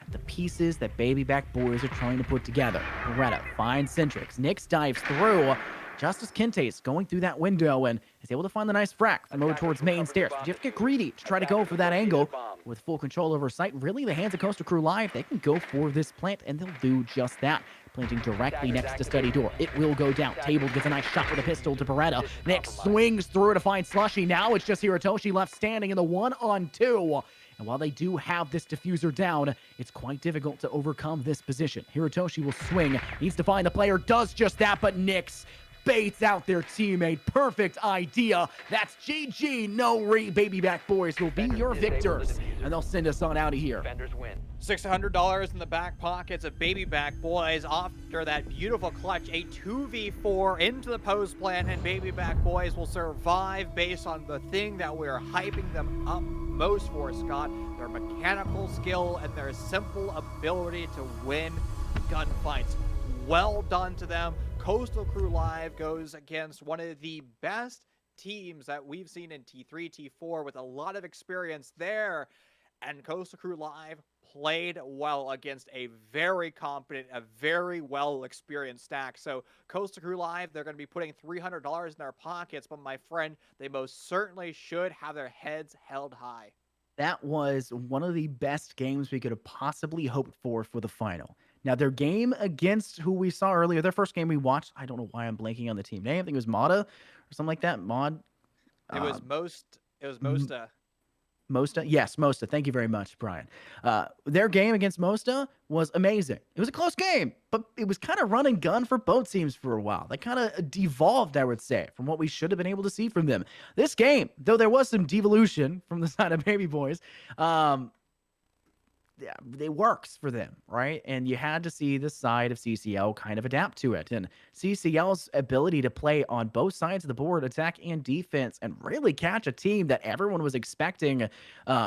at the pieces that Baby Back Boys are trying to put together. Beretta finds Centrix. Nyx dives through. Justice Kente is going through that window and is able to find the nice frack from over towards main stairs. But you have to get greedy to try to go for that angle. With full control over site, really the hands of Coastal Crew Live, they can go for this plant, and they'll do just that. Planting directly next to Study Door. It will go down. Table gets a nice shot with a pistol to Beretta. Nick swings through to find Slushy. Now it's just Hirotoshi left standing in the 1-on-2. And while they do have this diffuser down, it's quite difficult to overcome this position. Hirotoshi will swing, needs to find the player, does just that, but Nyx baits out their teammate. Perfect idea. That's GG. Baby Back Boys will be your victors, and they'll send us on out of here. Defenders win. $600 in the back pockets of Baby Back Boys after that beautiful clutch. A 2v4 into the post plan, and Baby Back Boys will survive based on the thing that we're hyping them up most for, Scott. Their mechanical skill and their simple ability to win gunfights. Well done to them. Coastal Crew Live goes against one of the best teams that we've seen in T3, T4 with a lot of experience there. And Coastal Crew Live played well against a very competent, a very well-experienced stack. So Coastal Crew Live, they're going to be putting $300 in their pockets, but my friend, they most certainly should have their heads held high. That was one of the best games we could have possibly hoped for the final. Now, their game against who we saw earlier, their first game we watched, I don't know why I'm blanking on the team name. I think it was Mada or something like that. It was Mosta. Mosta? Yes, Mosta. Thank you very much, Brian. Their game against Mosta was amazing. It was a close game, but it was kind of run and gun for both teams for a while. They kind of devolved, I would say, from what we should have been able to see from them. This game, though there was some devolution from the side of Baby Boys, it works for them, right? And you had to see the side of CCL kind of adapt to it. And CCL's ability to play on both sides of the board, attack and defense, and really catch a team that everyone was expecting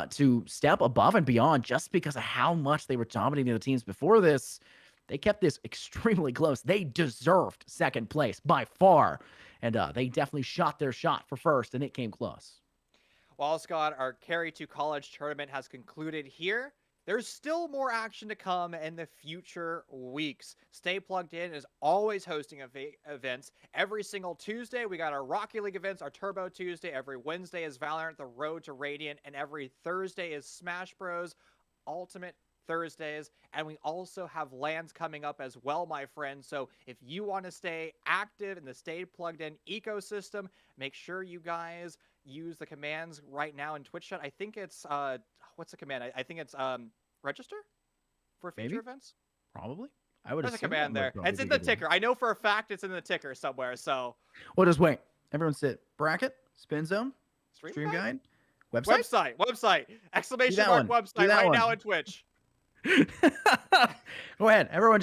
to step above and beyond just because of how much they were dominating the teams before this. They kept this extremely close. They deserved second place by far. And they definitely shot their shot for first, and it came close. Well, Scott, our Carry to College tournament has concluded here. There's still more action to come in the future weeks. Stay Plugged In is always hosting events. Every single Tuesday, we got our Rocky League events, our Turbo Tuesday. Every Wednesday is Valorant, the Road to Radiant. And every Thursday is Smash Bros. Ultimate Thursdays. And we also have LANs coming up as well, my friends. So if you want to stay active in the Stay Plugged In ecosystem, make sure you guys use the commands right now in Twitch chat. I think it's what's the command? I think it's register for future Maybe? events. Probably. I would There's a assume that command would there. probably It's be in a the good one. ticker. I know for a fact it's in the ticker somewhere. So Well, just wait. Everyone sit. Bracket, spin zone, stream guide? guide, website. Website! Exclamation that mark one. Do website that right one. now in Twitch. Go ahead. Everyone,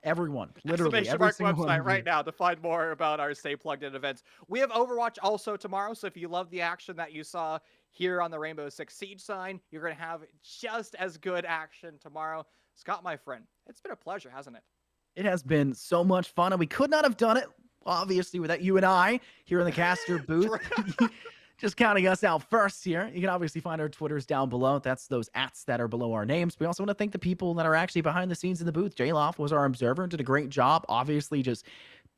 everyone. Literally, Exclamation every mark single one website of right you. now to find more about our Stay Plugged In events. We have Overwatch also tomorrow, so if you love the action that you saw here on the Rainbow Six Siege sign, you're going to have just as good action tomorrow. Scott, my friend, it's been a pleasure, hasn't it? It has been so much fun, and we could not have done it, obviously, without you and I here in the caster booth. Just counting us out first here. You can obviously find our Twitters down below. That's those ats that are below our names. We also want to thank the people that are actually behind the scenes in the booth. J-Loff was our observer and did a great job. Obviously, just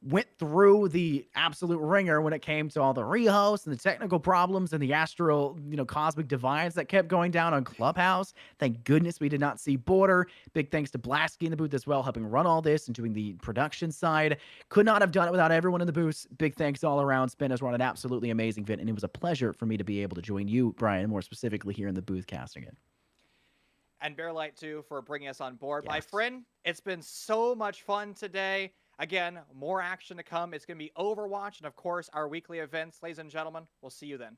went through the absolute ringer when it came to all the rehosts and the technical problems and the astral, cosmic divides that kept going down on Clubhouse. Thank goodness we did not see Border. Big thanks to Blasky in the booth as well, helping run all this and doing the production side. Could not have done it without everyone in the booth. Big thanks all around. Spin has run an absolutely amazing event, and it was a pleasure for me to be able to join you, Brian, more specifically here in the booth casting it. And Bearlight too for bringing us on board. My Yes. friend, it's been so much fun today. Again, more action to come. It's going to be Overwatch and, of course, our weekly events. Ladies and gentlemen, we'll see you then.